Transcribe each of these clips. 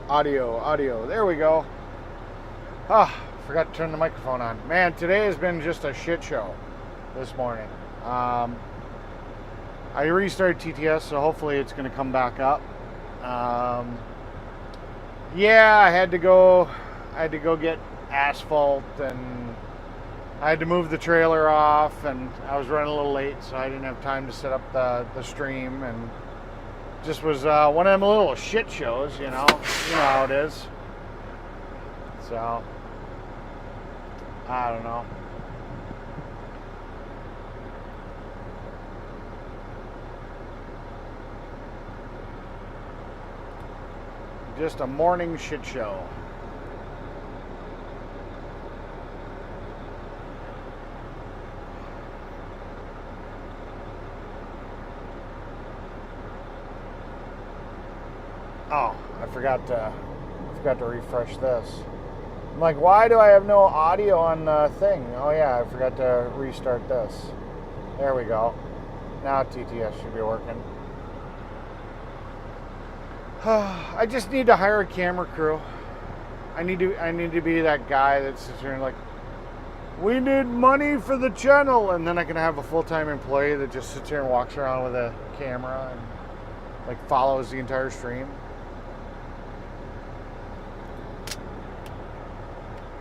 Audio. There we go. Ah, forgot to turn the microphone on. Man, today has been just a shit show this morning. I restarted TTS, so hopefully it's going to come back up. Yeah, I had to go get asphalt, and I had to move the trailer off, and I was running a little late, so I didn't have time to set up the stream, and just was one of them little shit shows, you know how it is. So I don't know. Just a morning shit show. Oh, I forgot to refresh this. I'm like, why do I have no audio on the thing? Oh yeah, I forgot to restart this. There we go. Now TTS should be working. I just need to hire a camera crew. I need to be that guy that sits here and like, we need money for the channel, and then I can have a full-time employee that just sits here and walks around with a camera and like follows the entire stream.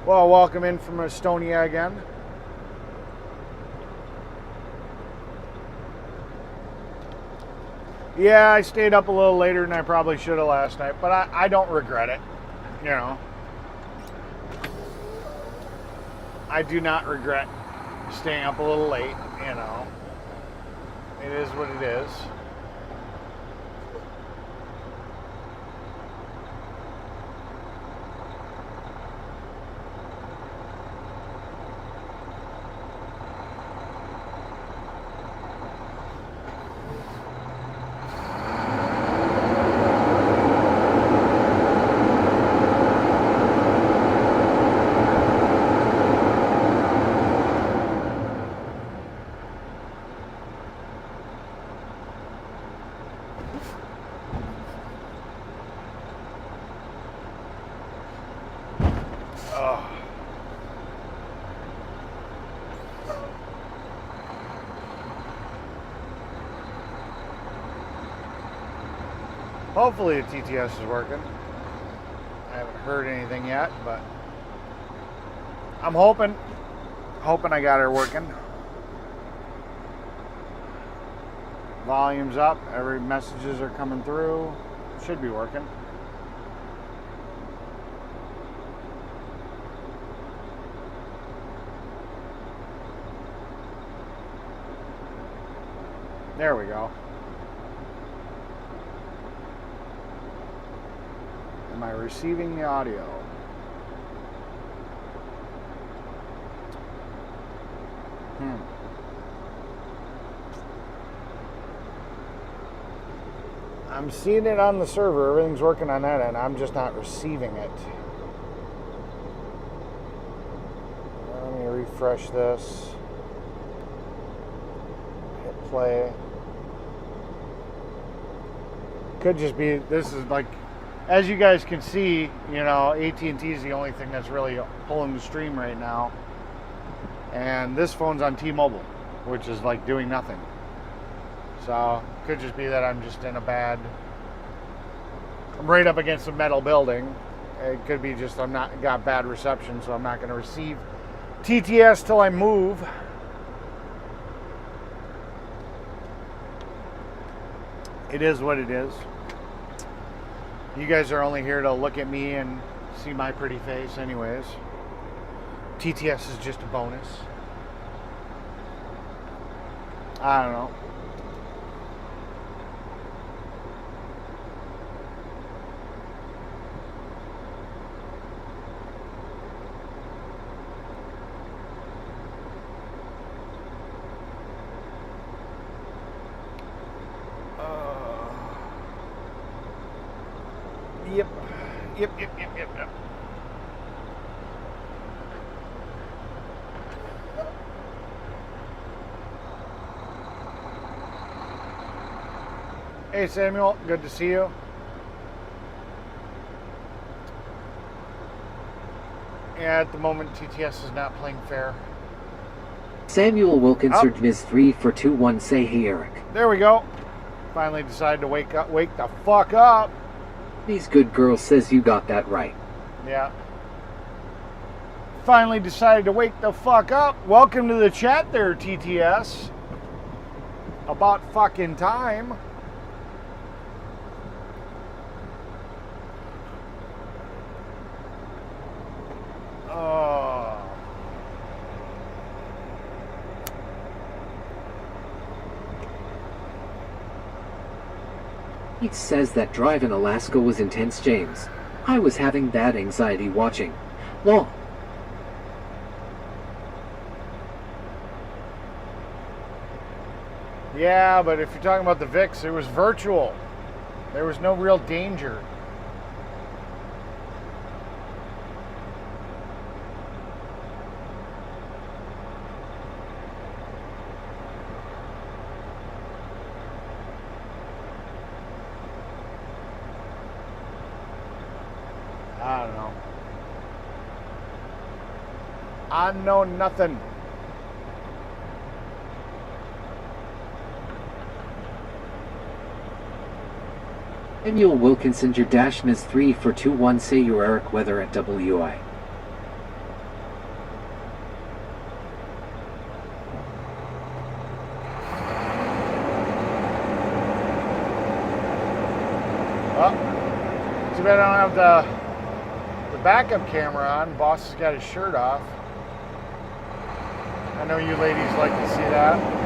Well, welcome in from Estonia again. Yeah, I stayed up a little later than I probably should have last night, but I don't regret it, you know. I do not regret staying up a little late, you know. It is what it is. Hopefully the TTS is working. I haven't heard anything yet, but I'm hoping I got her working. Volume's up, every messages are coming through. Should be working. There we go. Am I receiving the audio? I'm seeing it on the server. Everything's working on that end. I'm just not receiving it. Let me refresh this. Hit play. Could just be, this is like, as you guys can see, you know, AT&T is the only thing that's really pulling the stream right now. And this phone's on T-Mobile, which is like doing nothing. So, could just be that I'm just in I'm right up against a metal building. It could be just got bad reception, so I'm not going to receive TTS till I move. It is what it is. You guys are only here to look at me and see my pretty face anyways. TTS is just a bonus. I don't know. Yep. Hey Samuel, good to see you. Yeah, at the moment TTS is not playing fair. Samuel Wilkinson is 3 for 2-1. Say hey Eric. There we go. Finally decided to wake the fuck up. These good girls says you got that right. Yeah. Finally decided to wake the fuck up. Welcome to the chat there, TTS. About fucking time. Oh. He says that drive in Alaska was intense, James. I was having bad anxiety watching. Lol. Yeah, but if you're talking about the VIX, it was virtual. There was no real danger. I don't know. I know nothing. Samuel Wilkinson, your dash is 3 for 2-1. Say you Eric Weather at WI. Well, too bad I don't have the backup camera on. Boss has got his shirt off. I know you ladies like to see that.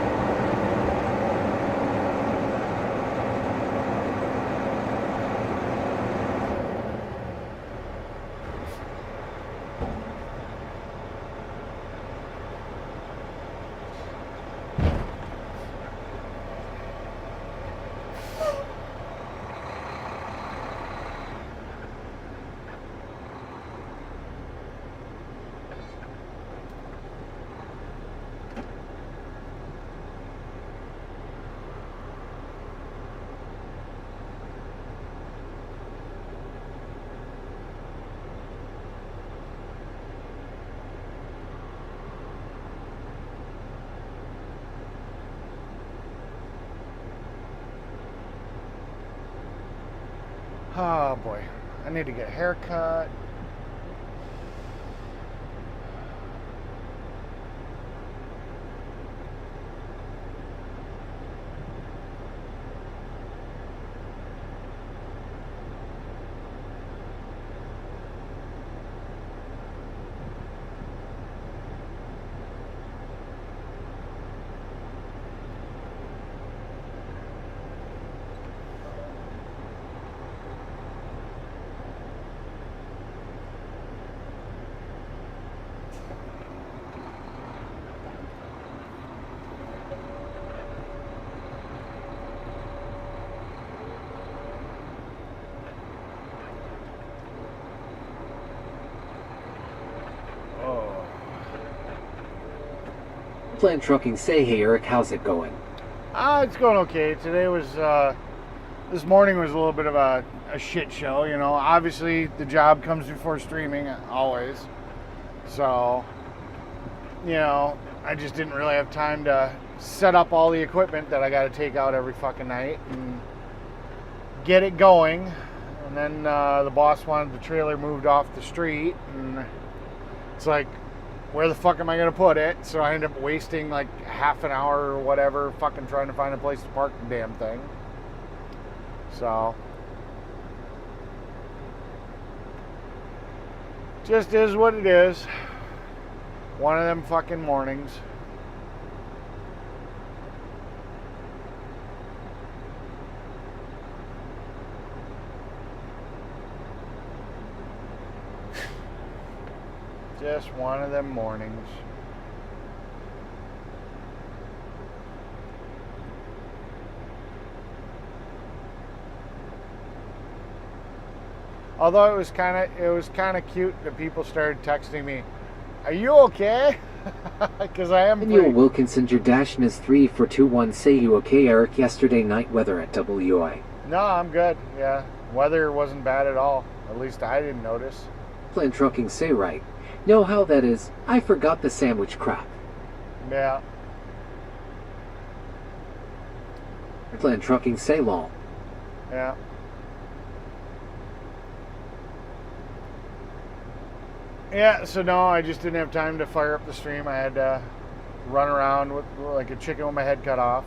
Oh boy, I need to get a haircut. Plan Trucking, say hey Eric, how's it going? It's going okay. Today was, this morning was a little bit of a shit show, you know. Obviously, the job comes before streaming, always. So, you know, I just didn't really have time to set up all the equipment that I got to take out every fucking night and get it going. And then the boss wanted the trailer moved off the street, and it's like, where the fuck am I going to put it? So I ended up wasting like half an hour or whatever fucking trying to find a place to park the damn thing. So, just is what it is. One of them fucking mornings. Just one of them mornings. Although it was kind of cute that people started texting me, "Are you okay?" Because I am. Samuel Wilkinson, your dash is 3 for 2-1. Say you okay Eric, yesterday night weather at WI. No, I'm good. Yeah, weather wasn't bad at all. At least I didn't notice. Plan trucking say right. Know how that is? I forgot the sandwich crap. Yeah. Plan trucking say lol. Yeah. Yeah, so no, I just didn't have time to fire up the stream. I had to run around with like a chicken with my head cut off.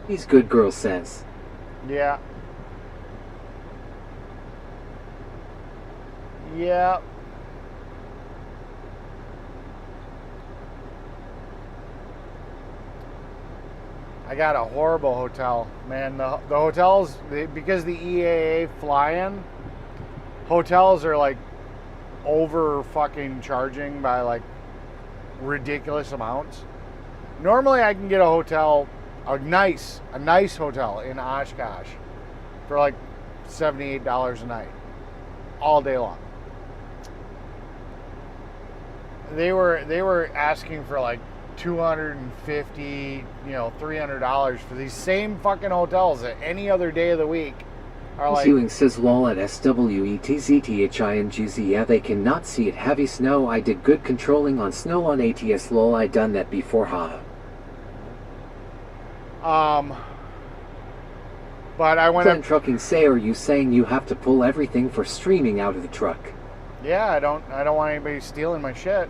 These good girl says. Yeah. Yeah. I got a horrible hotel, man. The hotels, because the EAA fly-in, hotels are like over fucking charging by like ridiculous amounts. Normally I can get a hotel, a nice hotel in Oshkosh for like $78 a night, all day long. They were asking for like $250, $300 for these same fucking hotels that any other day of the week are like. Ewing says lol at SWETZTHINGZ. Yeah, they cannot see it. Heavy snow. I did good controlling on snow on ATS. Lol, I done that before. Haha. But I went Plan up. trucking say, are you saying you have to pull everything for streaming out of the truck? Yeah, I don't want anybody stealing my shit.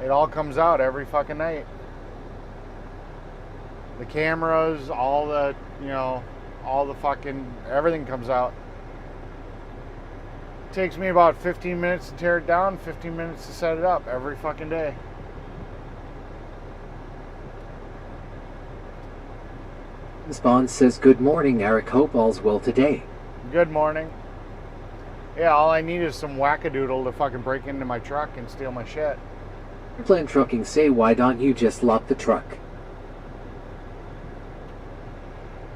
It all comes out every fucking night. The cameras, all the fucking, everything comes out. It takes me about 15 minutes to tear it down, 15 minutes to set it up every fucking day. Miss Bond says, good morning, Eric. Hope all's well today. Good morning. Yeah, all I need is some wackadoodle to fucking break into my truck and steal my shit. Plan trucking say, why don't you just lock the truck?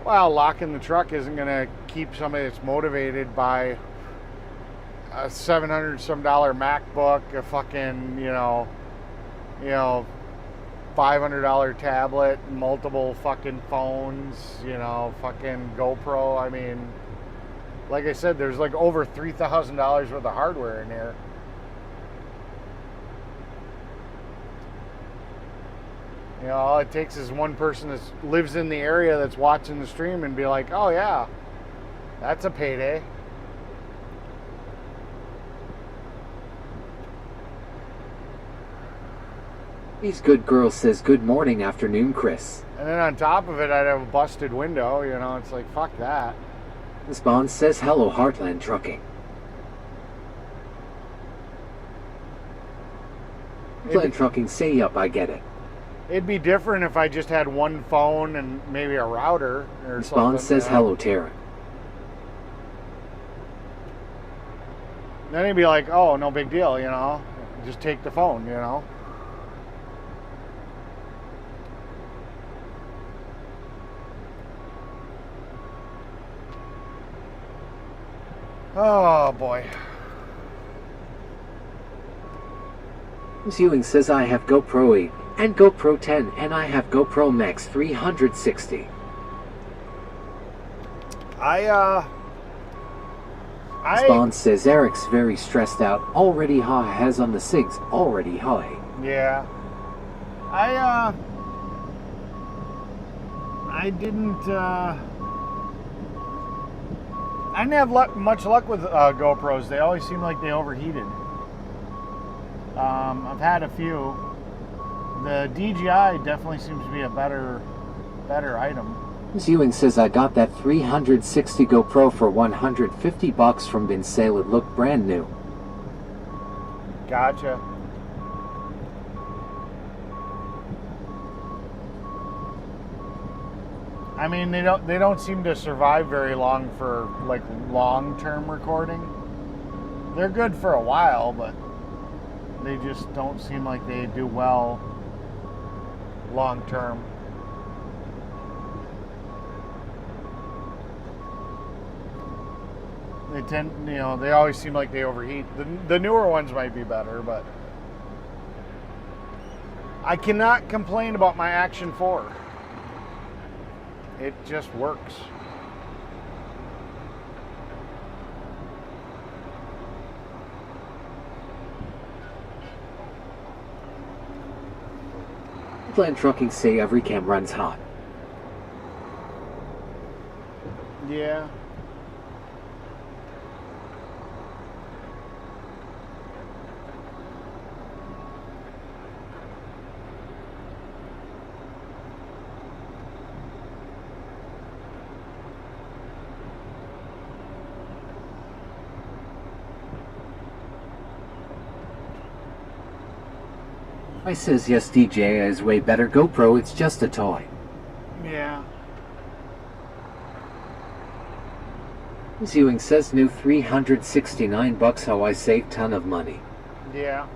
Well, locking the truck isn't going to keep somebody that's motivated by a $700 some MacBook, a fucking, $500 tablet, multiple fucking phones, fucking GoPro. I mean, like I said, there's like over $3,000 worth of hardware in here. All it takes is one person that lives in the area that's watching the stream and be like, oh yeah, that's a payday. These good girls says, good morning, afternoon, Chris. And then on top of it, I'd have a busted window, it's like, fuck that. Miss Bond says, hello, Heartland Trucking. Plan trucking say, yup, I get it. It'd be different if I just had one phone and maybe a router or Miss something. Bond says, hello, Tara. Then he'd be like, oh, no big deal, just take the phone, Oh boy. Miss Ewing says, I have GoPro 8 and GoPro 10 and I have GoPro Max 360. Miss Bond says, Eric's very stressed out. Already high, has on the SIGs. Already high. Yeah. I didn't have much luck with GoPros. They always seem like they overheated. I've had a few. The DJI definitely seems to be a better item. Miss Ewing says, I got that 360 GoPro for $150 from bin sale. It looked brand new. Gotcha. I mean, they don't seem to survive very long for like long-term recording. They're good for a while, but they just don't seem like they do well long-term. They tend, they always seem like they overheat. The newer ones might be better, but I cannot complain about my Action 4. It just works. Plan Trucking say every cam runs hot. Yeah. I says yes, DJ is way better. GoPro, it's just a toy. Yeah. Ewing says new $369 how I save ton of money. Yeah.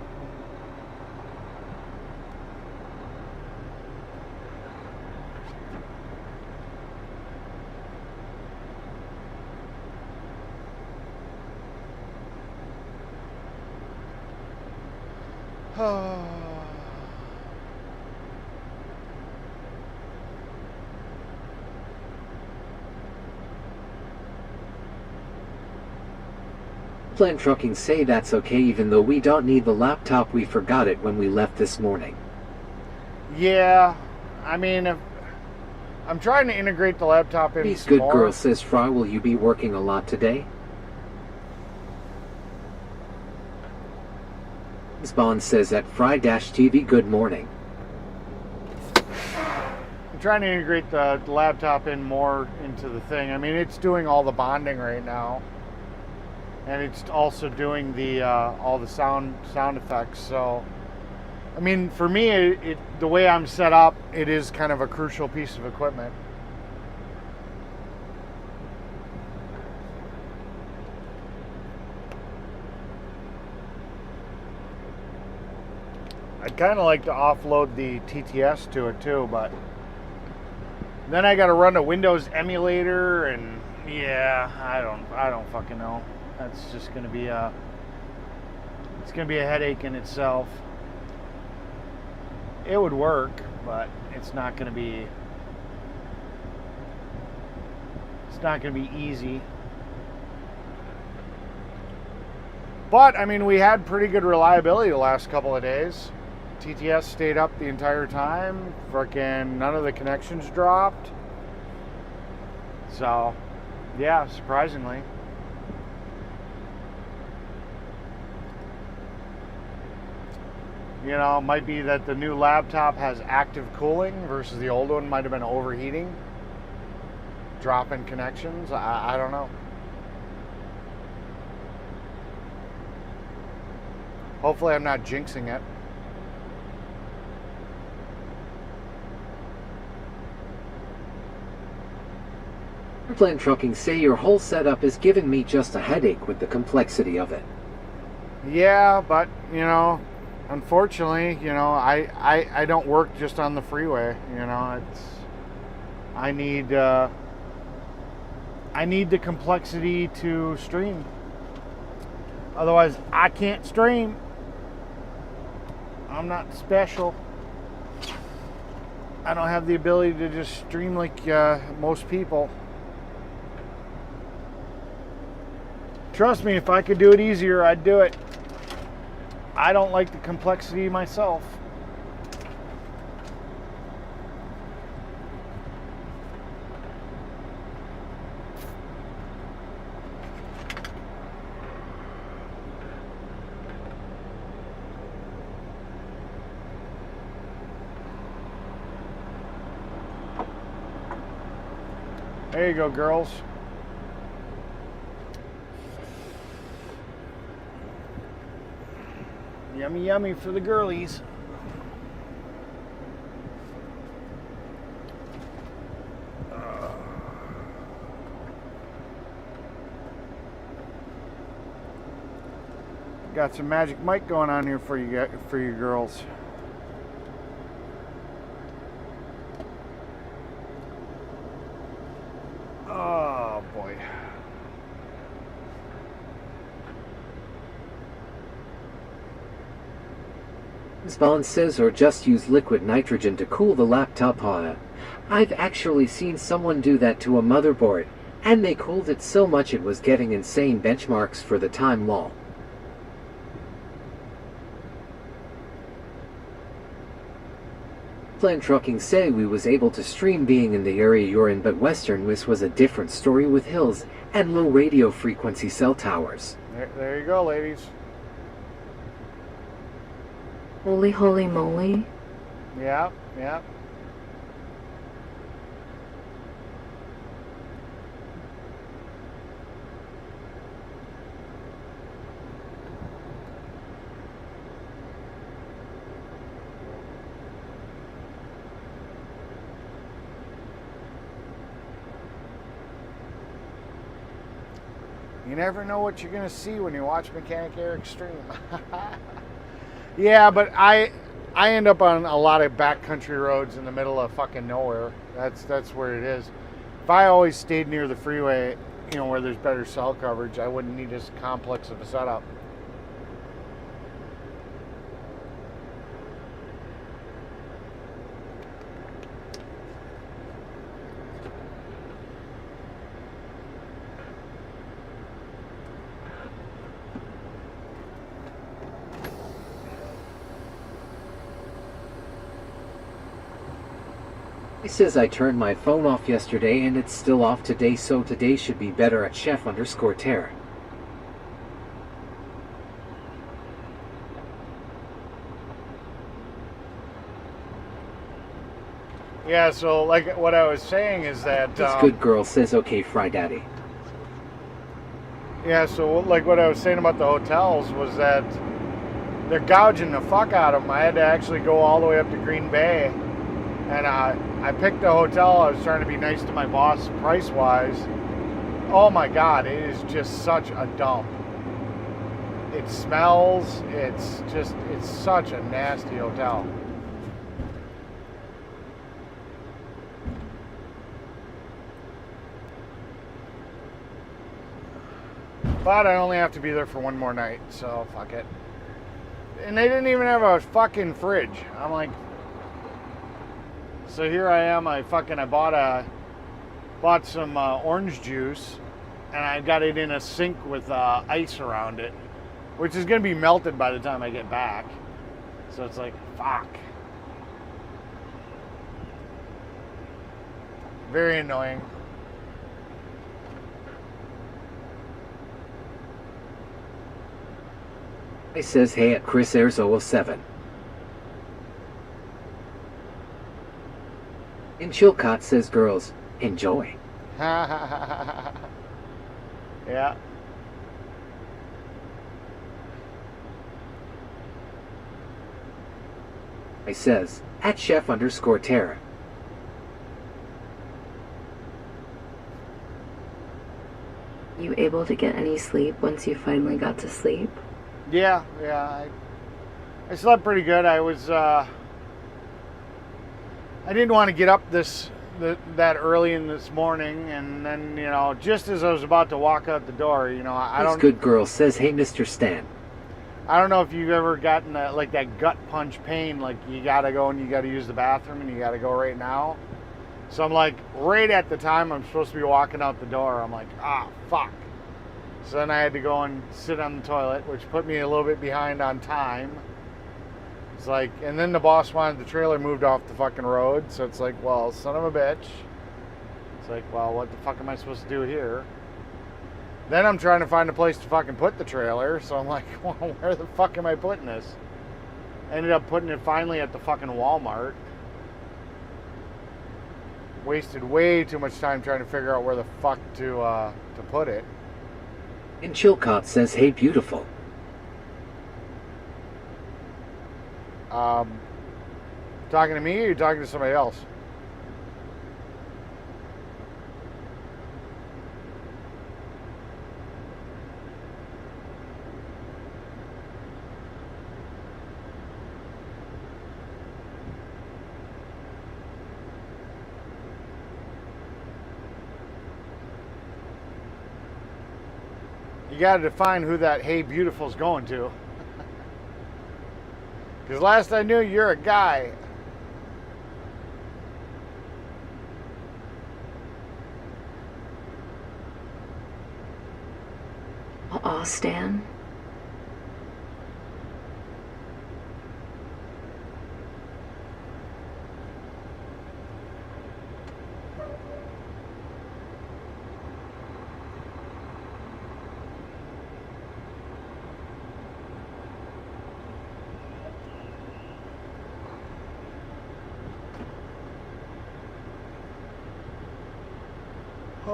Plan Trucking say that's okay even though we don't need the laptop, we forgot it when we left this morning. Yeah. I mean, I'm trying to integrate the laptop in Peace, some good more. girl says Fry, will you be working a lot today? Spawn says at Fry-TV good morning. I'm trying to integrate the laptop in more into the thing. I mean, it's doing all the bonding right now, and it's also doing the all the sound effects. So, I mean, for me, the way I'm set up, it is kind of a crucial piece of equipment. I'd kind of like to offload the TTS to it too, but then I got to run a Windows emulator, and yeah, I don't fucking know. That's just gonna be a headache in itself. It would work, but it's not gonna be easy. But I mean, we had pretty good reliability the last couple of days. TTS stayed up the entire time. Frickin' none of the connections dropped. So, yeah, surprisingly. You know, it might be that the new laptop has active cooling versus the old one might have been overheating, dropping connections. I don't know. Hopefully I'm not jinxing it. Plan Trucking say your whole setup is giving me just a headache with the complexity of it. Yeah, but, you know, unfortunately, you know, I don't work just on the freeway. You know, I need the complexity to stream. Otherwise, I can't stream. I'm not special. I don't have the ability to just stream like most people. Trust me, if I could do it easier, I'd do it. I don't like the complexity myself. There you go, girls. Yummy, yummy for the girlies. Got some Magic Mike going on here for you girls. Oh boy. Bond says or just use liquid nitrogen to cool the laptop. I've actually seen someone do that to a motherboard, and they cooled it so much it was getting insane benchmarks for the time lol. Plan Trucking say we was able to stream being in the area you're in, but Western Wis was a different story with hills and low radio frequency cell towers. There you go, ladies. Holy, holy moly. Yeah, yeah. You never know what you're going to see when you watch Mechanic Air Extreme. Yeah, but I end up on a lot of backcountry roads in the middle of fucking nowhere. That's where it is. If I always stayed near the freeway, you know, where there's better cell coverage, I wouldn't need this complex of a setup. He says I turned my phone off yesterday and it's still off today, so today should be better at chef_terror. Yeah, so like what I was saying is that This good girl says okay, Fry Daddy. yeah, so like what I was saying about the hotels was that they're gouging the fuck out of them. I had to actually go all the way up to Green Bay, and I picked a hotel. I was trying to be nice to my boss price-wise. Oh my God, it is just such a dump. It smells. It's such a nasty hotel. But I only have to be there for one more night, so fuck it. And they didn't even have a fucking fridge. I'm like, so here I am. I bought some orange juice, and I got it in a sink with ice around it, which is gonna be melted by the time I get back. So it's like, fuck. Very annoying. He says hey at Chris Airs 007. And Chilcott says girls, enjoy. Yeah. I says, at chef_terror. You able to get any sleep once you finally got to sleep? Yeah. I slept pretty good. I didn't want to get up that early in this morning, and then, you know, just as I was about to walk out the door, you know, This good girl says hey Mr. Stan. I don't know if you've ever gotten that gut punch pain, like you gotta go and you gotta use the bathroom and you gotta go right now. So I'm like, right at the time I'm supposed to be walking out the door, I'm like, fuck. So then I had to go and sit on the toilet, which put me a little bit behind on time. It's like, and then the boss wanted the trailer moved off the fucking road, so it's like, well, son of a bitch. It's like, well, what the fuck am I supposed to do here? Then I'm trying to find a place to fucking put the trailer, so I'm like, well, where the fuck am I putting this? Ended up putting it finally at the fucking Walmart. Wasted way too much time trying to figure out where the fuck to put it. And Chilcott says hey beautiful. Talking to me or you talking to somebody else? You got to define who that hey beautiful's going to. Because last I knew, you're a guy. Aw, Stan.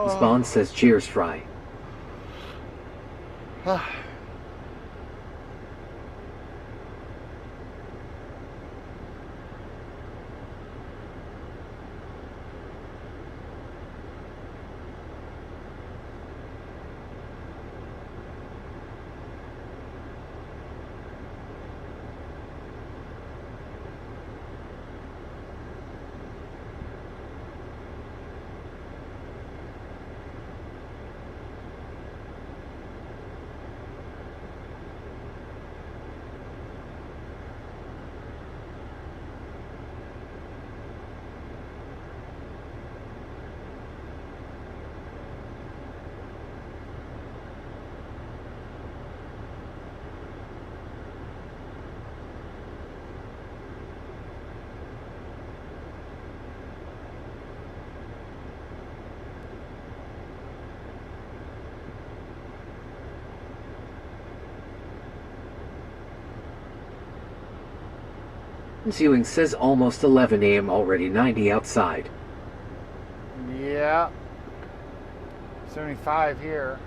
Spawn says cheers, Fry. Ewing says almost 11 a.m. already, 90 outside. Yeah. 75 here.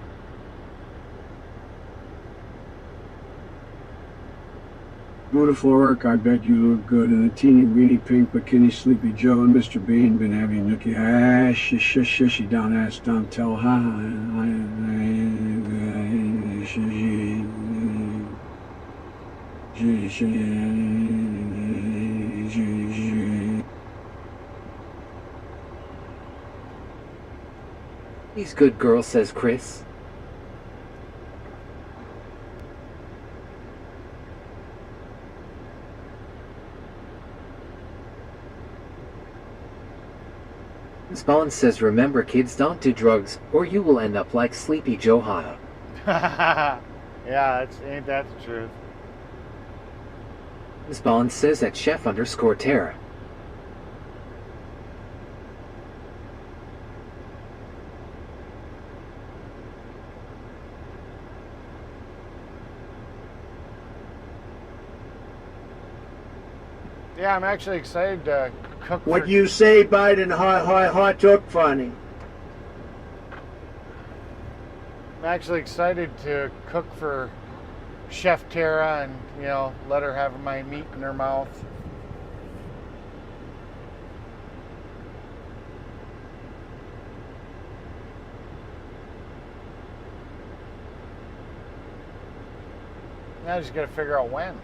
Beautiful work. I bet you look good. And the teeny weeny pink bikini Sleepy Joe and Mr. Bean been having nookie shishy down ass down tell He's good girl, says Chris. Spawn says remember kids, don't do drugs or you will end up like Sleepy Joe Haya. Yeah, ain't that the truth? Spawn says at chef_Terra. Yeah, I'm actually excited to cook for... What you say, Biden? Hot talk funny. I'm actually excited to cook for Chef Tara and, you know, let her have my meat in her mouth. Now I just gotta figure out when.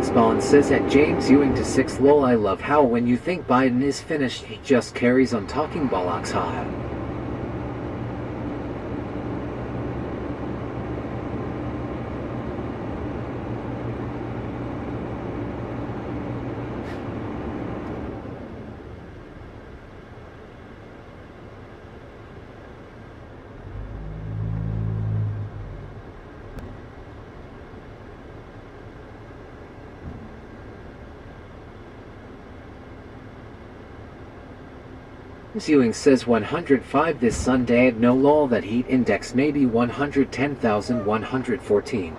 Spawn says at James Ewing to 6 lol, I love how when you think Biden is finished he just carries on talking bollocks. Haha. Ewing says 105 this Sunday at no lol, that heat index maybe 110,114.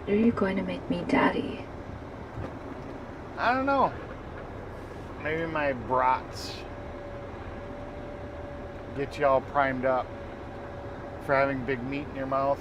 Are you going to make me daddy? I don't know. Maybe my brats get you all primed up for having big meat in your mouth.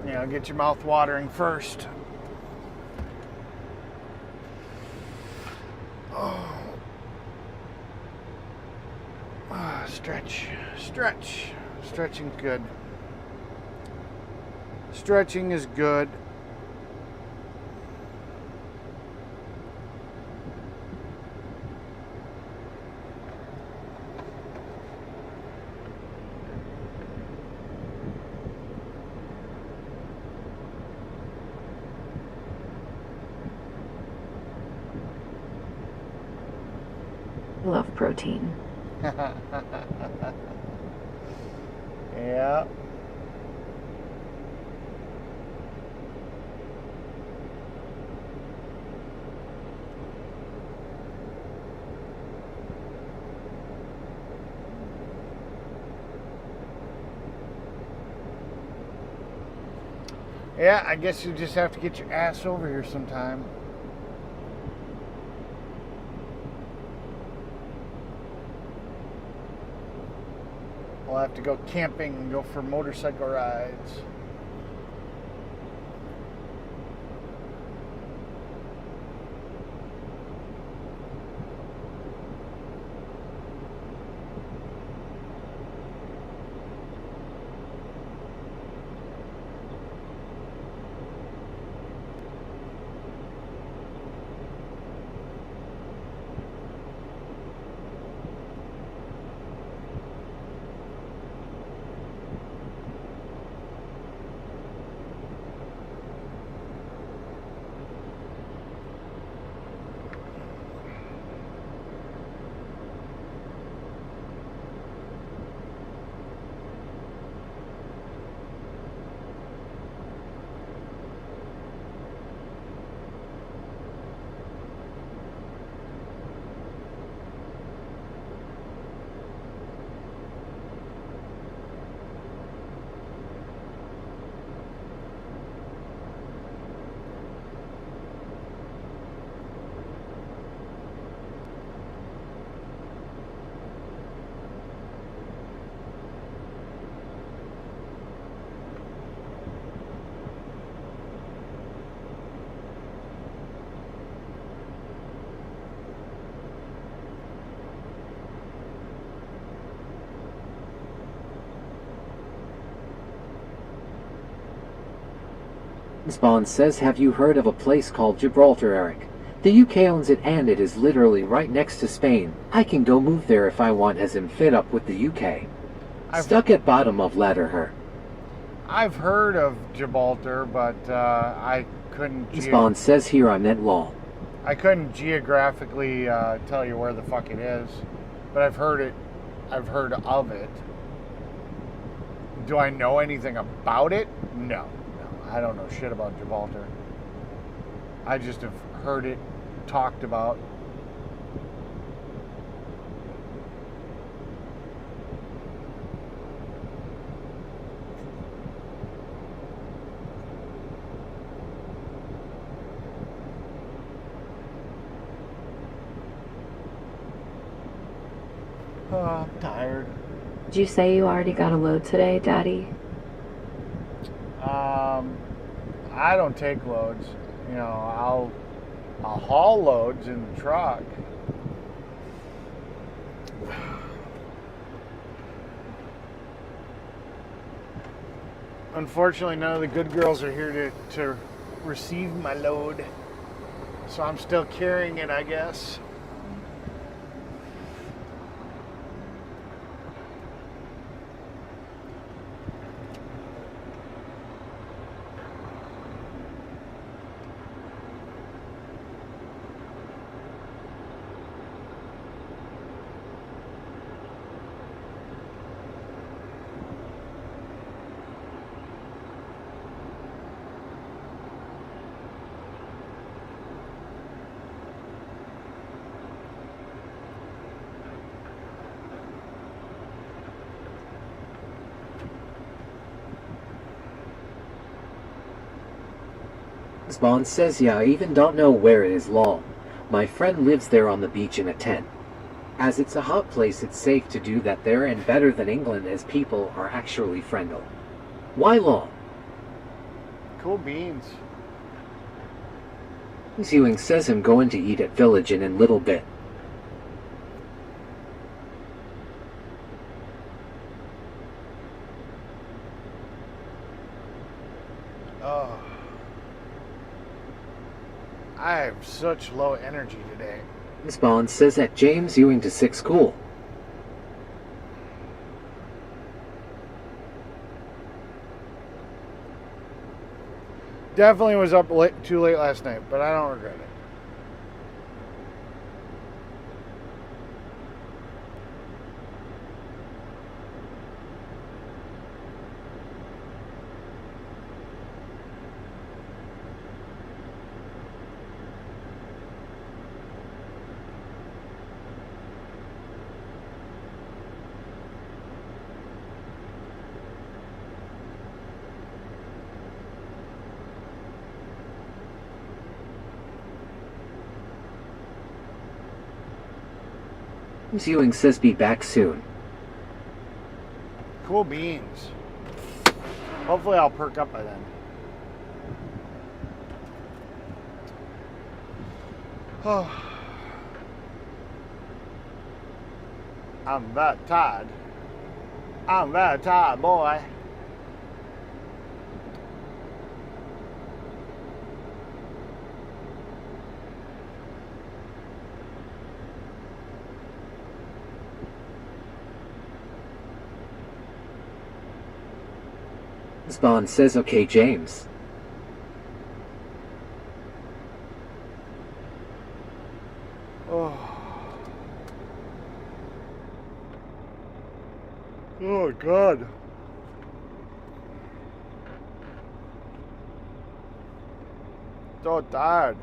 You know, get your mouth watering first. Oh. Stretch. Stretching's good. Stretching is good. I love protein. Yeah. Yeah, I guess you just have to get your ass over here sometime. We'll have to go camping and go for motorcycle rides. Spawn says, have you heard of a place called Gibraltar, Eric? The UK owns it and it is literally right next to Spain. I can go move there if I want as in fit up with the UK. Stuck at bottom of ladder her. I've heard of Gibraltar, but I couldn't. Spawn says here I meant lol. I couldn't geographically tell you where the fuck it is, but I've heard it. I've heard of it. Do I know anything about it? No. I don't know shit about Gibraltar. I just have heard it talked about. Oh, I'm tired. Did you say you already got a load today, Daddy? I don't take loads. You know, I'll haul loads in the truck. Unfortunately, none of the good girls are here to receive my load, so I'm still carrying it, I guess. Spawn says, yeah, I even don't know where it is lol. My friend lives there on the beach in a tent. As it's a hot place, it's safe to do that there and better than England as people are actually friendly. Why lol? Cool beans. James Ewing says I'm going to eat at Village in a little bit. Oh. I have such low energy today. James Bond says at James Ewing to 6 cool. Definitely was up too late last night, but I don't regret it. James Ewing says be back soon. Cool beans. Hopefully I'll perk up by then. Oh. I'm very tired. I'm very tired, boy. James Bond says okay James. Oh, God. So tired.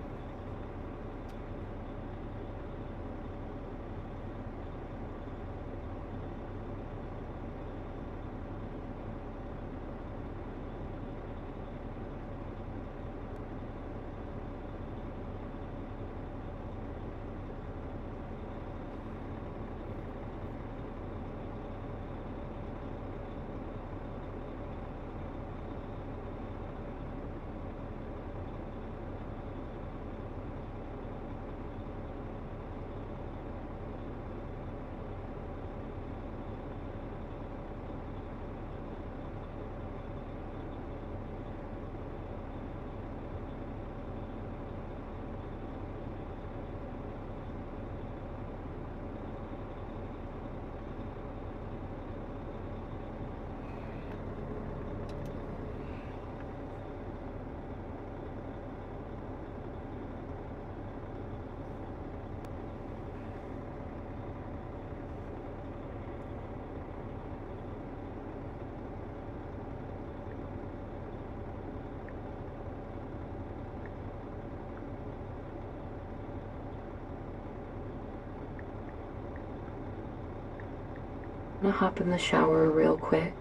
I'm gonna hop in the shower real quick.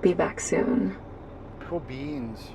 Be back soon. Cool beans.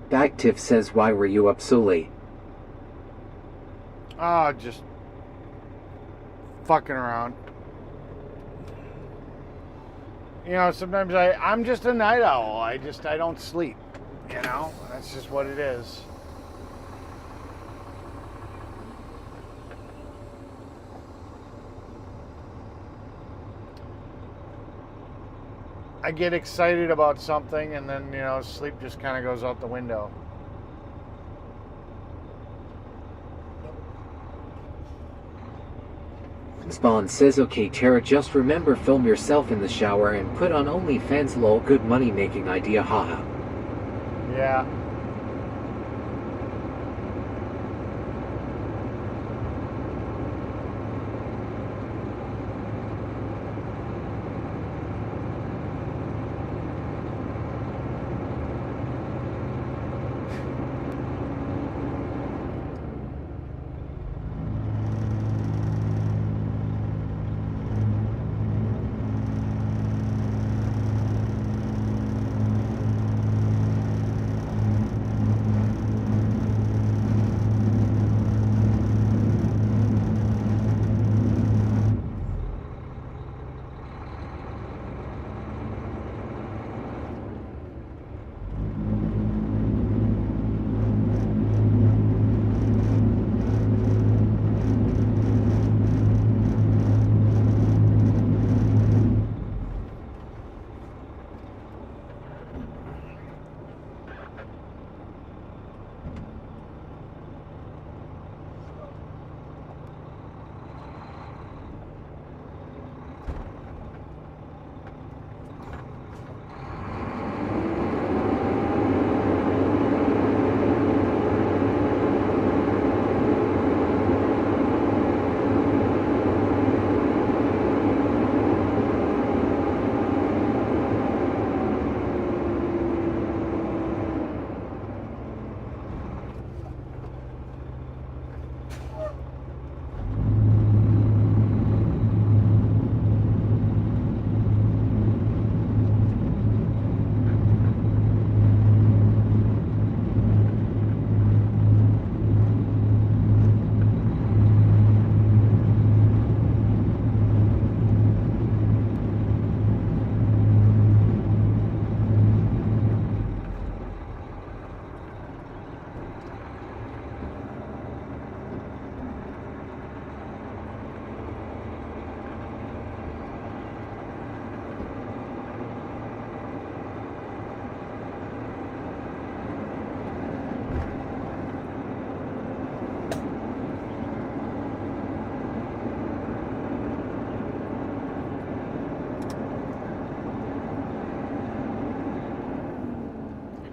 Bagtiff says why were you up so late? Just fucking around. You know, sometimes I'm just a night owl. I don't sleep. You know? That's just what it is. I get excited about something and then, sleep just kind of goes out the window. Spawn says, okay Tara, just remember film yourself in the shower and put on OnlyFans lol, good money making idea, haha. Yeah.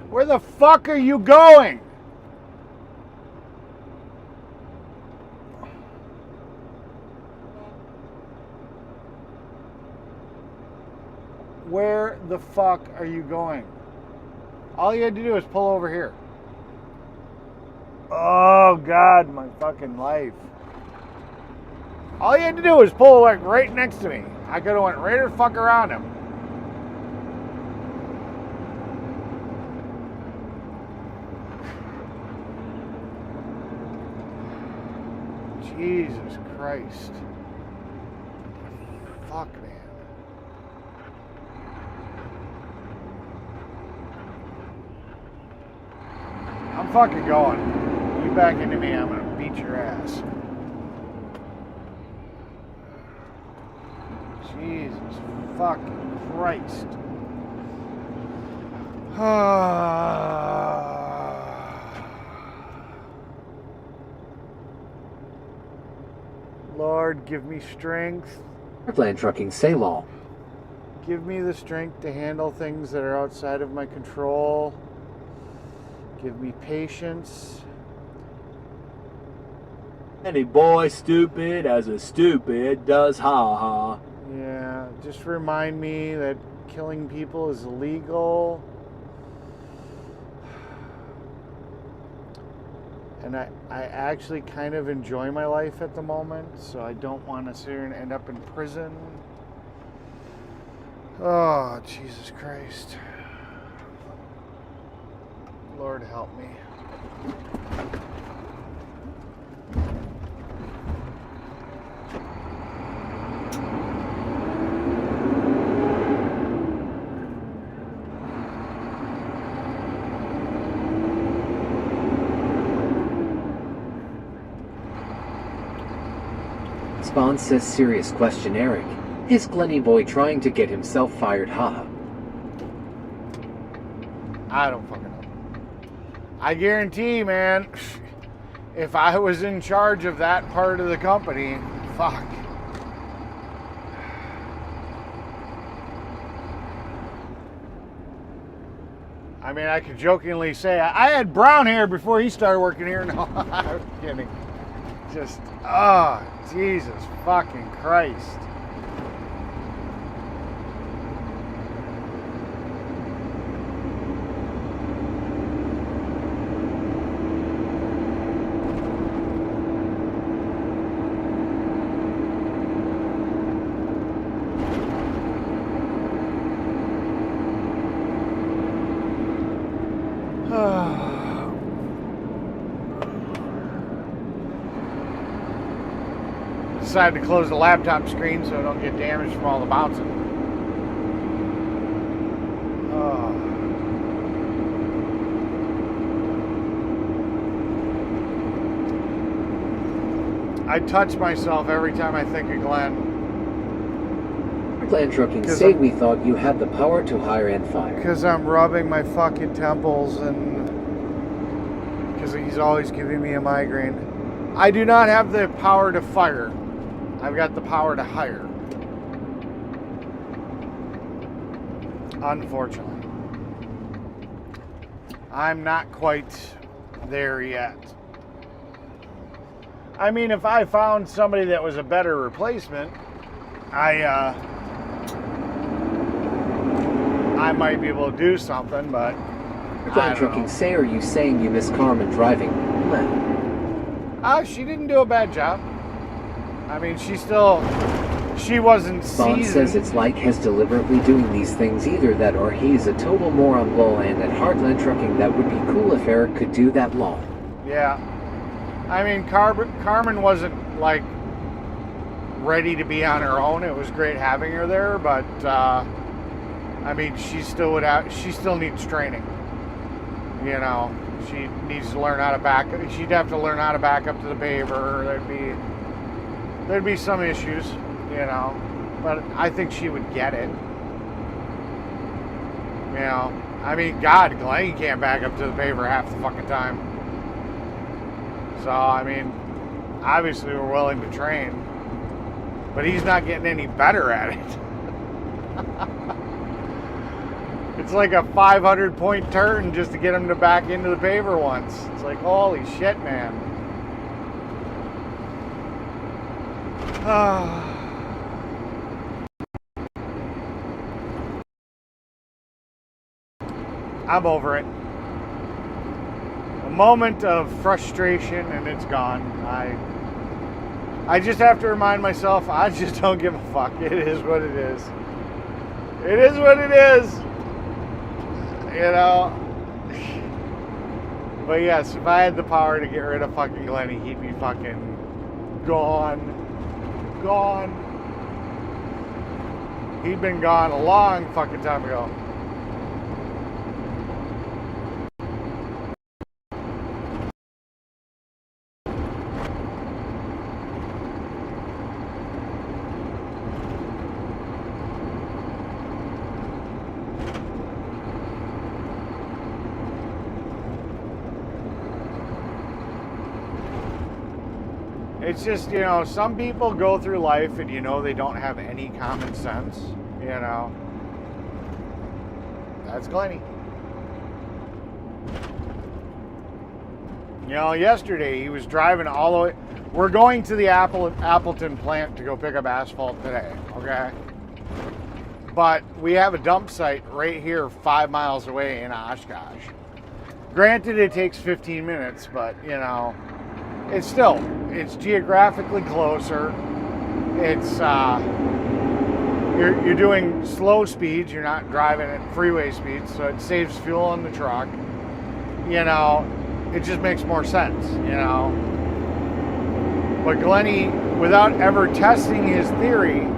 Where the fuck are you going? Where the fuck are you going? All you had to do is pull over here. Oh God, my fucking life. All you had to do was pull like right next to me. I could have went right the fuck around him. Jesus Christ. Fuck, man. I'm fucking going. You back into me, I'm gonna beat your ass. Jesus fucking Christ. Lord, give me strength. Heartland Trucking, say lol. Give me the strength to handle things that are outside of my control. Give me patience. Any boy stupid as a stupid does, ha ha. Yeah, just remind me that killing people is illegal. And I actually kind of enjoy my life at the moment, so I don't want to sit here and end up in prison. Oh, Jesus Christ. Lord help me. Spawn says, serious question, Eric. Is Glenny Boy trying to get himself fired, haha? I don't fucking know. I guarantee, man, if I was in charge of that part of the company, fuck. I mean, I could jokingly say I had brown hair before he started working here. No, I'm kidding. Just, oh, Jesus fucking Christ. Decided to close the laptop screen so I don't get damaged from all the bouncing. I touch myself every time I think of Glenn. Glenn Trucking say we thought you had the power to hire and fire. Because I'm rubbing my fucking temples and because he's always giving me a migraine. I do not have the power to fire. I've got the power to hire. Unfortunately. I'm not quite there yet. I mean, if I found somebody that was a better replacement, I might be able to do something, but Glenn Trucking say, are you saying you miss Carmen driving? She didn't do a bad job. I mean, she wasn't seasoned. Bond says it's like he's deliberately doing these things, either that or he's a total moron low, and at Heartland Trucking that would be cool if Eric could do that law. Yeah. I mean, Carmen wasn't, like, ready to be on her own. It was great having her there, but, I mean, she still needs training. You know, she needs to learn how to she'd have to learn how to back up to the paver. There'd be some issues, you know, but I think she would get it. You know, I mean, God, Glenn can't back up to the paver half the fucking time. So, I mean, obviously we're willing to train, but he's not getting any better at it. It's like a 500-point turn just to get him to back into the paver once. It's like, holy shit, man. I'm over it. A moment of frustration and it's gone. I just have to remind myself, I just don't give a fuck. It is what it is. It is what it is. You know? But yes, if I had the power to get rid of fucking Glenny, he'd be fucking gone. Gone. He'd been gone a long fucking time ago. It's just, you know, some people go through life and, you know, they don't have any common sense, you know. That's Glenny. You know, yesterday he was driving all the way. We're going to the Appleton plant to go pick up asphalt today, okay? But we have a dump site right here 5 miles away in Oshkosh. Granted, it takes 15 minutes, but, you know, it's geographically closer. It's, you're doing slow speeds. You're not driving at freeway speeds, so it saves fuel on the truck. You know, it just makes more sense, you know. But Glenny, without ever testing his theory,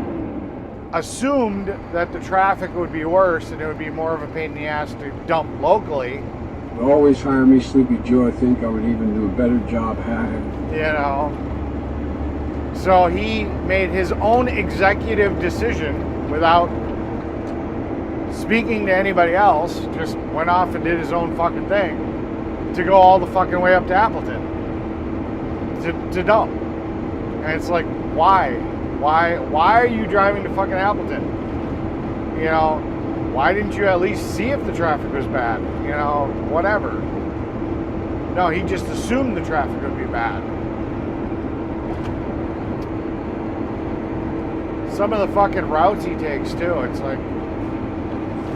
assumed that the traffic would be worse and it would be more of a pain in the ass to dump locally. Always hire me, Sleepy Joe. I think I would even do a better job had it. You know. So he made his own executive decision without speaking to anybody else, just went off and did his own fucking thing to go all the fucking way up to Appleton to dump. And it's like, why? Why are you driving to fucking Appleton? You know, why didn't you at least see if the traffic was bad? You know, whatever. No, he just assumed the traffic would be bad. Some of the fucking routes he takes too, it's like,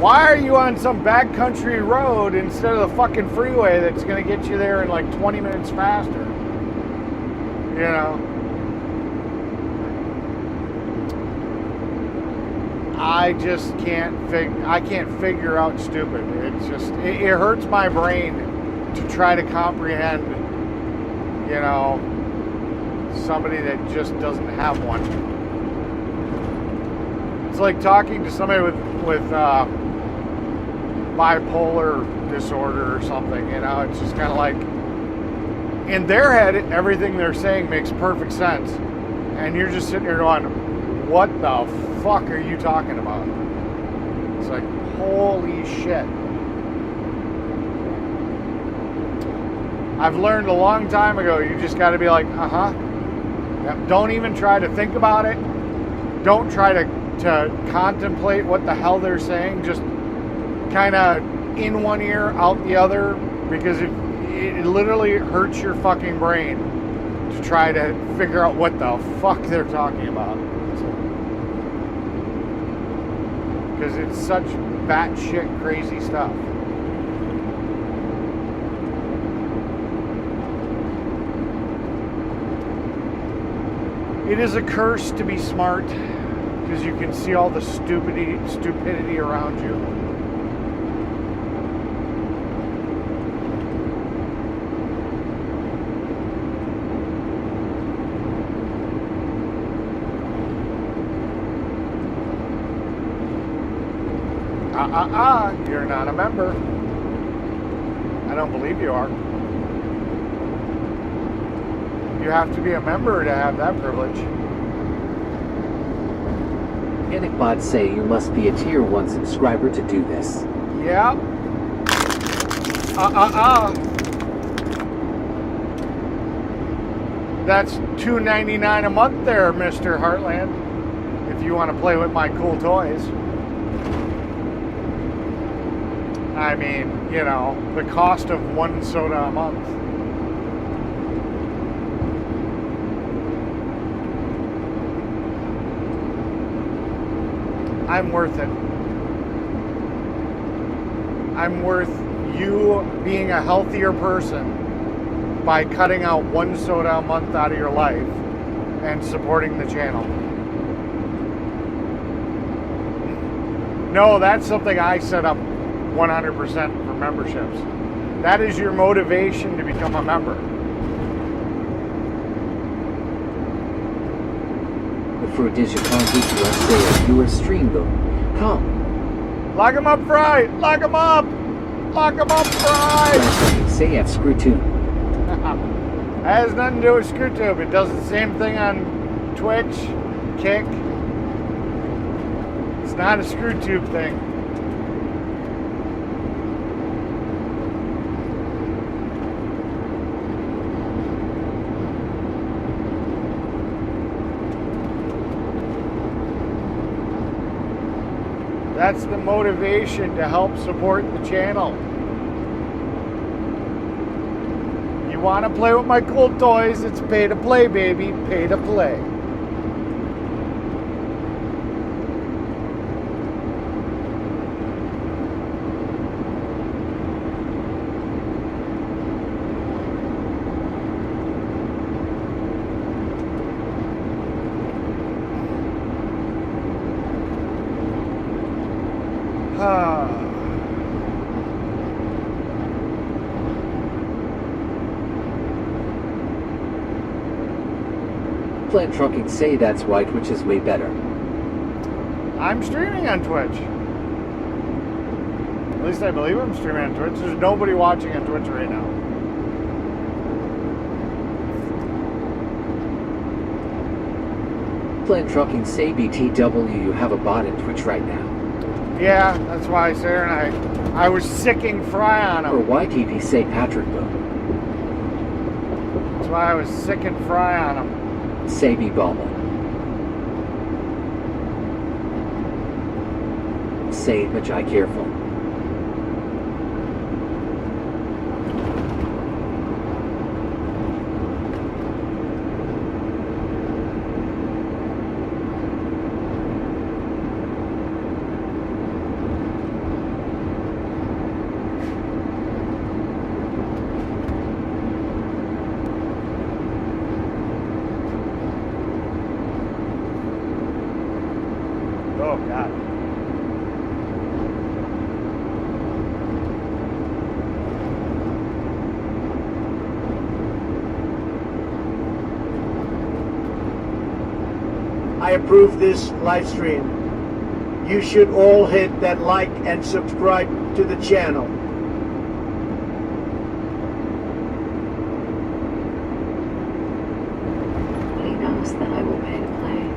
why are you on some backcountry road instead of the fucking freeway that's gonna get you there in like 20 minutes faster? You know? I just can't figure out stupid. It's just, it hurts my brain to try to comprehend, you know, somebody that just doesn't have one. It's like talking to somebody with bipolar disorder or something, you know. It's just kind of like, in their head, everything they're saying makes perfect sense, and you're just sitting there going, what the fuck are you talking about? It's like, holy shit. I've learned a long time ago, you just got to be like, Yep. Don't even try to think about it. Don't try to contemplate what the hell they're saying. Just kind of in one ear, out the other, because it literally hurts your fucking brain to try to figure out what the fuck they're talking about. Because it's such batshit crazy stuff. It is a curse to be smart, because you can see all the stupidity around you. You're not a member. I don't believe you are. You have to be a member to have that privilege. Bots say you must be a tier 1 subscriber to do this. Yeah. That's $2.99 a month there, Mr. Heartland, if you want to play with my cool toys. I mean, you know, the cost of one soda a month. I'm worth it. I'm worth you being a healthier person by cutting out one soda a month out of your life and supporting the channel. No, that's something I set up 100% for memberships. That is your motivation to become a member. The fruit is your can't beat you say you are stream though. Come. Lock him up, Fry! Lock him up! Lock him up, Fry! Say F screw tube. That has nothing to do with ScrewTube. It does the same thing on Twitch, Kick. It's not a ScrewTube thing. That's the motivation to help support the channel. You want to play with my cool toys? It's pay to play, baby. Pay to play. Plant trucking say that's why Twitch is way better. I'm streaming on Twitch. At least I believe I'm streaming on Twitch. There's nobody watching on Twitch right now. Plant trucking say BTW you have a bot in Twitch right now. Yeah, that's why I said, and I was sicking fry on Or him. YTP say Patrick Bo. That's why I was sicking fry on him. Say Bobble. Say Majai careful. Oh, God. I approve this live stream. You should all hit that like and subscribe to the channel. He knows that I will pay to play.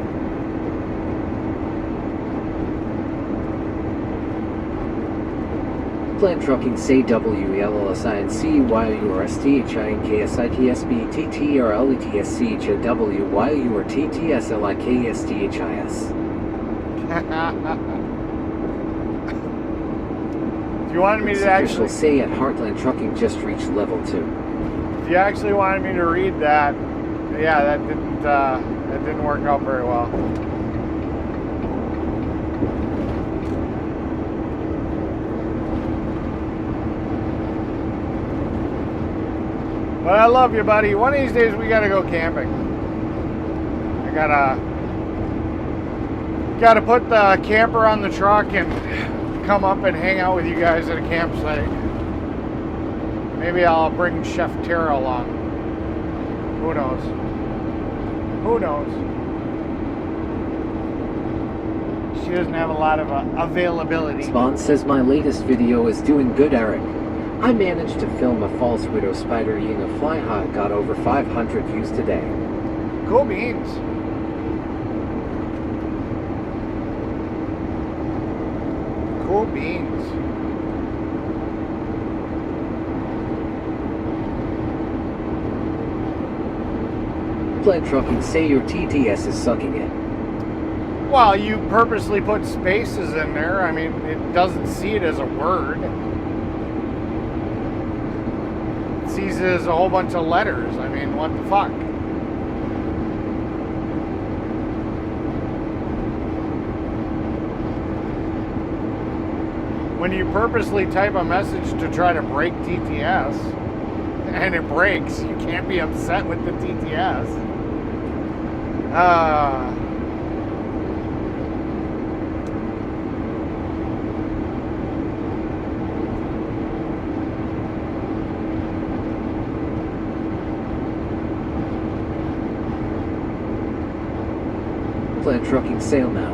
Plan trucking say If you wanted me It's to actually, official say at Heartland Trucking just reached level 2. if you actually wanted me to read that, yeah, that didn't work out very well. But I love you, buddy. One of these days we gotta go camping. I gotta put the camper on the truck and come up and hang out with you guys at a campsite. Maybe I'll bring Chef Tara along. Who knows? Who knows? She doesn't have a lot of availability. Spawn says my latest video is doing good, Eric. I managed to film a false widow spider eating a fly high, got over 500 views today. Cool beans. Cool beans. Plan trucking say your TTS is sucking it. Well, you purposely put spaces in there. I mean, it doesn't see it as a word. It sees it as a whole bunch of letters. I mean, what the fuck? When you purposely type a message to try to break TTS, and it breaks, you can't be upset with the TTS. Plan trucking sail now.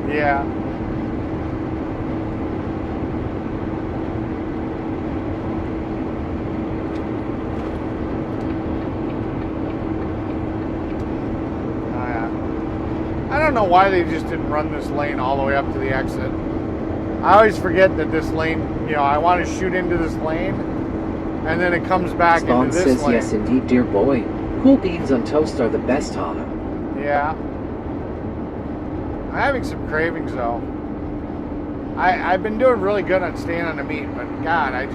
Yeah. I don't know why they just didn't run this lane all the way up to the exit. I always forget that this lane, you know, I want to shoot into this lane, and then it comes back Spawn into this says lane. yes indeed, dear boy. Cool beans on toast are the best, huh? Yeah. I'm having some cravings though. I've been doing really good on staying on the meat, but God, I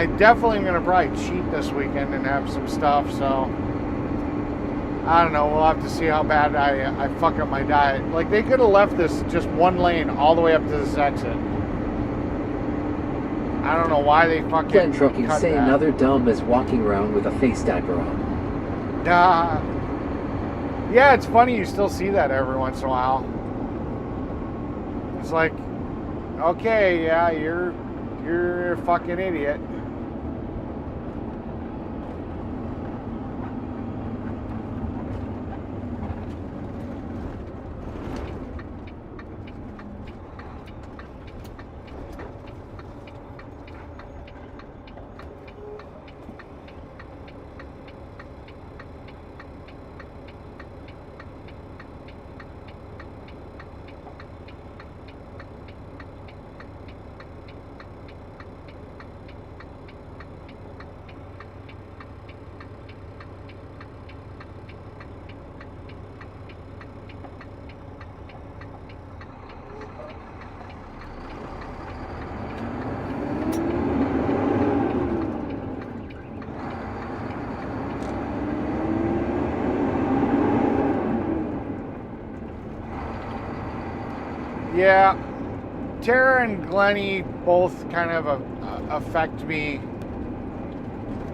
definitely am gonna probably cheat this weekend and have some stuff, so I don't know, we'll have to see how bad I fuck up my diet. Like, they could have left this just one lane all the way up to this exit. I don't know why they fucking Plan trucking cut say that. another dumb is walking around with a face diaper on. Duh. Yeah, it's funny you still see that every once in a while. It's like, okay, yeah, you're a fucking idiot. Yeah, Tara and Glennie both kind of affect me.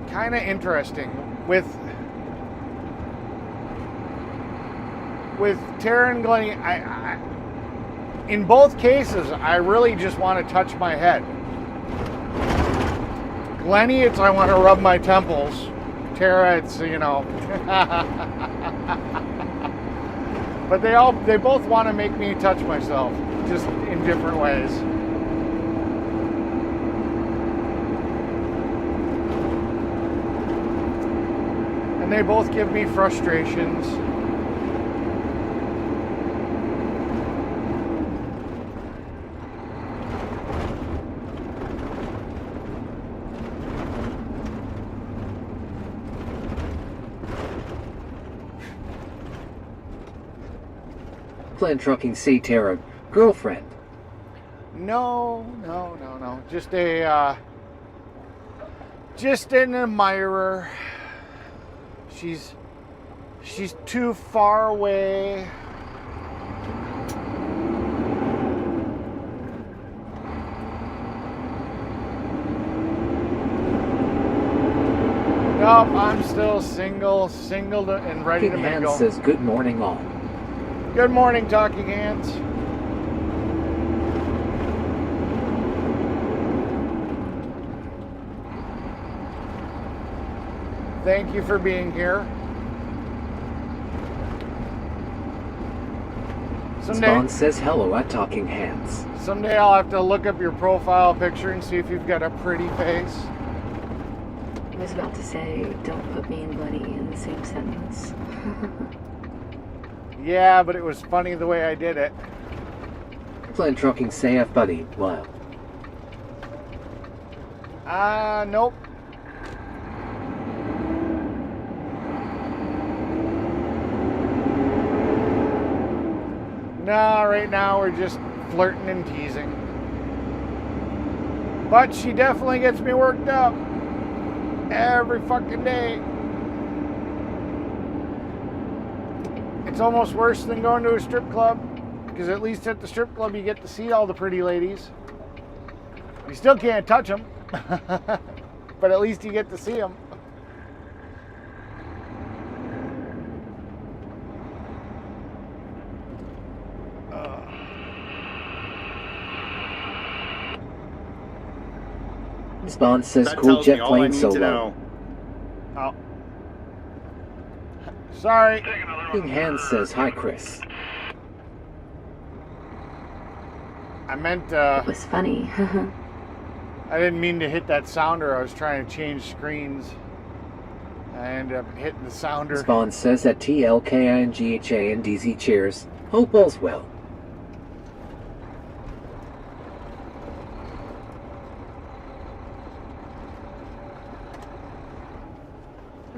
Kind of interesting. With Tara and Glennie, I in both cases, I really just want to touch my head. Glennie, it's I want to rub my temples. Tara, it's, you know. But they both want to make me touch myself, just in different ways. And they both give me frustrations. Plan trucking say Tara, girlfriend. No. Just an admirer. She's too far away. Nope, I'm still single and ready to King mingle. Hans says good morning all. Good morning, Talking Hands. Thank you for being here. Spawn says hello at Talking Hands. Someday I'll have to look up your profile picture and see if you've got a pretty face. I was about to say, don't put me and Glennie in the same sentence. Yeah, but it was funny the way I did it. Plan trucking say F buddy, wow. Nope. No, right now we're just flirting and teasing. But she definitely gets me worked up. Every fucking day. It's almost worse than going to a strip club, because at least at the strip club you get to see all the pretty ladies. You still can't touch them, but at least you get to see them. Spawn says That cool tells me jet all I plane need to solo. know. Oh. Sorry. King Hans says hi Chris. I meant, It was funny. I didn't mean to hit that sounder. I was trying to change screens. I ended up hitting the sounder. Spawn says that TLKINGHA and DZ cheers. Hope all's well.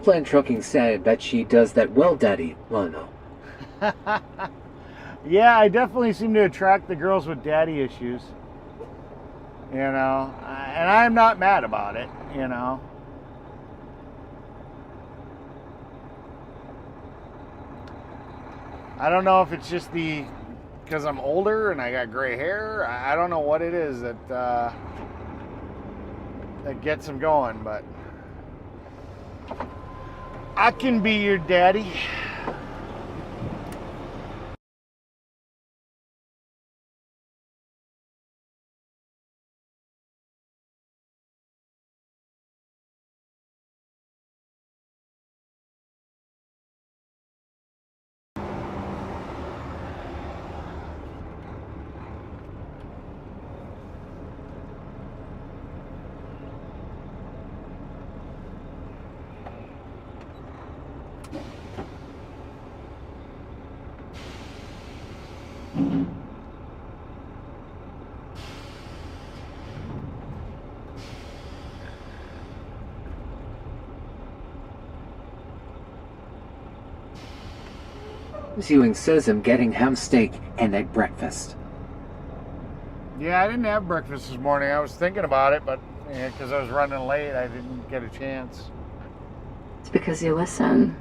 Plan trucking say I bet she does that well, Daddy. Well, no. Yeah, I definitely seem to attract the girls with daddy issues. You know, and I'm not mad about it, you know. I don't know if it's just because I'm older and I got gray hair. I don't know what it is that gets them going, but I can be your daddy. Ewing says I'm getting ham steak and egg breakfast. Yeah, I didn't have breakfast this morning. I was thinking about it, but because I was running late, I didn't get a chance. It's because you listen.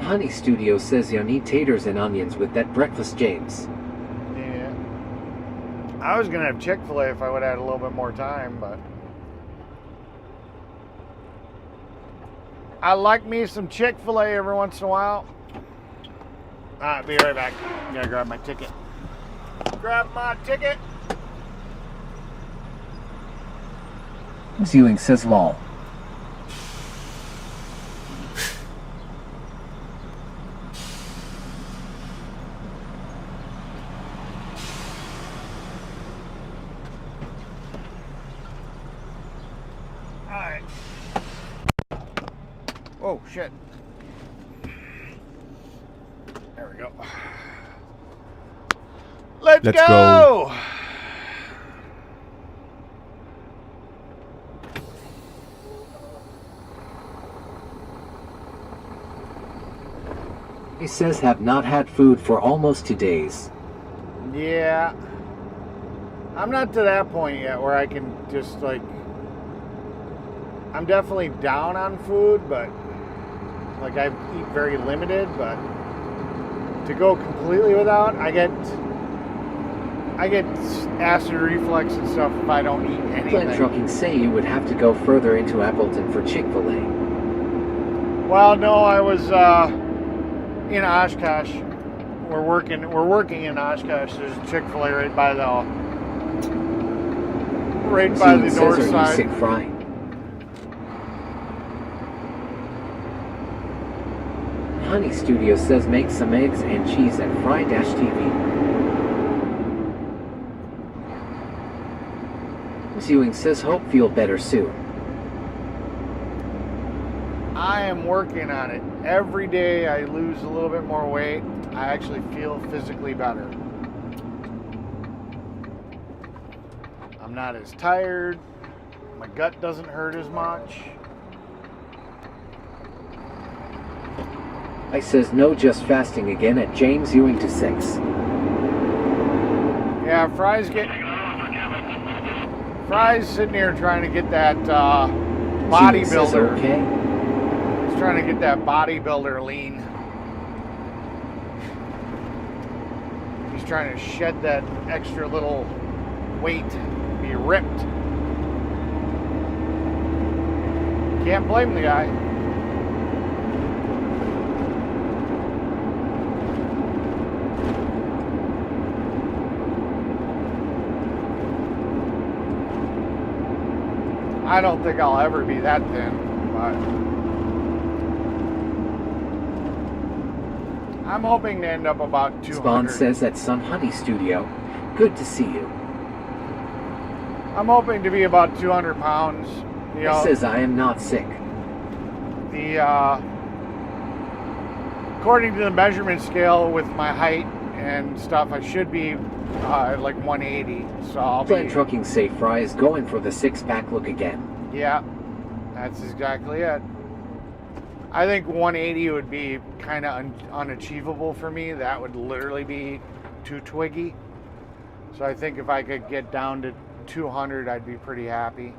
Honey Studio says you'll need taters and onions with that breakfast, James. Yeah. I was gonna have Chick-fil-A if I would have had a little bit more time, but I like me some Chick-fil-A every once in a while. Alright, be right back. I gotta grab my ticket. Grab my ticket. Ewing says lol. Alright. Oh, shit. There we go. Let's go! He says have not had food for almost 2 days. Yeah. I'm not to that point yet where I can just like... I'm definitely down on food, but like I eat very limited, but to go completely without, I get acid reflux and stuff if I don't eat anything. Glenn Trucking say you would have to go further into Appleton for Chick-fil-A. Well, no, I was in Oshkosh. We're working in Oshkosh. There's a Chick-fil-A right by the north side. Sick fry? Honey Studio says make some eggs and cheese at Fry-TV. Ewing says hope feel better soon. I am working on it. Every day I lose a little bit more weight. I actually feel physically better. I'm not as tired. My gut doesn't hurt as much. I says no just fasting again at James Ewing to 6. Yeah, Fry's sitting here trying to get that Ewing says bodybuilder. okay. He's trying to get that bodybuilder lean. He's trying to shed that extra little weight, be ripped. Can't blame the guy. I don't think I'll ever be that thin, but I'm hoping to end up about 200. Spawn says at Sun Honey Studio, good to see you. I'm hoping to be about 200 pounds. You know, He says I am not sick. According to the measurement scale with my height and stuff, I should be like 180. So I'll Glenn be. Trucking say Fry is going for the six-pack look again. Yeah, that's exactly it. I think 180 would be kind of unachievable for me. That would literally be too twiggy. So I think if I could get down to 200, I'd be pretty happy.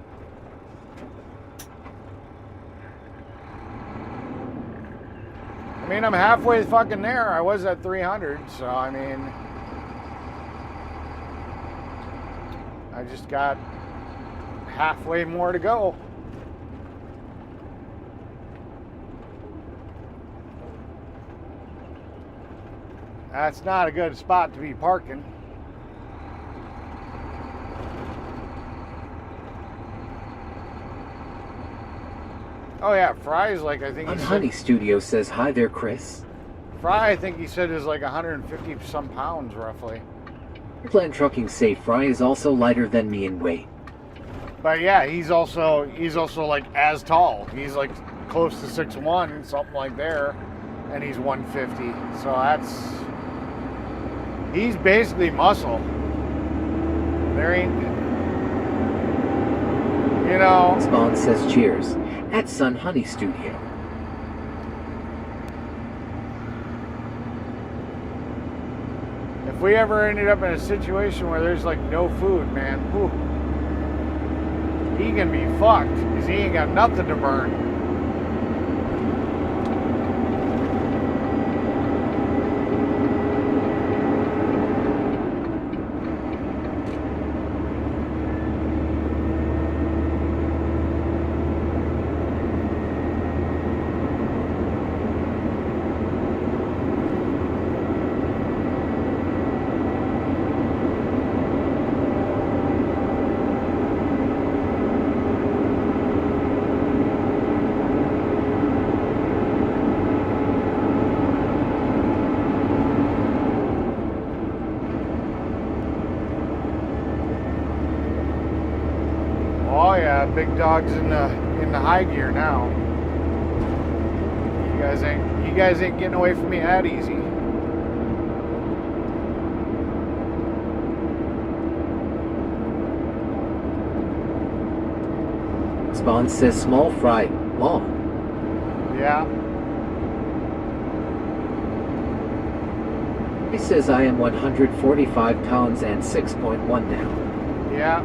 I mean, I'm halfway fucking there. I was at 300, so I mean, I just got halfway more to go. That's not a good spot to be parking. Oh yeah, Fry's like, I think he Honey Studio says hi there, Chris. Fry, I think he said is like 150 some pounds roughly. Glenn Trucking say Fry is also lighter than me in weight. But yeah, he's also like as tall. He's like close to 6'1", something like there, and he's 150. So he's basically muscle. There ain't, you know. Spawn says cheers at Sun Honey Studio. If we ever ended up in a situation where there's like no food, man, whew, he can be fucked because he ain't got nothing to burn. Oh yeah, big dog's in the high gear now. You guys ain't getting away from me that easy. Spawn says small fry. Law. Yeah. He says I am 145 pounds and 6.1 now. Yeah.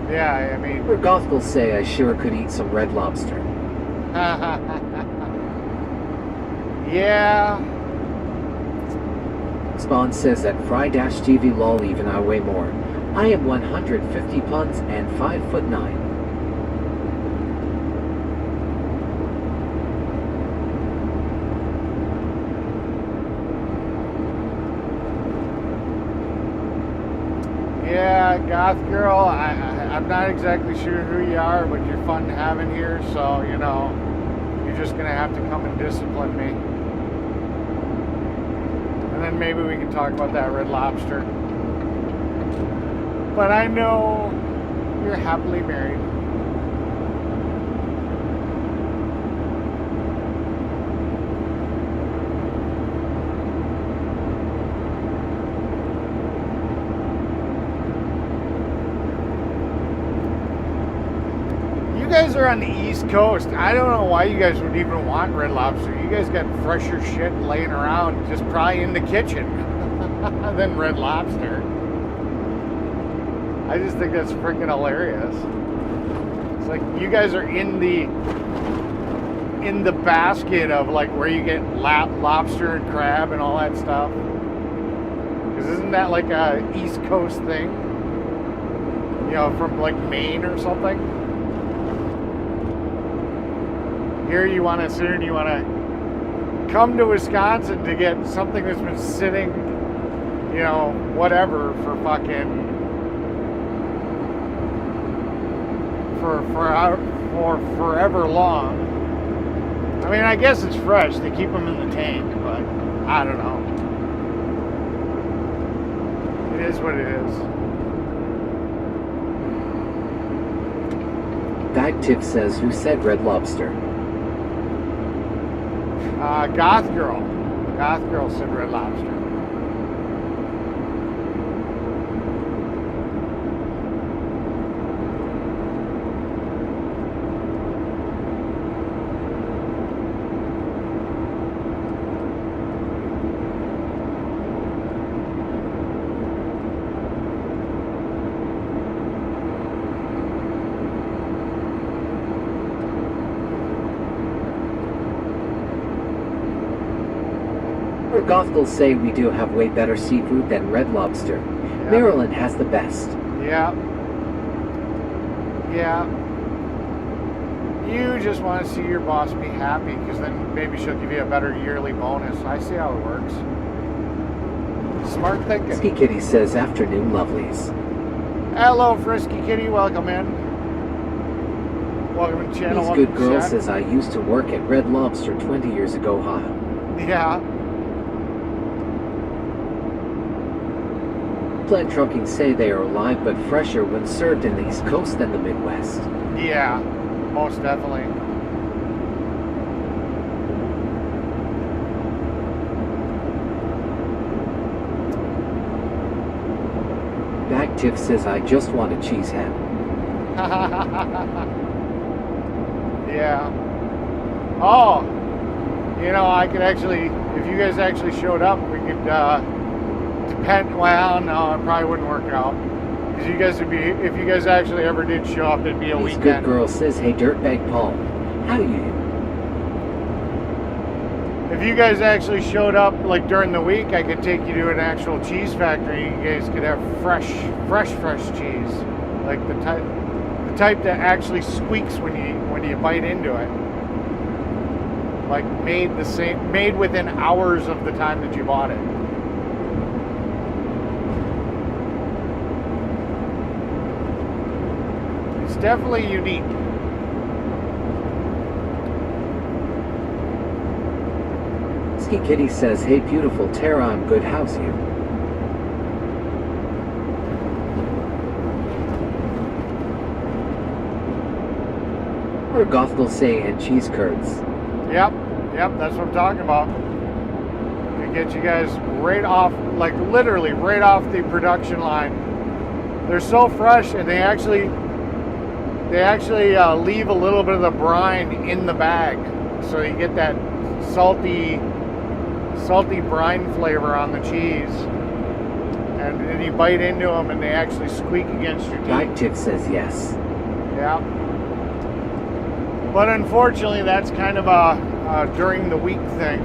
Yeah, I mean. Or Goth will say I sure could eat some red lobster. Yeah. Spawn says that Fry-TV lol even I weigh more. I am 150 pounds and 5'9". Yeah, Goth Girl, I'm not exactly sure who you are, but you're fun to have in here, so, you know, you're just going to have to come and discipline me. And then maybe we can talk about that Red Lobster. But I know you're happily married. You guys are on the East Coast. I don't know why you guys would even want Red Lobster. You guys got fresher shit laying around, just probably in the kitchen, than Red Lobster. I just think that's freaking hilarious. It's like you guys are in the basket of like where you get lobster and crab and all that stuff. Because isn't that like a East Coast thing? You know, from like Maine or something? Here you want to come to Wisconsin to get something that's been sitting, you know, whatever for fucking for forever long. I mean, I guess it's fresh. They keep them in the tank, but I don't know. It is what it is. Bagtip says who said Red Lobster? Goth Girl. Goth Girl said Red Lobster. Goth will say we do have way better seafood than Red Lobster. Yeah. Maryland has the best. Yeah. Yeah. You just want to see your boss be happy because then maybe she'll give you a better yearly bonus. I see how it works. Smart thinking. Frisky Kitty says afternoon lovelies. Hello, Frisky Kitty. Welcome in. Welcome to channel. This good girl says I used to work at Red Lobster 20 years ago, huh? Yeah. Plant Trucking say they are live but fresher when served in the East Coast than the Midwest. Yeah, most definitely. Bagtip says I just want a cheese head. Yeah. Oh, You know, I could actually, if you guys actually showed up, we could depend. Well, no, it probably wouldn't work out because you guys would be. If you guys actually ever did show up, it'd be a This weekend. good girl says, hey dirtbag Paul, how you? If you guys actually showed up like during the week, I could take you to an actual cheese factory. You guys could have fresh cheese, like the type that actually squeaks when you bite into it. Like made within hours of the time that you bought it. It's definitely unique. Ski Kitty says, hey beautiful Tara, I'm good, how's you? Or Gothel say, and cheese curds. Yep, that's what I'm talking about. We get you guys right off, like literally right off the production line. They're so fresh, and they actually leave a little bit of the brine in the bag, so you get that salty brine flavor on the cheese. And then you bite into them, and they actually squeak against your teeth. Guide Tip says yes. Yeah. But unfortunately, that's kind of a during the week thing,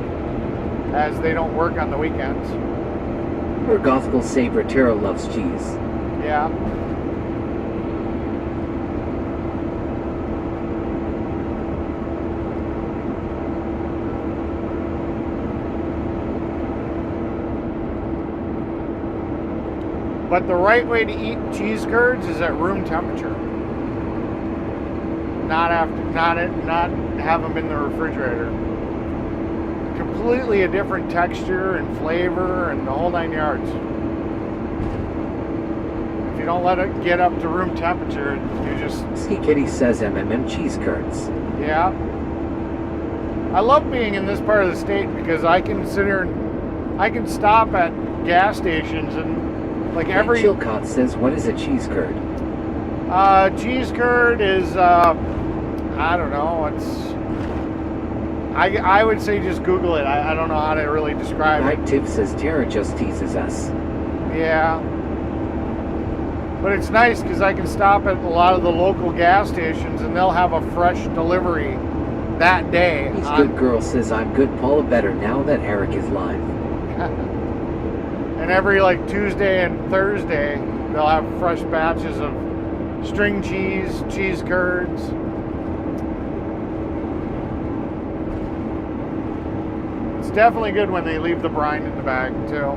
as they don't work on the weekends. Or Gospel Saber Tara loves cheese. Yeah. But the right way to eat cheese curds is at room temperature. Not have them in the refrigerator. Completely a different texture and flavor and the whole 9 yards. If you don't let it get up to room temperature, you just... Ski Kitty says cheese curds. Yeah. I love being in this part of the state because I can sit here and I can stop at gas stations and like every... Chilcott says, what is a cheese curd? Cheese curd is, I don't know, it's... I would say just Google it. I don't know how to really describe it. Guide Tip says, Tara just teases us. Yeah. But it's nice because I can stop at a lot of the local gas stations and they'll have a fresh delivery that day. This good girl says, I'm good, Paula, better now that Eric is live. And every like Tuesday and Thursday, they'll have fresh batches of string cheese, cheese curds. It's definitely good when they leave the brine in the bag too.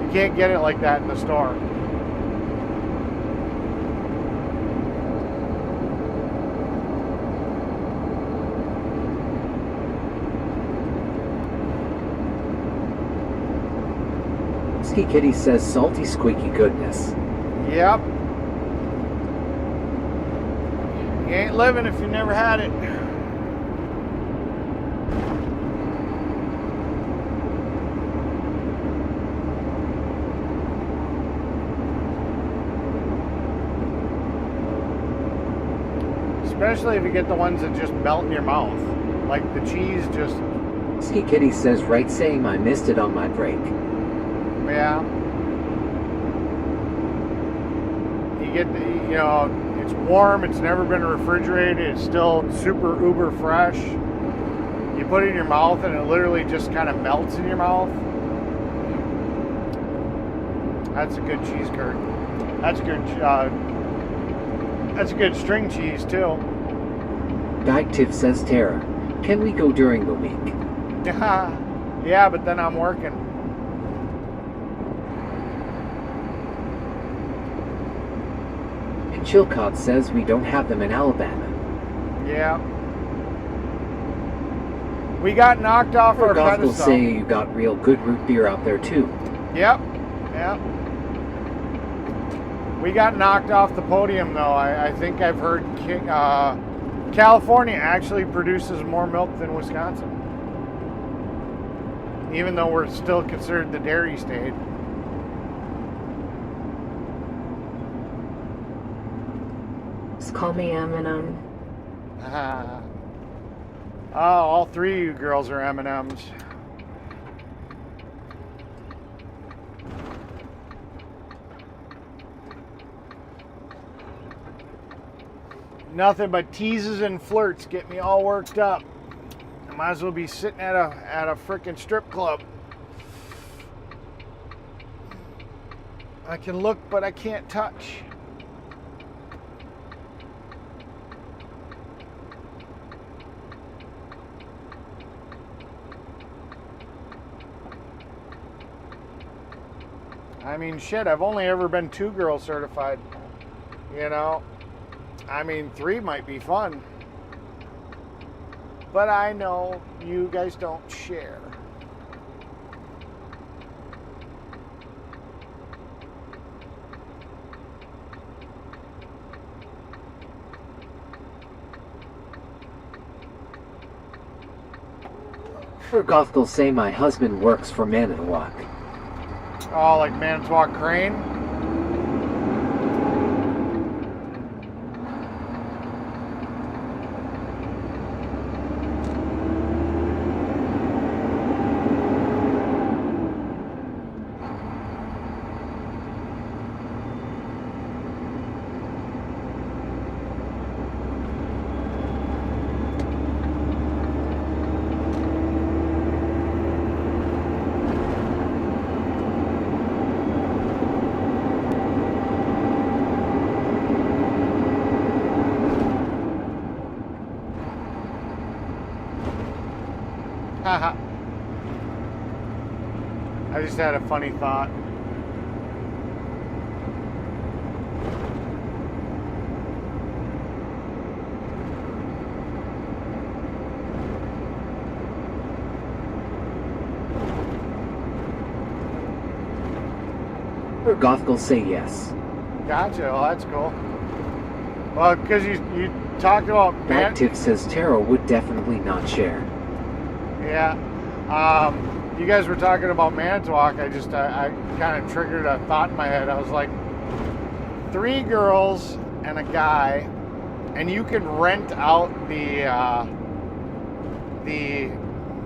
You can't get it like that in the store. Ski Kitty says, salty, squeaky goodness. Yep. You ain't living if you never had it. Especially if you get the ones that just melt in your mouth. Like the cheese just... Ski Kitty says, right, saying I missed it on my break. Yeah. You get the, you know, it's warm, it's never been refrigerated, it's still super uber fresh. You put it in your mouth and it literally just kind of melts in your mouth. That's a good cheese curd. That's a good string cheese too. Guide Tip says, Tara, can we go during the week? Yeah, but then I'm working. And Chilcott says we don't have them in Alabama. Yeah. We got knocked off our Gospel pedestal. say you got real good root beer out there too. Yep. Yep. We got knocked off the podium though. I think I've heard California actually produces more milk than Wisconsin. Even though we're still considered the dairy state. Just call me Eminem. Oh, all three of you girls are M&Ms. Nothing but teases and flirts get me all worked up. I might as well be sitting at a frickin' strip club. I can look, but I can't touch. I mean, shit, I've only ever been 2 girl certified, you know? I mean, 3 might be fun. But I know you guys don't share. Gothel say my husband works for Manitowoc. Oh, like Manitowoc Crane? Haha. I just had a funny thought. Gothel say yes. Gotcha. Well, that's cool. Well, because you talked about Active says Taro would definitely not share. Yeah. You guys were talking about Manitowoc. I kind of triggered a thought in my head. I was like, 3 girls and a guy, and you can rent out the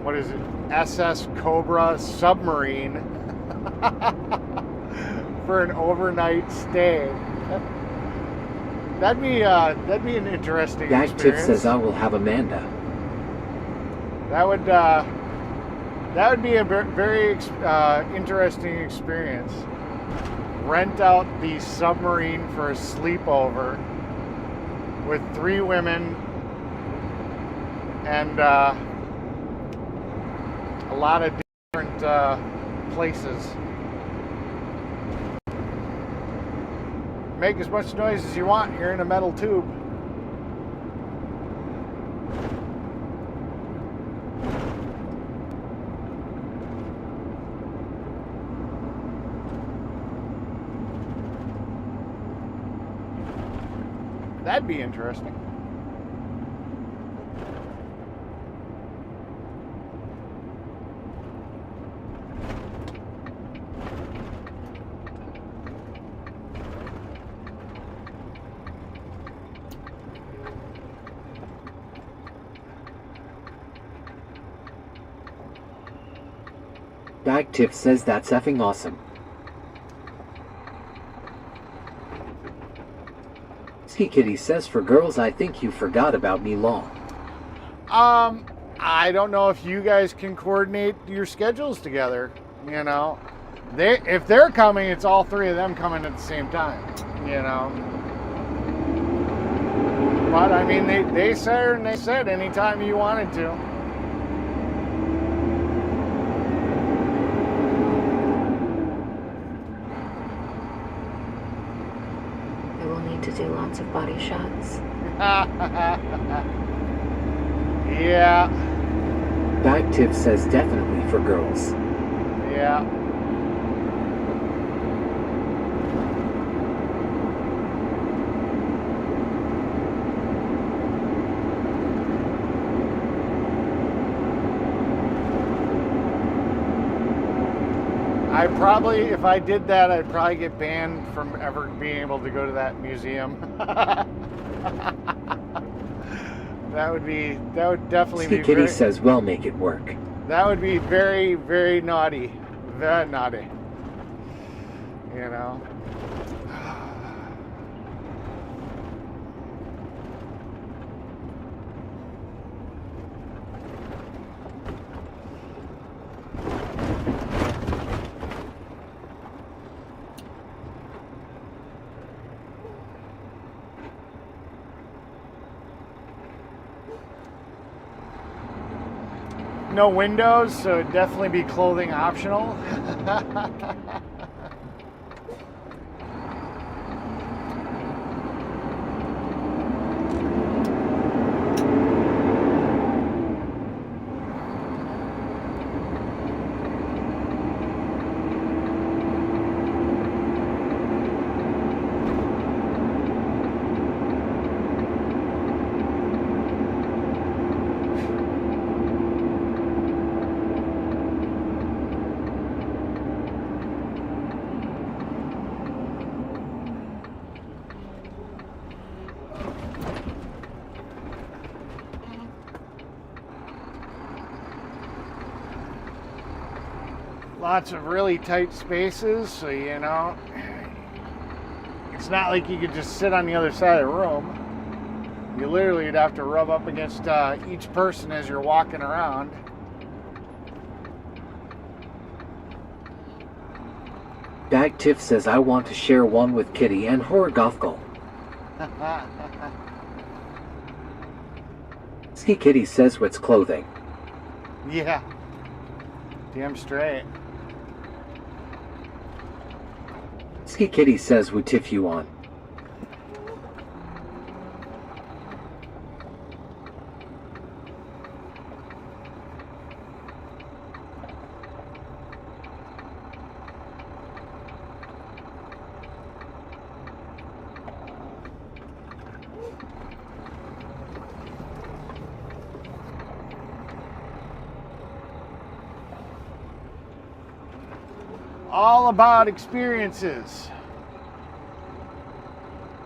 what is it, SS Cobra submarine for an overnight stay. That'd be an interesting Active experience. says I will have Amanda. That would be a very interesting experience. Rent out the submarine for a sleepover with 3 women and a lot of different places. Make as much noise as you want here in a metal tube. That'd be interesting. Active says that's effing awesome. Ski Kitty says for girls, I think you forgot about me long. I don't know if you guys can coordinate your schedules together. You know, if they're coming, it's all 3 of them coming at the same time. You know, but I mean, they said anytime you wanted to. I will need to do lots of body shots. Yeah. Active says definitely for girls. Yeah. I probably, if I did that, I'd probably get banned from ever being able to go to that museum. That would definitely Ski be Kitty very, says, well, make it work. that would be very, very naughty. Very naughty. You know? No windows, so it'd definitely be clothing optional. Lots of really tight spaces, so you know, it's not like you could just sit on the other side of the room. You literally would have to rub up against each person as you're walking around. Bag Tiff says, I want to share one with Kitty and Horgothgal. Ski Kitty says, what's clothing? Yeah, damn straight. Ski Kitty says, would Tiff you on? All about experiences.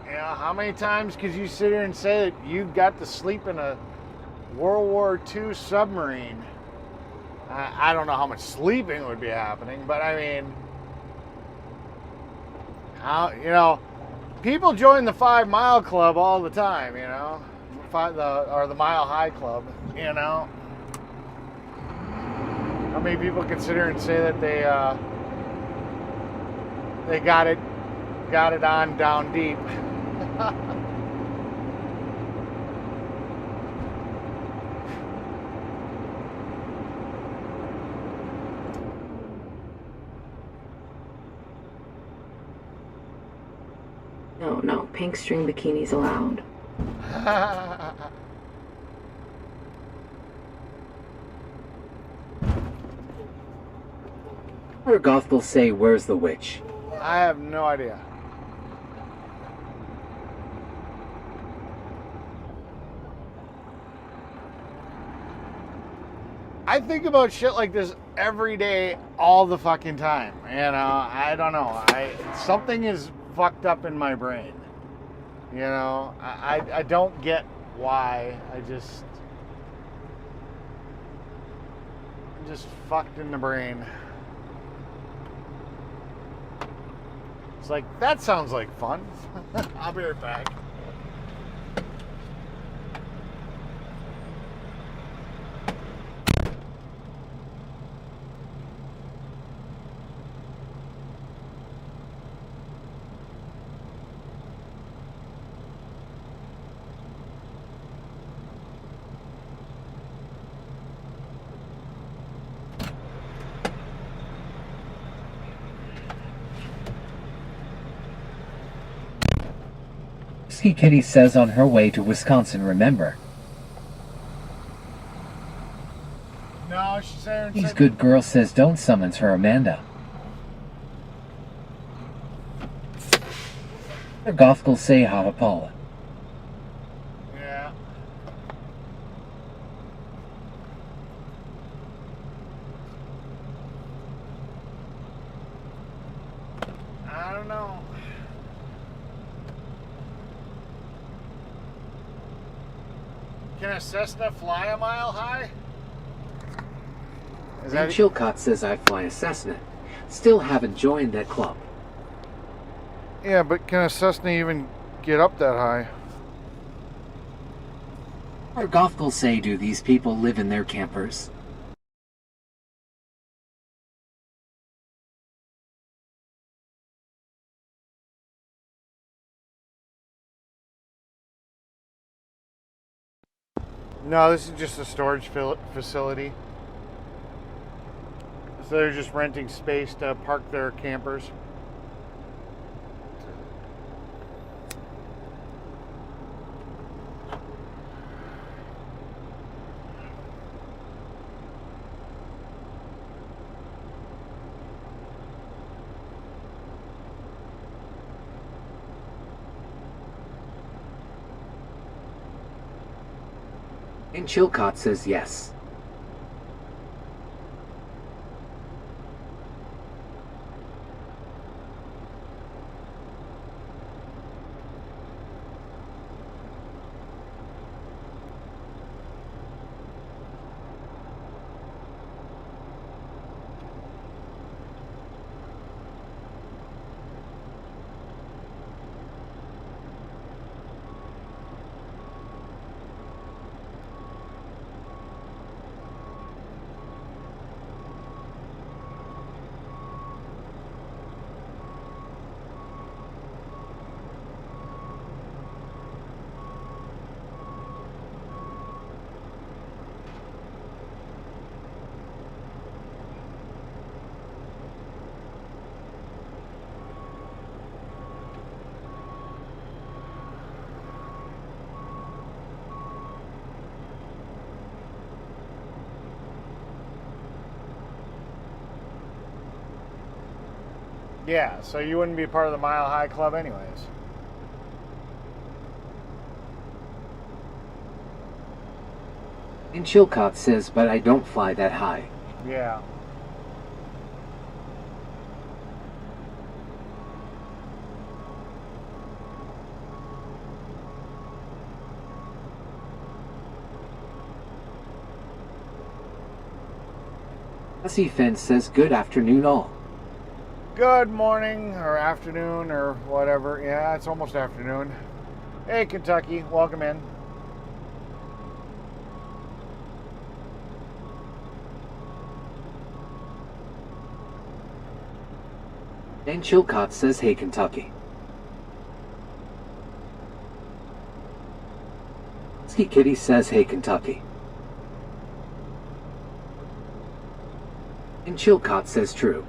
You know, how many times could you sit here and say that you got to sleep in a World War II submarine? I don't know how much sleeping would be happening, but I mean, you know, people join the 5 Mile Club all the time, you know, or the Mile High Club, you know. How many people consider and say that they got it on down deep? No, pink string bikinis allowed. Horgothgal say, where's the witch? I have no idea. I think about shit like this every day, all the fucking time. You know, I don't know. Something is fucked up in my brain. You know, I don't get why. I'm just fucked in the brain. It's like, that sounds like fun. I'll be right back. Ski Kitty says, on her way to Wisconsin, remember. No, she's saying... He's good girl says, don't summons her Amanda. Horgothgal say, ha Paula. Yeah. I don't know. can a Cessna fly a mile high? Is And that Chilcott says I fly a Cessna. Still haven't joined that club. Yeah, but can a Cessna even get up that high? Or Gothel say, do these people live in their campers? No, this is just a storage facility. So they're just renting space to park their campers. And Chilcott says yes. Yeah, so you wouldn't be part of the Mile High Club anyways. And Chilcott says, but I don't fly that high. Yeah. Hussy Fence says, good afternoon all. Good morning or afternoon or whatever. Yeah, it's almost afternoon. Hey, Kentucky, welcome in. And Chilcott says, hey Kentucky. Ski Kitty says, hey Kentucky. And Chilcott says, true.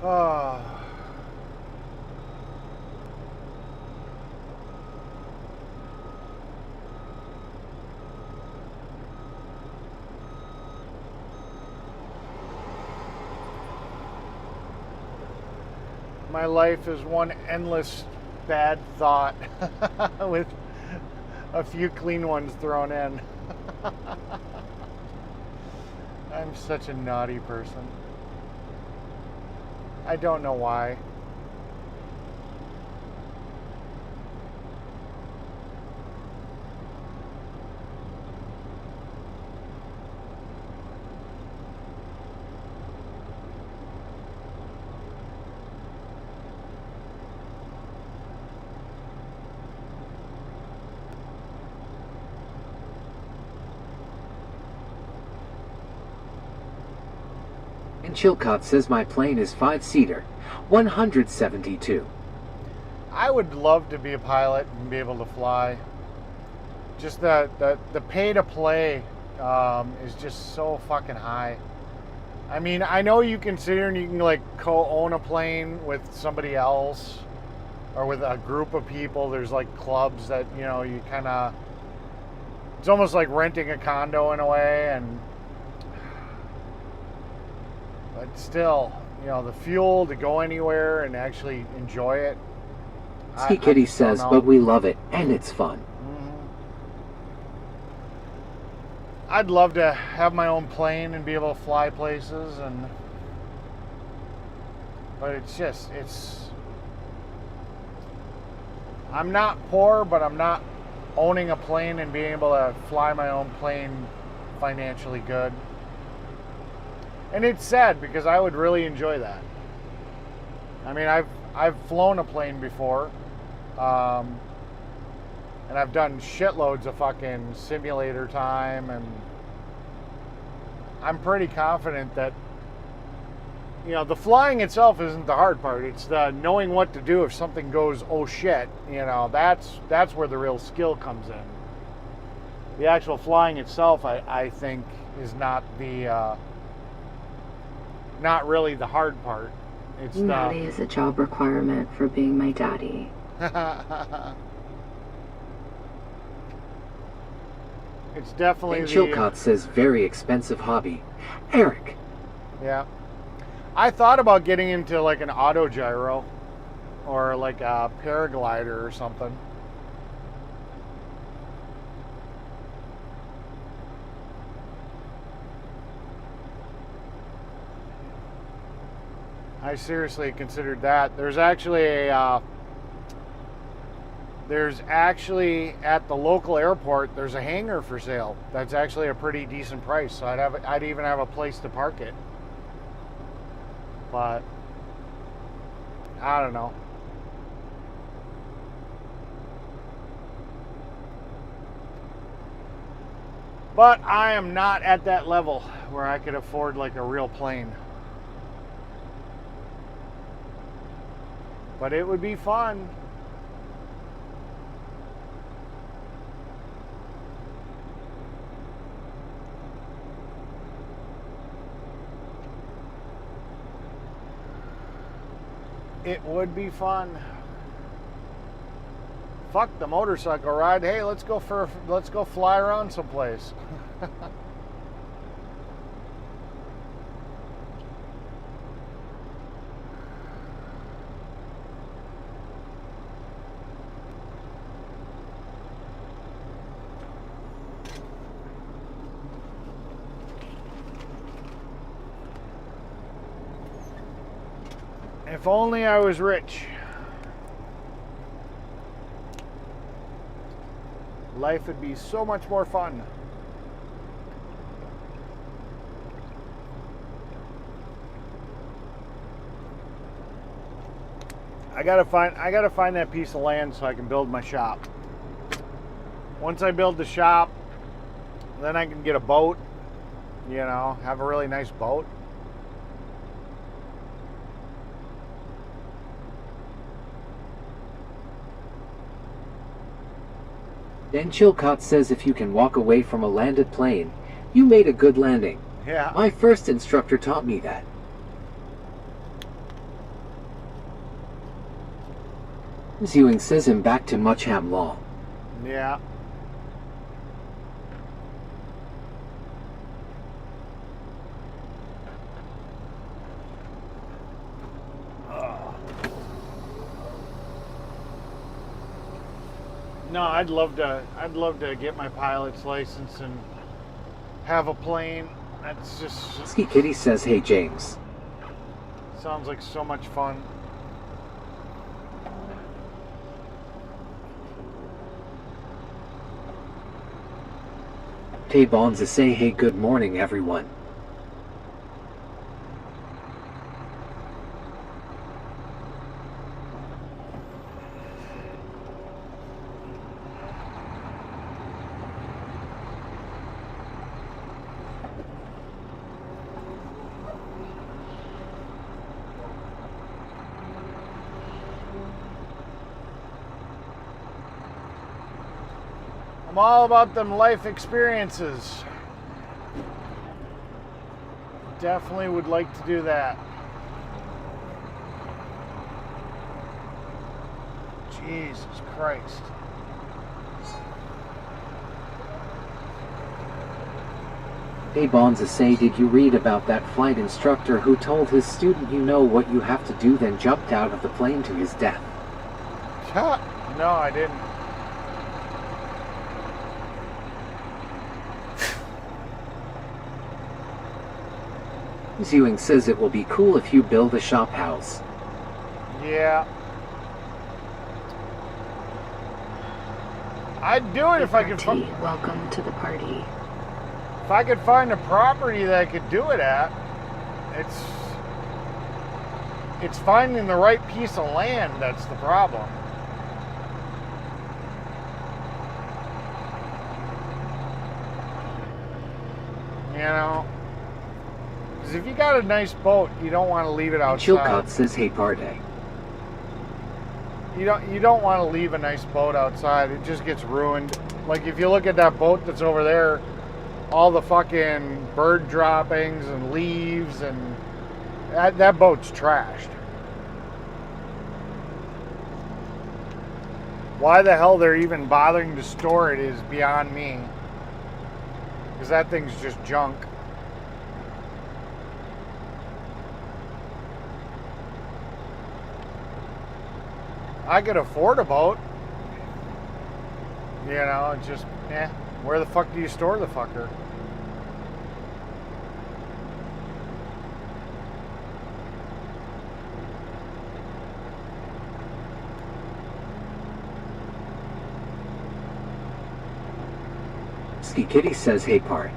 Oh. My life is one endless bad thought with a few clean ones thrown in. I'm such a naughty person. I don't know why. And Chilcott says my plane is 5-seater, 172. I would love to be a pilot and be able to fly. just the pay to play is just so fucking high. I mean, I know you can sit here and you can like co-own a plane with somebody else or with a group of people. There's like clubs that, you know, you kind of, it's almost like renting a condo in a way. And but still, you know, the fuel to go anywhere and actually enjoy it. Ski Kitty says, but we love it and it's fun. I'd love to have my own plane and be able to fly places, but I'm not poor, but I'm not owning a plane and being able to fly my own plane financially good. And it's sad because I would really enjoy that. I mean, I've flown a plane before, and I've done shitloads of fucking simulator time, and I'm pretty confident that, you know, the flying itself isn't the hard part. It's the knowing what to do if something goes, oh shit, you know, that's where the real skill comes in. The actual flying itself, I think, is not really the hard part. It's Daddy is a job requirement for being my daddy. It's definitely And Chilcott says, very expensive hobby. Eric. Yeah. I thought about getting into like an auto gyro or like a paraglider or something. I seriously considered that. There's actually at the local airport, there's a hangar for sale. That's actually a pretty decent price. So I'd even have a place to park it. But I don't know. But I am not at that level where I could afford like a real plane. But it would be fun. It would be fun. Fuck the motorcycle ride. Hey, let's go fly around someplace. If only I was rich. Life would be so much more fun. I gotta find that piece of land so I can build my shop. Once I build the shop, then I can get a boat, you know, have a really nice boat. Then Chilcott says if you can walk away from a landed plane, you made a good landing. Yeah. My first instructor taught me that. Ewing says him back to Mucham Law. Yeah. No, I'd love to get my pilot's license and have a plane. That's just Ski Kitty says, hey James. sounds like so much fun. Tay Bonza say, hey good morning everyone. I'm all about them life experiences. Definitely would like to do that. Jesus Christ. Hey Bonza, say, did you read about that flight instructor who told his student you know what you have to do, then jumped out of the plane to his death? No, I didn't. Ewing says it will be cool if you build a shop house. Yeah. I'd do it if I could find. Welcome to the party. If I could find a property that I could do it at. It's finding the right piece of land that's the problem. You know, because if you got a nice boat, you don't want to leave it outside. Chilcott says, hey party. You don't want to leave a nice boat outside. It just gets ruined. Like if you look at that boat that's over there, all the fucking bird droppings and leaves, and that boat's trashed. Why the hell they're even bothering to store it is beyond me. Because that thing's just junk. I could afford a boat. You know, it's just, where the fuck do you store the fucker? Ski Kitty says, hey part.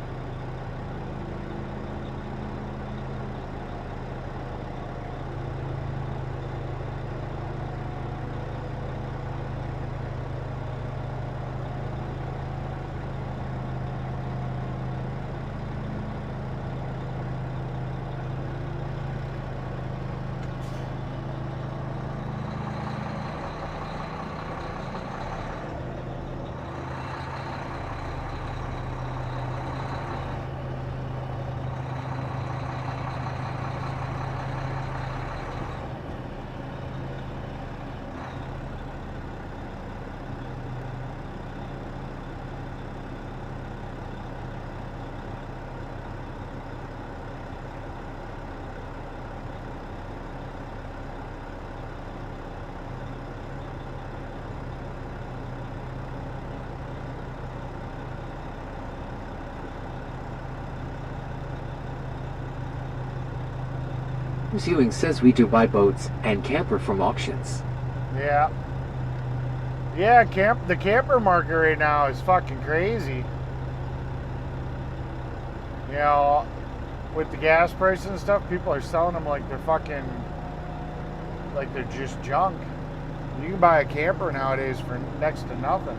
Ewing says we do buy boats and camper from auctions. Yeah. Yeah, the camper market right now is fucking crazy. You know, with the gas prices and stuff, people are selling them like they're fucking, like they're just junk. You can buy a camper nowadays for next to nothing.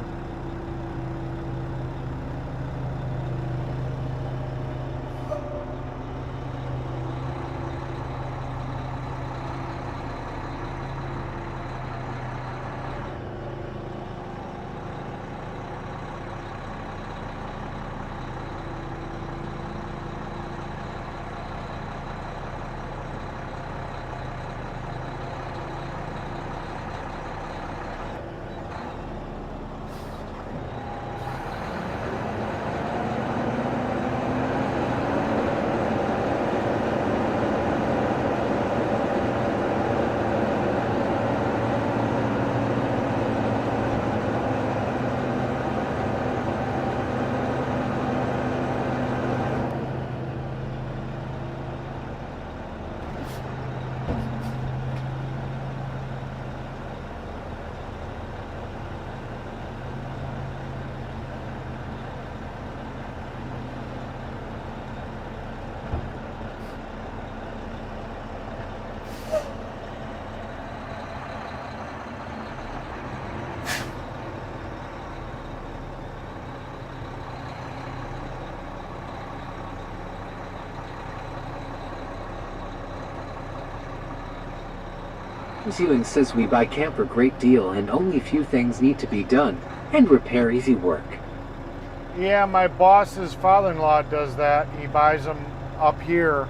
Ewing says we buy camper great deal and only few things need to be done, and repair easy work. Yeah, my boss's father-in-law does that. He buys them up here.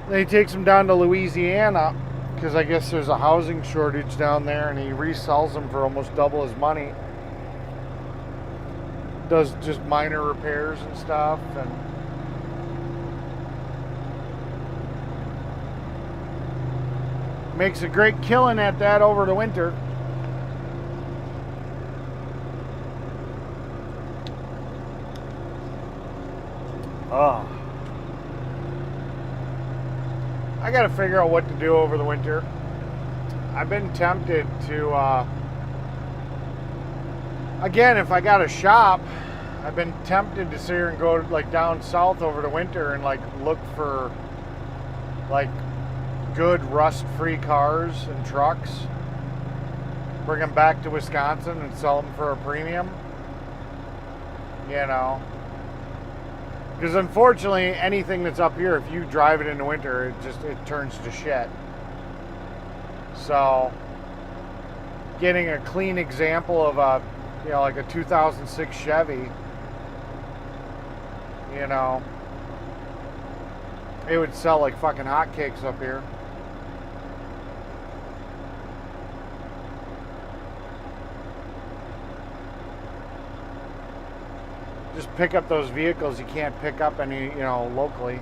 Then he takes them down to Louisiana because I guess there's a housing shortage down there, and he resells them for almost double his money. Does just minor repairs and stuff, and makes a great killing at that over the winter. Oh. I gotta figure out what to do over the winter. I've been tempted to, again, if I got a shop, I've been tempted to sit here and go like down south over the winter and like look for like good rust-free cars and trucks, bring them back to Wisconsin and sell them for a premium, you know. Because unfortunately, anything that's up here, if you drive it in the winter, it turns to shit. So, getting a clean example of a, you know, like a 2006 Chevy, you know, it would sell like fucking hotcakes up here. Just pick up those vehicles you can't pick up any, you know, locally.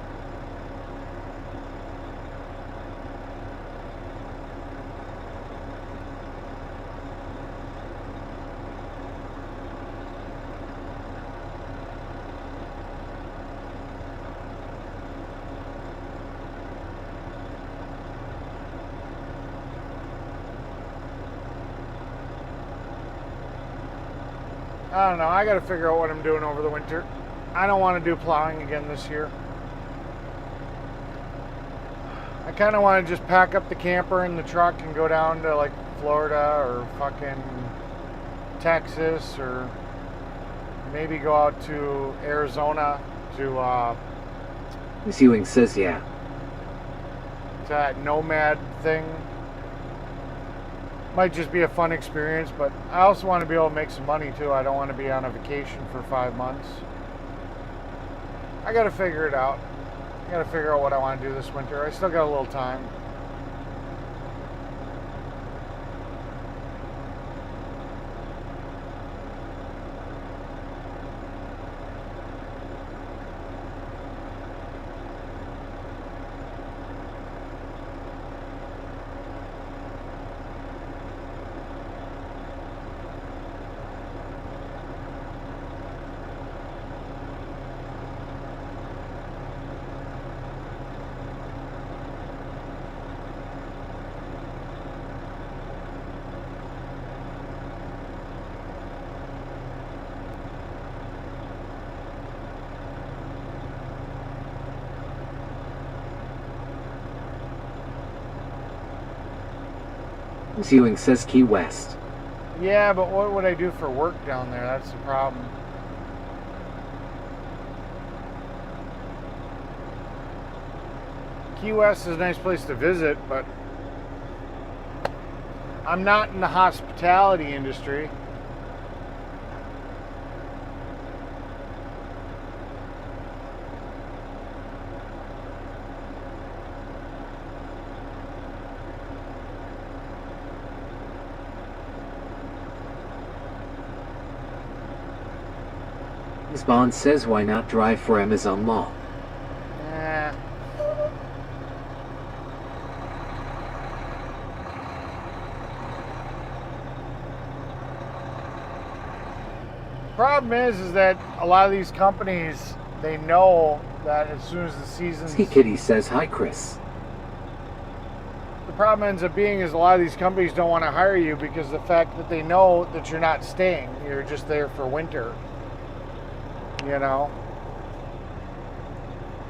I don't know. I got to figure out what I'm doing over the winter. I don't want to do plowing again this year. I kind of want to just pack up the camper and the truck and go down to like Florida or fucking Texas, or maybe go out to Arizona to Miss Ewing says yeah. that nomad thing. Might just be a fun experience, but I also want to be able to make some money too. I don't want to be on a vacation for 5 months. I got to figure it out. I got to figure out what I want to do this winter. I still got a little time. Miss Ewing says Key West. Yeah, but what would I do for work down there? That's the problem. Key West is a nice place to visit, but I'm not in the hospitality industry. Miss Bond says why not drive for Amazon Law. Eh. Problem is that a lot of these companies, they know that as soon as the season's... Ski Kitty says hi, Chris. The problem ends up being is a lot of these companies don't want to hire you because the fact that they know that you're not staying, you're just there for winter. You know?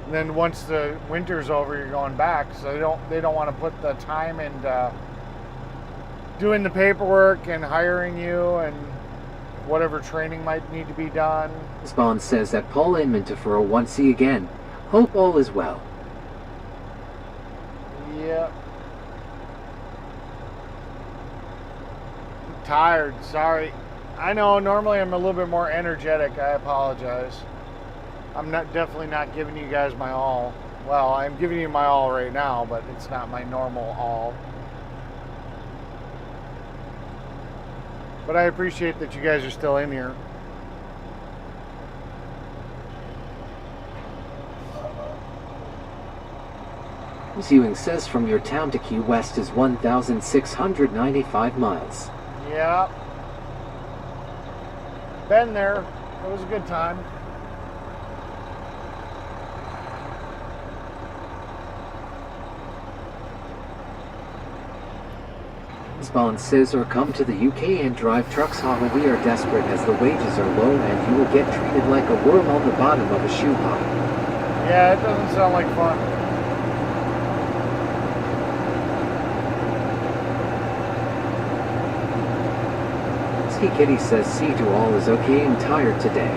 And then once the winter's over, you're going back, so they don't want to put the time into doing the paperwork and hiring you and whatever training might need to be done. Miss Bond says that Paul Inman for a 1C again. Hope all is well. Yep. I'm tired, sorry. I know normally I'm a little bit more energetic. I apologize. I'm definitely not giving you guys my all. Well, I'm giving you my all right now, but it's not my normal all. But I appreciate that you guys are still in here. Ewing says from your town to Key West is 1,695 miles. Yeah. Been there. It was a good time. Spawn says or come to the UK and drive trucks. Haha, we are desperate as the wages are low and you will get treated like a worm on the bottom of a shoe hop. Yeah, it doesn't sound like fun. Ski Kitty says see to all is okay and tired today.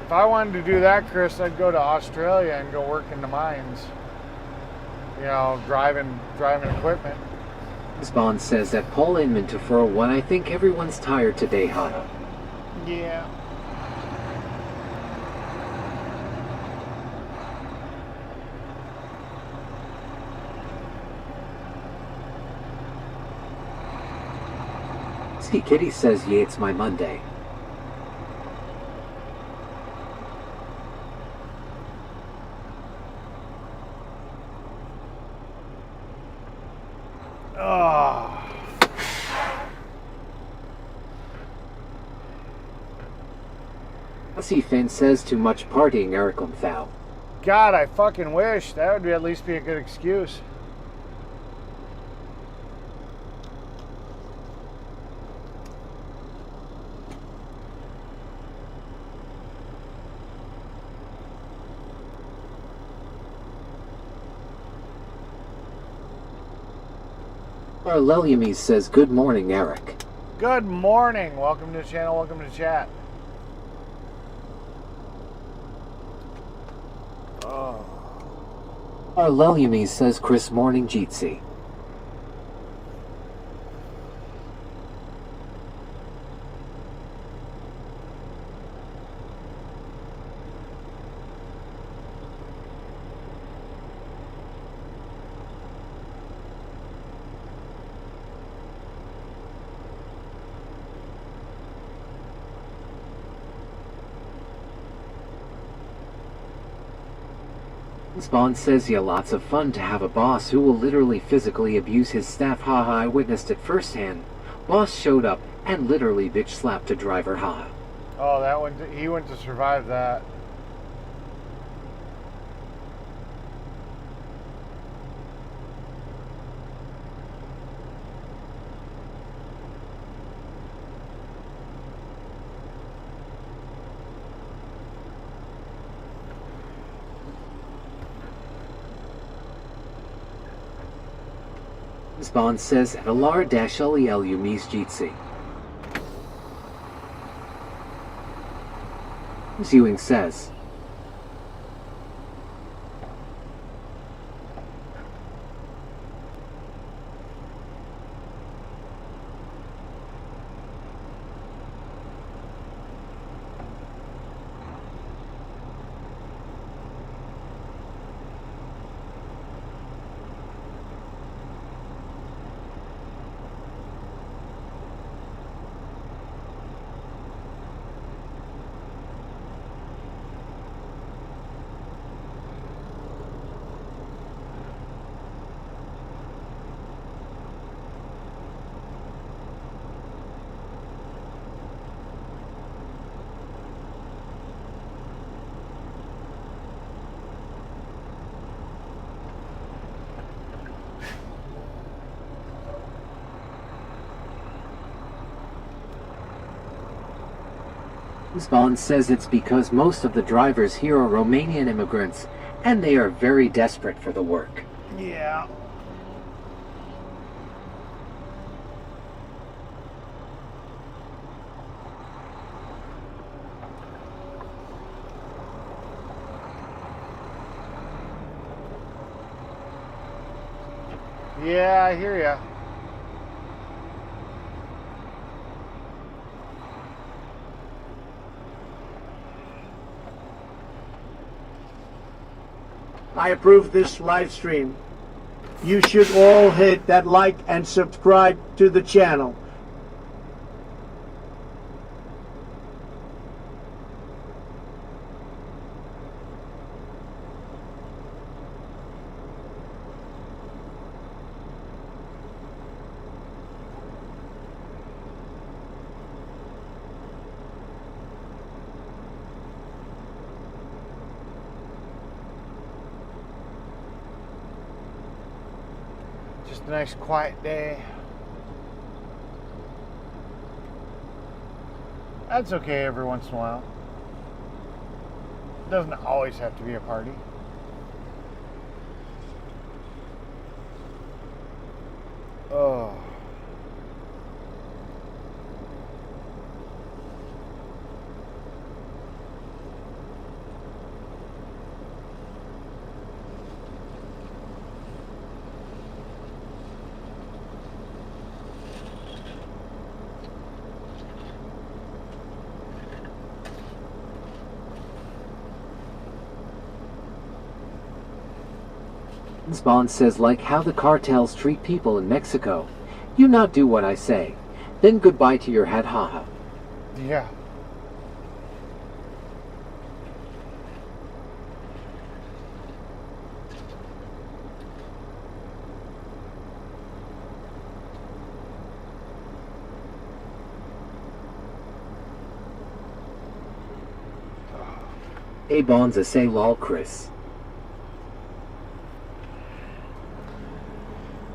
If I wanted to do that, Chris, I'd go to Australia and go work in the mines. You know, driving equipment. Spawn says that Paul Inman to 401. I think everyone's tired today, haha. Yeah. Ski Kitty says yeah, it's my Monday. Oh. Aussie Finn says too much partying, Eric Thou. God, I fucking wish. That would at least be a good excuse. Arleliames says good morning, Eric. Good morning. Welcome to the channel. Welcome to chat. Oh. Arleliames says Chris morning, Jeetsy. Spawn says yeah, lots of fun to have a boss who will literally physically abuse his staff. Haha, I witnessed it firsthand. Boss showed up and literally bitch slapped a driver. Haha. Oh, that one. He went to survive that. Spawn says Alar-Lelu Mies Jeetsy. Ewing says Spawn says it's because most of the drivers here are Romanian immigrants, and they are very desperate for the work. Yeah. Yeah, I hear ya. I approve this live stream. You should all hit that like and subscribe to the channel. Just a nice quiet day. That's okay every once in a while. It doesn't always have to be a party. Oh. Bond says like how the cartels treat people in Mexico. You not do what I say. Then goodbye to your head, haha. Yeah. Hey Bonza say lol Chris.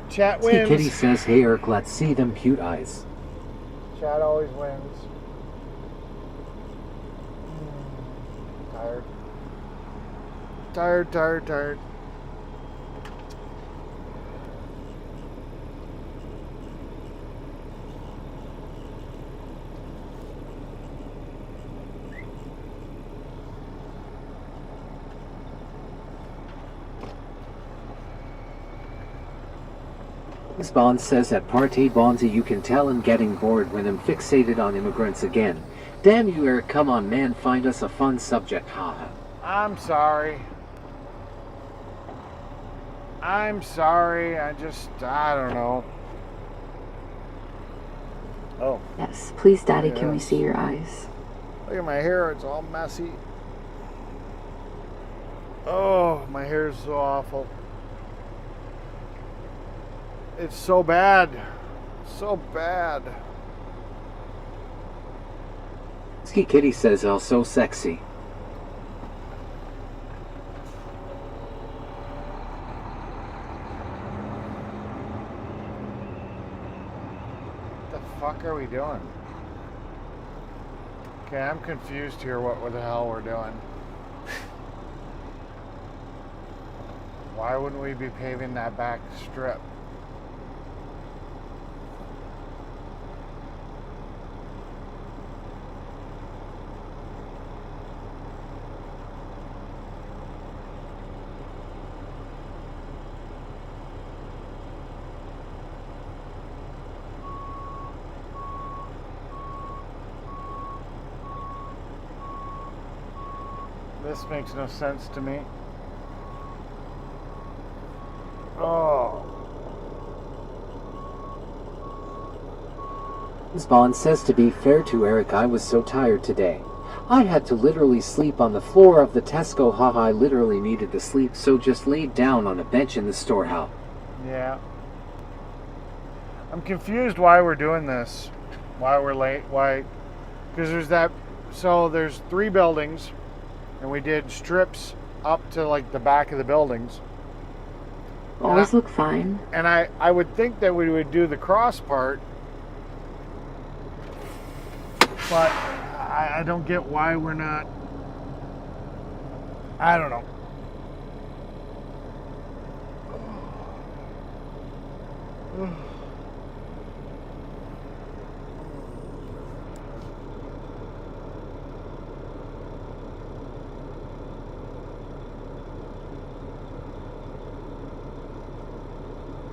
Chat See wins. Kitty says hey Eric let's see them cute eyes. Chat always wins. Tired. Tired. Bond says at Parte Bonza you can tell I'm getting bored when I'm fixated on immigrants again. Damn you Eric, come on man, find us a fun subject, haha. I'm sorry. I don't know. Oh, Yes, please, Daddy, can we Yes. see your eyes? look at my hair. It's all messy. Oh, my hair is so awful. It's so bad. So bad. Ski Kitty says oh so sexy. What the fuck are we doing? Okay, I'm confused here what the hell we're doing. Why wouldn't we be paving that back strip? This makes no sense to me. Oh. Bond says to be fair to Eric I was so tired today. I had to literally sleep on the floor of the Tesco, haha. I literally needed to sleep so just laid down on a bench in the storehouse. Yeah. I'm confused why we're doing this. Why we're late. Why? Because there's 3 buildings, and we did strips up to like the back of the buildings. Always look fine. And I would think that we would do the cross part, but I don't get why we're not. I don't know.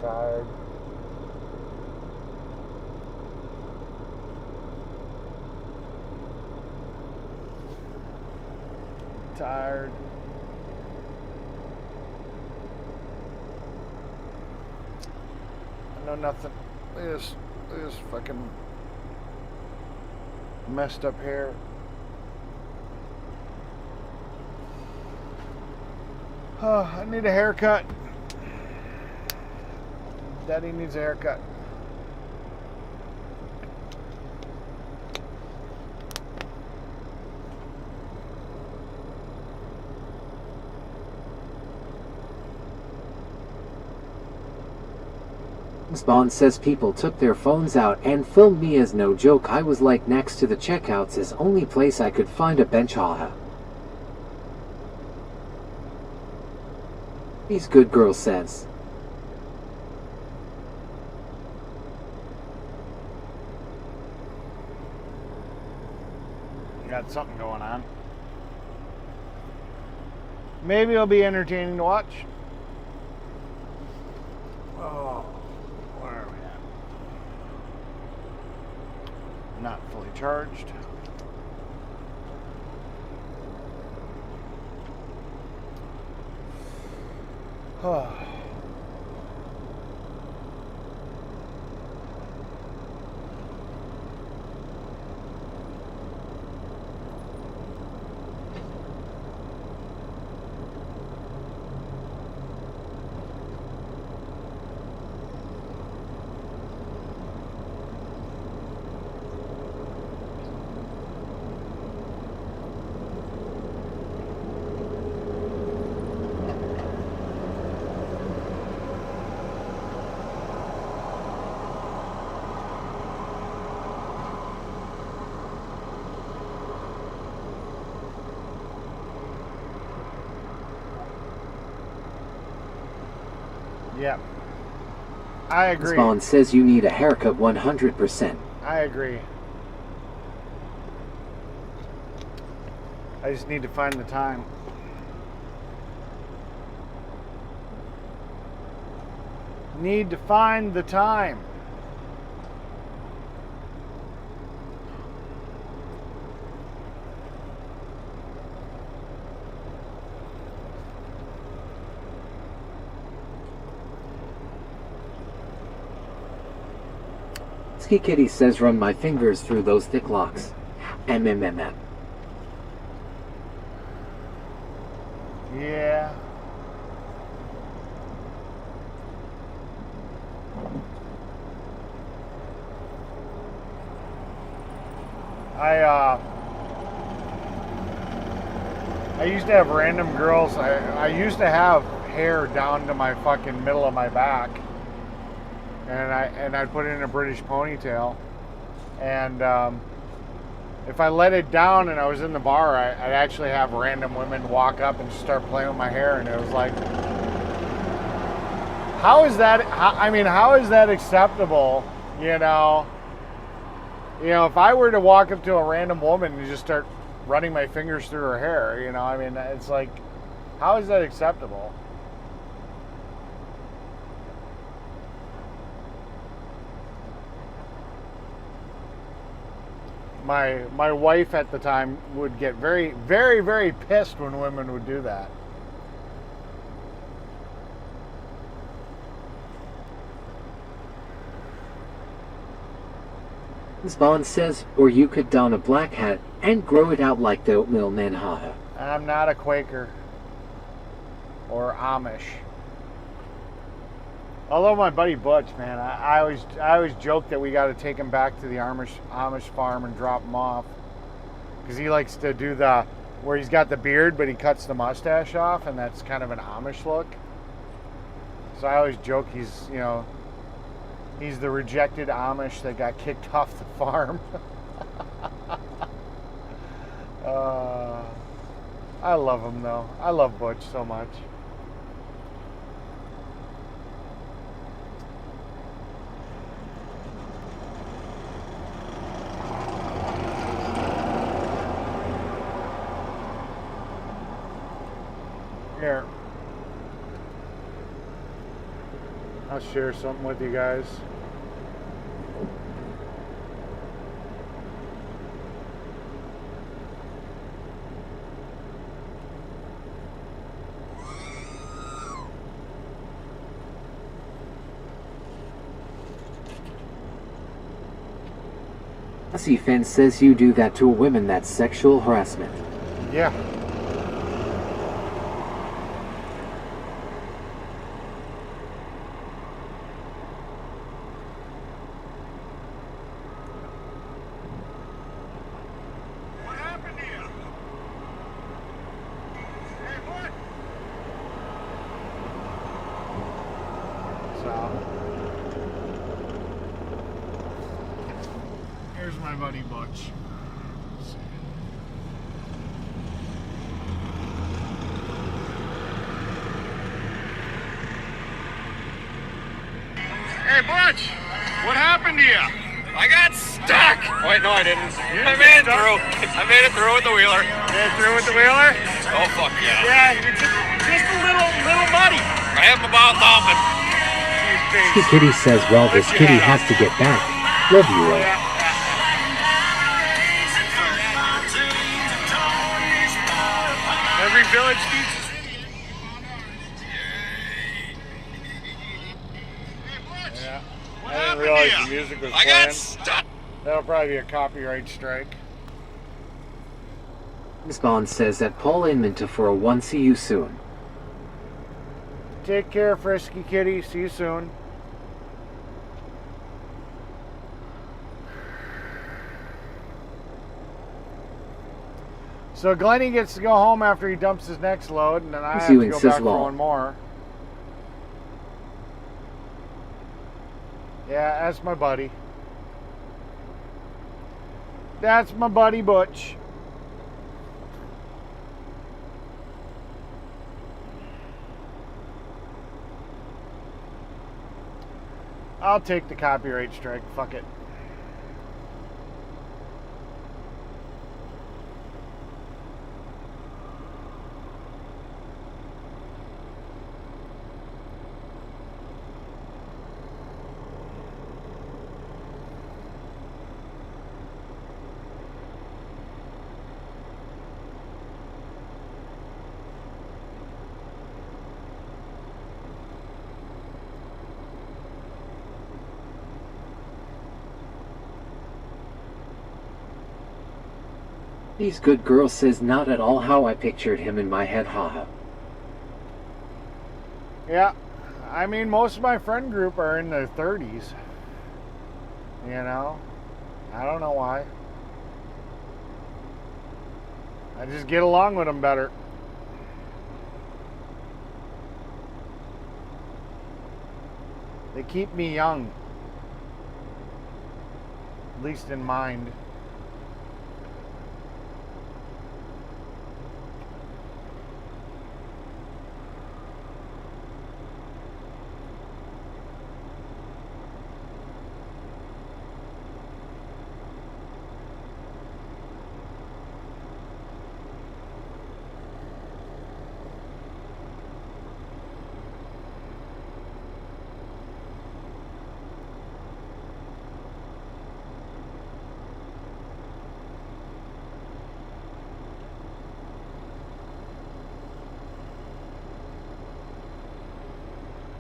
Tired. tired. I know nothing. Look at this fucking messed up hair. Oh, I need a haircut. Daddy needs a haircut. Spawn says people took their phones out and filmed me as no joke. I was like next to the checkouts is only place I could find a bench. Haha. These good girl says. Got something going on. Maybe it'll be entertaining to watch. Oh, where are we at? Not fully charged. Oh. Yeah, I agree. Spawn says you need a haircut 100%. I agree. I just need to find the time. Need to find the time. Ski Kitty says run my fingers through those thick locks. MMMM. Yeah. I used to have random girls. I used to have hair down to my fucking middle of my back. And I'd put it in a British ponytail, and if I let it down and I was in the bar, I'd actually have random women walk up and start playing with my hair, and it was like, how is that? How is that acceptable? You know, if I were to walk up to a random woman and just start running my fingers through her hair, it's like, how is that acceptable? My wife at the time would get very, very, very pissed when women would do that. Spawn says, or you could don a black hat and grow it out like the oatmeal man. Haha. I'm not a Quaker or Amish. Although my buddy Butch, man, I always joke that we got to take him back to the Amish farm and drop him off, because he likes to do where he's got the beard but he cuts the mustache off, and that's kind of an Amish look. So I always joke he's the rejected Amish that got kicked off the farm. I love him though. I love Butch so much. Here, I'll share something with you guys. Pussy fan says you do that to women, that's sexual harassment. Yeah. What happened to you? Hey, what? So here's my buddy Butch. Hey, Butch, what happened to you? I got stuck. Wait, no, I didn't. I made it through. I made it through with the wheeler. Get through with the wheeler? Oh, fuck yeah. Yeah, you're just a little muddy. I have about thumping. Risky Kitty says, well, this kitty has to get back. Love you, Ray. Every village needs a city. Yeah. What I didn't happened realize to the you? music was I playing. got stuck. That'll probably be a copyright strike. James Bond says that Paul Inmenta for a one. See you soon. Take care, Frisky Kitty. See you soon. So Glenny gets to go home after he dumps his next load, and then I have to go back for one more. Yeah, that's my buddy. That's my buddy Butch. I'll take the copyright strike. Fuck it. He's good girl says not at all how I pictured him in my head, haha. Yeah, I mean, most of my friend group are in their 30s. You know? I don't know why. I just get along with them better. They keep me young. At least in mind.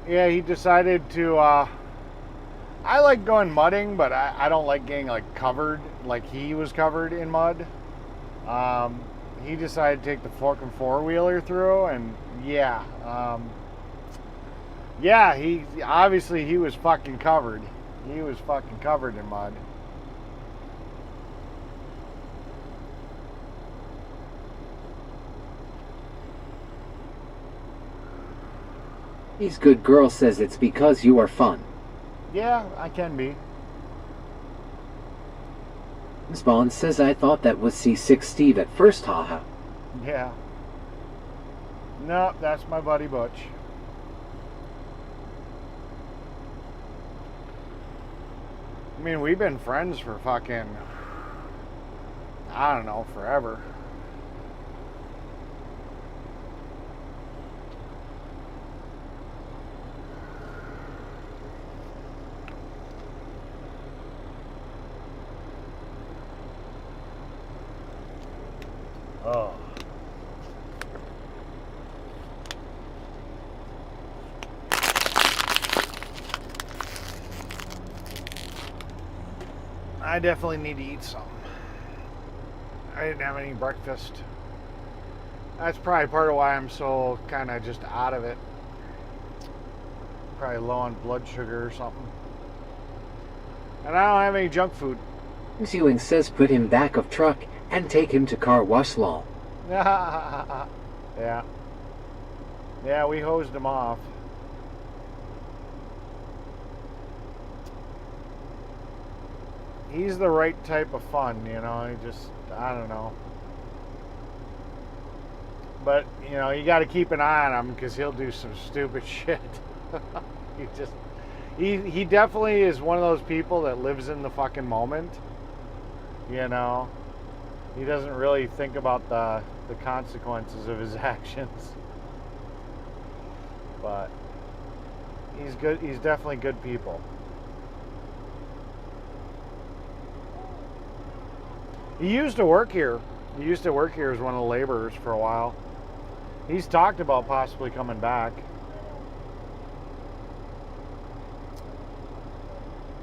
Yeah, he decided to, I like going mudding, but I don't like getting, like, covered, like he was covered in mud. He decided to take the fucking four-wheeler through, and yeah, yeah, he was fucking covered. He was fucking covered in mud. He's good girl says it's because you are fun. Yeah, I can be. James Bond says I thought that was C6 Steve at first, haha. Yeah. No, that's my buddy Butch. I mean, we've been friends for fucking, I don't know, forever. Oh. I definitely need to eat something. I didn't have any breakfast. That's probably part of why I'm so kind of just out of it. Probably low on blood sugar or something. And I don't have any junk food. Ewing says put him back of truck and take him to car wash law. Yeah. Yeah, we hosed him off. He's the right type of fun, you know. He just, I don't know. But, you know, you got to keep an eye on him because he'll do some stupid shit. He definitely is one of those people that lives in the fucking moment. You know, he doesn't really think about the consequences of his actions. But he's good. He's definitely good people. He used to work here. He used to work here as one of the laborers for a while. He's talked about possibly coming back.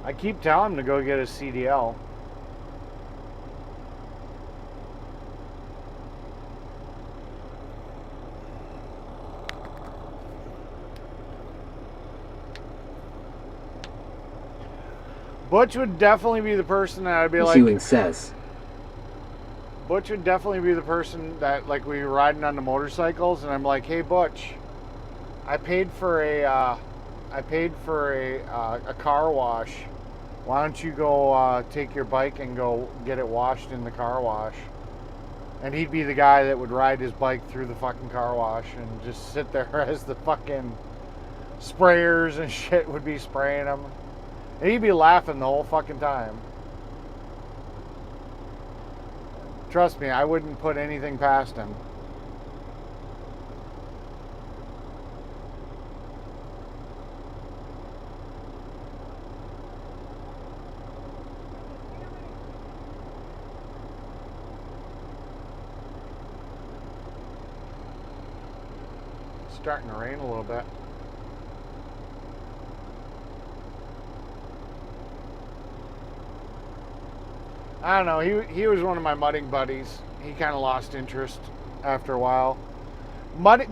I keep telling him to go get his CDL. Butch would definitely be the person that I'd be like... Ewing says. Butch would definitely be the person that, like, we were riding on the motorcycles, and I'm like, hey, Butch, I paid for a car wash. Why don't you go take your bike and go get it washed in the car wash? And he'd be the guy that would ride his bike through the fucking car wash and just sit there as the fucking sprayers and shit would be spraying him. And he'd be laughing the whole fucking time. Trust me, I wouldn't put anything past him. It's starting to rain a little bit. I don't know, he was one of my mudding buddies. He kind of lost interest after a while.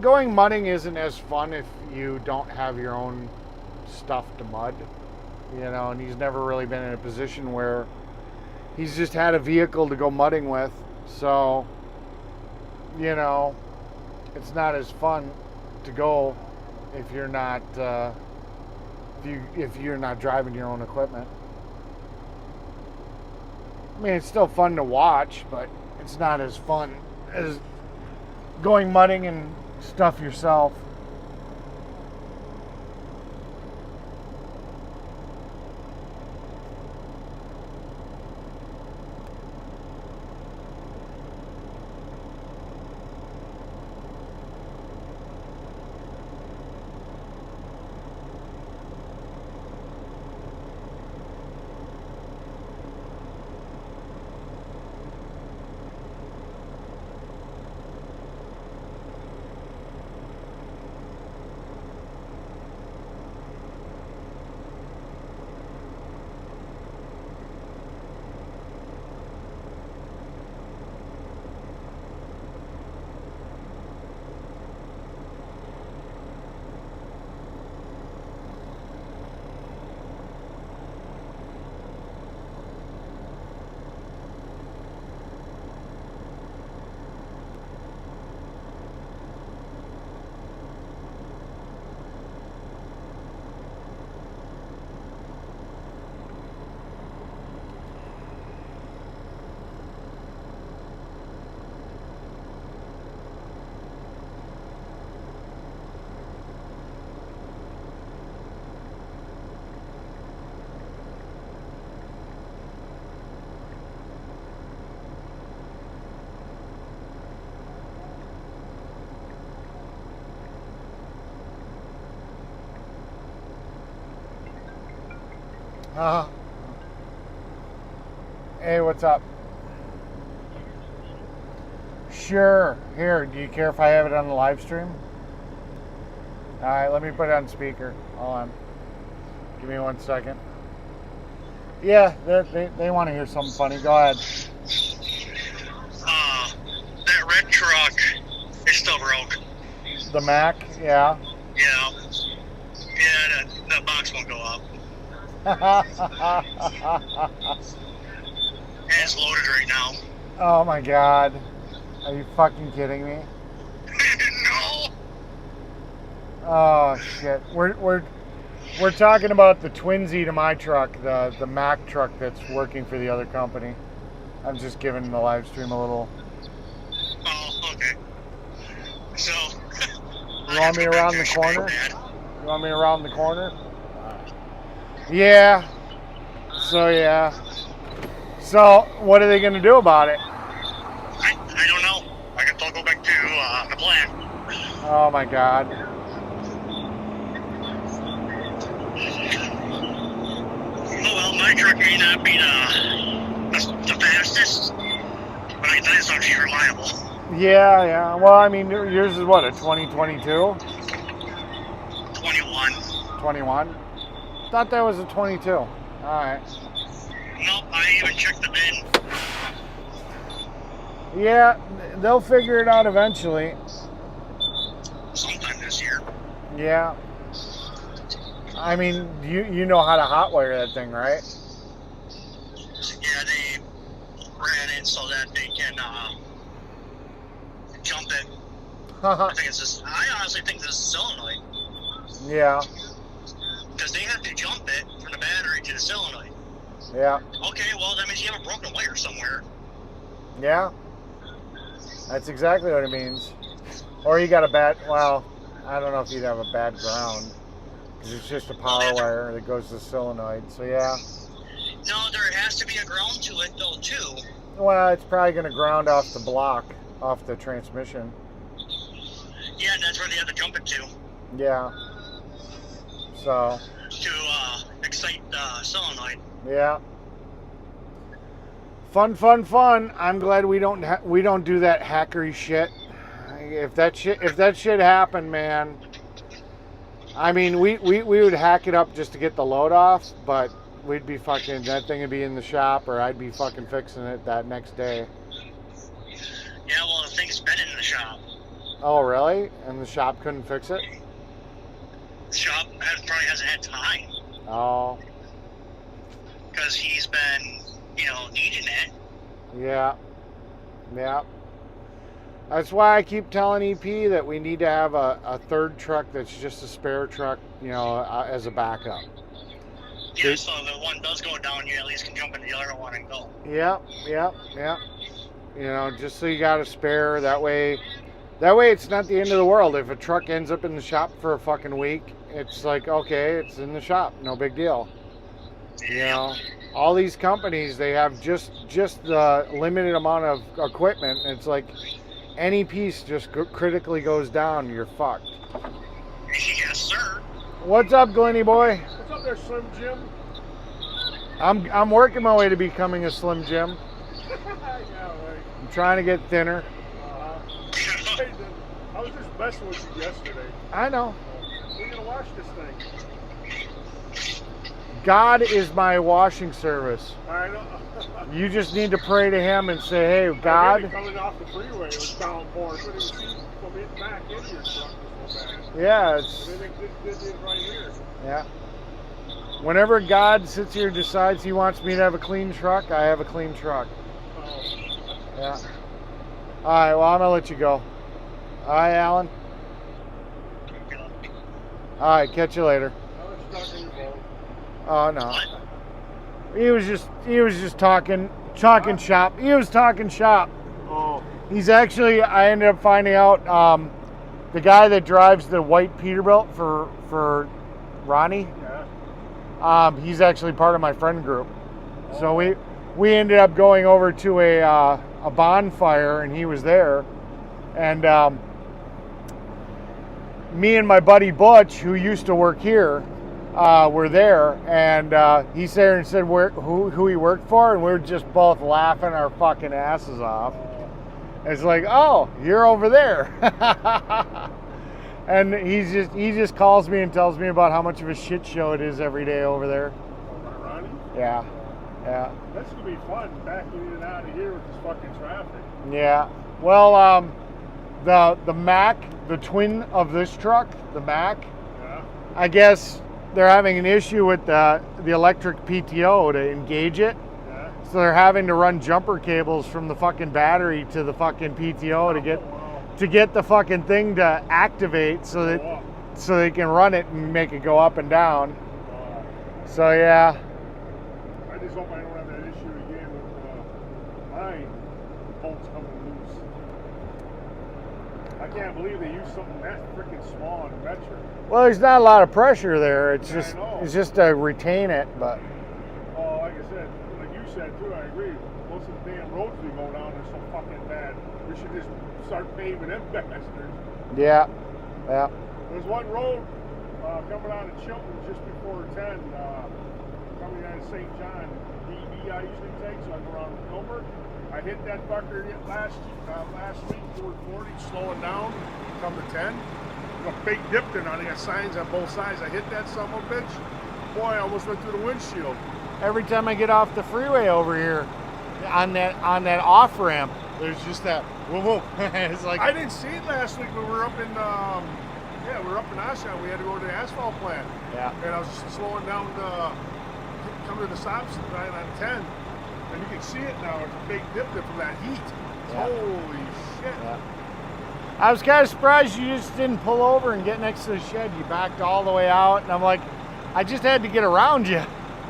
Going mudding isn't as fun if you don't have your own stuff to mud, you know, and he's never really been in a position where he's just had a vehicle to go mudding with, so, you know, it's not as fun to go if you're not, if you're not driving your own equipment. I mean, it's still fun to watch, but it's not as fun as going mudding and stuff yourself. Hey, what's up? Sure. Here, do you care if I have it on the live stream? Alright, let me put it on speaker. Hold on. Give me 1 second. Yeah, they want to hear something funny. Go ahead. That red truck is still broke. The Mac, yeah. Yeah. Yeah, the box won't go up. And it's loaded right now. Oh my God. Are you fucking kidding me? No. Oh shit. We're talking about the twinsy to my truck, the Mac truck that's working for the other company. I'm just giving the live stream a little. Oh, okay. So. You want me around the corner? You want me around the corner? Yeah. So yeah. So what are they gonna do about it? I don't know. I can still go back to the plan. Oh my God. Oh well, my truck may not be the fastest, but I can tell you something, she's reliable. Yeah. Well, I mean, yours is what, a 2022? 21. 21? Thought that was a 22. All right. Nope, I even checked the bin. Yeah, they'll figure it out eventually. Sometime this year. Yeah. I mean, you know how to hotwire that thing, right? Yeah, they ran it so that they can jump it. I think it's just. I honestly think this is solenoid Yeah. because they have to jump it from the battery to the solenoid. Yeah. Okay, well that means you have a broken wire somewhere. Yeah. That's exactly what it means. Or you got a bad, well, I don't know if you'd have a bad ground. Because it's just a power wire that goes to the solenoid. So yeah. No, there has to be a ground to it though too. Well, it's probably going to ground off the block, off the transmission. Yeah, and that's where they have to jump it to Yeah. So. to excite the solenoid. Yeah. Fun. I'm glad we don't do that hackery shit. If that shit happened, man. I mean, we would hack it up just to get the load off, but we'd be fucking, that thing would be in the shop, or I'd be fucking fixing it that next day. Yeah, well, the thing's been in the shop. Oh, really? And the shop couldn't fix it? The shop probably hasn't had time Oh. because he's been, needing it. Yeah. That's why I keep telling EP that we need to have a third truck that's just a spare truck, as a backup. Yeah, so if one does go down, you at least can jump into the other one and go. Yeah. Just so you got a spare. That way it's not the end of the world. If a truck ends up in the shop for a fucking week, it's like, okay, it's in the shop. No big deal. All these companies, they have just the limited amount of equipment. It's like any piece just critically goes down, you're fucked. Yes, sir. What's up, Glenny boy? What's up there, Slim Jim? I'm working my way to becoming a Slim Jim. Yeah, right. I'm trying to get thinner. Hey, I was just messing with you yesterday. I know. We're gonna wash this thing. God is my washing service. I know. You just need to pray to him and say, hey, Really God. coming off the freeway, it was downpouring. Couldn't even see from it back into your truck was so bad. Yeah, it's, And then it did it right here. yeah. Whenever God sits here and decides he wants me to have a clean truck, I have a clean truck. Oh, Yeah. All right, well, I'm going to let you go. All right, Alan. All right, catch you later. I was stuck in your boat. Oh, no. He was just talking shop. He was talking shop. Oh, He's actually, I ended up finding out, the guy that drives the white Peterbilt for Ronnie, yeah. he's actually part of my friend group. So we ended up going over to a bonfire, and he was there. And me and my buddy Butch, who used to work here, were there, and he sat there and said who he worked for, and we were just both laughing our fucking asses off. It's like, oh, you're over there. And he just calls me and tells me about how much of a shit show it is every day over there. Ronnie? Yeah. Yeah. That's gonna be fun backing in and out of here with this fucking traffic. Yeah. Well, the Mac, the twin of this truck, the Mac, Yeah. I guess they're having an issue with the electric PTO to engage it. Yeah. So they're having to run jumper cables from the fucking battery to the fucking PTO to get the fucking thing to activate so that so they can run it and make it go up and down. So yeah. I just hope I don't have that issue again with mine. Bolts coming loose. I can't believe they use something that freaking small and metric. Well, there's not a lot of pressure there. It's Yeah, I know. it's just to retain it, but Oh, like I said, like you said too, I agree. Most of the damn roads we go down are so fucking bad. We should just start paving them bastards. yeah. Yeah. There's one road coming out of Chilton just before 10, coming out of St. John. DB I usually take, so I go around Gilbert. I hit that fucker last week, doing 40, slowing down, come to 10. A big dip there now. They got signs on both sides. I hit that son of a bitch. Boy, I almost went through the windshield. Every time I get off the freeway over here, on that off ramp, there's just that whoop whoop. It's like I didn't see it last week. We were up in we were up in Oshkosh. We had to go to the asphalt plant. yeah. And I was slowing down coming to the stop sign on 10. And you can see it now. It's a big dip there from that heat. Yeah. Holy shit. Yeah. I was kind of surprised you just didn't pull over and get next to the shed. You backed all the way out, and I'm like, I just had to get around you,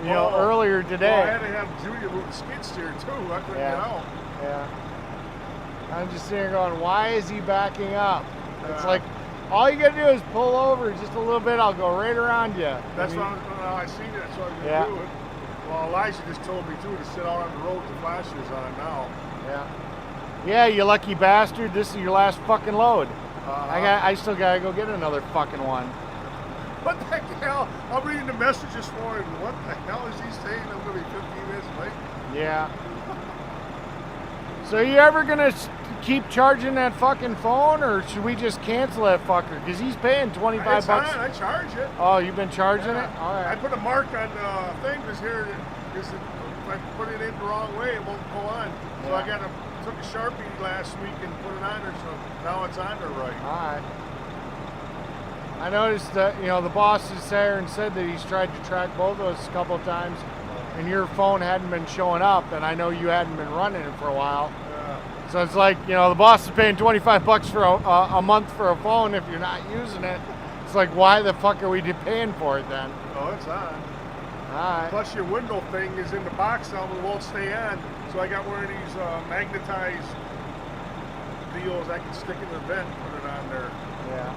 earlier today. Well, I had to have Julia move the skid steer too. I couldn't get out. Yeah. I'm just sitting here going, why is he backing up? It's Yeah. like, all you gotta do is pull over just a little bit. I'll go right around you. That's what I seen it, so I was Yeah. gonna do it. Well, Elijah just told me too to sit out on the road with the flashers on now. Yeah. Yeah, you lucky bastard. This is your last fucking load. I still gotta go get another fucking one. What the hell? I'm reading the message this morning. What the hell is he saying? I'm gonna be 15 minutes late. Yeah. So you ever gonna keep charging that fucking phone, or should we just cancel that fucker? Because he's paying 25 It's bucks. on, I charge it. Oh, you've been charging it? Yeah. All I right. put a mark on the thing because here, if I put it in the wrong way, it won't go on. So I took a Sharpie last week and put it on there, so now it's on there right. All right. I noticed that, the boss is there and said that he's tried to track both of us a couple of times, and your phone hadn't been showing up, and I know you hadn't been running it for a while. So it's like, the boss is paying 25 bucks for a month for a phone if you're not using it. It's like, why the fuck are we paying for it then? Oh, it's on. All right. Plus your window thing is in the box now, but it won't stay on. So I got one of these magnetized deals I can stick in the vent and put it on there. Yeah.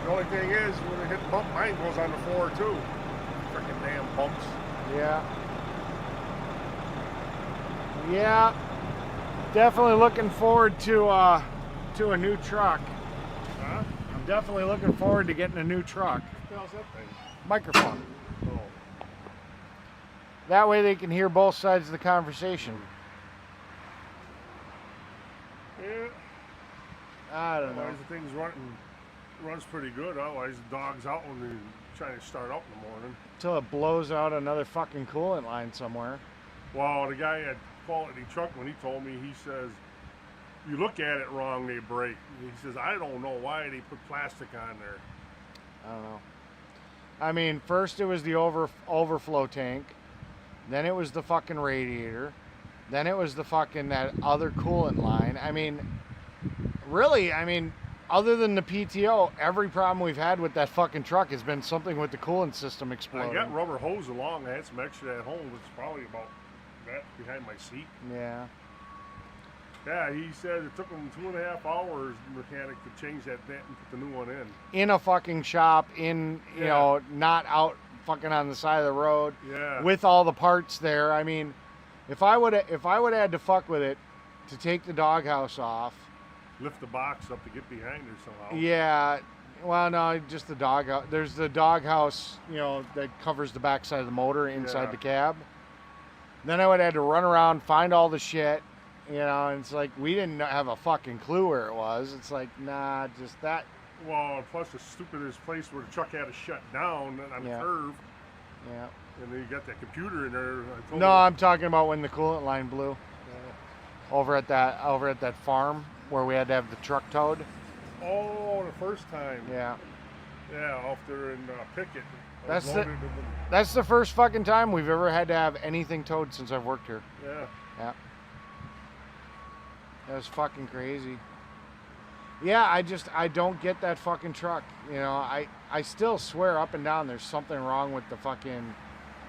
The only thing is, when I hit the bump, mine goes on the floor too. Freaking damn bumps. Yeah. Yeah. Definitely looking forward to a new truck. Huh? I'm definitely looking forward to getting a new truck. What the hell's that thing? Microphone. Oh. That way they can hear both sides of the conversation. Yeah. I don't know. Otherwise the thing's runs pretty good. Otherwise the dog's out when they're trying to start up in the morning. Until it blows out another fucking coolant line somewhere. Well, the guy at Quality Truck, when he told me, he says, you look at it wrong, they break. He says, I don't know why they put plastic on there. I don't know. I mean, first it was the overflow tank. Then it was the fucking radiator. Then it was the fucking that other coolant line. I mean, really, other than the PTO, every problem we've had with that fucking truck has been something with the coolant system exploding. I got rubber hose along. I had some extra at home. It's probably about that behind my seat. Yeah. Yeah, he said it took him 2.5 hours, the mechanic, to change that vent and put the new one in. In a fucking shop, not out fucking on the side of the road. Yeah. With all the parts there. I mean, if I would have had to fuck with it to take the doghouse off. Lift the box up to get behind her somehow. Yeah. Well, no, just the doghouse. There's the doghouse, that covers the backside of the motor inside the cab. Then I would have had to run around, find all the shit, and it's like we didn't have a fucking clue where it was. It's like, nah, just that. Well, plus the stupidest place where the truck had to shut down on the curve. Yeah. And then you got that computer in there. I told No, him- I'm talking about when the coolant line blew over at that farm where we had to have the truck towed. Oh, the first time. Yeah. Yeah, off there in Pickett. I was That's loaded with them. That's the first fucking time we've ever had to have anything towed since I've worked here. Yeah. Yeah. That was fucking crazy. Yeah, I don't get that fucking truck. You know, I still swear up and down there's something wrong with the fucking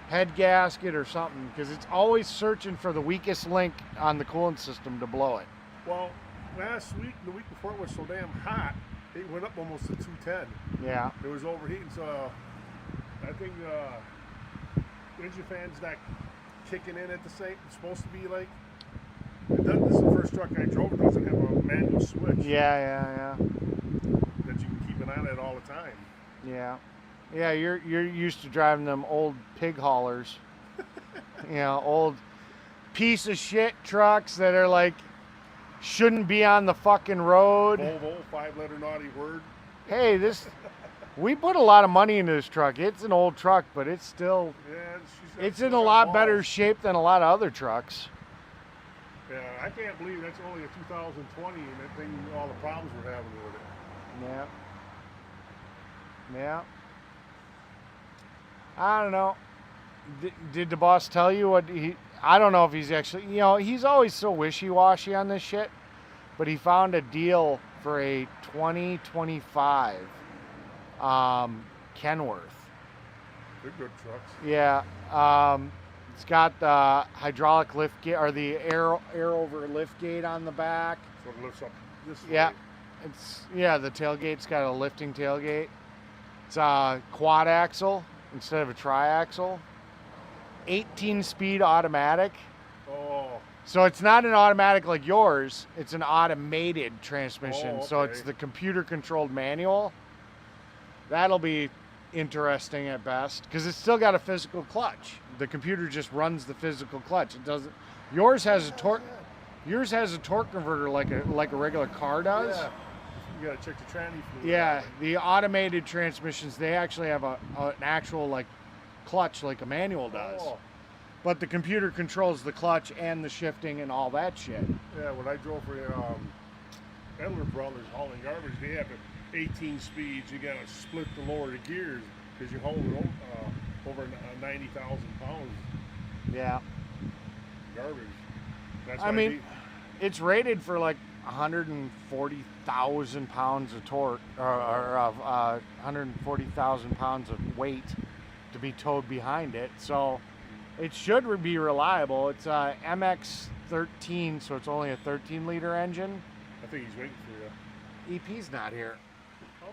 head gasket or something, because it's always searching for the weakest link on the coolant system to blow it. Well, last week, the week before, it was so damn hot, it went up almost to 210. Yeah. It was overheating, so I think the engine fan's not kicking in at the same. It's supposed to be like. This is the first truck I drove. It doesn't have a manual switch. Yeah. That you can keep an eye on it all the time. Yeah. Yeah, you're used to driving them old pig haulers. You know, old piece of shit trucks that are like shouldn't be on the fucking road. Volvo, 5-letter naughty word. Hey, we put a lot of money into this truck. It's an old truck, but it's still it's in a lot better shape than a lot of other trucks. Yeah, I can't believe that's only a 2020 and that thing, all the problems we're having with it. Yeah. I don't know. Did the boss tell you what he... I don't know if he's actually... You know, he's always so wishy-washy on this shit. But he found a deal for a 2025 Kenworth. They're good trucks. Yeah. It's got the hydraulic lift gate, or the air over lift gate on the back. So it lifts up this Yeah. way. The tailgate's got a lifting tailgate. It's a quad axle instead of a triaxle. 18-speed automatic. Oh. So it's not an automatic like yours. It's an automated transmission. Oh, So okay. it's the computer-controlled manual. That'll be interesting at best, because it's still got a physical clutch. The computer just runs the physical clutch. It doesn't. Yours has a torque converter like a regular car does. Yeah. You gotta check the tranny fluid. Yeah, the automated transmissions, they actually have an actual like clutch like a manual does. Oh. But the computer controls the clutch and the shifting and all that shit. Yeah, when I drove for Edler Brothers hauling garbage, they have 18 speeds. You gotta split the lower gears because you're hauling over 90,000 pounds Yeah. garbage. That's I why mean, it's rated for like 140,000 pounds of torque, or 140,000 pounds of weight to be towed behind it. So it should be reliable. It's a MX-13, so it's only a 13-liter engine. I think he's waiting for you. EP's not here. Oh.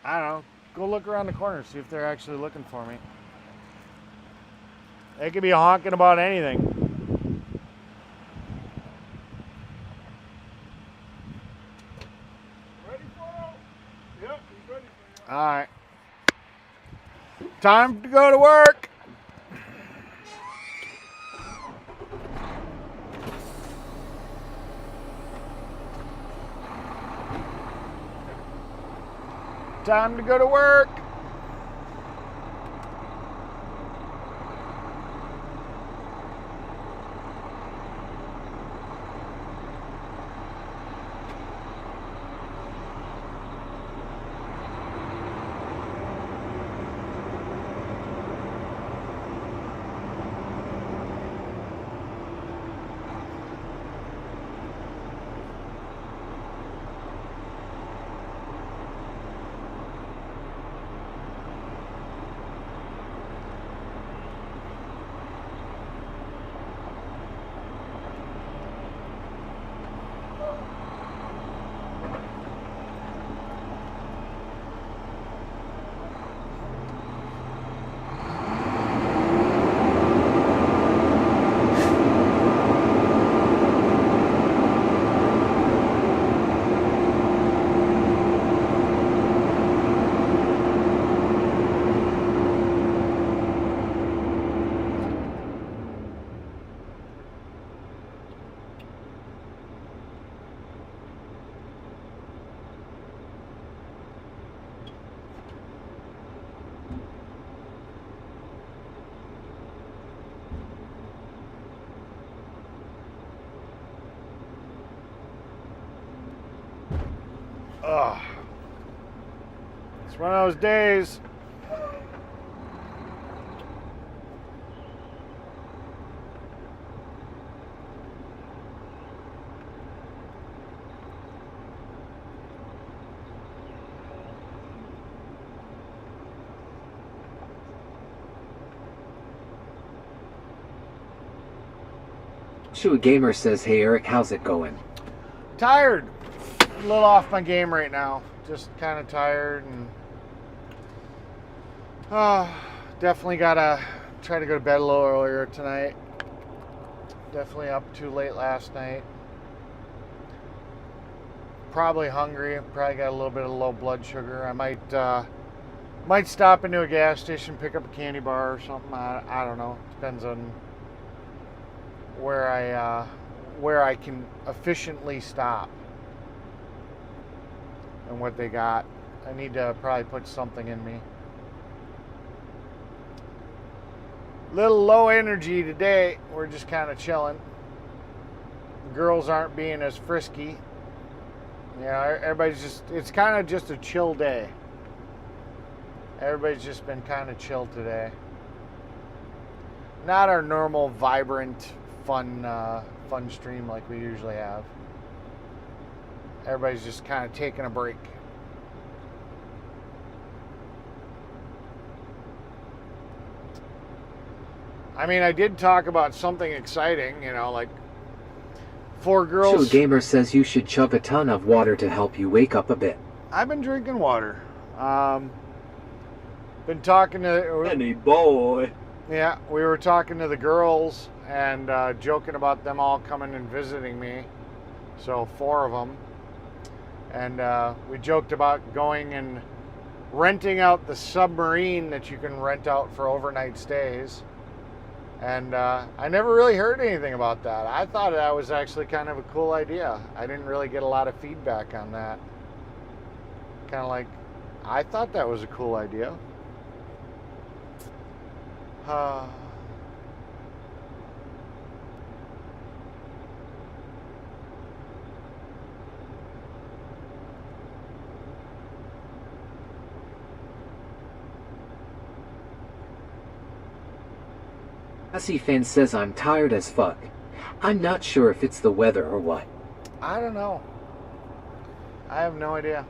I don't know. Go look around the corner, see if they're actually looking for me. They could be honking about anything. Ready for him? Yep, he's ready for you. All right. Time to go to work. Time to go to work. Ugh. It's one of those days. Shua Gamer says, hey Eric, how's it going? Tired. A little off my game right now. Just kind of tired and definitely gotta try to go to bed a little earlier tonight. Definitely up too late last night. Probably hungry. Probably got a little bit of low blood sugar. I might stop into a gas station, pick up a candy bar or something. I don't know. Depends on where I can efficiently stop and what they got. I need to probably put something in me. Little low energy today. We're just kind of chilling. The girls aren't being as frisky. Yeah, everybody's just, it's kind of just a chill day. Everybody's just been kind of chill today. Not our normal vibrant fun stream like we usually have. Everybody's just kind of taking a break. I mean, I did talk about something exciting, you know, like 4 girls. Shua Gamer says you should chug a ton of water to help you wake up a bit. I've been drinking water. Been talking to Any boy. Yeah, we were talking to the girls and joking about them all coming and visiting me. So 4 of them. And we joked about going and renting out the submarine that you can rent out for overnight stays. And I never really heard anything about that. I thought that was actually kind of a cool idea. I didn't really get a lot of feedback on that. Kind of like, I thought that was a cool idea. Sassy Fan says I'm tired as fuck. I'm not sure if it's the weather or what. I don't know. I have no idea.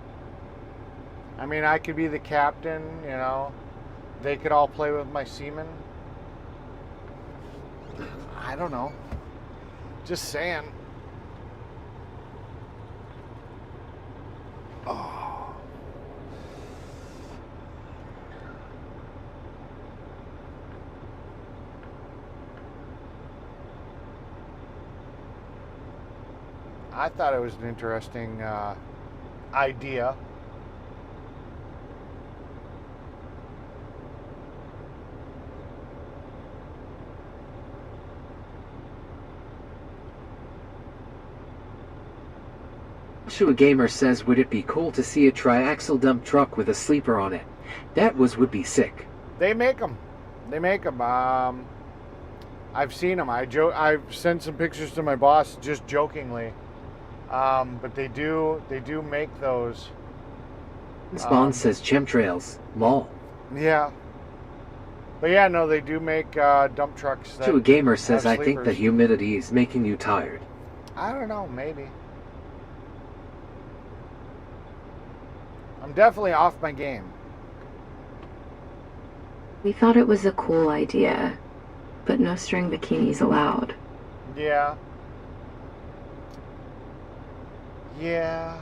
I mean, I could be the captain, you know. They could all play with my semen. I don't know. Just saying. Oh. I thought it was an interesting idea. Shua Gamer says, would it be cool to see a triaxle dump truck with a sleeper on it? That would be sick. They make them. They make them. I've seen them. I've sent some pictures to my boss just jokingly. But they do make those. Spawn says chemtrails. Lol. Yeah. But yeah, no, they do make dump trucks. Shua Gamer says, have I think the sleepers. humidity is making you tired. I don't know, maybe. I'm definitely off my game. We thought it was a cool idea, but no string bikinis allowed. Yeah. Yeah.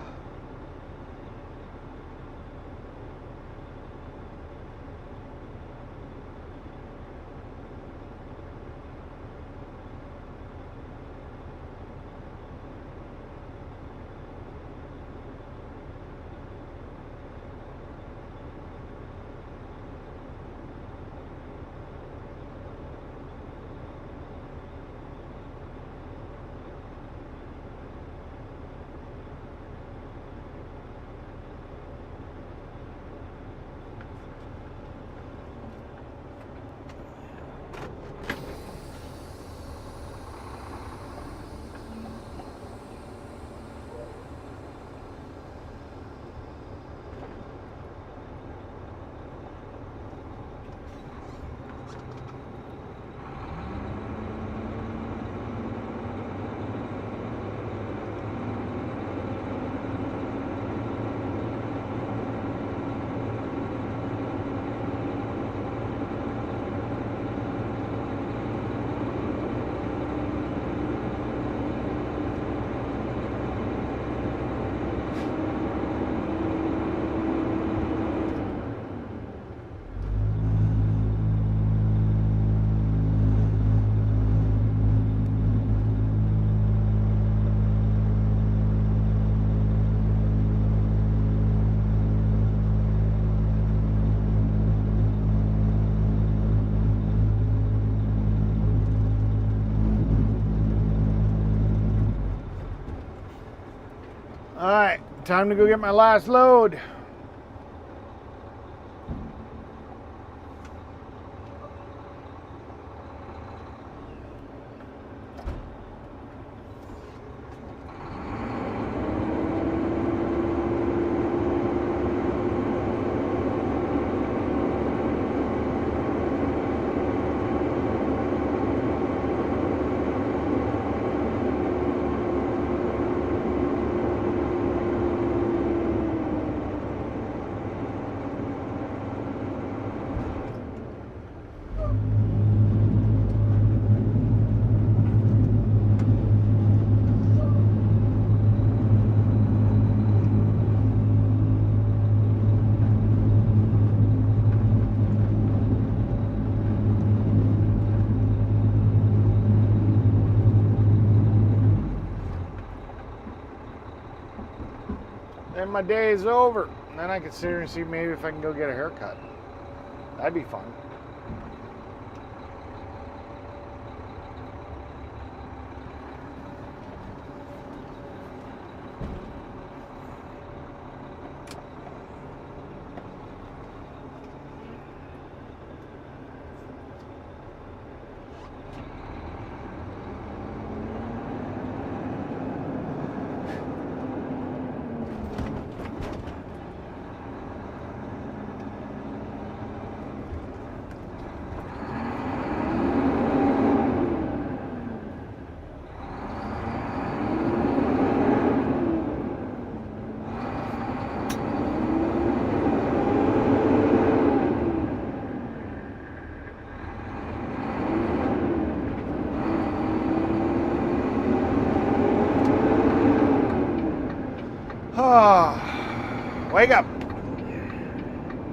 Alright, time to go get my last load. Then my day is over. And then I can sit here and see maybe if I can go get a haircut. That'd be fun. Wake up.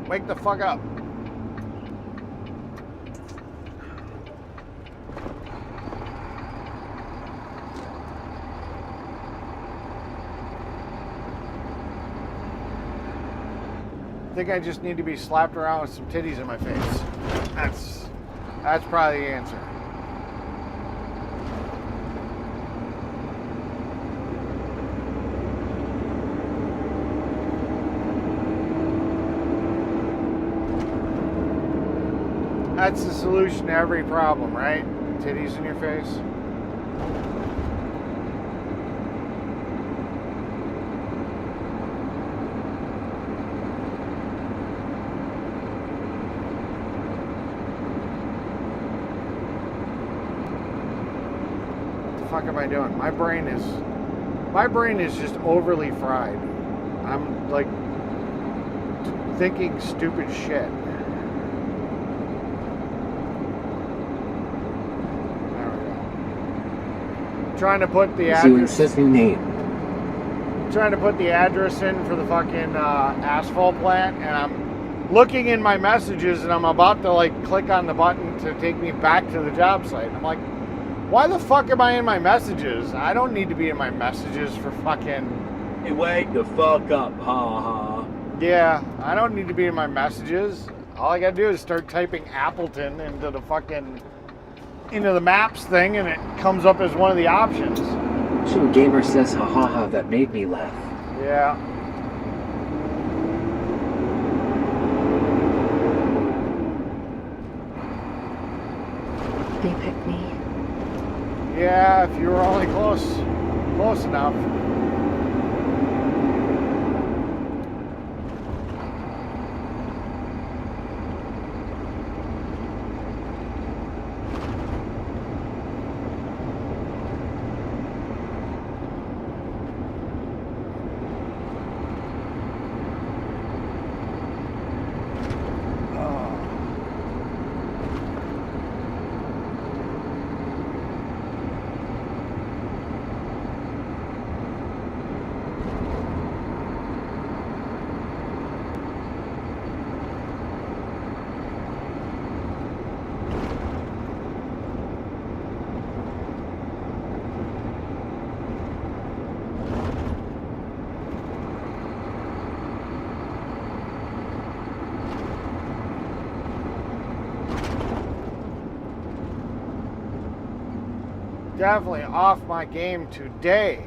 Wake the fuck up. I think I just need to be slapped around with some titties in my face. That's probably the answer. That's the solution to every problem, right? Titties in your face. What the fuck am I doing? My brain is just overly fried. I'm like thinking stupid shit. Trying to put the address. Says new name. Trying to put the address in for the fucking asphalt plant, and I'm looking in my messages, and I'm about to like click on the button to take me back to the job site. I'm like, why the fuck am I in my messages? I don't need to be in my messages for fucking. Hey, wake the fuck up, ha ha. Yeah, I don't need to be in my messages. All I gotta do is start typing Appleton into the maps thing, and it comes up as one of the options. True Gamer says ha ha ha, that made me laugh. Yeah. They picked me. Yeah, if you were only close enough. Definitely off my game today.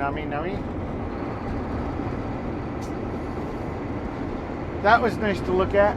nummy nummy. That was nice to look at.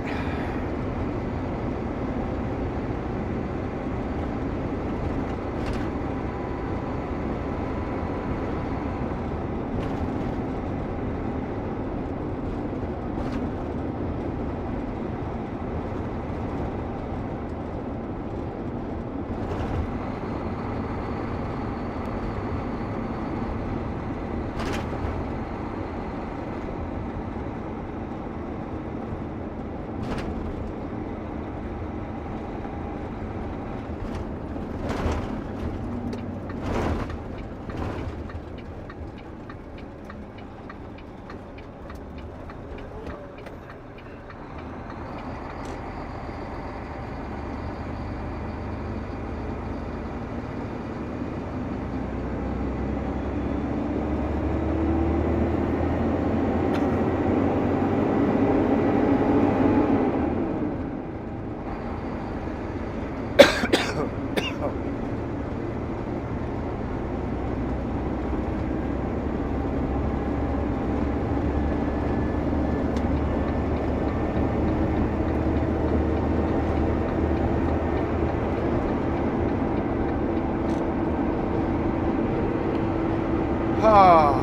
Oh.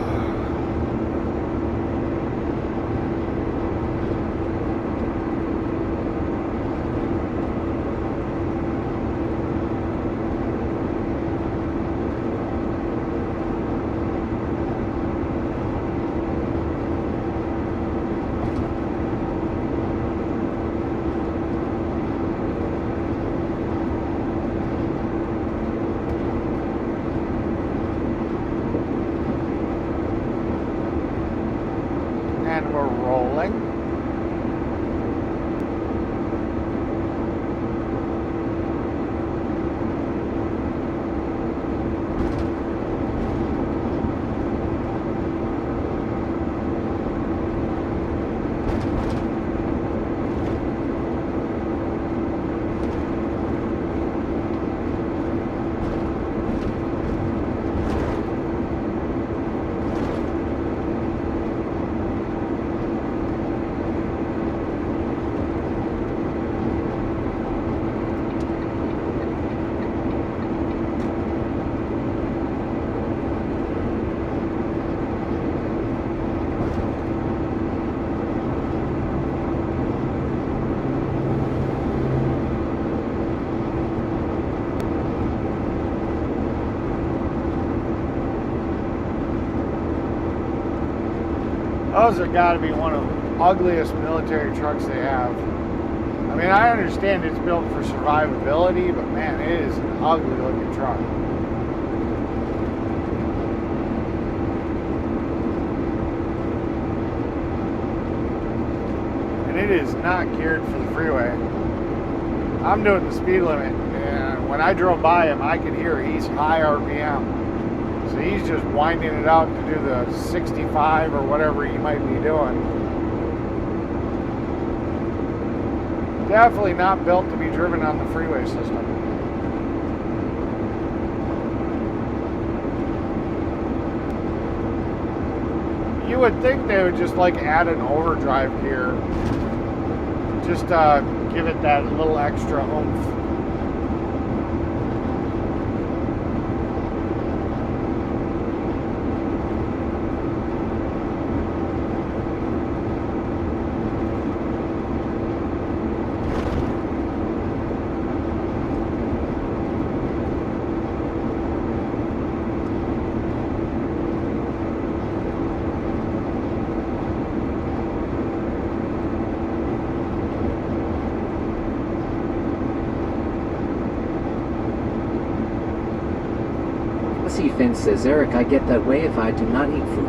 And we're rolling. Those have got to be one of the ugliest military trucks they have. I mean, I understand it's built for survivability, but man, it is an ugly looking truck. And it is not geared for the freeway. I'm doing the speed limit, and when I drove by him, I could hear he's high RPM. So he's just winding it out to do the 65 or whatever he might be doing. Definitely not built to be driven on the freeway system. You would think they would just like add an overdrive gear. Just give it that little extra oomph. Finn says, Eric, I get that way if I do not eat food.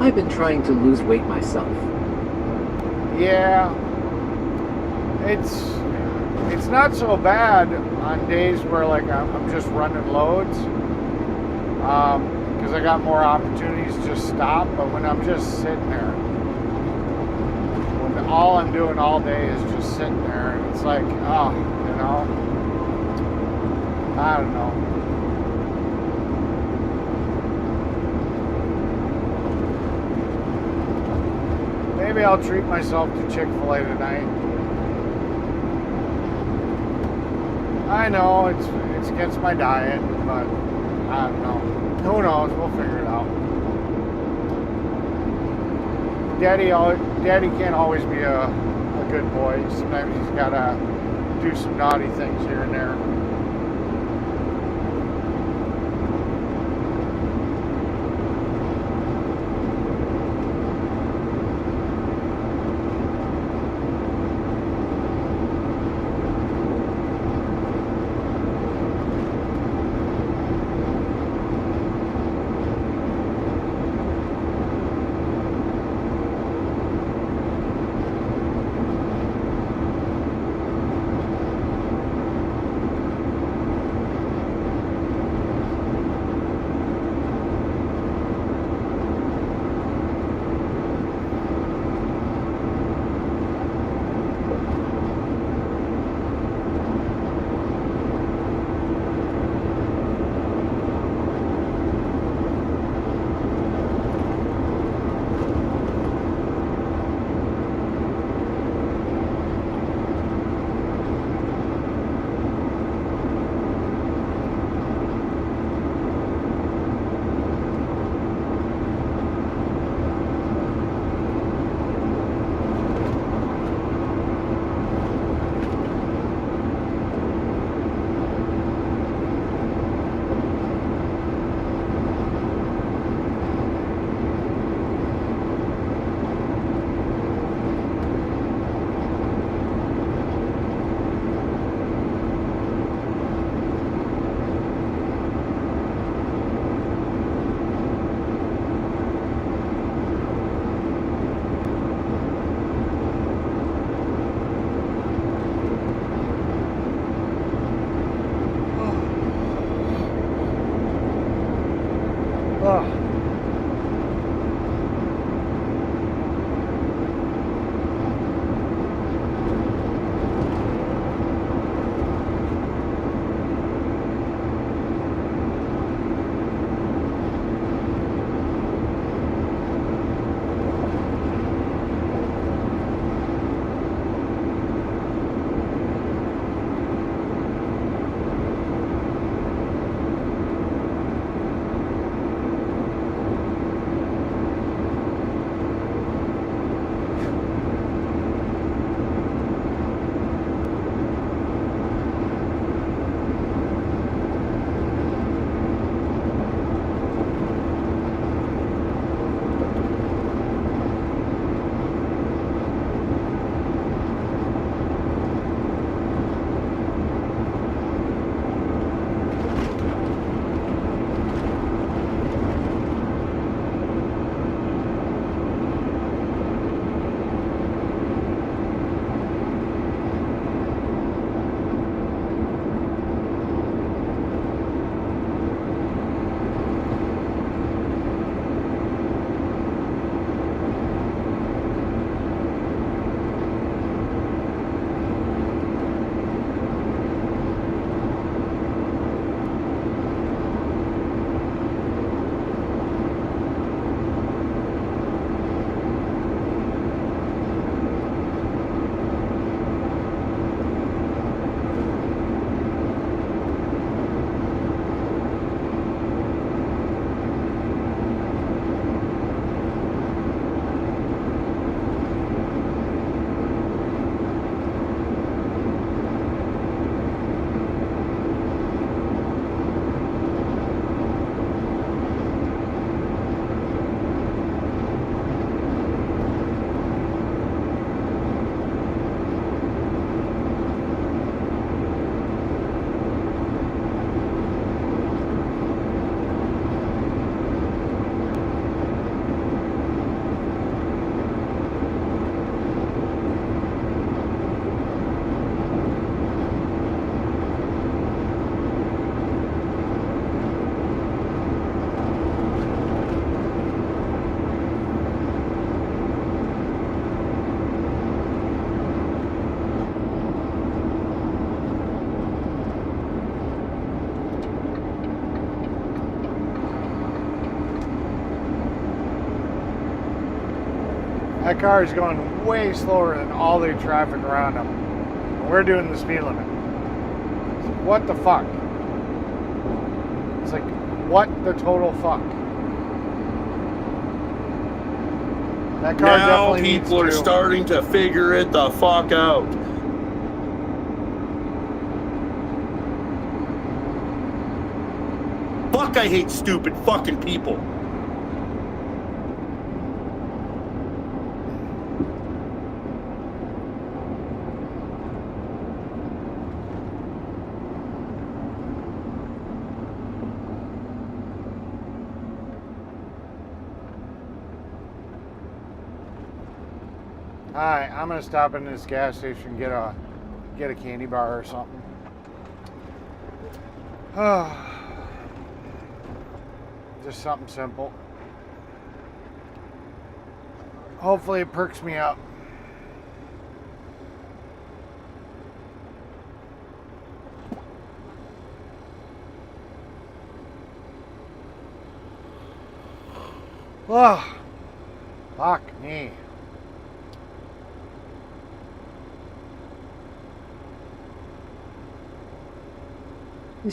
I've been trying to lose weight myself. Yeah, it's not so bad on days where like I'm just running loads, because I got more opportunities to just stop. But when I'm just sitting there, when all I'm doing all day is just sitting there, and it's like, oh, you know, I don't know. Maybe I'll treat myself to Chick-fil-A tonight. I know it's against my diet, but I don't know. Who knows? We'll figure it out. Daddy can't always be a good boy. Sometimes he's got to do some naughty things here and there. That car is going way slower than all the traffic around him. We're doing the speed limit. It's like, what the fuck? It's like, what the total fuck? That car Now definitely needs people are to. starting to figure it the fuck out. Fuck, I hate stupid fucking people. Alright, I'm gonna stop in this gas station and get a candy bar or something. Just something simple. Hopefully it perks me up. Oh, fuck me.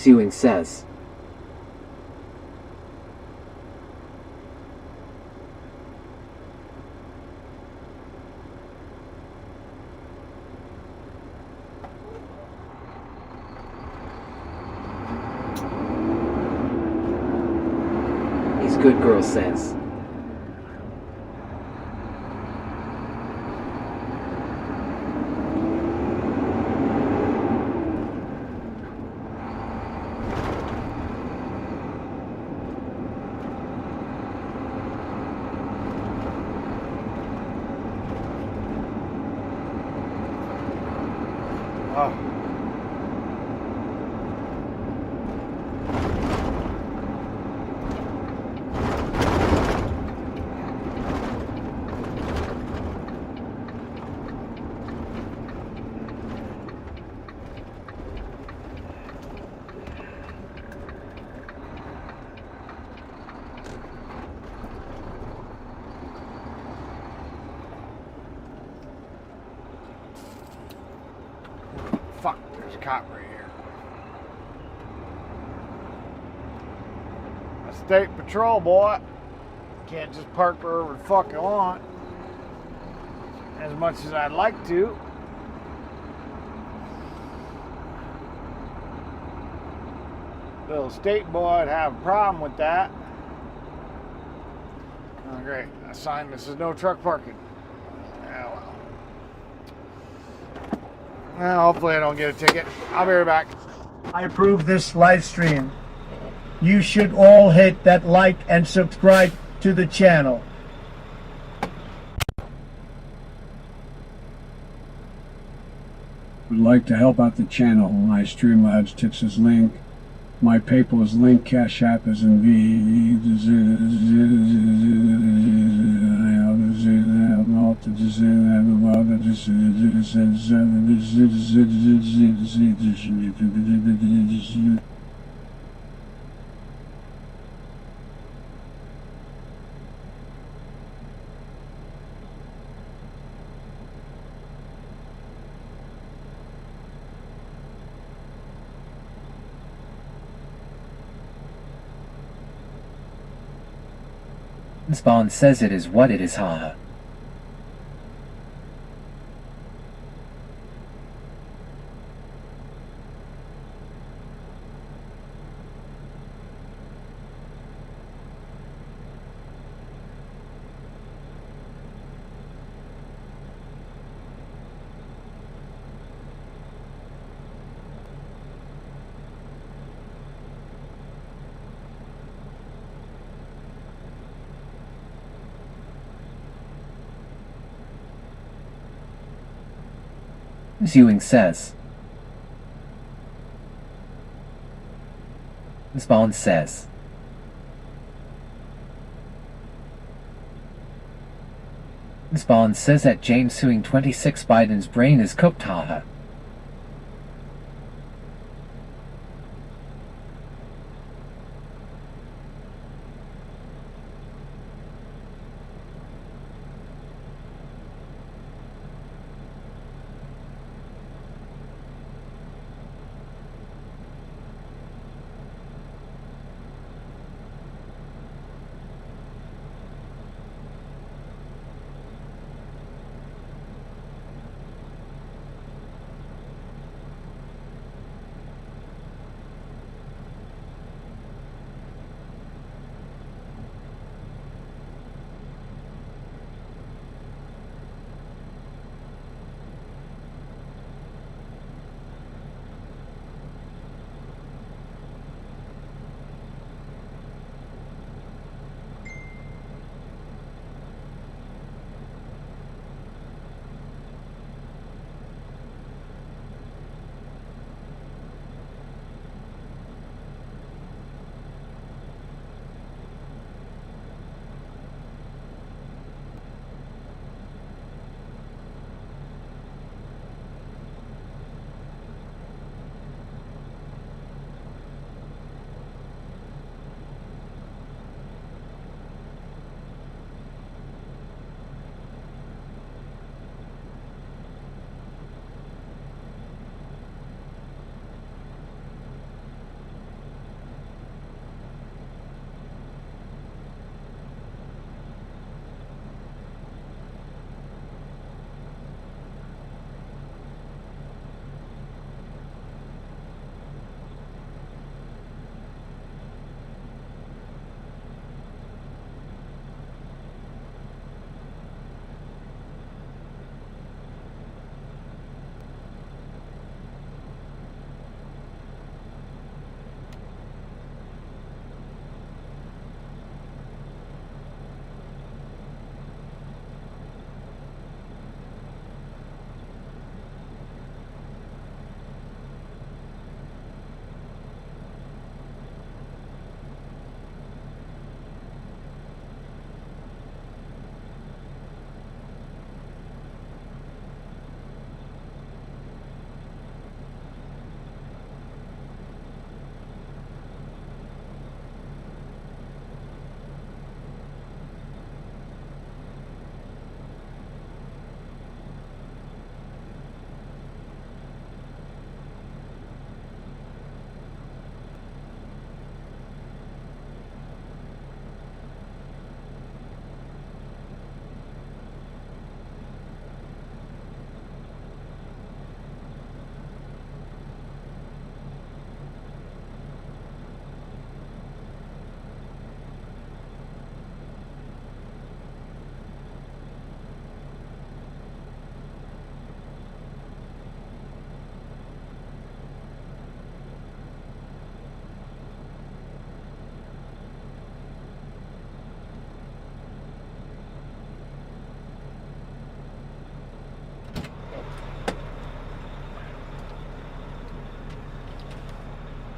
Ewing says. He's good girl says. Oh. Fuck, there's a cop right here. A state patrol, boy. Can't just park wherever the fuck I want. As much as I'd like to. Little state boy would have a problem with that. Oh, great. A sign that says no truck parking. Yeah, well. Well, hopefully I don't get a ticket. I'll be right back. I approve this live stream. You should all hit that like and subscribe to the channel. Would like to help out the channel. My Streamlabs tips is link. My PayPal is link. Cash App is in Spawn says it is what it is, haha. Ewing says. Spawn says. Spawn says that James suing 26 Biden's brain is cooked, haha.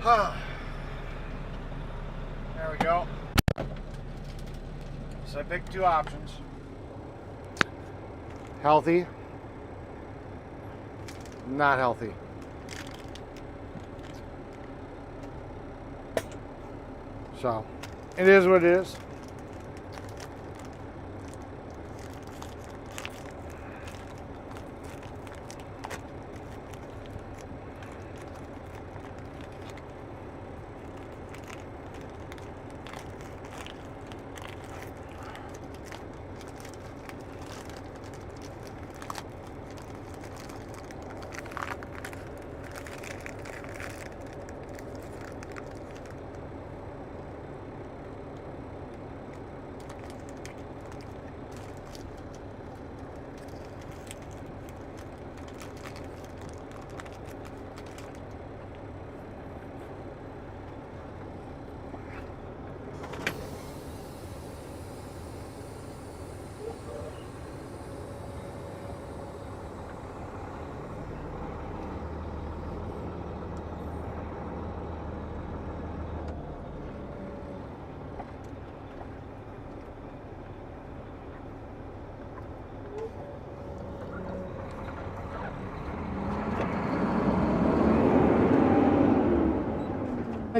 There we go. So I picked two options. Healthy. Not healthy. So, it is what it is.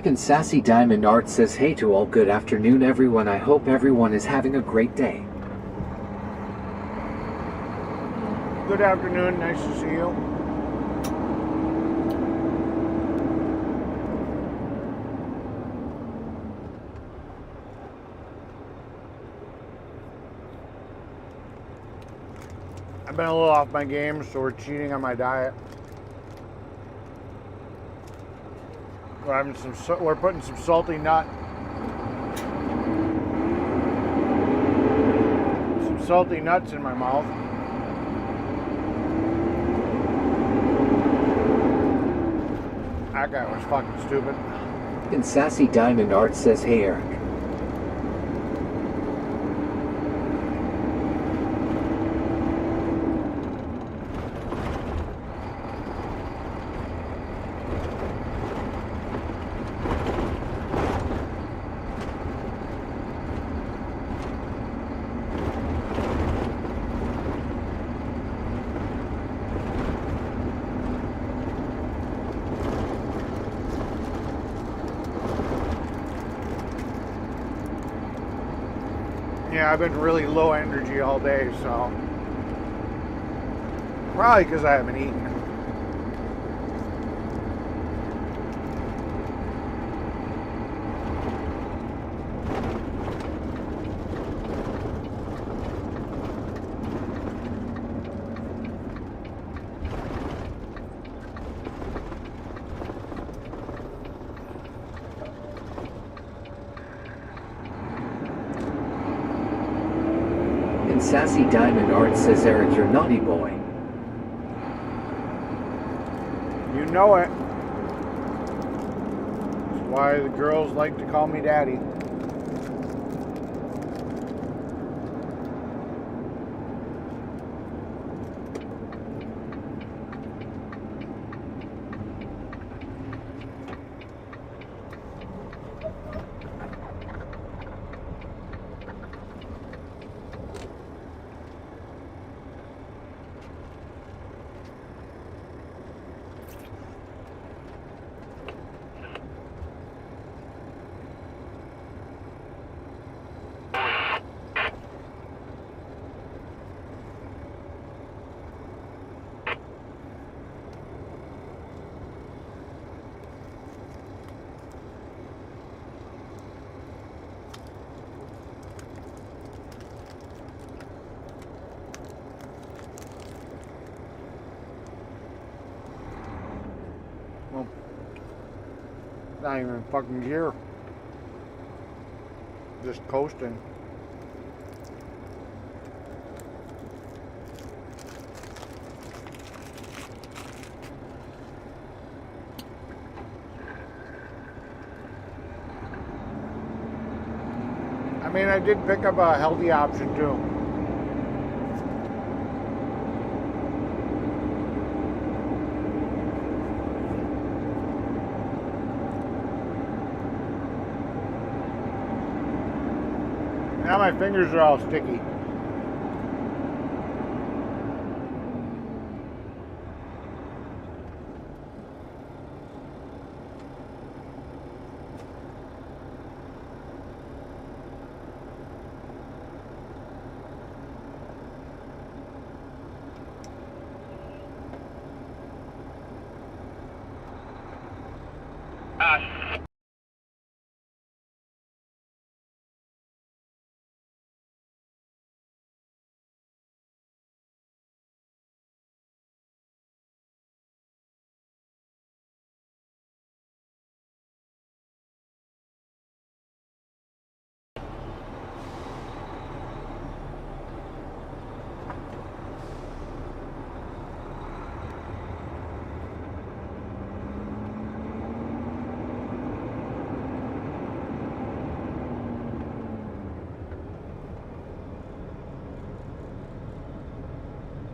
And Sassy Diamond Art says, hey to all, good afternoon everyone, I hope everyone is having a great day. Good afternoon, nice to see you. I've been a little off my game, so we're cheating on my diet. We're putting some salty nuts in my mouth. That guy was fucking stupid. And Sassy Diamond Art says, hey Eric. Yeah, I've been really low energy all day, so probably because I haven't eaten. Sassy Diamond Art says, Eric, you're naughty boy. You know it. That's why the girls like to call me daddy. Well, not even in fucking gear. Just coasting. I mean, I did pick up a healthy option too. Now my fingers are all sticky.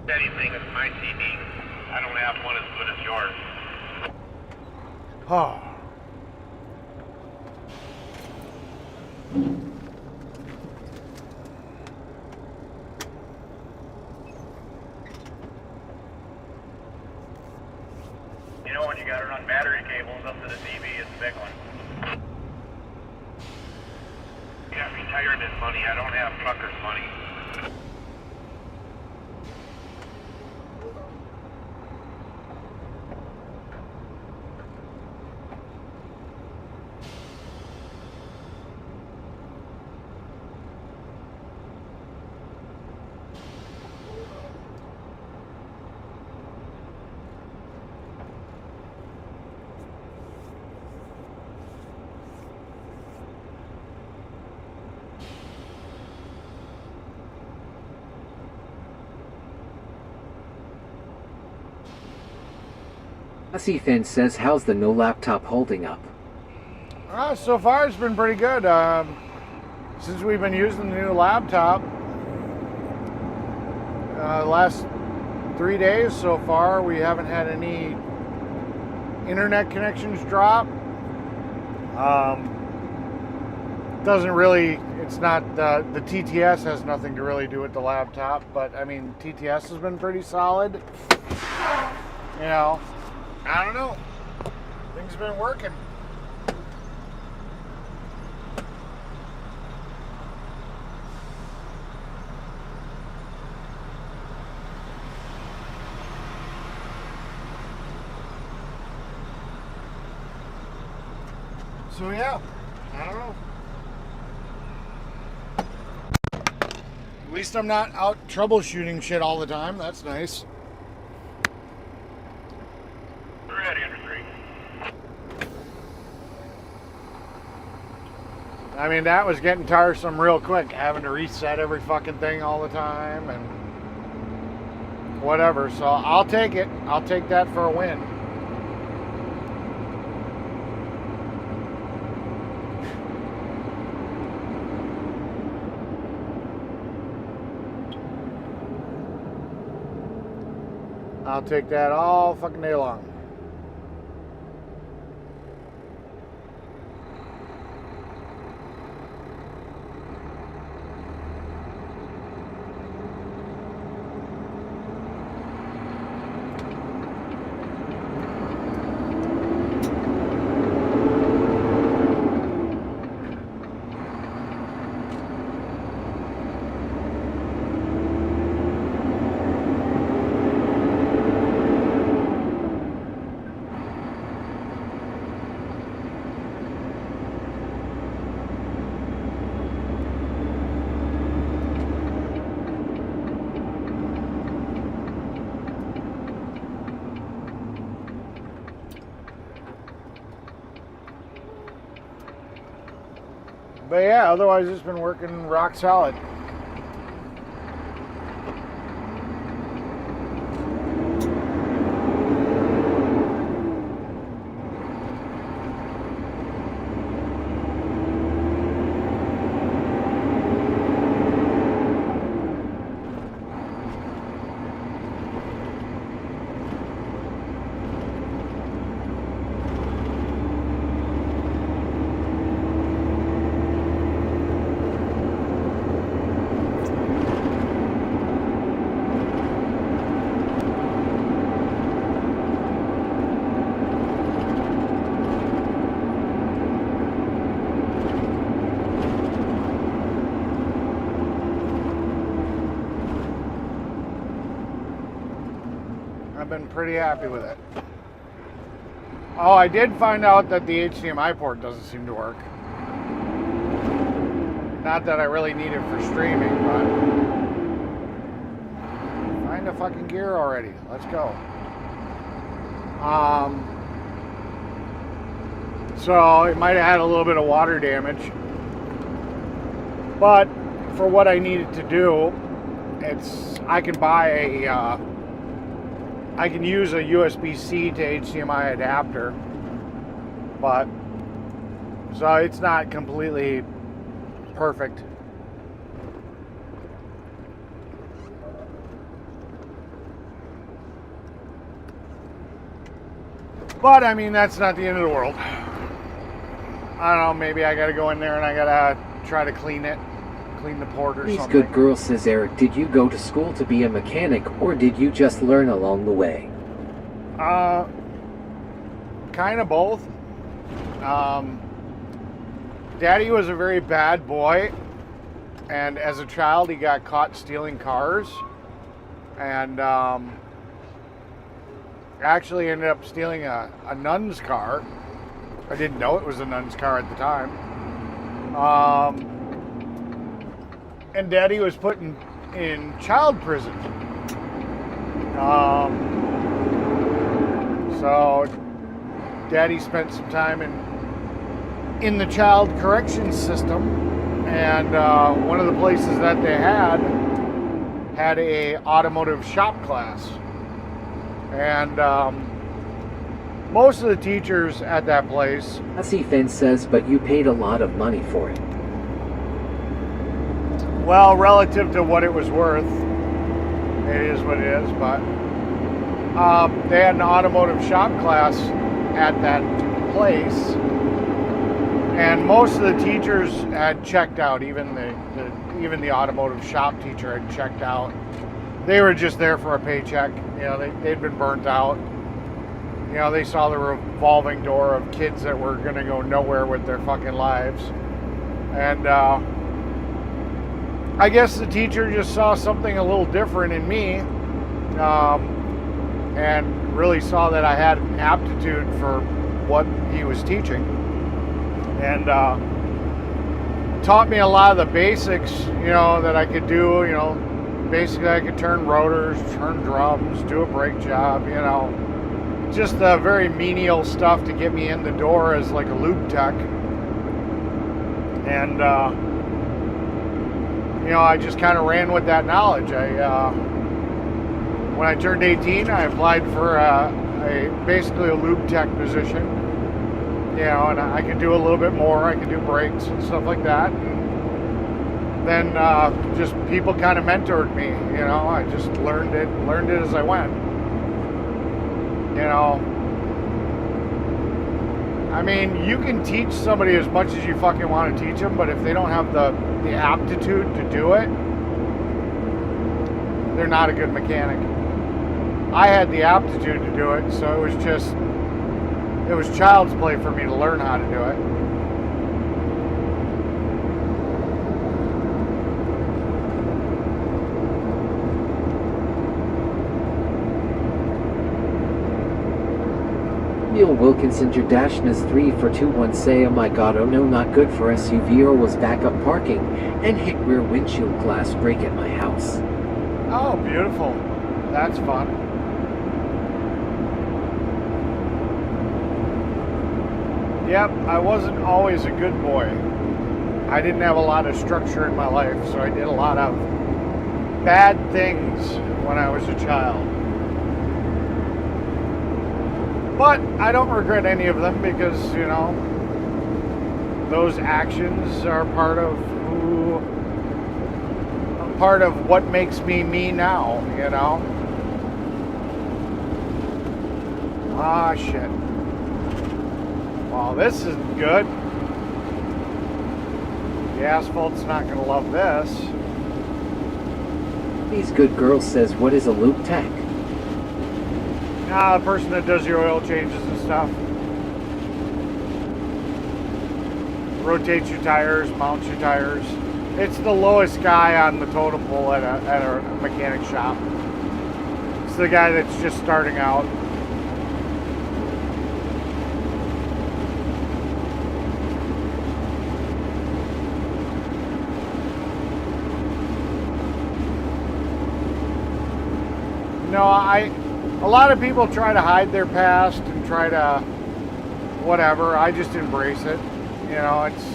Anything is my TV. I don't have one as good as yours. Oh. You know when you gotta run battery cables up to the TV, it's a big one. You got retirement money. I don't have trucker's money. Fussy Fence says, how's the no laptop holding up? So far it's been pretty good. Since we've been using the new laptop, last 3 days so far, we haven't had any internet connections drop. Doesn't really, it's not, the TTS has nothing to really do with the laptop, but I mean, TTS has been pretty solid. You know, I don't know. Things have been working. So yeah, I don't know. At least I'm not out troubleshooting shit all the time. That's nice. Ready, under 3. I mean, that was getting tiresome real quick, having to reset every fucking thing all the time and whatever. So I'll take it. I'll take that for a win. I'll take that all fucking day long. But yeah, otherwise it's been working rock solid. I've been pretty happy with it. Oh, I did find out that the HDMI port doesn't seem to work. Not that I really need it for streaming, but find a fucking gear already. Let's go. So it might have had a little bit of water damage, but for what I needed to do, I can buy I can use a USB-C to HDMI adapter, but so it's not completely perfect. But I mean, that's not the end of the world. I don't know, maybe I gotta go in there and I gotta try to clean the port or Please, something. good girl, says Eric. Did you go to school to be a mechanic, or did you just learn along the way? Kind of both. Daddy was a very bad boy, and as a child he got caught stealing cars, and actually ended up stealing a nun's car. I didn't know it was a nun's car at the time. And Daddy was put in child prison. So Daddy spent some time in the child corrections system, and one of the places that they had a automotive shop class, and most of the teachers at that place. Hussy Fence says, but you paid a lot of money for it. Well, relative to what it was worth, it is what it is, but they had an automotive shop class at that place, and most of the teachers had checked out. Even the automotive shop teacher had checked out. They were just there for a paycheck. You know, they'd been burnt out. You know, they saw the revolving door of kids that were going to go nowhere with their fucking lives. And I guess the teacher just saw something a little different in me, and really saw that I had an aptitude for what he was teaching, and taught me a lot of the basics, you know, that I could do. You know, basically I could turn rotors, turn drums, do a brake job, you know, just the very menial stuff to get me in the door as like a lube tech. And you know, I just kind of ran with that knowledge. When I turned 18, I applied for basically a lube tech position. You know, and I could do a little bit more. I could do brakes and stuff like that. And then just people kind of mentored me. You know, I just learned it as I went. You know, I mean, you can teach somebody as much as you fucking want to teach them, but if they don't have the aptitude to do it, they're not a good mechanic. I had the aptitude to do it, so it was child's play for me to learn how to do it. Neil Wilkinson Jordashna's 3 for 2-1 say, oh my god, oh no, not good for SUV, or was backup parking and hit rear windshield glass break at my house. Oh, beautiful. That's fun. Yep, I wasn't always a good boy. I didn't have a lot of structure in my life, so I did a lot of bad things when I was a child. But I don't regret any of them because, you know, those actions are part of what makes me me now, you know. Ah, shit. Well, this isn't good. The asphalt's not going to love this. These good girls says, what is a lube tech? The person that does your oil changes and stuff. Rotates your tires, mounts your tires. It's the lowest guy on the totem pole at a mechanic shop. That's the guy that's just starting out. No, a lot of people try to hide their past and try to whatever. I just embrace it. You know, it's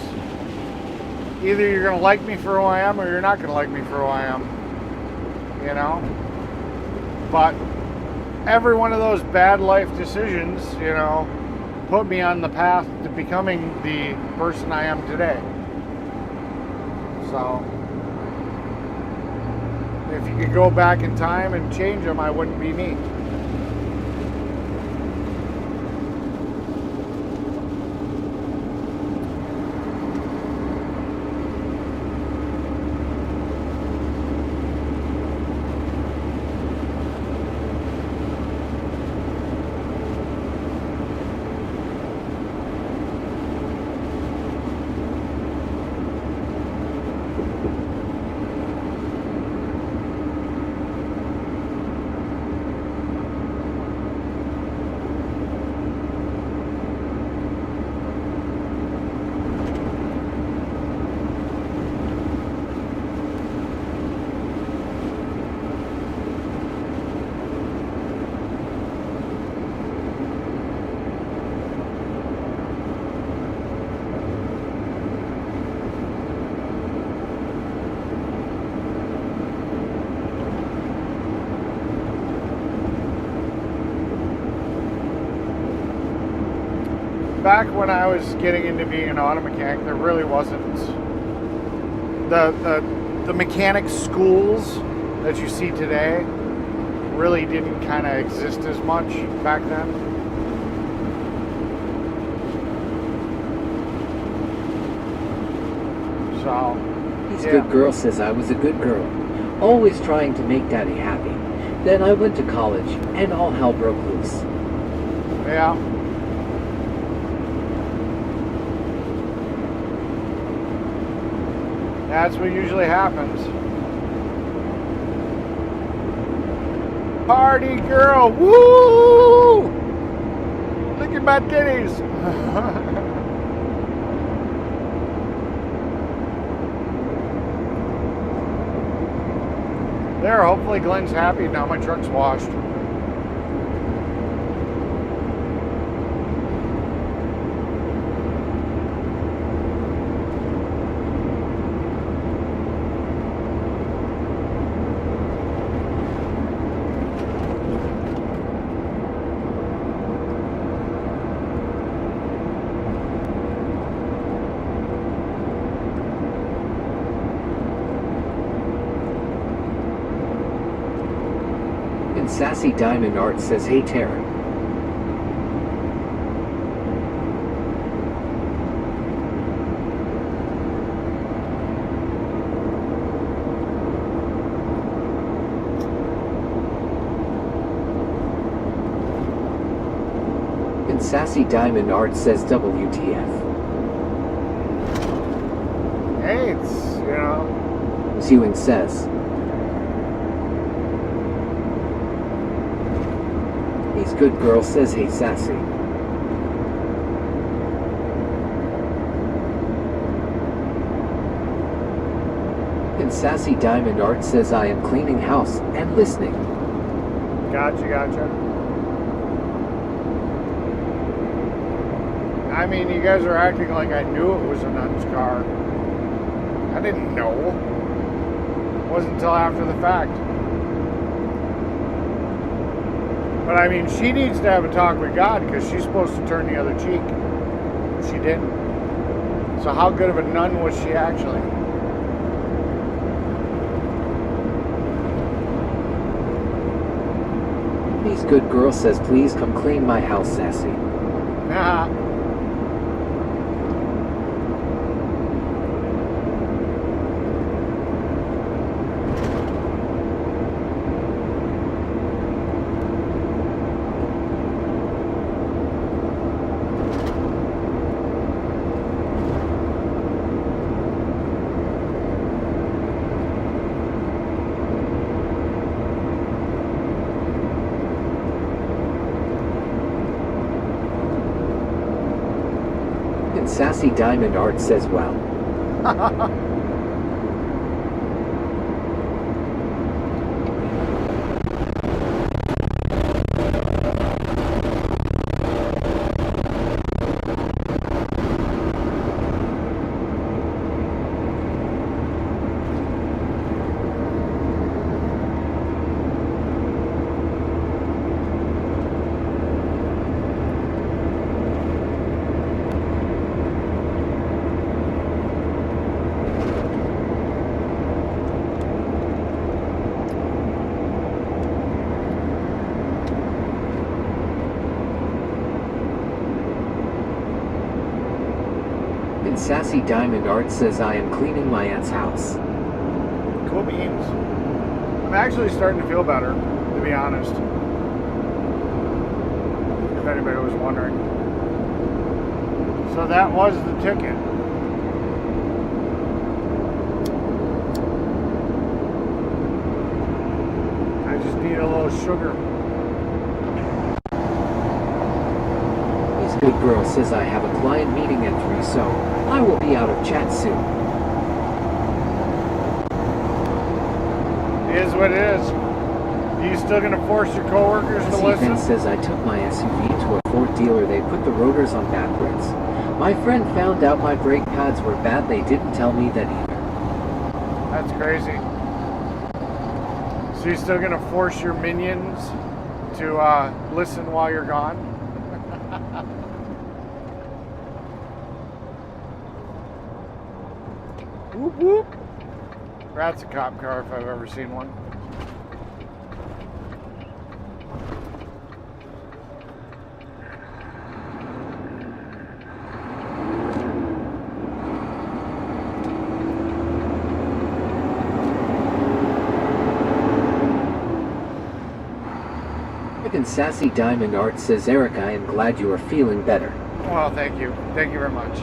either you're going to like me for who I am or you're not going to like me for who I am. You know? But every one of those bad life decisions, you know, put me on the path to becoming the person I am today. So if you could go back in time and change them, I wouldn't be me. Back when I was getting into being an auto mechanic, there really wasn't the mechanic schools that you see today really didn't kind of exist as much back then. So, This yeah. good girl says I was a good girl, always trying to make daddy happy. Then I went to college, and all hell broke loose. Yeah. That's what usually happens. Party girl, woo! Look at my titties. There, hopefully Glenn's happy now my truck's washed. And Sassy Diamond Art says, hey Tara. And Sassy Diamond Art says, WTF. Hey, it's, you know, Zewing says, He's good girl says, hey Sassy. And Sassy Diamond Art says, I am cleaning house and listening. gotcha. I mean, you guys are acting like I knew it was a nun's car. I didn't know. It wasn't until after the fact. But I mean, she needs to have a talk with God because she's supposed to turn the other cheek. She didn't. So how good of a nun was she actually? He's good girl says, please come clean my house, Sassy. Nah. Sassy Diamond Art says, well. And Sassy Diamond Art says, I am cleaning my aunt's house. Cool beans. I'm actually starting to feel better, to be honest. If anybody was wondering. So that was the ticket. I just need a little sugar. This good girl says, I have a client meeting at 3, so I will be out of chat soon. It is what it is. Are you still going to force your coworkers to Stephen listen? says, I took my SUV to a Ford dealer. They put the rotors on backwards. My friend found out my brake pads were bad. They didn't tell me that either. That's crazy. So you're still going to force your minions to listen while you're gone? Whoop whoop. That's a cop car if I've ever seen one. And Sassy Diamond Art says, Eric, I am glad you are feeling better. Well, thank you. Thank you very much.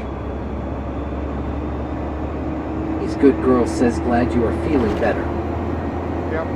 This good girl says, glad you are feeling better. Yep.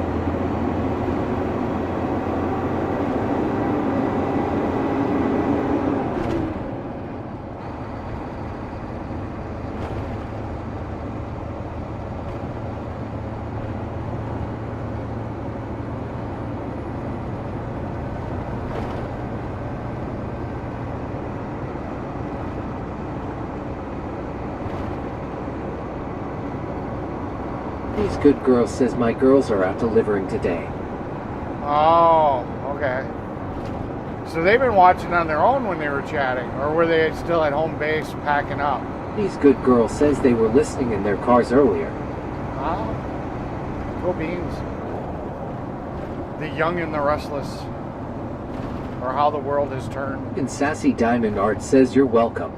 This good girl says, my girls are out delivering today. Oh, okay. So they've been watching on their own when they were chatting, or were they still at home base packing up? This good girl says they were listening in their cars earlier. Oh, cool beans. The young and the restless, or how the world has turned. And Sassy Diamond Art says, you're welcome.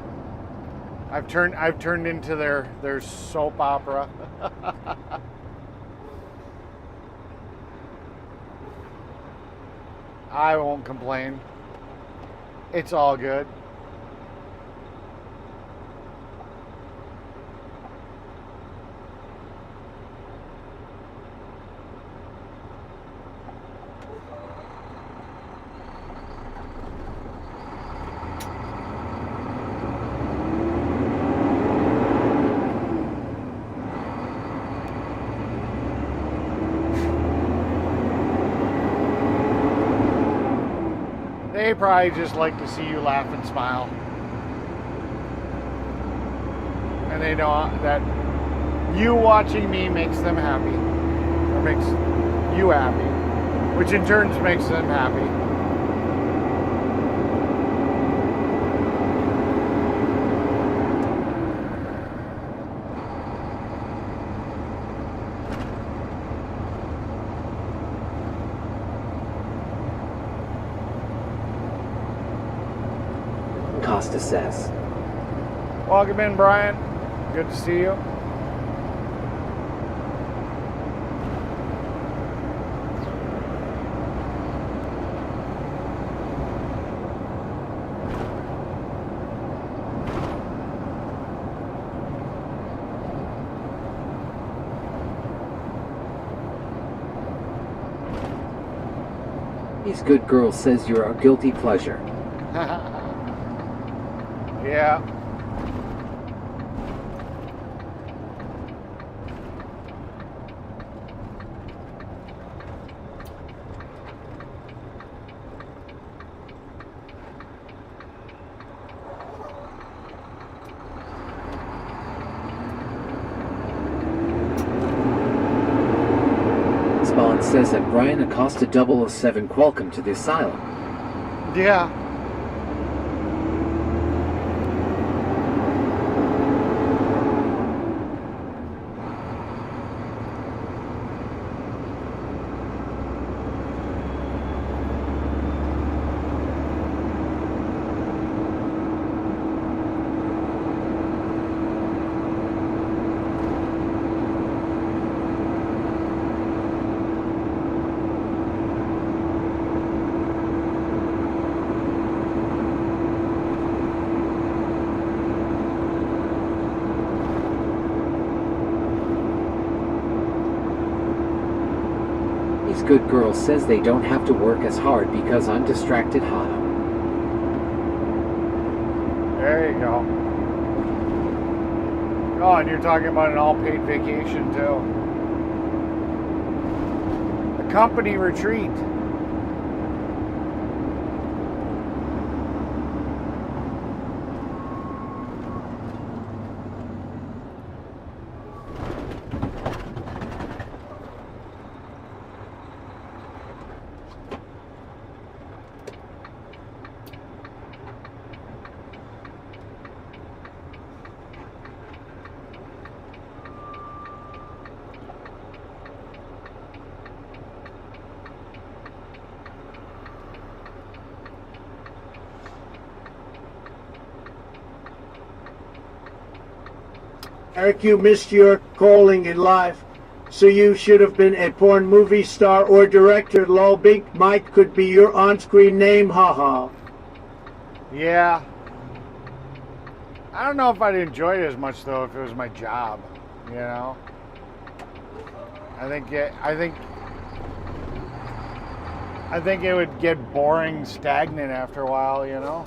I've turned into their soap opera. I won't complain. It's all good. They probably just like to see you laugh and smile. And they know that you watching me makes them happy. Or makes you happy. Which in turn makes them happy. Costa says. Welcome in, Brian. Good to see you. This good girl says you're a guilty pleasure. Yeah. Spawn says that Brian Acosta 007 welcome to the asylum. Yeah. These good girls says they don't have to work as hard because I'm distracted, haha. There you go. Oh, and you're talking about an all-paid vacation, too. A company retreat. Eric, you missed your calling in life, so you should have been a porn movie star or director. Lol, Big Mike could be your on-screen name, haha. Yeah. I don't know if I'd enjoy it as much, though, if it was my job, you know? I think it would get boring, stagnant after a while, you know?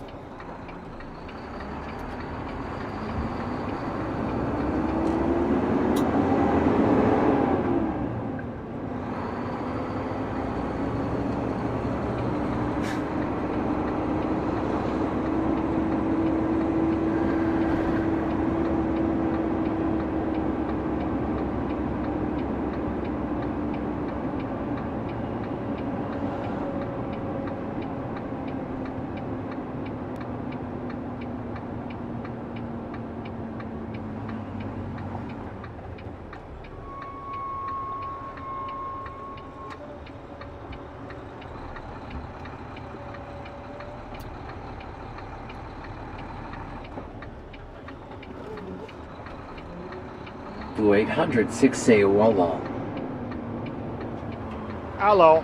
Blue 806 say wall. Hello.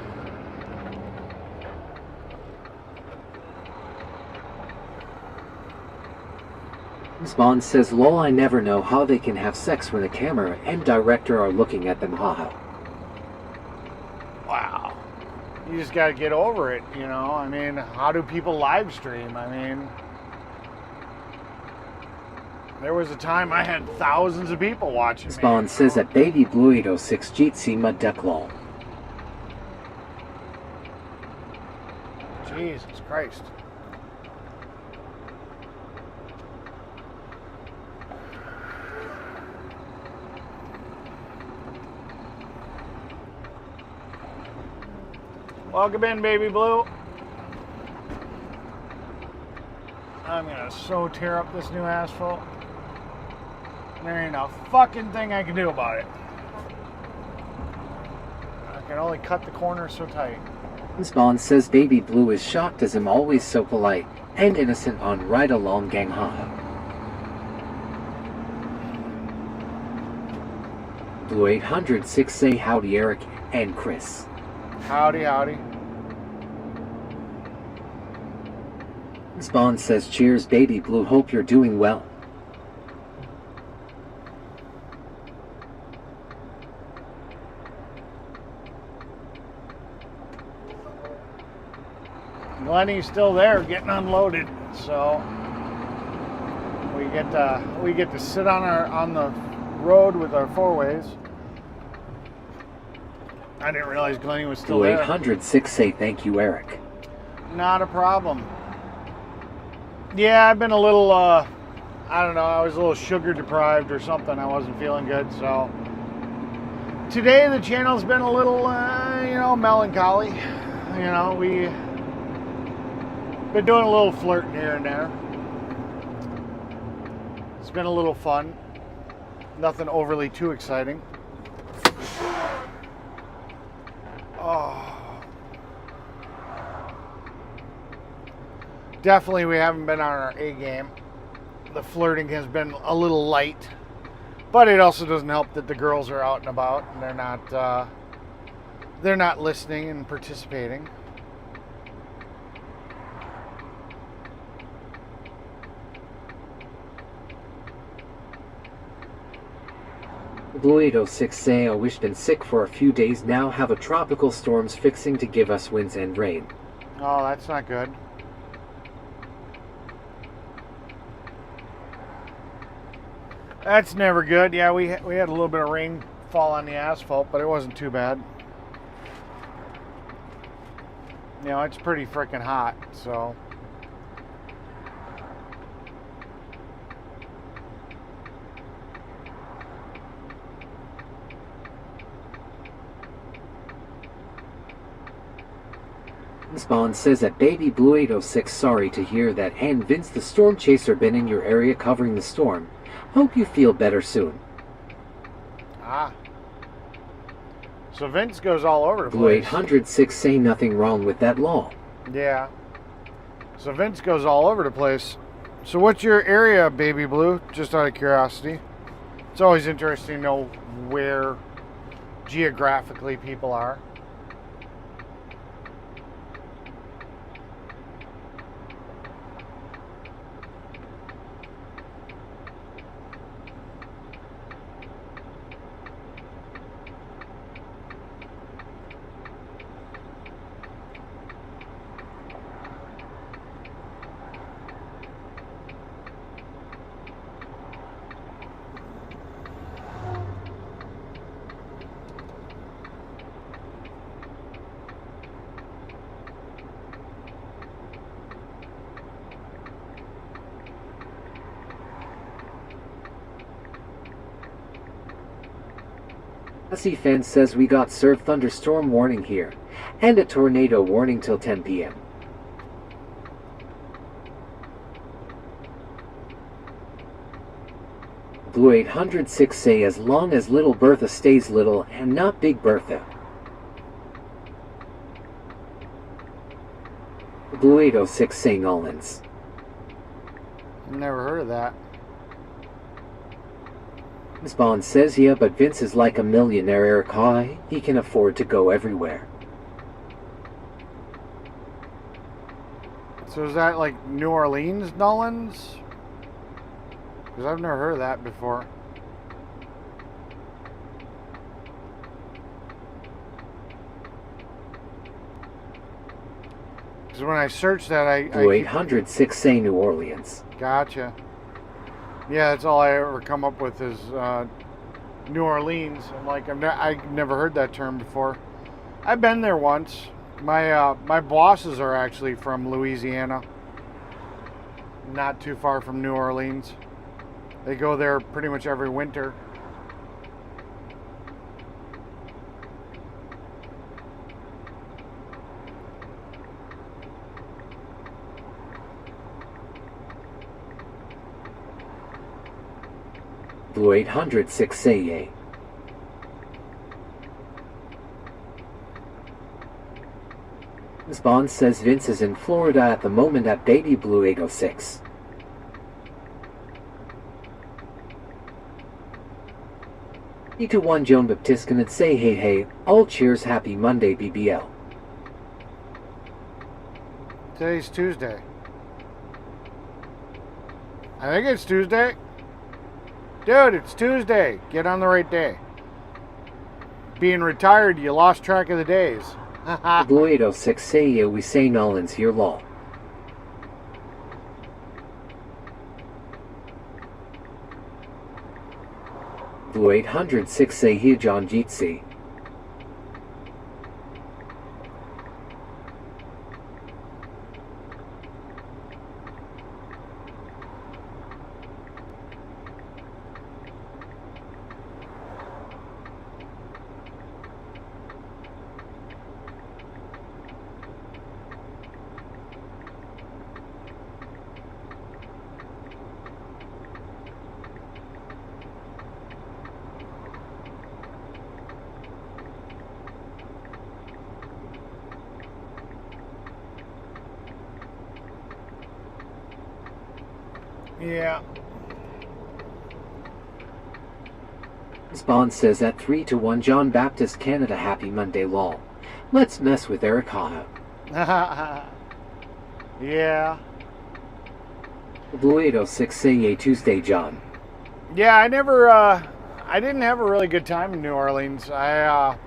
Spawn says lol, I never know how they can have sex when the camera and director are looking at them, haha. Wow. You just gotta get over it, you know? I mean, how do people live stream? I mean, there was a time I had thousands of people watching me. Spawn says that baby Blue 806 Jeetsy mud duck lol. Jesus Christ. Welcome in, baby Blue. I'm gonna so tear up this new asphalt. There ain't a fucking thing I can do about it. I can only cut the corners so tight. Spawn says baby Blue is shocked as I'm always so polite and innocent on ride along gang, haha. Blue 806 say howdy Eric and Chris. Howdy, howdy. Spawn says cheers baby Blue, hope you're doing well. Lenny's still there getting unloaded, so we get to sit on the road with our four-ways. I didn't realize Glenny was still Blue there. 806 say thank you Eric. Not a problem. Yeah, I've been a little, I don't know, I was a little sugar deprived or something. I wasn't feeling good, so Today the channel's been a little, melancholy. We been doing a little flirting here and there. It's been a little fun. Nothing overly too exciting. Oh. Definitely we haven't been on our A game. The flirting has been a little light. But it also doesn't help that the girls are out and about and they're not listening and participating. Blue 806 say I wish been sick for a few days now, have a tropical storms fixing to give us winds and rain. Oh, that's not good. That's never good. Yeah, we had a little bit of rain fall on the asphalt, but it wasn't too bad. It's pretty freaking hot, so. Spawn says that Baby Blue 806 sorry to hear that, and Vince the Storm Chaser been in your area covering the storm. Hope you feel better soon. Ah. So Vince goes all over the Blue place. 806 say nothing wrong with that law. Yeah. So Vince goes all over the place. So what's your area, Baby Blue? Just out of curiosity. It's always interesting to know where geographically people are. Hussy Fan says we got served thunderstorm warning here, and a tornado warning till 10 p.m. Blue 806 say as long as little Bertha stays little and not Big Bertha. Blue 806 say Nolans. Never heard of that. Miss Bond says yeah, but Vince is like a millionaire guy. He can afford to go everywhere. So is that like New Orleans Nolans? Because I've never heard of that before. Because when I searched that, Blue 806 say New Orleans. Gotcha. Yeah, that's all I ever come up with is New Orleans. I'm like, I've never heard that term before. I've been there once. My bosses are actually from Louisiana, not too far from New Orleans. They go there pretty much every winter. Blue 806 say yay. Miss Bond says Vince is in Florida at the moment at Baby Blue 806. E21 Joan Baptiste can say hey, all cheers, happy Monday BBL. Today's Tuesday. I think it's Tuesday. Dude, it's Tuesday. Get on the right day. Being retired, you lost track of the days. Blue 806 say yeah, we say Nolans here law. Blue 806 say here John Jeetsy. Yeah. Spawn says at 3-1 John Baptist Canada happy Monday lol. Let's mess with Eric Haha. Yeah. Blue 806 say yay Tuesday John. Yeah, I didn't have a really good time in New Orleans. I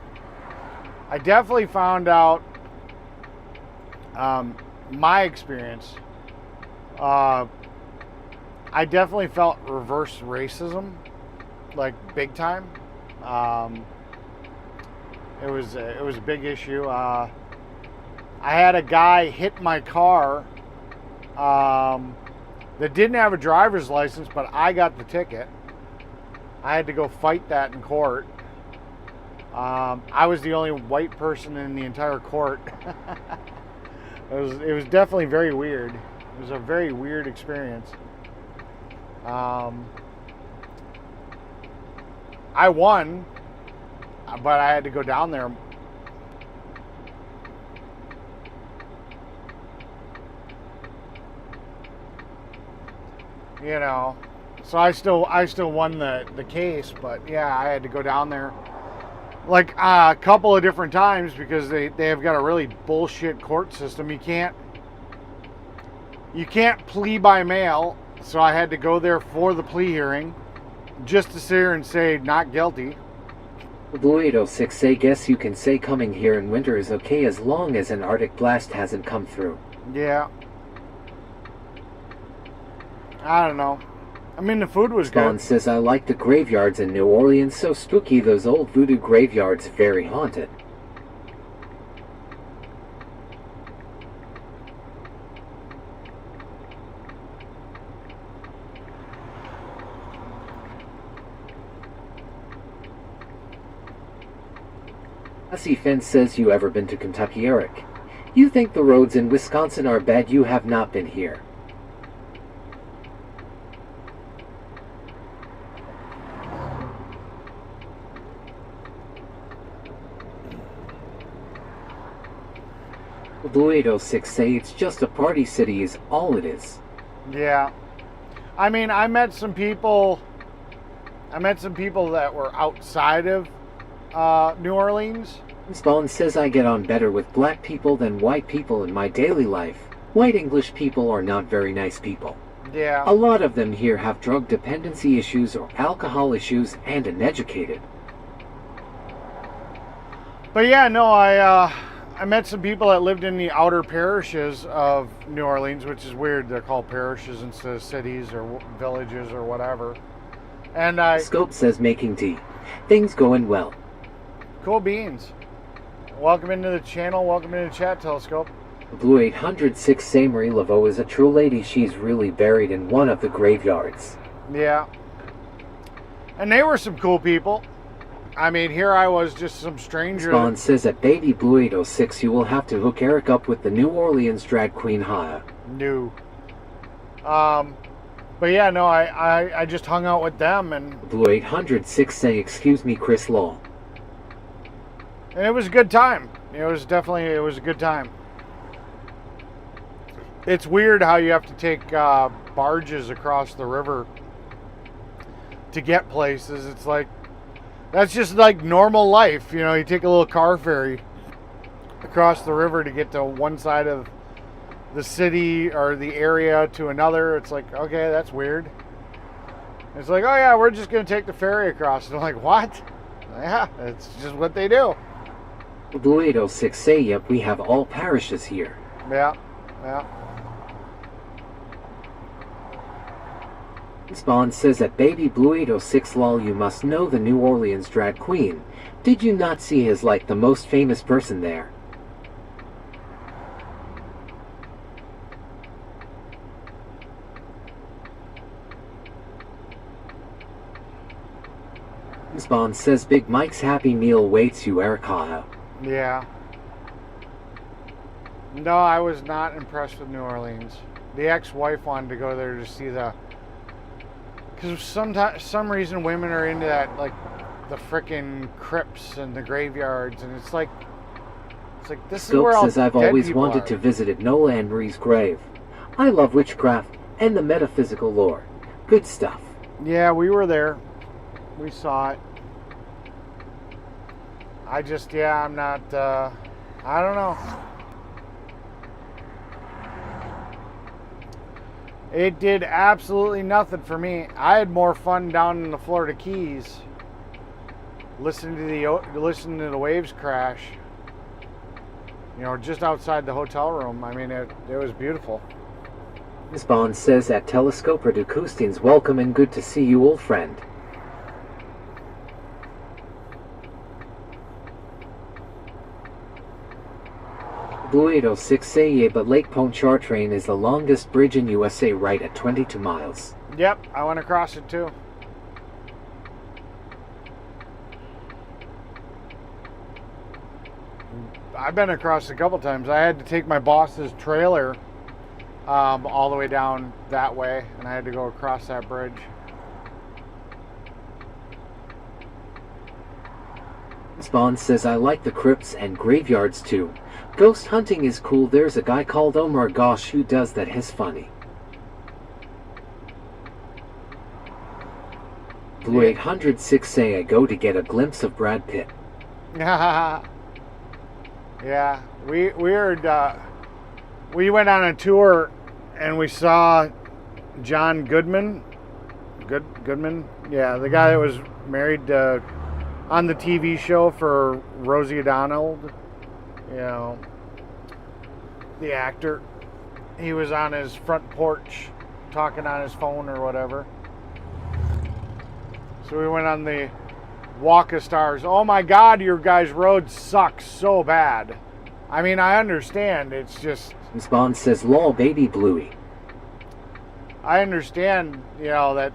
definitely found out my experience. I definitely felt reverse racism, like big time. It was a big issue. I had a guy hit my car that didn't have a driver's license, but I got the ticket. I had to go fight that in court. I was the only white person in the entire court. It was definitely very weird. It was a very weird experience. I won, but I had to go down there. You know, so I still won the case, but yeah, I had to go down there like a couple of different times because they have got a really bullshit court system. You can't plea by mail, so I had to go there for the plea hearing just to sit here and say not guilty. Blue 806 say guess you can say coming here in winter is okay as long as an Arctic blast hasn't come through. Yeah. I don't know. I mean, the food was Spawn good. says I like the graveyards in New Orleans, so spooky, those old voodoo graveyards, very haunted. Hussy Fence says you ever been to Kentucky, Eric? You think the roads in Wisconsin are bad? You have not been here. Blue 806 say it's just a party city is all it is. Yeah. I mean, I met some people that were outside of New Orleans. Spawn says I get on better with black people than white people in my daily life. White English people are not very nice people. Yeah. A lot of them here have drug dependency issues or alcohol issues and uneducated. But yeah, no, I met some people that lived in the outer parishes of New Orleans, which is weird. They're called parishes instead of cities or villages or whatever. And Scope says making tea. Things going well. Cool beans. Welcome into the channel. Welcome into the chat, Telescope. Blue 806 say Marie Laveau is a true lady. She's really buried in one of the graveyards. Yeah. And they were some cool people. I mean, here I was, just some stranger. Spawn says at Baby Blue 806 you will have to hook Eric up with the New Orleans drag queen Haya. New. But yeah, no, I just hung out with them and Blue 806 say excuse me Chris Law. And it was a good time. It was a good time. It's weird how you have to take barges across the river to get places. It's like, that's just like normal life. You know, you take a little car ferry across the river to get to one side of the city or the area to another. It's like, okay, that's weird. It's like, oh yeah, we're just going to take the ferry across. And I'm like, what? Yeah, it's just what they do. Blue 806 say yep, we have all parishes here. Yeah, yeah. Spawn says at Baby Blue 806 lol you must know the New Orleans drag queen. Did you not see his like the most famous person there? Spawn says Big Mike's Happy Meal waits you Erica. Yeah. No, I was not impressed with New Orleans. The ex-wife wanted to go there to see the... Because some reason women are into that, like, the frickin' crypts and the graveyards, and it's like this is where all says I've dead always people wanted are. to visit Nola and Marie's grave. I love witchcraft, and the metaphysical lore. Good stuff. Yeah, we were there. We saw it. I'm not, I don't know. It did absolutely nothing for me. I had more fun down in the Florida Keys, listening to the waves crash. You know, just outside the hotel room. I mean, it was beautiful. Miss Bond says at Telescoper de Custines, welcome and good to see you, old friend. Blue 806 say yeah, but Lake Pontchartrain is the longest bridge in USA, right at 22 miles. Yep, I went across it too. I've been across a couple times. I had to take my boss's trailer all the way down that way, and I had to go across that bridge. Spawn says I like the crypts and graveyards too. Ghost hunting is cool. There's a guy called Omar Gosh who does that. He's funny. Blue 806 say I go to get a glimpse of Brad Pitt. Yeah, we went on a tour and we saw John Goodman. Goodman? Yeah, the guy that was married on the TV show for Rosie O'Donnell. You know, the actor. He was on his front porch talking on his phone or whatever. So we went on the Walk of Stars. Oh my God, your guys' road sucks so bad. I mean, I understand. It's just... Spawn says, lol, baby Bluey. I understand, you know, that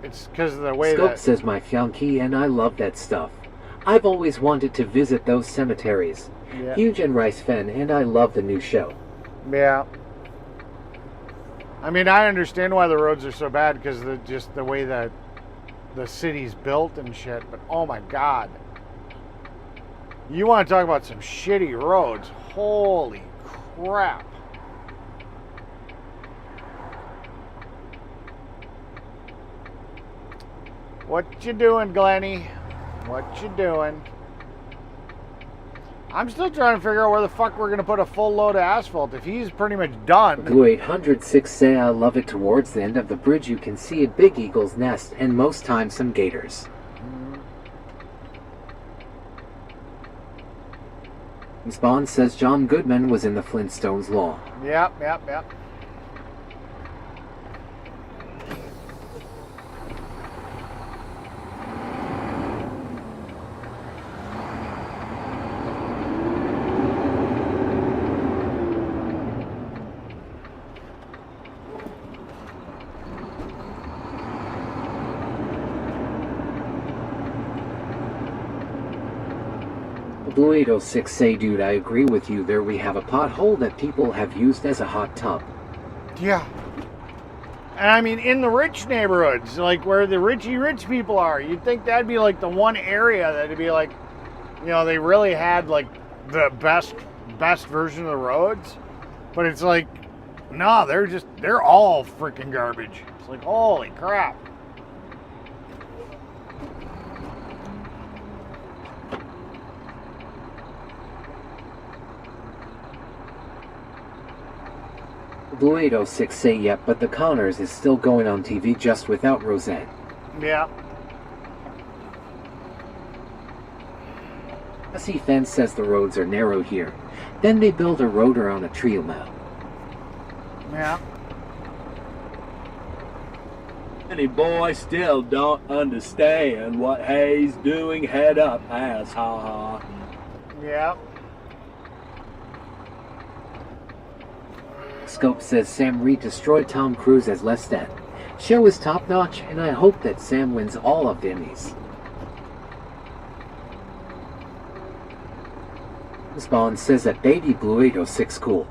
it's because of the way Scope that... says my fiancé and I love that stuff. I've always wanted to visit those cemeteries. Yeah. Huge and Rice fan, and I love the new show. Yeah. I mean, I understand why the roads are so bad because of just the way that the city's built and shit, but oh my God. You want to talk about some shitty roads. Holy crap. What you doing, Glenny? What you doing? I'm still trying to figure out where the fuck we're going to put a full load of asphalt. If he's pretty much done. Blue 806 say I love it. Towards the end of the bridge you can see a big eagle's nest and most times some gators. Spawn says John Goodman was in the Flintstones law. Yep. Blue 806 say dude I agree with you, there we have a pothole that people have used as a hot tub. Yeah. And I mean, in the rich neighborhoods, like where the rich people are, you'd think that'd be like the one area that'd be like, you know, they really had like the best version of the roads. But it's like, no, they're all freaking garbage. It's like, holy crap. Blue 806 say yep, but the Connors is still going on TV just without Roseanne. Yeah. Hussy Fence says the roads are narrow here. Then they build a road around a trail now. Yeah. Any boy still don't understand what Hayes doing head up ass, ha ha. Yeah. Scope says Sam Reed destroyed Tom Cruise as less than. Show is top notch, and I hope that Sam wins all of the Emmys. Spawn says that baby Blue 806 cool.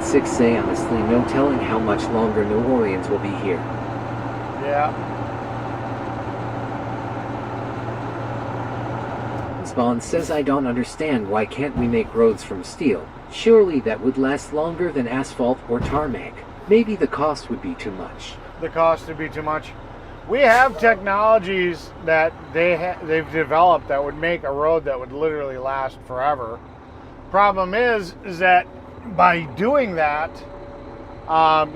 6A, honestly, no telling how much longer New Orleans will be here. Yeah. Spawn says, I don't understand, why can't we make roads from steel? Surely that would last longer than asphalt or tarmac. Maybe the cost would be too much. The cost would be too much. We have technologies that they've developed that would make a road that would literally last forever. Problem is that by doing that,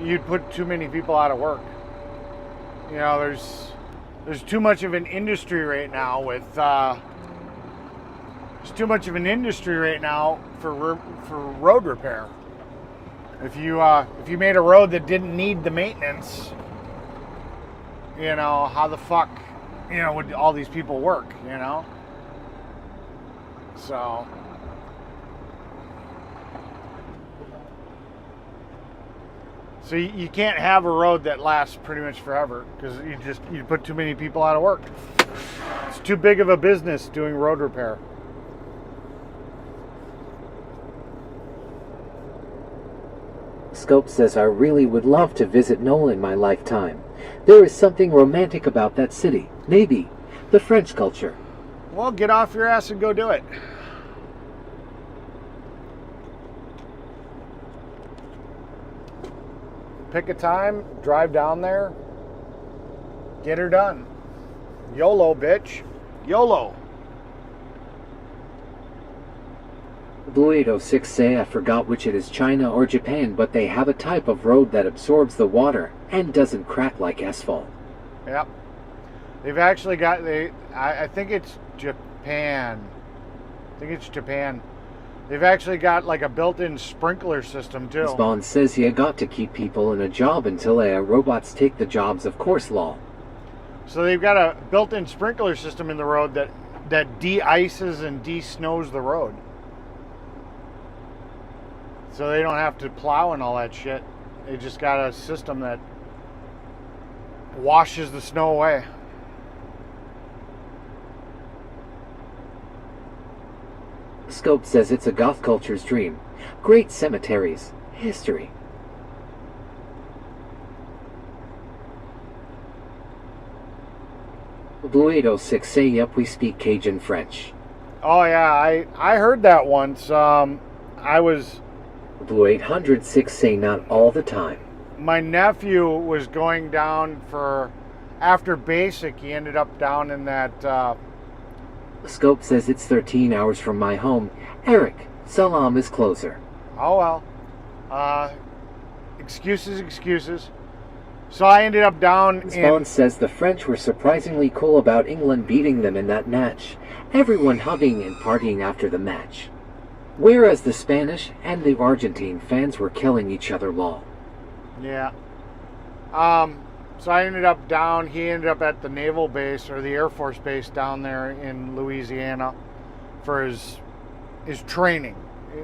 you'd put too many people out of work. You know, there's too much of an industry right now with there's too much of an industry right now for road repair. If you made a road that didn't need the maintenance, you know, how the fuck, you know, would all these people work, you know? So you can't have a road that lasts pretty much forever because you put too many people out of work. It's too big of a business doing road repair. Scope says, I really would love to visit Nola in my lifetime. There is something romantic about that city. Maybe the French culture. Well, get off your ass and go do it. Pick a time, drive down there, get her done. YOLO, bitch. YOLO. Blue 806 say, I forgot which it is, China or Japan, but they have a type of road that absorbs the water and doesn't crack like asphalt. Yep. They've actually got, I think it's Japan. They've actually got like a built-in sprinkler system too. Spawn says, you got to keep people in a job until robots take the jobs, of course, law. So they've got a built-in sprinkler system in the road that de-ices and de-snows the road. So they don't have to plow and all that shit. They just got a system that washes the snow away. Scope says it's a goth culture's dream. Great cemeteries. History. Blue 806 say, yep, we speak Cajun French. Oh yeah, I heard that once. I was... Blue 806 say, not all the time. My nephew was going down for... After basic, he ended up down in that... Scope says it's 13 hours from my home. Eric, Salam is closer. Oh well. Excuses. So I ended up down Spawn says the French were surprisingly cool about England beating them in that match. Everyone hugging and partying after the match. Whereas the Spanish and the Argentine fans were killing each other law. Yeah. So I ended up down, he ended up at the naval base or the Air Force base down there in Louisiana for his training.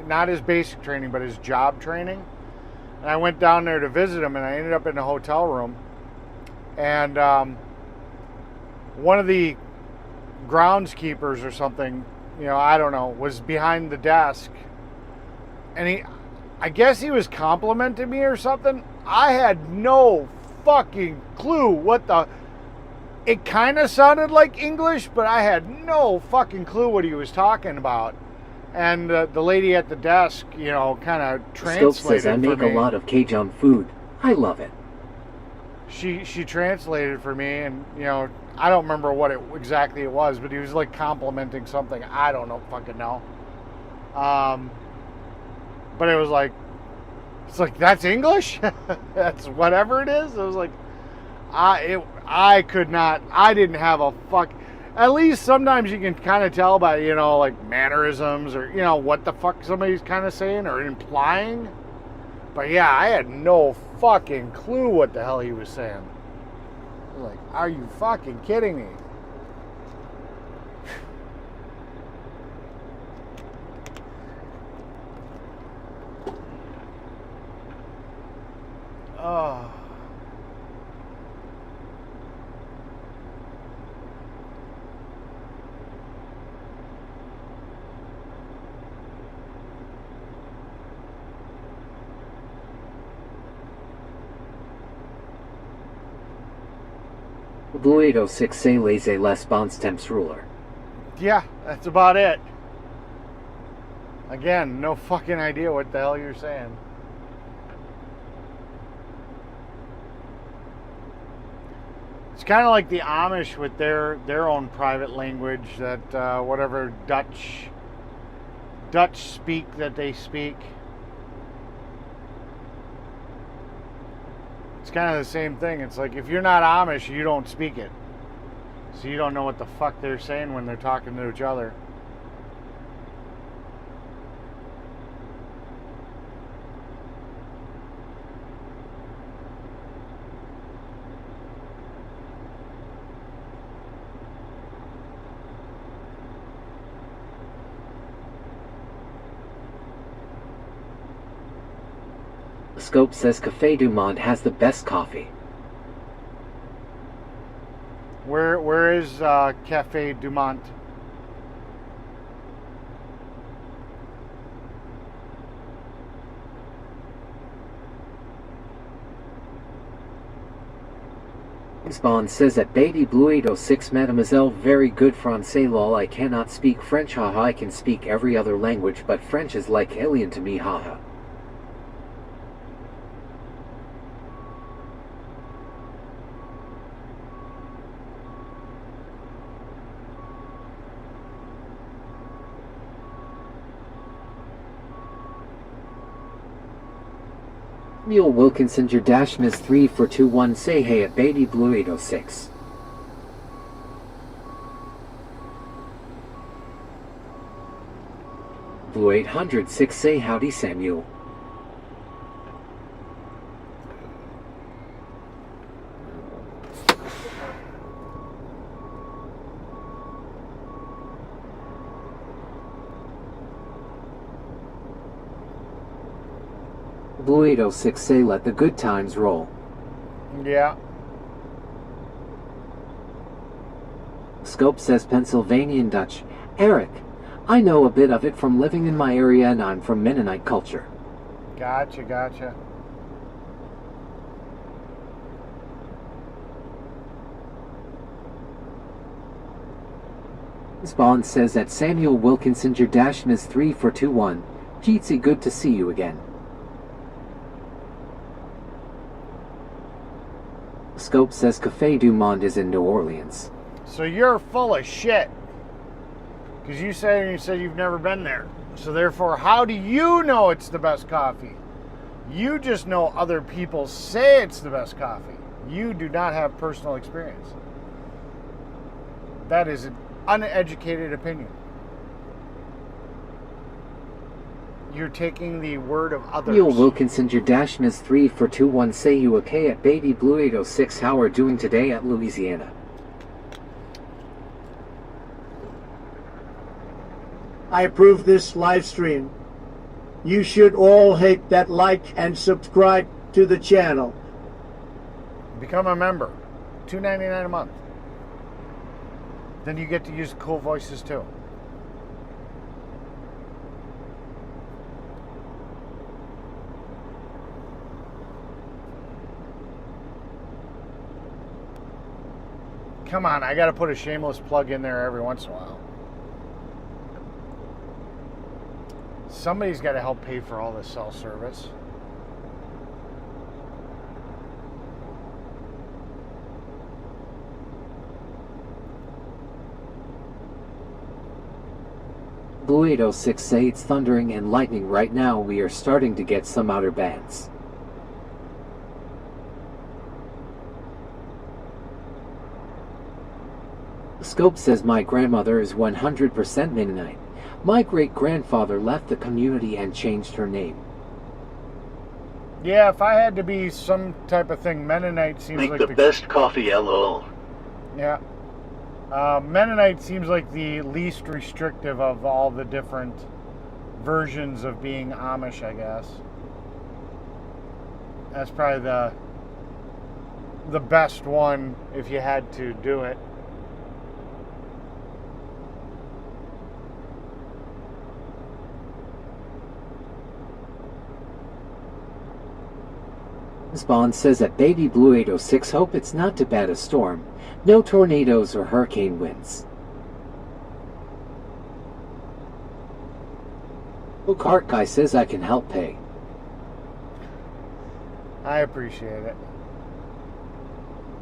Not his basic training, but his job training. And I went down there to visit him, and I ended up in a hotel room. And one of the groundskeepers or something, you know, I don't know, was behind the desk. And I guess he was complimenting me or something. I had no fucking clue what the... It kind of sounded like English, but I had no fucking clue what he was talking about. And the lady at the desk, you know, kind of translated Scope says, I make a lot of Cajun food. I love it. She translated for me, and, you know, I don't remember what exactly it was, but he was like complimenting something. I don't know, fucking know. But it was like, it's like, that's English? That's whatever it is? I was like, I could not, I didn't have a fuck. At least sometimes you can kind of tell by, you know, like mannerisms or, you know, what the fuck somebody's kind of saying or implying. But yeah, I had no fucking clue what the hell he was saying. I was like, are you fucking kidding me? Oh. Blue 806 say laissez les bons temps ruler. Yeah, that's about it. Again, no fucking idea what the hell you're saying. It's kind of like the Amish with their own private language, that whatever Dutch speak that they speak. It's kind of the same thing. It's like if you're not Amish, you don't speak it. So you don't know what the fuck they're saying when they're talking to each other. Scope says Café du Monde has the best coffee. Where is Café du Monde? Spawn says at Baby Blue 806 Mademoiselle very good français lol I cannot speak French haha I can speak every other language but French is like alien to me haha. Neil Wilkinson your dash miss 3 for 2-1 say hey at Baby Blue 806. Blue 806 say howdy Samuel. Blue 806 say let the good times roll. Yeah. Scope says Pennsylvanian Dutch. Eric, I know a bit of it from living in my area and I'm from Mennonite culture. Gotcha. Spawn says that Samuel Wilkinson your dash miss 3 for 2-1. Jeetsy good to see you again. Scope says Café du Monde is in New Orleans. So you're full of shit. Because you said you've never been there. So therefore, how do you know it's the best coffee? You just know other people say it's the best coffee. You do not have personal experience. That is an uneducated opinion. You're taking the word of others. Neil Wilkinson your dash miss 3 for 2-1 say you okay at Baby Blue 806 how are doing today at Louisiana. I approve this live stream. You should all hit that like and subscribe to the channel. Become a member. $2.99 a month. Then you get to use cool voices too. Come on, I gotta put a shameless plug in there every once in a while. Somebody's got to help pay for all this cell service. Blue 806 say it's thundering and lightning right now we are starting to get some outer bands. Scope says my grandmother is 100% Mennonite. My great-grandfather left the community and changed her name. Yeah, if I had to be some type of thing, Mennonite seems Make like the best coffee, lol. Yeah. Mennonite seems like the least restrictive of all the different versions of being Amish, I guess. That's probably the best one if you had to do it. Spawn says that Baby Blue 806 hope it's not too bad a storm. No tornadoes or hurricane winds. Cart Guy says I can help pay. I appreciate it.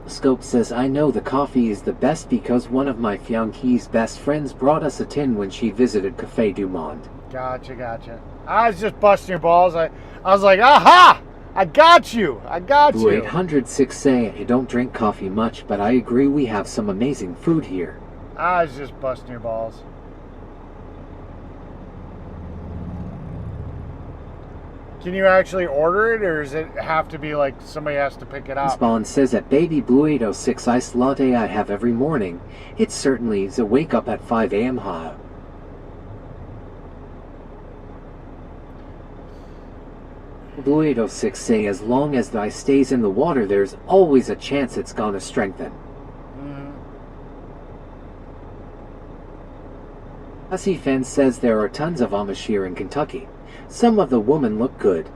Scope says I know the coffee is the best because one of my fiance's best friends brought us a tin when she visited Café du Monde. Gotcha. I was just busting your balls. I was like, aha! I got you. Blue 806 say I don't drink coffee much, but I agree we have some amazing food here. I was just busting your balls. Can you actually order it, or does it have to be like somebody has to pick it up? Spawn says that Baby Blue 806 iced latte I have every morning. It certainly is a wake up at 5 a.m. Ha. Blue 806 say as long as the ice stays in the water, there's always a chance it's gonna strengthen. Hussy Fence says there are tons of Amish here in Kentucky. Some of the women look good.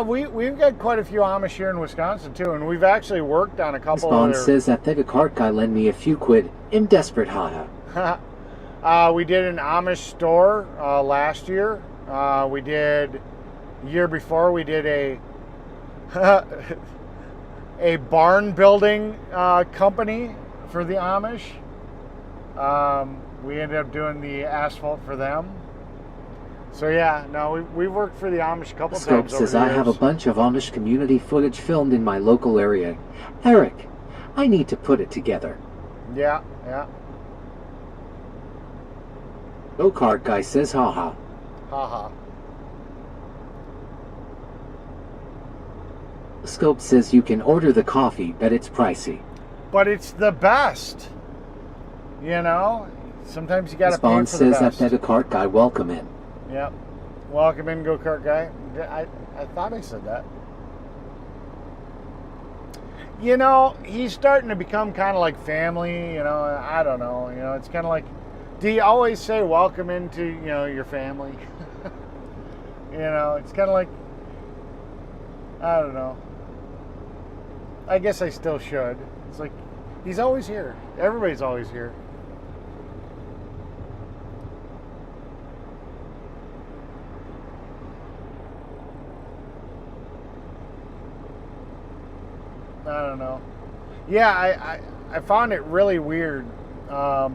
We've got quite a few Amish here in Wisconsin too, and we've actually worked on a couple. Spawn says that the cart guy lend me a few quid. I'm desperate, haha. We did an Amish store last year. We did year before. We did a a barn building company for the Amish. We ended up doing the asphalt for them. So yeah, no, we've worked for the Amish a couple times. Scope says I have a bunch of Amish community footage filmed in my local area. Eric, I need to put it together. Yeah. Go-kart guy says haha. Haha. Scope says you can order the coffee, but it's pricey. But it's the best. You know? Sometimes you gotta pay for the Spawn best. says that the cart guy welcome in. Yep. Welcome in, go-kart guy. I thought I said that. You know, he's starting to become kind of like family, you know, I don't know. You know, it's kind of like, do you always say welcome into, you know, your family? You know, it's kind of like, I don't know. I guess I still should. It's like, he's always here. Everybody's always here. I don't know. Yeah, I found it really weird. So,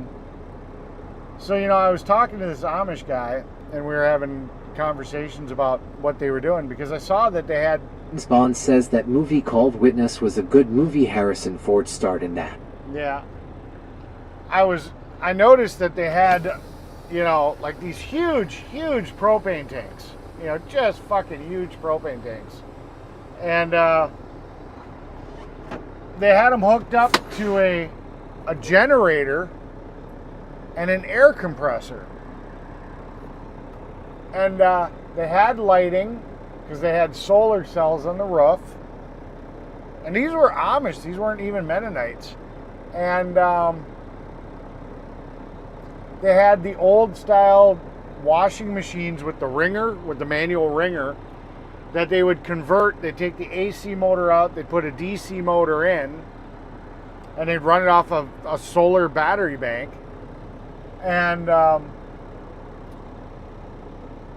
you know, I was talking to this Amish guy, and we were having conversations about what they were doing, because I saw that they had... Spawn says that movie called Witness was a good movie. Harrison Ford starred in that. Yeah. I noticed that they had, you know, like these huge propane tanks. You know, just fucking huge propane tanks. And, they had them hooked up to a generator and an air compressor. And they had lighting because they had solar cells on the roof. And these were Amish. These weren't even Mennonites. And they had the old style washing machines with the wringer, with the manual wringer, that they would convert. They'd take the AC motor out, they'd put a DC motor in, and they'd run it off of a solar battery bank. And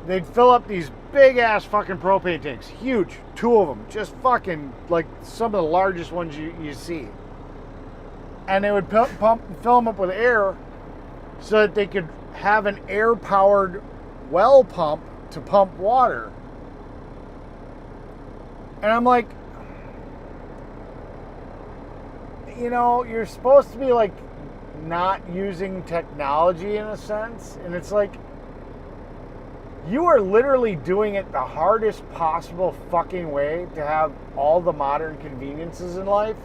they'd fill up these big ass fucking propane tanks, huge, 2 of them, just fucking like some of the largest ones you see. And they would fill them up with air so that they could have an air powered well pump to pump water. And I'm like, you know, you're supposed to be like not using technology in a sense. And it's like, you are literally doing it the hardest possible fucking way to have all the modern conveniences in life.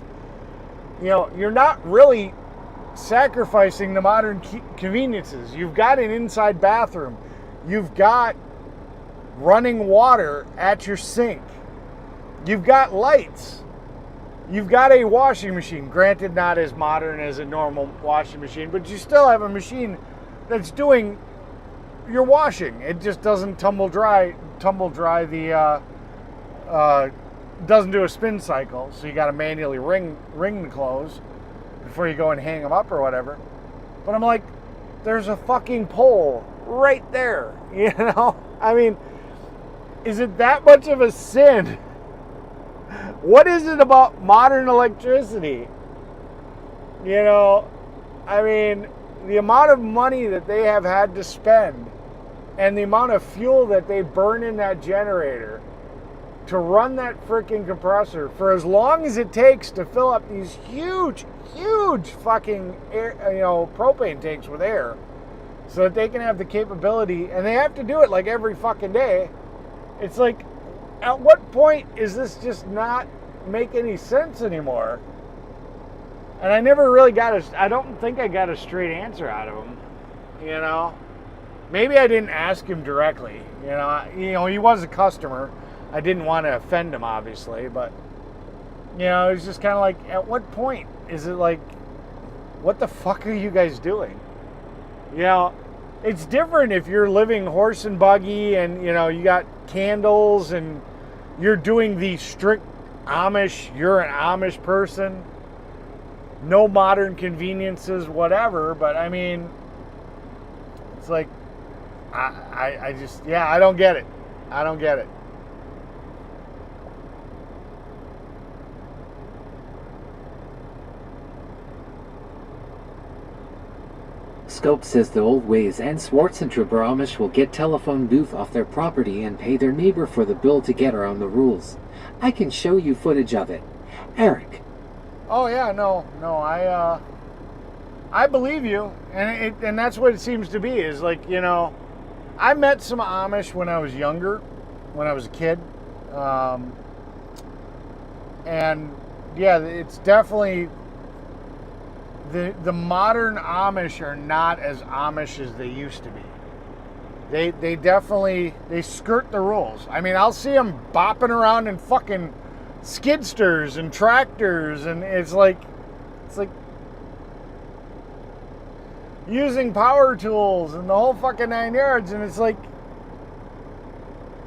You know, you're not really sacrificing the modern conveniences. You've got an inside bathroom. You've got running water at your sink. You've got lights. You've got a washing machine. Granted, not as modern as a normal washing machine, but you still have a machine that's doing your washing. It just doesn't tumble dry the doesn't do a spin cycle, so you got to manually ring the clothes before you go and hang them up or whatever. But I'm like, there's a fucking pole right there, you know? I mean, is it that much of a sin? What is it about modern electricity? You know, I mean, the amount of money that they have had to spend and the amount of fuel that they burn in that generator to run that freaking compressor for as long as it takes to fill up these huge fucking air, propane tanks with air so that they can have the capability, and they have to do it like every fucking day. It's like, at what point is this just not make any sense anymore? And I never really I don't think I got a straight answer out of him, you know? Maybe I didn't ask him directly, you know, he was a customer. I didn't want to offend him, obviously, but, you know, it's just kind of like, at what point is it like, what the fuck are you guys doing? You know, it's different if you're living horse and buggy and, you know, you got candles and you're doing the strict Amish, you're an Amish person, no modern conveniences, whatever, but I mean, it's like, I just, yeah, I don't get it. I don't get it. Scope says the old ways and Schwarzenegger Amish will get telephone booth off their property and pay their neighbor for the bill to get around the rules. I can show you footage of it. Eric. Oh yeah, no, I believe you, and that's what it seems to be. Is like, you know, I met some Amish when I was younger, when I was a kid, and yeah, it's definitely the modern Amish are not as Amish as they used to be. They definitely skirt the rules. I mean, I'll see them bopping around in fucking skidsters and tractors, and it's like using power tools and the whole fucking 9 yards, and it's like,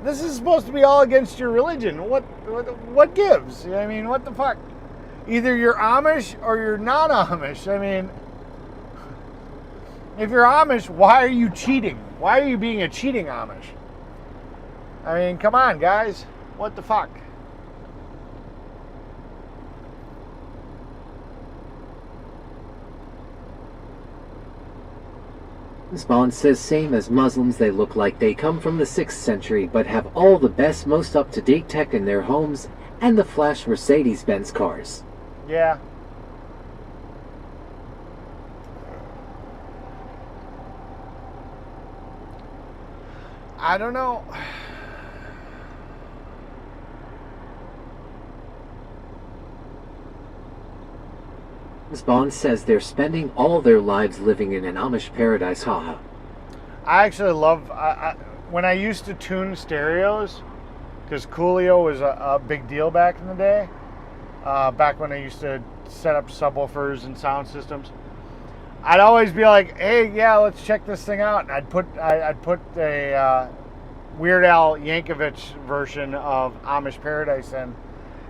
this is supposed to be all against your religion. What gives? I mean, what the fuck? Either you're Amish or you're not Amish. I mean, if you're Amish, why are you cheating? Why are you being a cheating Amish? I mean, come on, guys. What the fuck? Spawn says same as Muslims, they look like they come from the 6th century but have all the best, most up-to-date tech in their homes and the flash Mercedes-Benz cars. Yeah. I don't know. Spawn says they're spending all their lives living in an Amish paradise, haha. I actually love, when I used to tune stereos, because Coolio was a big deal back in the day, back when I used to set up subwoofers and sound systems, I'd always be like, hey, yeah, let's check this thing out. And I'd put a Weird Al Yankovic version of Amish Paradise in,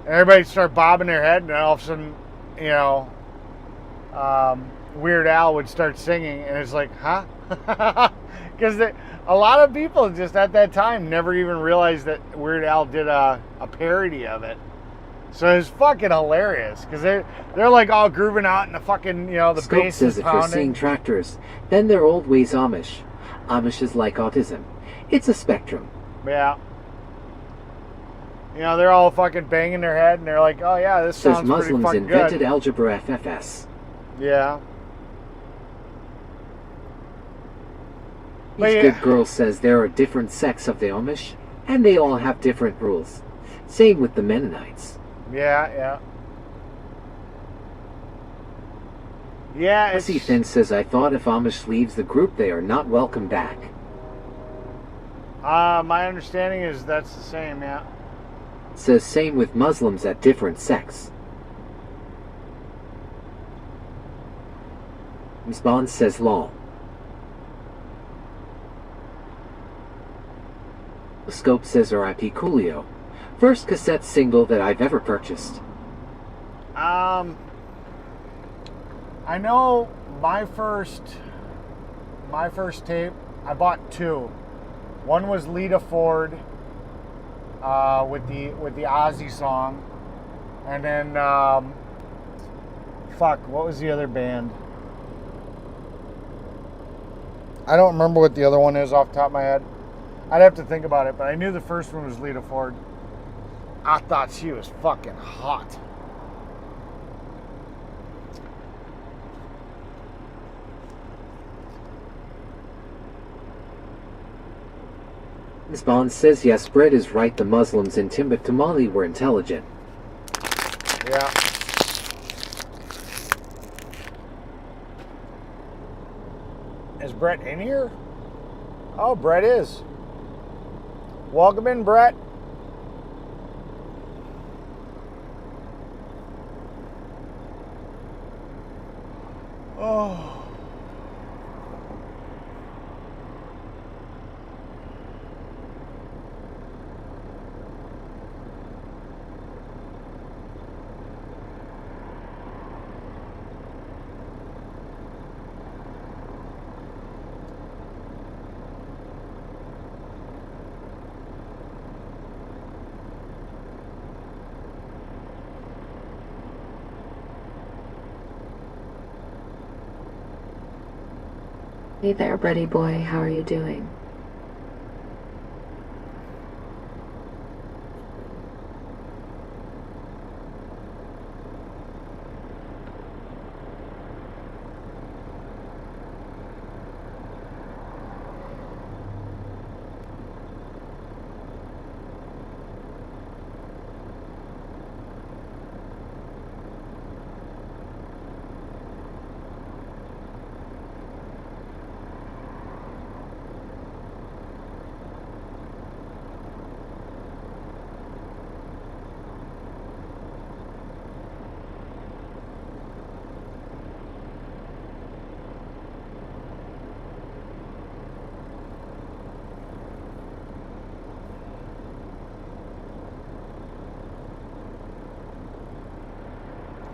and everybody start bobbing their head, and then all of a sudden, you know, Weird Al would start singing, and it's like, huh? Because a lot of people just at that time never even realized that Weird Al did a parody of it. So it's fucking hilarious, because they're like all grooving out in the fucking, you know, the Scope bass says is if pounding. you're seeing tractors, then they're old ways Amish. Amish is like autism. It's a spectrum. Yeah. You know, they're all fucking banging their head, and they're like, oh yeah, this Says sounds pretty Muslims fucking invented good. algebra FFS. Yeah. Each But yeah. good girl says there are different sects of the Amish, and they all have different rules. Same with the Mennonites. Yeah. Yeah, it's... Pussy Thin says I thought if Amish leaves the group they are not welcome back. My understanding is that's the same, yeah. Says same with Muslims at different sects. Spawn says lol. Scope says RIP Coolio. First cassette single that I've ever purchased. I know my first tape, I bought two. One was Lita Ford with the Ozzy song, and then what was the other band? I don't remember what the other one is off the top of my head. I'd have to think about it, but I knew the first one was Lita Ford. I thought she was fucking hot. Ms. Bond says yes, Brett is right, the Muslims in Timbuktu, Mali were intelligent. Yeah. Is Brett in here? Oh, Brett is. Welcome in, Brett. Oh. Hey there, Bretty boy. How are you doing?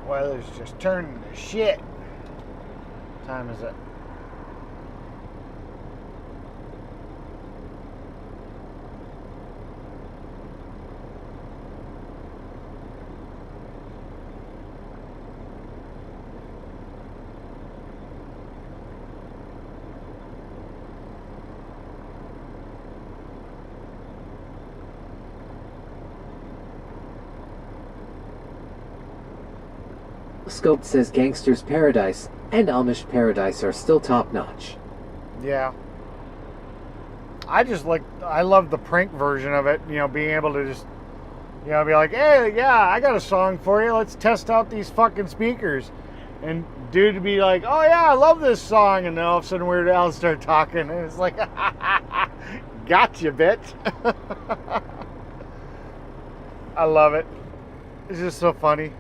Weather's just turning to shit. What time is it? Scope says Gangster's Paradise and Amish Paradise are still top-notch. Yeah. I love the prank version of it, you know, being able to just, you know, be like, hey, yeah, I got a song for you. Let's test out these fucking speakers. And dude to be like, oh yeah, I love this song. And then all of a sudden Weird Al start talking. And it's like, gotcha, bitch. I love it. It's just so funny.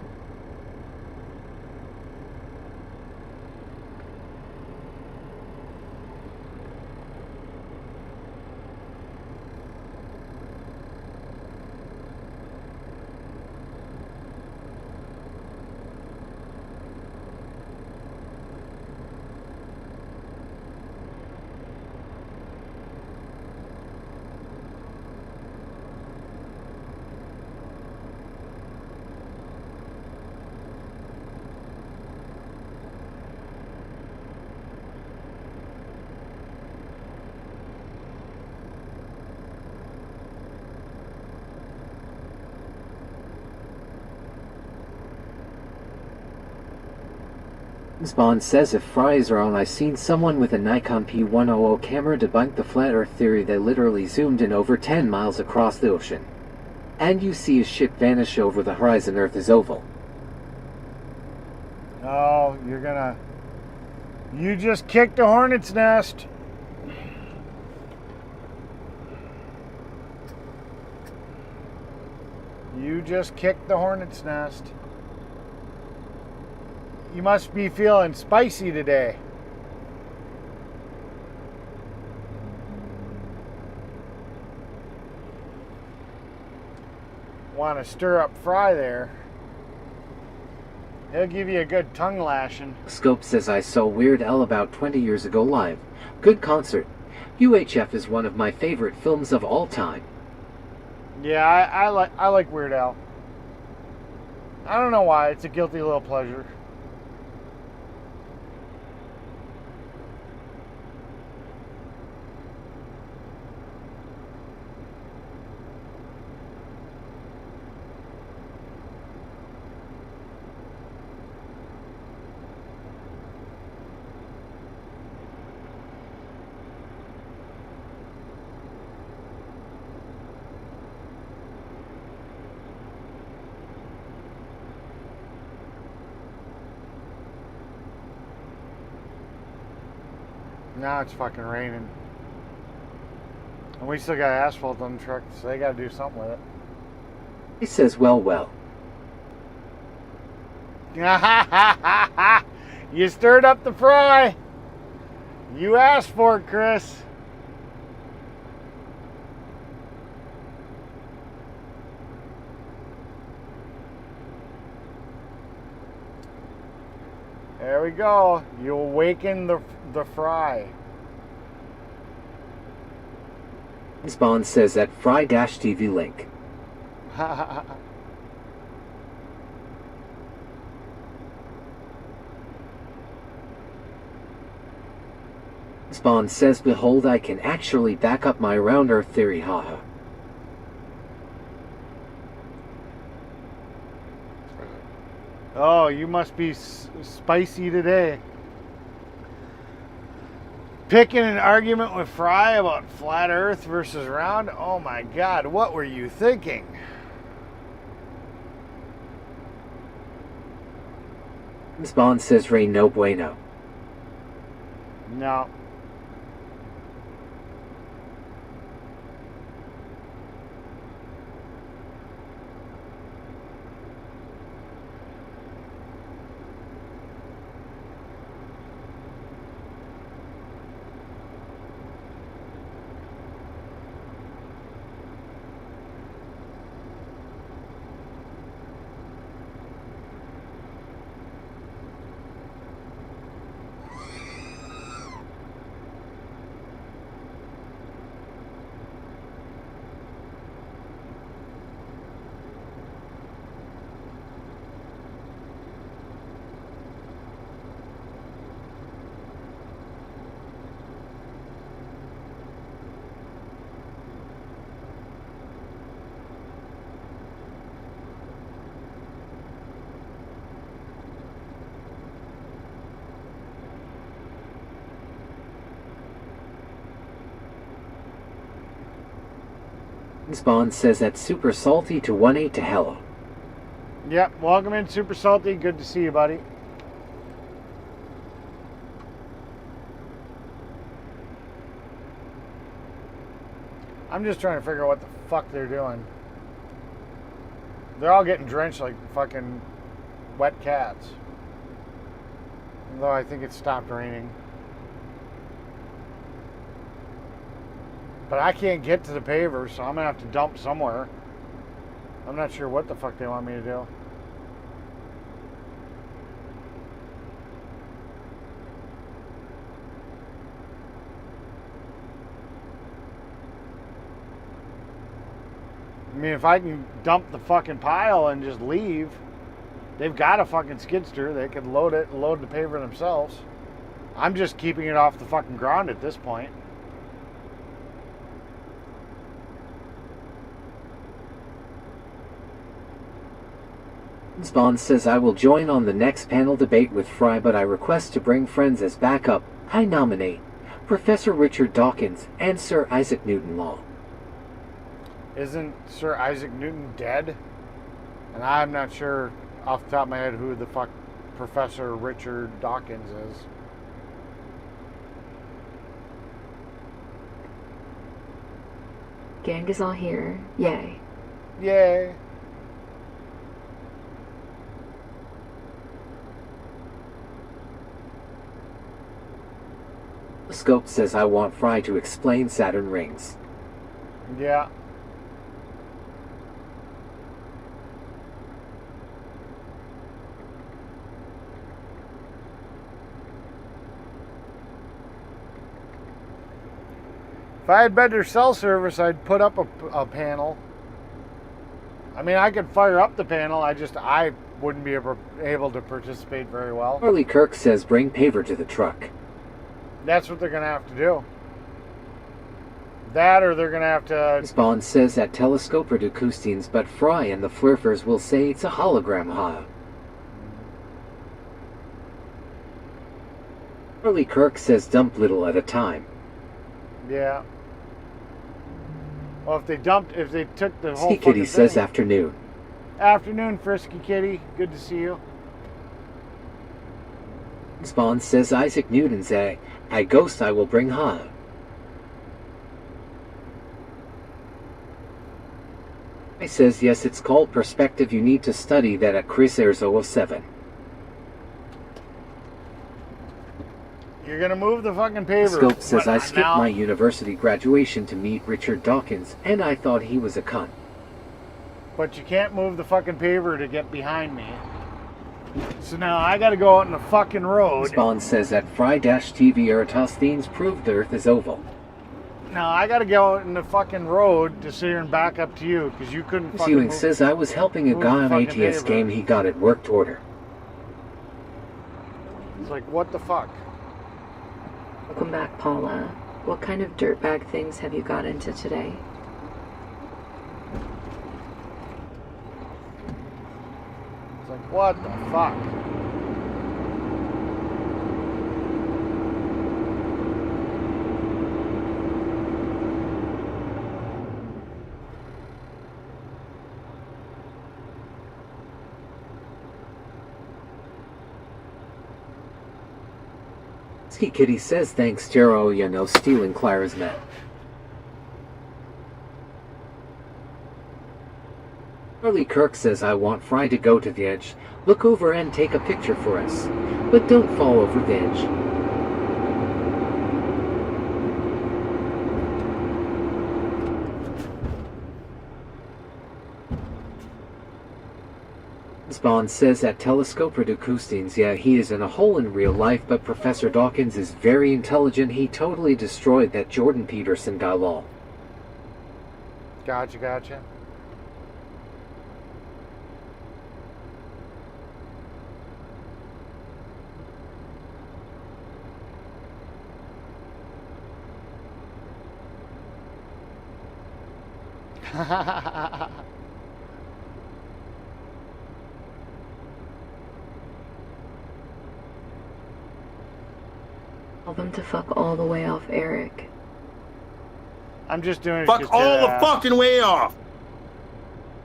James Bond says if Fry is wrong, I seen someone with a Nikon P100 camera debunk the flat earth theory. They literally zoomed in over 10 miles across the ocean. And you see a ship vanish over the horizon. Earth is oval. Oh, you just kicked a hornet's nest. You just kicked the hornet's nest. You must be feeling spicy today. want to stir up Fry there, he'll give you a good tongue lashing. Scope says I saw Weird Al about 20 years ago live. Good concert. UHF is one of my favorite films of all time. Yeah, I like Weird Al. I don't know why. It's a guilty little pleasure. Now it's fucking raining. And we still got asphalt on the truck, so they gotta do something with it. He says, well. You stirred up the Fry. You asked for it, Chris. There we go. You awaken the Fry. Spawn says at Fry-TV link. Spawn says, behold, I can actually back up my round earth theory, haha. Oh, you must be spicy today. Picking an argument with Fry about flat earth versus round? Oh my god, what were you thinking? Spawn says, Ray, no bueno. No. Spawn says that's super salty to 1-8 to hello. Yep, welcome in, Super Salty. Good to see you, buddy. I'm just trying to figure out what the fuck they're doing. They're all getting drenched like fucking wet cats. Although I think it stopped raining. But I can't get to the paver, so I'm going to have to dump somewhere. I'm not sure what the fuck they want me to do. I mean, if I can dump the fucking pile and just leave, they've got a fucking skid steer. They could load it and load the paver themselves. I'm just keeping it off the fucking ground at this point. Spawn says I will join on the next panel debate with Fry, but I request to bring friends as backup. I nominate Professor Richard Dawkins and Sir Isaac Newton Law. Isn't Sir Isaac Newton dead? And I'm not sure off the top of my head who the fuck Professor Richard Dawkins is. Gang is all here. Yay. Yay. Scope says I want Fry to explain Saturn rings. Yeah. If I had better cell service, I'd put up a panel. I mean, I could fire up the panel. I wouldn't be able to participate very well. Charlie Kirk says bring paver to the truck. That's what they're going to have to do. That or they're going to have to... Spawn says that telescoper to Custines, but Fry and the Flurfers will say it's a hologram, huh? Charlie Kirk says dump little at a time. Yeah. Well, if they took the whole Ski Kitty fucking says thing. afternoon. Afternoon, Frisky Kitty. Good to see you. Spawn says Isaac Newton's a ghost I will bring, huh? I says yes, it's called perspective. You need to study that at Chris Ayres 007. You're gonna move the fucking paver. Scope says I skipped now? my university graduation to meet Richard Dawkins, and I thought he was a cunt. But you can't move the fucking paver to get behind me. So now I gotta go out in the fucking road. Spawn says that Fry-TV Eratosthenes proved the Earth is oval. Now I gotta go out in the fucking road to sit here and back up to you because you couldn't fucking Ewing move. says I was helping a move guy the on fucking ATS paver. game he got at worked order. It's like, what the fuck? Welcome back, Paula. What kind of dirtbag things have you got into today? It's like, what the fuck? Ski Kitty says thanks, Jero, you know, stealing Clara's net. Charlie Kirk says I want Fry to go to the edge, look over and take a picture for us. But don't fall over the edge. Spawn says that telescoper to Custines, yeah, he is in a hole in real life, but Professor Dawkins is very intelligent. He totally destroyed that Jordan Peterson guy, lol. Gotcha. Tell them to fuck all the way off Eric. I'm just doing it. Fuck all the fucking way off.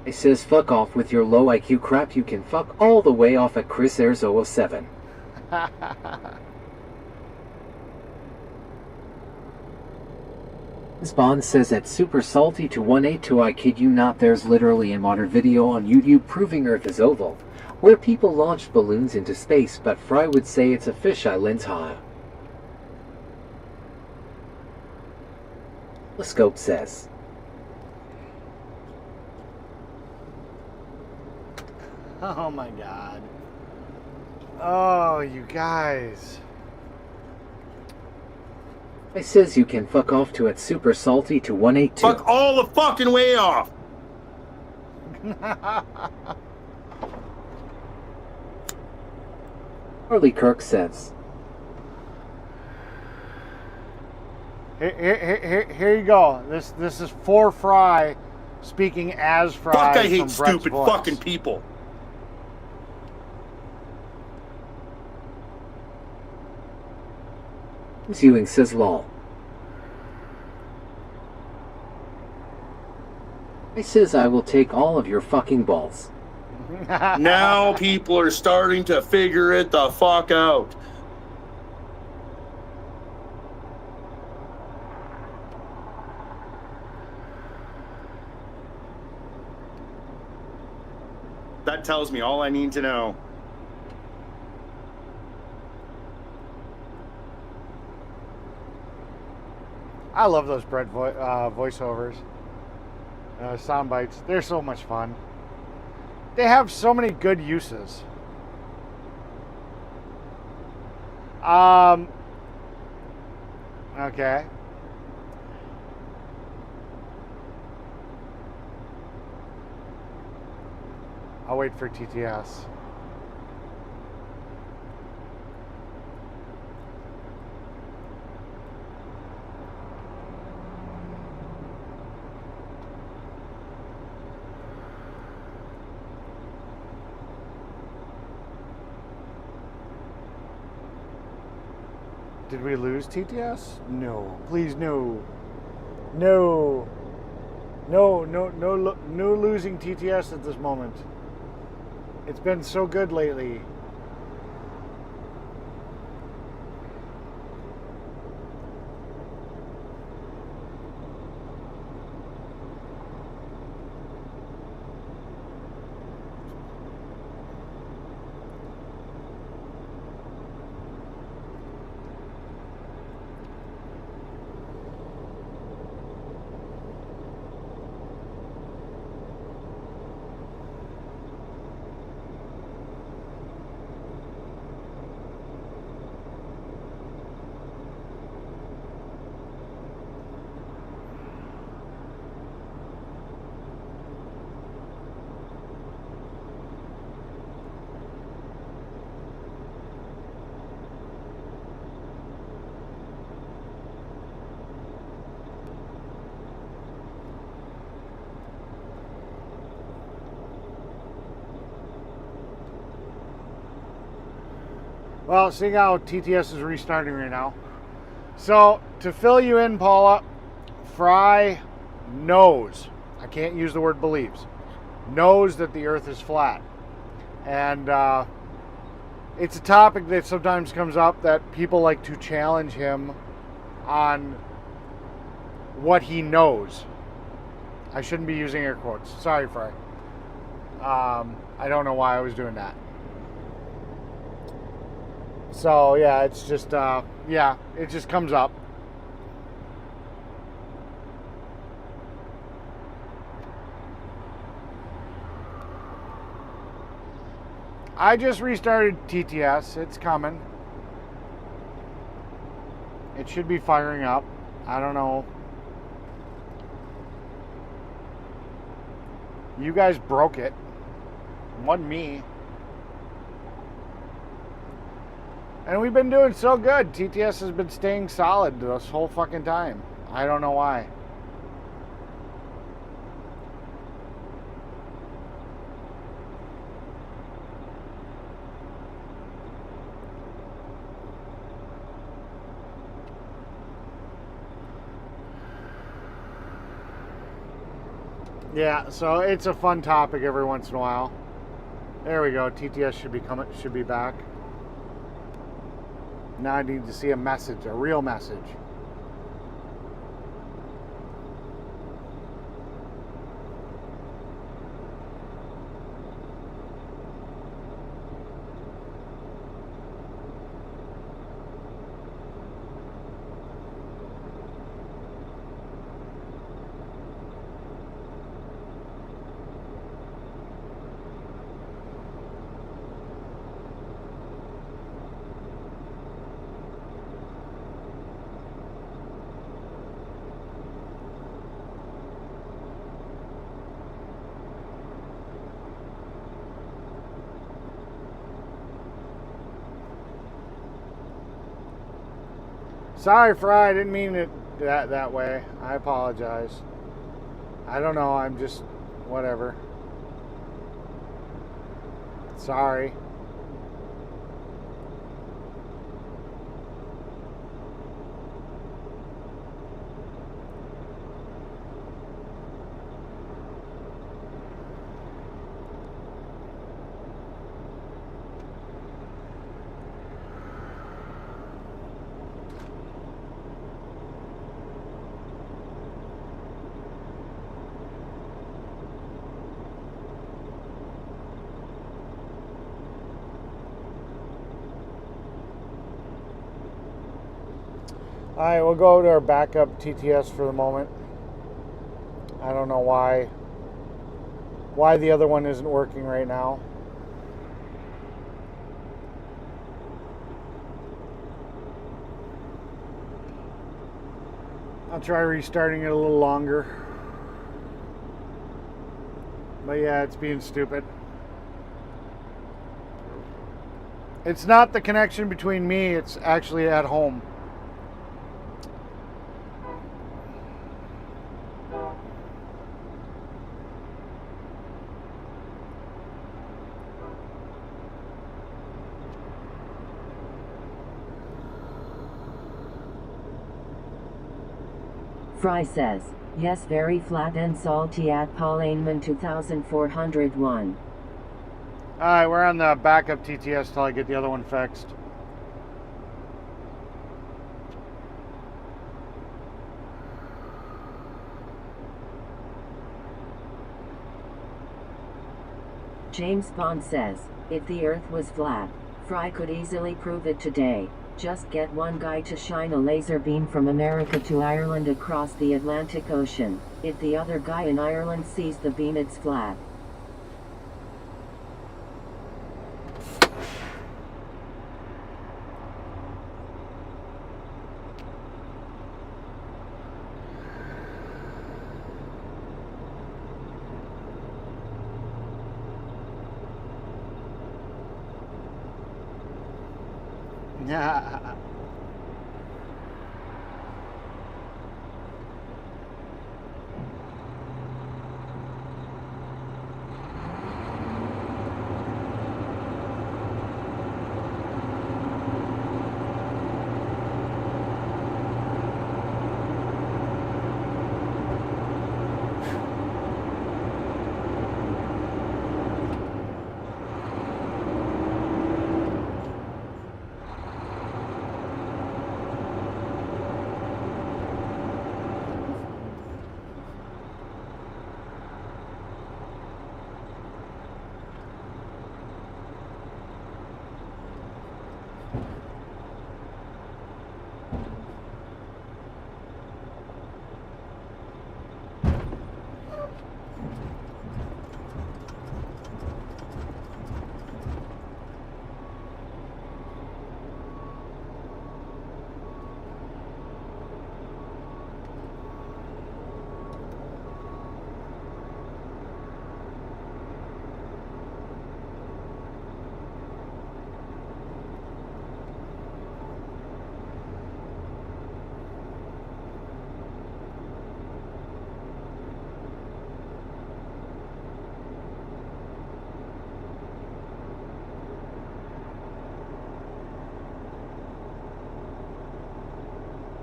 He says fuck off with your low IQ crap. You can fuck all the way off at Chris Ayres 007. Spawn says that super salty to 182. I kid you not, there's literally a modern video on YouTube proving Earth is oval, where people launched balloons into space, but Fry would say it's a fisheye lens, huh? The Scope says. Oh my god. Oh, you guys. It says you can fuck off to at super salty to 182. Fuck all the fucking way off. Charlie Kirk says. Here you go. This is for Fry, speaking as Fry. Fuck, I from hate Brett's stupid voice. fucking people. Ewing says lol. He says I will take all of your fucking balls. Now people are starting to figure it the fuck out. That tells me all I need to know. I love those Brett voiceovers, sound bites. They're so much fun. They have so many good uses. Okay. I'll wait for TTS. Did we lose TTS? No. Please, no. No. No losing TTS at this moment. It's been so good lately. Well, seeing how TTS is restarting right now. So, to fill you in, Paula, Fry knows, I can't use the word believes, knows that the earth is flat. And it's a topic that sometimes comes up that people like to challenge him on what he knows. I shouldn't be using air quotes. Sorry, Fry. I don't know why I was doing that. So, yeah, it's just, yeah, it just comes up. I just restarted TTS. It's coming. It should be firing up. I don't know. You guys broke it. It wasn't me. And we've been doing so good. TTS has been staying solid this whole fucking time. I don't know why. Yeah, so it's a fun topic every once in a while. There we go. TTS should be back. Now I need to see a message, a real message. Sorry, Fry, I didn't mean it that way. I apologize. I don't know, I'm just whatever. Sorry. Alright, we'll go to our backup TTS for the moment. I don't know why the other one isn't working right now. I'll try restarting it a little longer. But yeah, it's being stupid. It's not the connection between me, it's actually at home. Fry says, yes, very flat and salty at Paulainman 2401. Alright, we're on the backup TTS till I get the other one fixed. James Bond says, if the Earth was flat, Fry could easily prove it today. Just get one guy to shine a laser beam from America to Ireland across the Atlantic Ocean. If the other guy in Ireland sees the beam, it's flat. Yeah.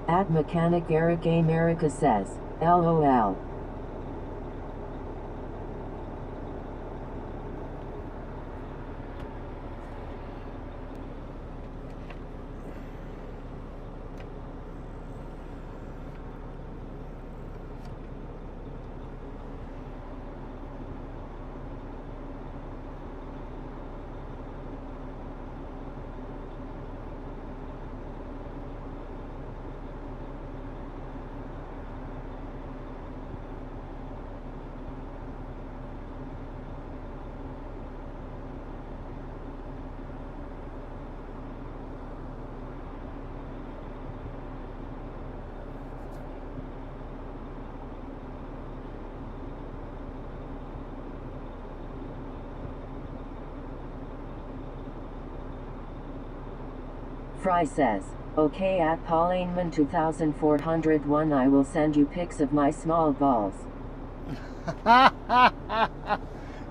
At Mechanic Eric America says, LOL. Fry says, okay, at Paulainman 2401 I will send you pics of my small balls.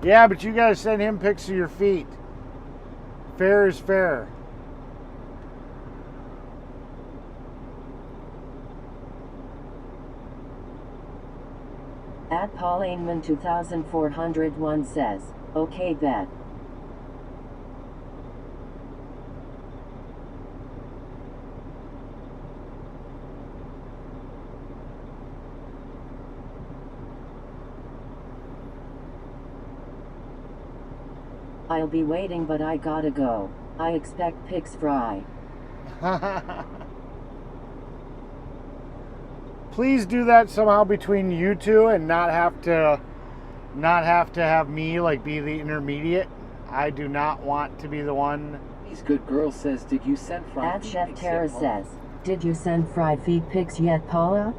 Yeah, but you gotta send him pics of your feet. Fair is fair. At Paulainman 2401 says, okay, bet. I'll be waiting, but I gotta go. I expect pics, Fry. Please do that somehow between you two and not have to have me like be the intermediate. I do not want to be the one. These good girl says, did you send Fry At feet Chef pics Tara yet, Paula? says, did you send Fry feet pics yet, Paula?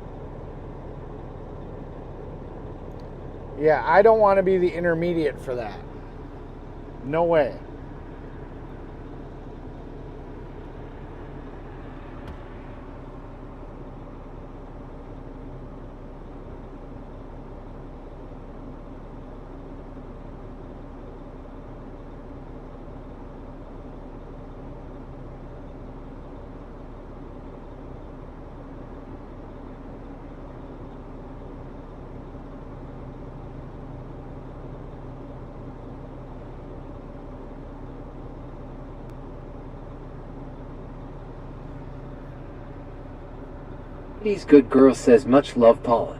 Yeah, I don't want to be the intermediate for that. No way. He's good girl says much love, Paula.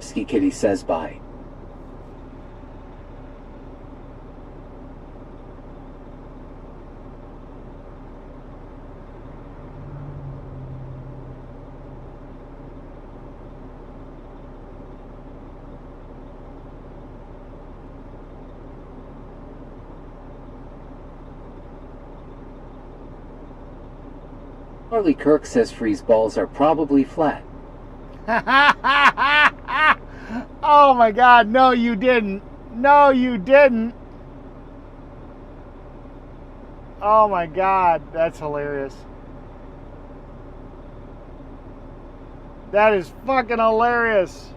Ski Kitty says bye. Charlie Kirk says Freeze balls are probably flat. Oh my God, no you didn't. No you didn't. Oh my God, that's hilarious. That is fucking hilarious.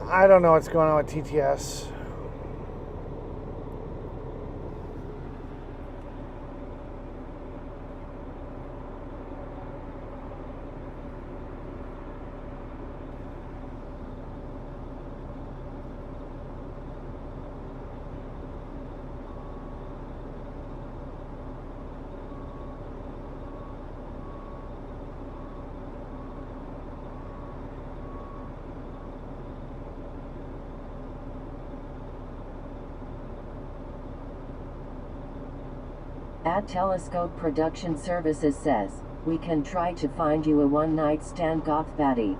I don't know what's going on with TTS. At Telescope Production Services says, we can try to find you a one-night stand goth baddie.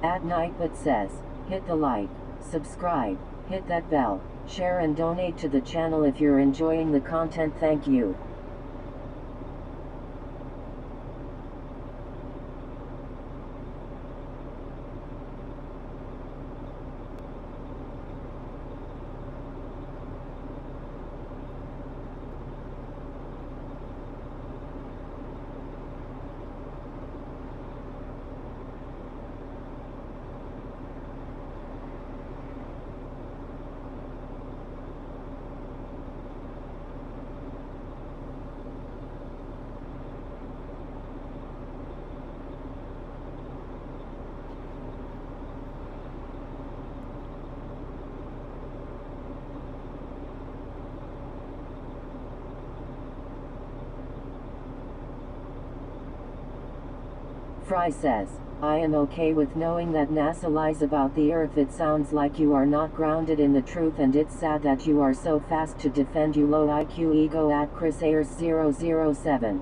At Nightbot says, hit the like, subscribe, hit that bell, share and donate to the channel if you're enjoying the content. Thank you. Fry says, I am okay with knowing that NASA lies about the Earth. It sounds like you are not grounded in the truth, and it's sad that you are so fast to defend you low IQ ego. At Chris Ayers 007.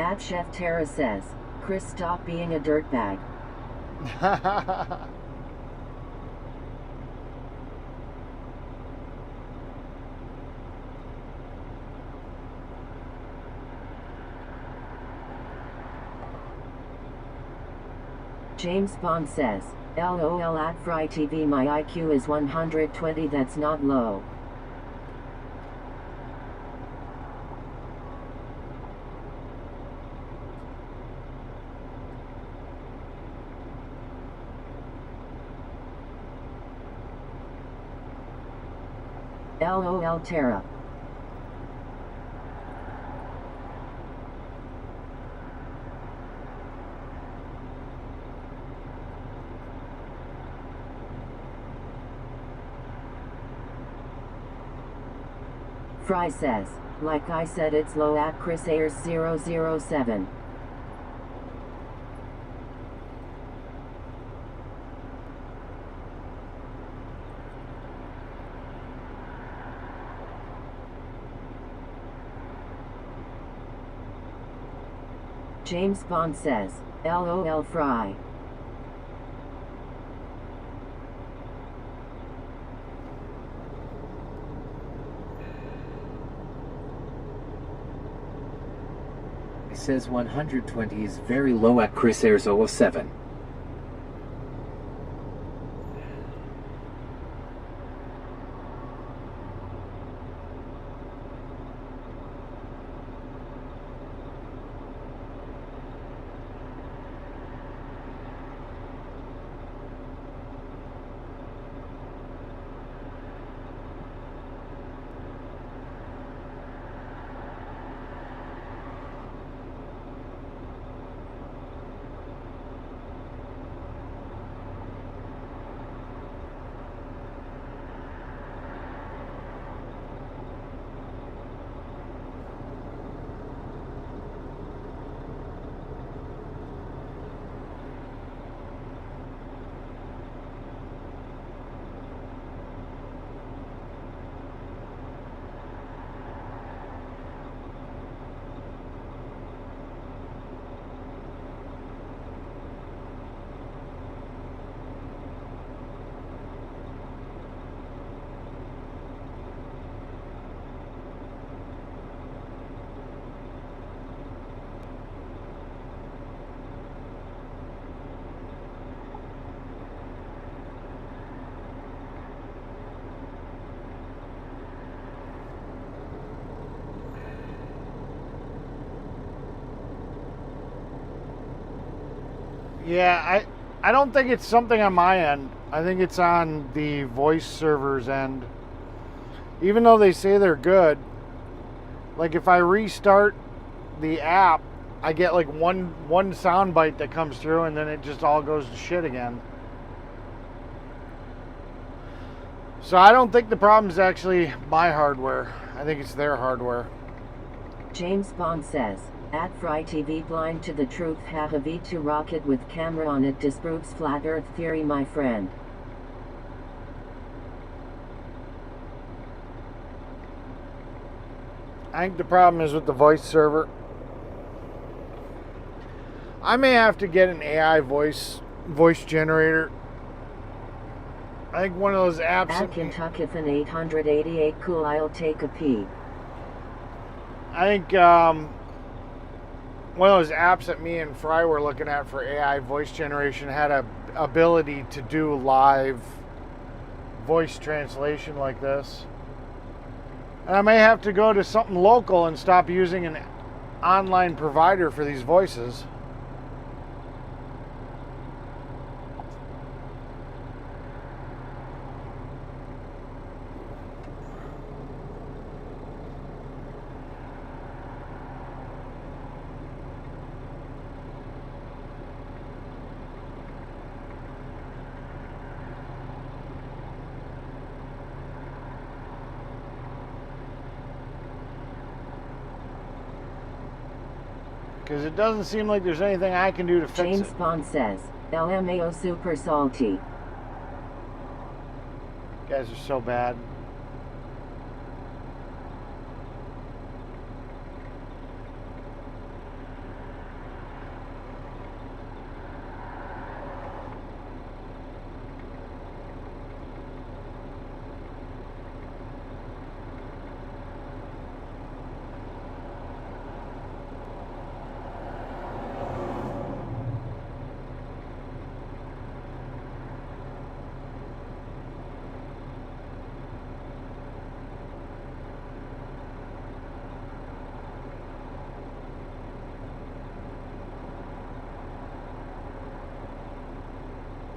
At Chef Tara says, Chris, stop being a dirtbag. James Bond says, LOL at Fry TV, my IQ is 120, that's not low. LOL Tara. Fry says, like I said, it's low at Chris Ayers 007. James Bond says, LOL Fry. Says 120 is very low at Chris Ayers 007. Yeah, I don't think it's something on my end. I think it's on the voice server's end. Even though they say they're good, like if I restart the app, I get like one sound bite that comes through and then it just all goes to shit again. So I don't think the problem is actually my hardware. I think it's their hardware. James Bond says, at Fry TV, blind to the truth, have a V2 rocket with camera on it disproves flat earth theory, my friend. I think the problem is with the voice server. I may have to get an AI voice generator. I think one of those apps. At Kentuckithan 888, cool, I'll take a pee. I think one of those apps that me and Fry were looking at for AI voice generation had a ability to do live voice translation like this. And I may have to go to something local and stop using an online provider for these voices. Because it doesn't seem like there's anything I can do to fix it. James Bond says, LMAO super salty. You guys are so bad.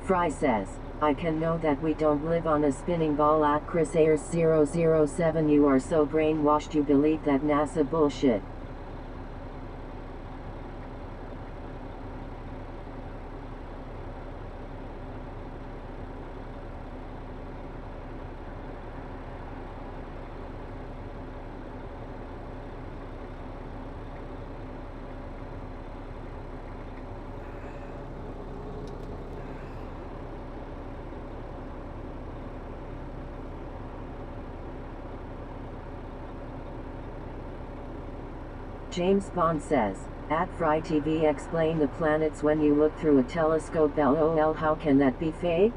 Fry says, I can know that we don't live on a spinning ball at Chris Ayers 007. You are so brainwashed you believe that NASA bullshit. James Bond says, at Fry TV explain the planets when you look through a telescope. LOL, how can that be fake?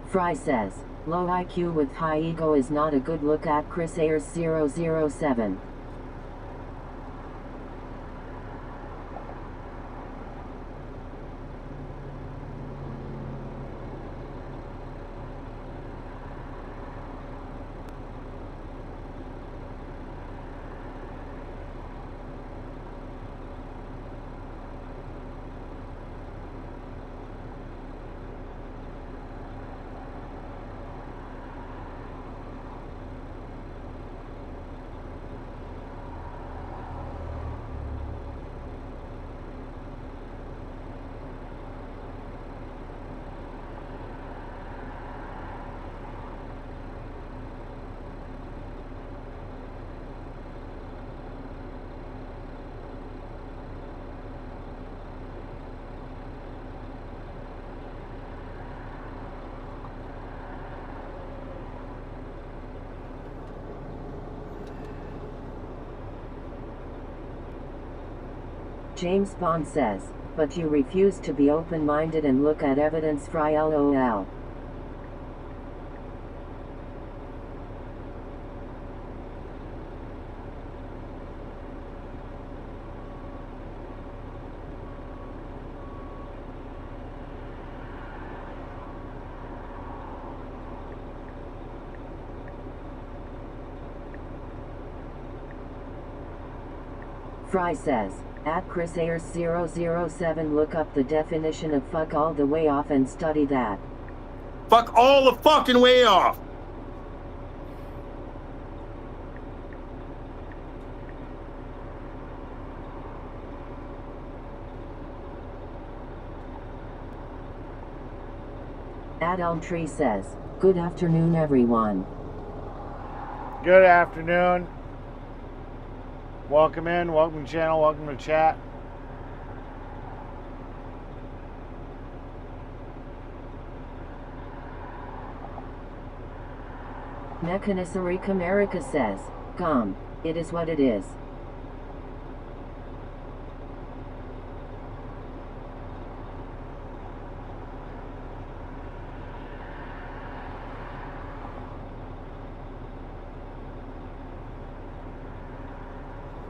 Fry says, low IQ with high ego is not a good look at Chris Ayers 007. James Bond says, but you refuse to be open-minded and look at evidence. Fry LOL. Fry says, at Chris Ayers 007 look up the definition of fuck all the way off and study that. Fuck all the fucking way off. Ad Elmtree says, good afternoon everyone. Good afternoon. Welcome in, welcome to the channel, welcome to chat. Mechanisaric America says, gum, it is what it is.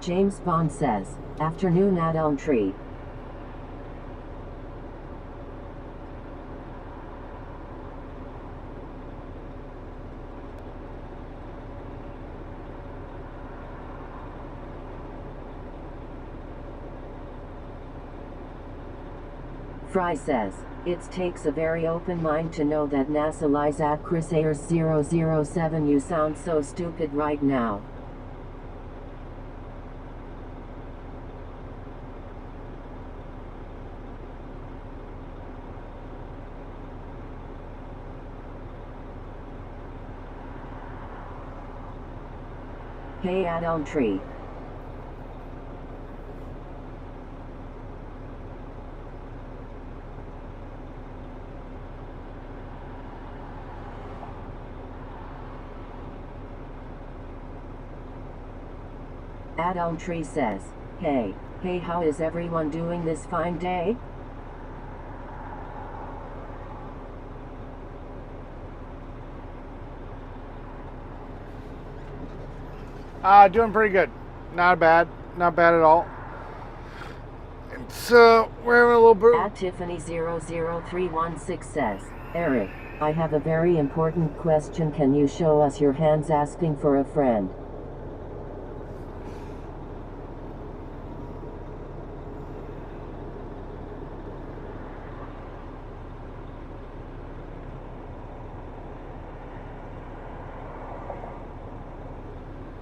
James Bond says, afternoon at Elmtree. Fry says, it takes a very open mind to know that NASA lies at Chris Ayers 007. You sound so stupid right now. Hey at Elmtree. Ad Elmtree says, hey, how is everyone doing this fine day? Doing pretty good. Not bad at all. It's we're having a little bit. At Tiffany 00316 says, Eric, I have a very important question. Can you show us your hands asking for a friend?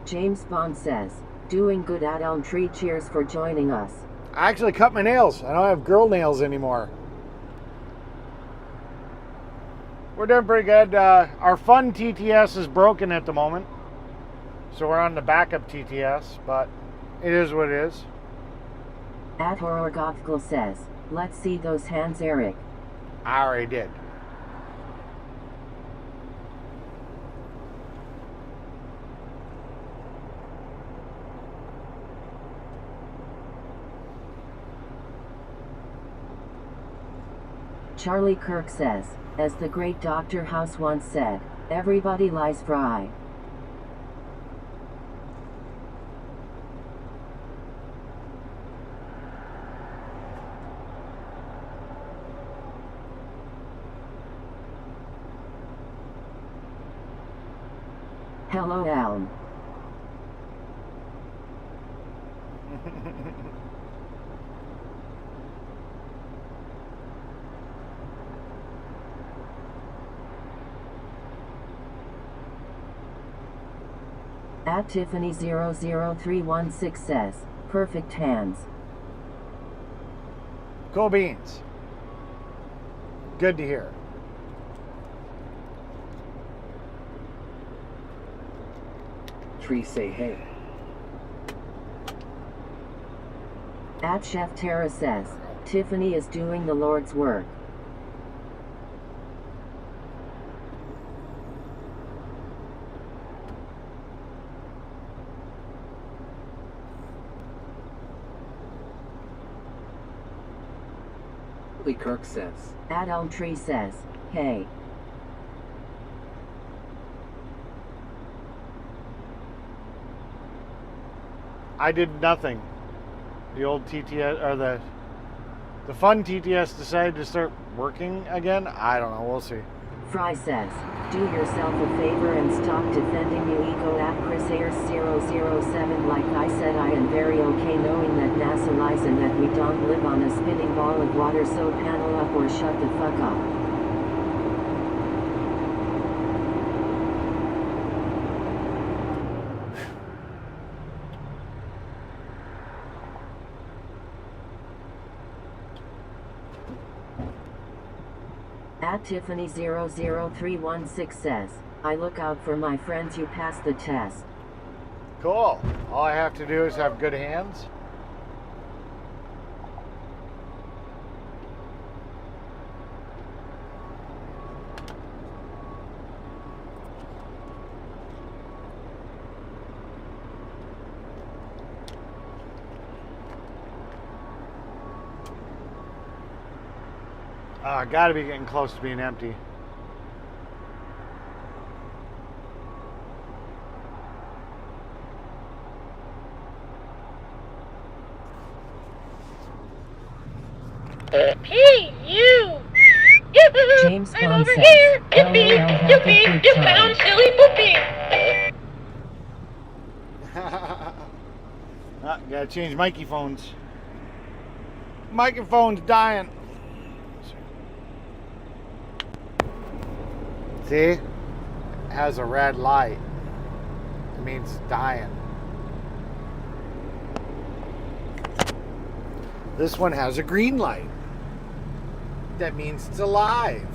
James Bond says, doing good at Elm Tree. Cheers for joining us. I actually cut my nails. I don't have girl nails anymore. We're doing pretty good. Our fun TTS is broken at the moment. So we're on the backup TTS, but it is what it is. At Horrorgothgal says, let's see those hands, Eric. I already did. Charlie Kirk says, as the great Dr. House once said, everybody lies fry. Hello, Elm. At Tiffany00316 says, perfect hands. Cool beans. Good to hear. Tree say hey. At Chef Tara says, Tiffany is doing the Lord's work. Kirk says. At Elm Tree says, hey. I did nothing. The old TTS, or the fun TTS decided to start working again? I don't know, we'll see. Fry says, do yourself a favor and stop defending your ego. At ChrisAirs007. Like I said, I am very okay knowing that NASA lies and that we don't live on a spinning ball of water, so panel up or shut the fuck up. At Tiffany00316 says, I look out for my friends, you passed the test. Cool. All I have to do is have good hands. I gotta be getting close to being empty. Hey, you! James I'm Bond over says, here! LOL, Yippee! have a Yippee! good You time. found silly poopy! Gotta change microphones. Microphone's dying. See? It has a red light. It means it's dying. This one has a green light. That means it's alive.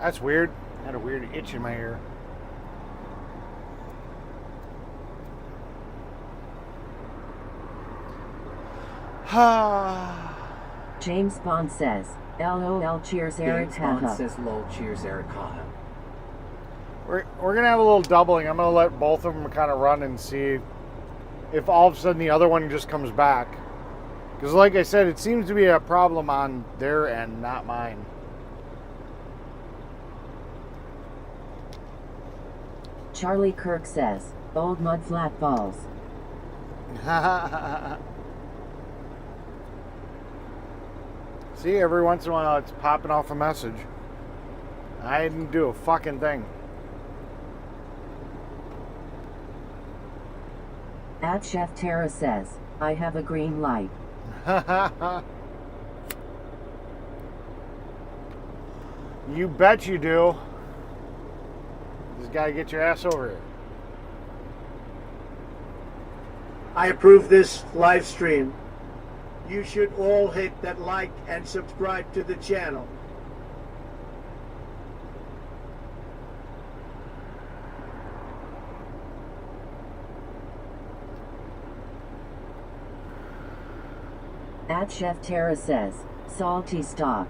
That's weird. I had a weird itch in my ear. James Bond says, LOL, cheers, Eric. James Bond says lol, cheers, Eric. Haha. We're gonna have a little doubling. I'm gonna let both of them kind of run and see if all of a sudden the other one just comes back. Because like I said, it seems to be a problem on their end, not mine. Charlie Kirk says, old mud flat balls. See, every once in a while it's popping off a message. I didn't do a fucking thing. At Chef Tara says, I have a green light. You bet you do. Just gotta get your ass over here. I approve this live stream. You should all hit that like and subscribe to the channel. At Chef Tara says, salty stop.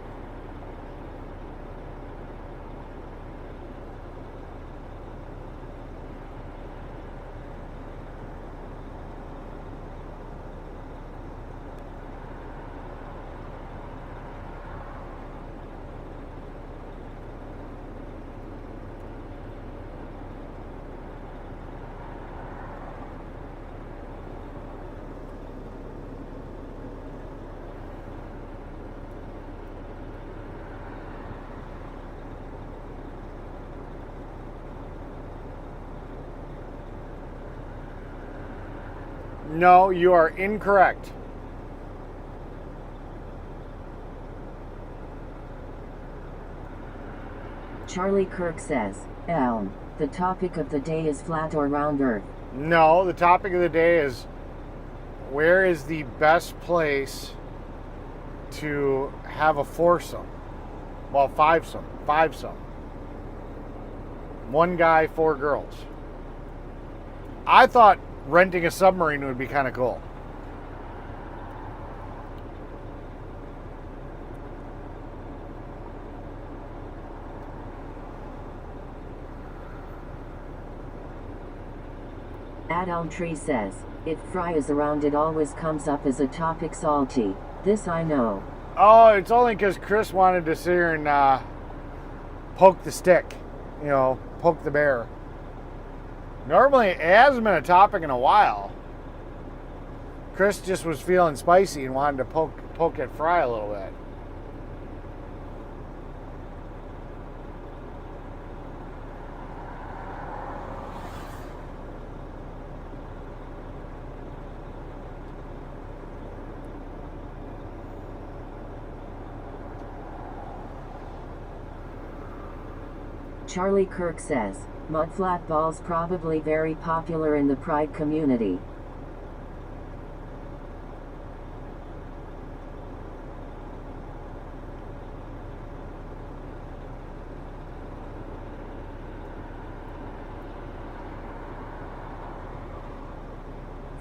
No, you are incorrect. Charlie Kirk says, Elm, the topic of the day is flat or round earth. No, the topic of the day is where is the best place to have a foursome? Well, fivesome. One guy, 4 girls. I thought renting a submarine would be kind of cool. Ad Elm Tree says, if Fry is around it always comes up as a topic salty. This I know. Oh, it's only because Chris wanted to sit here and poke the stick. You know, poke the bear. Normally, it hasn't been a topic in a while. Chris just was feeling spicy and wanted to poke at Fry a little bit. Charlie Kirk says, mud flat balls probably very popular in the Pride community.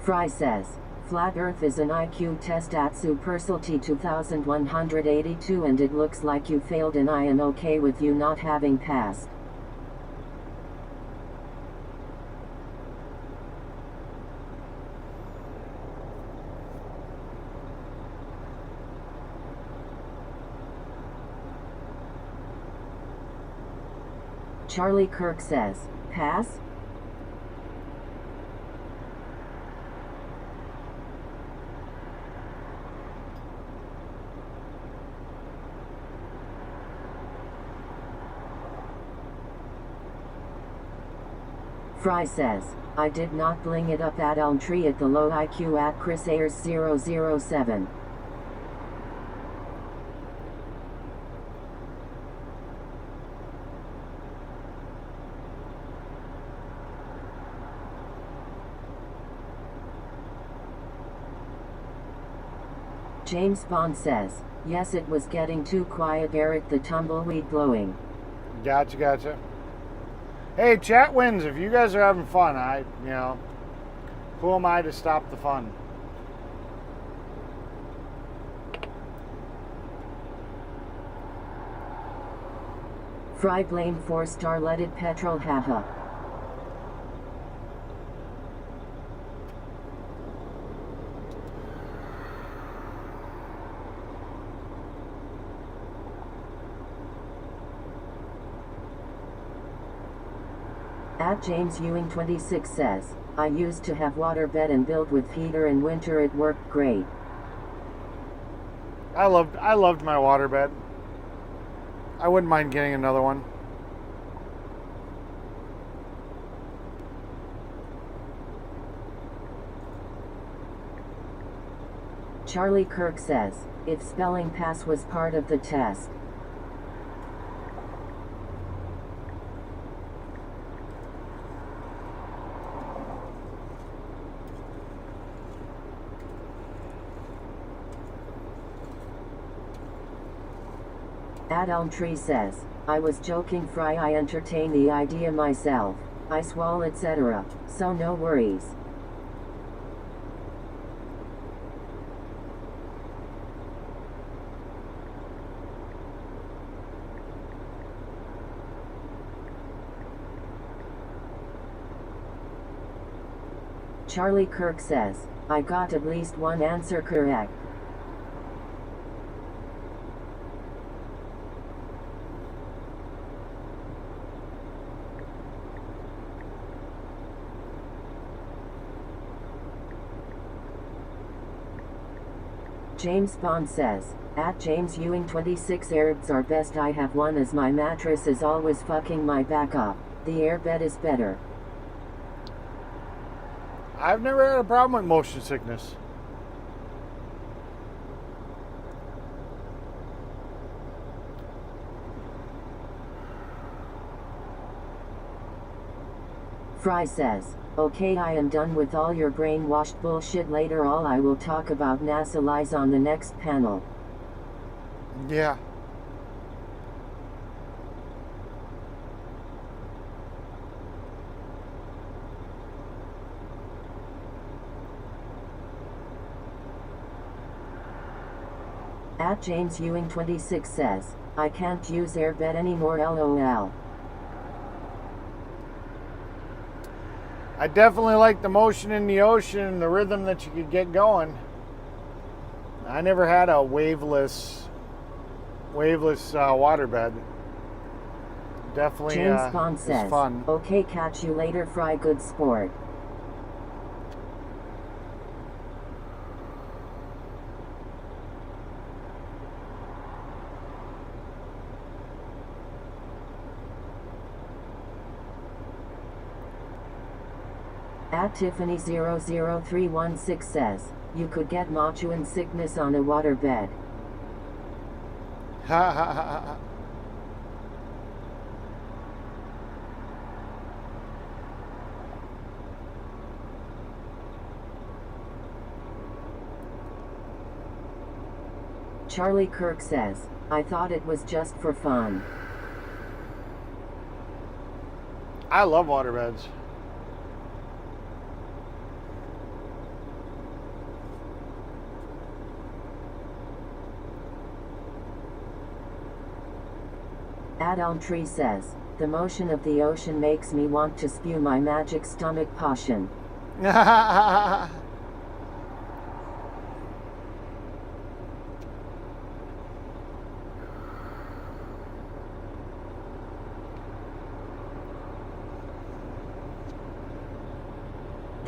Fry says, Flat Earth is an IQ test at Supercility 2182 and it looks like you failed and I am okay with you not having passed. Charlie Kirk says, pass? Fry says, I did not bling it up at Elm Tree at the low IQ at Chris Ayers 007. James Bond says, yes it was getting too quiet Eric the tumbleweed blowing. Gotcha. Hey, chat wins. If you guys are having fun, who am I to stop the fun? Fry blame 4-star leaded petrol haha. At James Ewing 26 says, I used to have waterbed and build with heater in winter. It worked great. I loved my waterbed. I wouldn't mind getting another one. Charlie Kirk says, if spelling pass was part of the test. At Elm Tree says, I was joking Fry, I entertain the idea myself. I swall etc. So no worries. Charlie Kirk says, I got at least one answer correct. James Bond says, at James Ewing 26 airbeds are best. I have one as my mattress is always fucking my back up. The airbed is better. I've never had a problem with motion sickness. Fry says, okay, I am done with all your brainwashed bullshit. Later all I will talk about NASA lies on the next panel. Yeah. At James Ewing 26 says, I can't use airbed anymore LOL. I definitely like the motion in the ocean and the rhythm that you could get going. I never had a waveless waterbed. Definitely James Bond says, fun. Okay, catch you later Fry, good sport. At Tiffany00316 says, you could get mochuan sickness on a waterbed. Ha ha ha ha. Charlie Kirk says, I thought it was just for fun. I love waterbeds. At Elm Tree says, the motion of the ocean makes me want to spew my magic stomach potion. The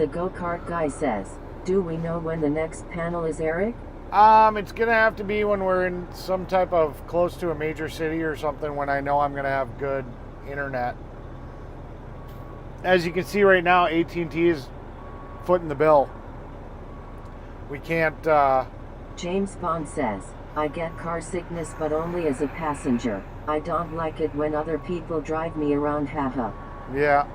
go-kart guy says, do we know when the next panel is, Eric? It's gonna have to be when we're in some type of close to a major city or something, when I know I'm gonna have good internet. As you can see right now, AT&T is footing the bill. We can't. James Bond says, I get car sickness but only as a passenger. I don't like it when other people drive me around, haha. Yeah.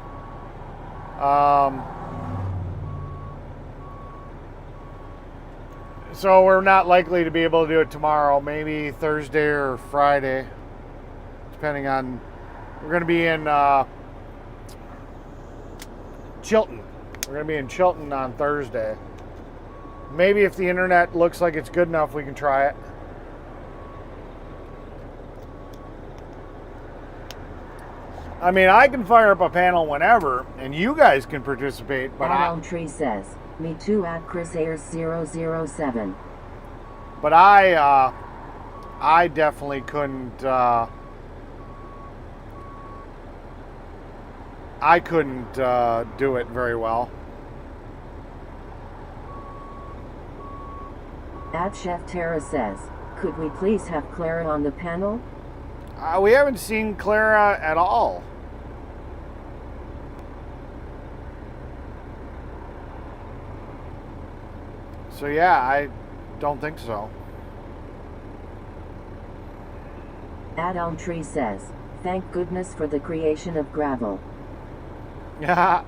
So we're not likely to be able to do it tomorrow. Maybe Thursday or Friday, depending on. We're going to be in Chilton. We're going to be in Chilton on Thursday. Maybe if the internet looks like it's good enough, we can try it. I mean, I can fire up a panel whenever, and you guys can participate. But Elm Tree says, me too at Chris Ayers 007. But I definitely couldn't. I couldn't do it very well. At Chef Tara says, could we please have Clara on the panel? We haven't seen Clara at all. So yeah, I don't think so. At Elm Tree says, thank goodness for the creation of gravel. Yeah.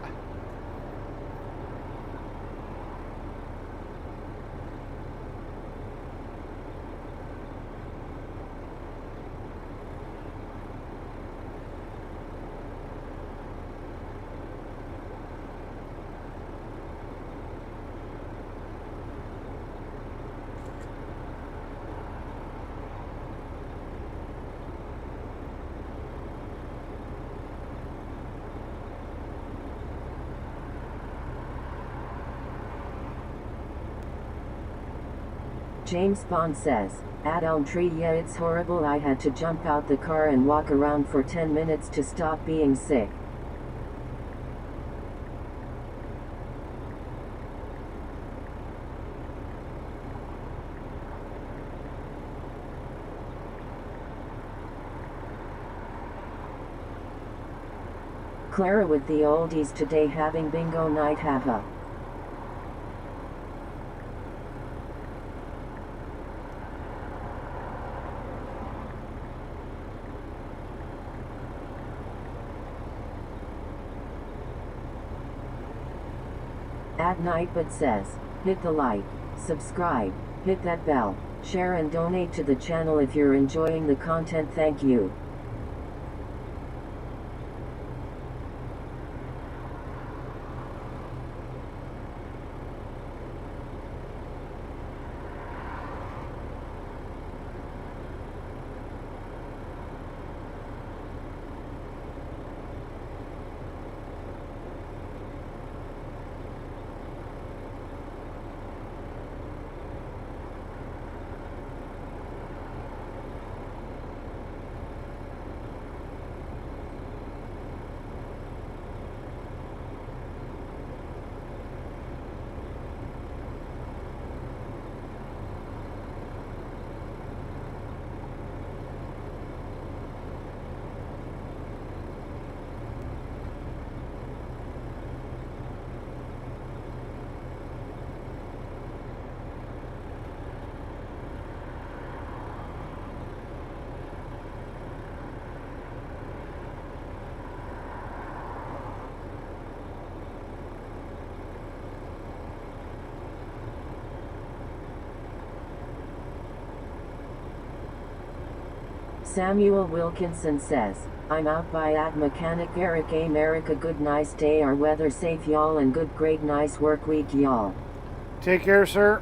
James Bond says, at Elm Tree, yeah, it's horrible. I had to jump out the car and walk around for 10 minutes to stop being sick. Clara with the oldies today having bingo night, haha. At Night But says, hit the like, subscribe, hit that bell, share and donate to the channel if you're enjoying the content. Thank you. Samuel Wilkinson says, I'm out by at Mechanic Eric America. Good nice day, our weather safe y'all, and good great nice work week y'all. Take care, sir.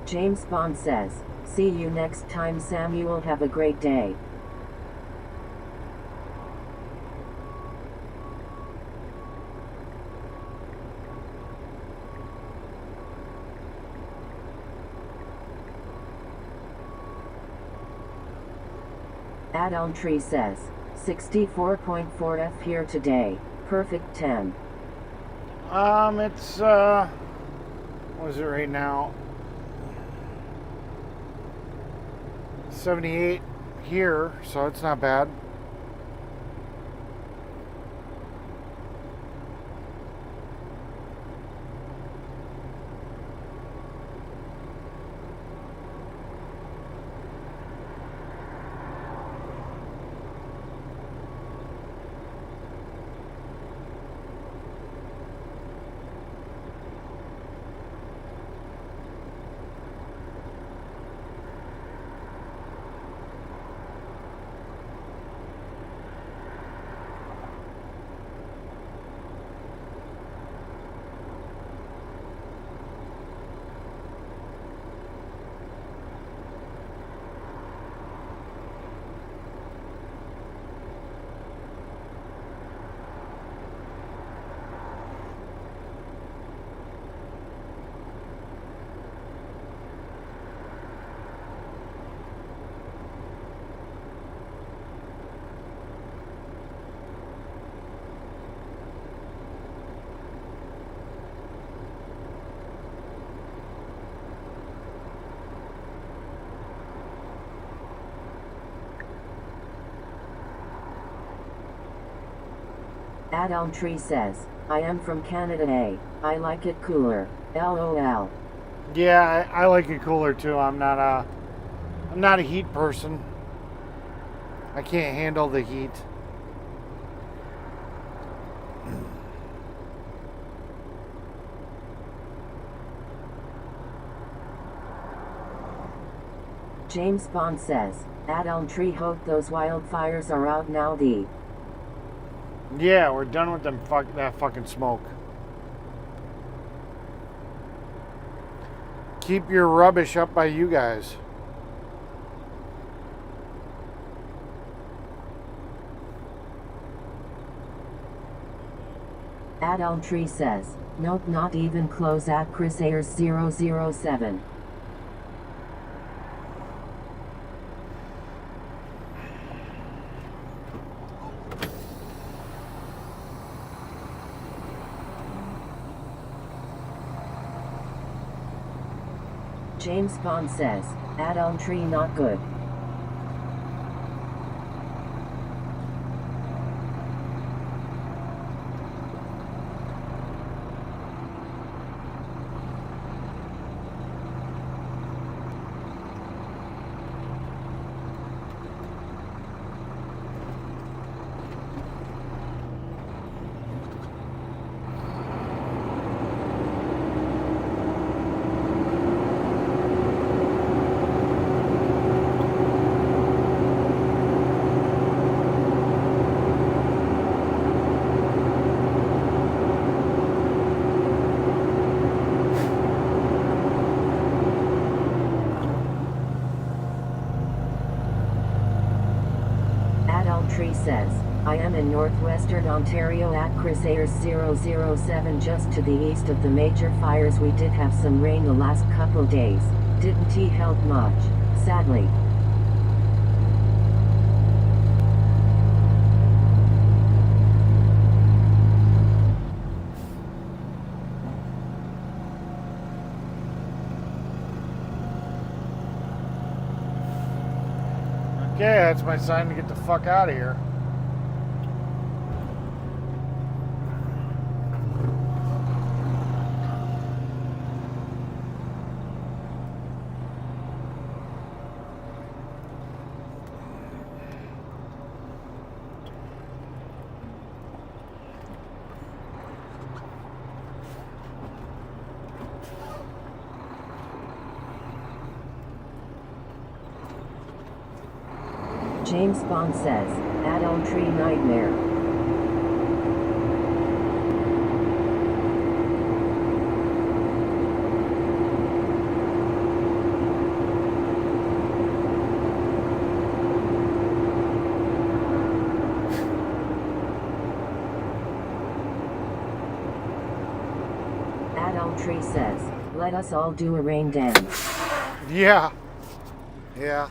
James Bond says, see you next time, Samuel. Have a great day. At Elm Tree says, 64.4 F here today. Perfect 10. It's what is it right now? 78 here, so it's not bad. Ad Elm Tree says, I am from Canada A. I like it cooler. LOL. Yeah, I like it cooler too. I'm not a heat person. I can't handle the heat. James Bond says, Ad Elm Tree hope those wildfires are out now. Yeah, we're done with that fucking smoke. Keep your rubbish up by you guys. Ad Elm Tree says, nope, not even close at Chris Ayers 007. James Bond says, Ad Elm Tree not good. Tree says, I am in northwestern Ontario at Chris Ayers 007 just to the east of the major fires. We did have some rain the last couple days. Didn't help much, sadly. Okay, that's my sign to get the fuck out of here. James Bond says, Ad Elm Tree nightmare. Ad Elm Tree says, let us all do a rain dance. Yeah. Yeah.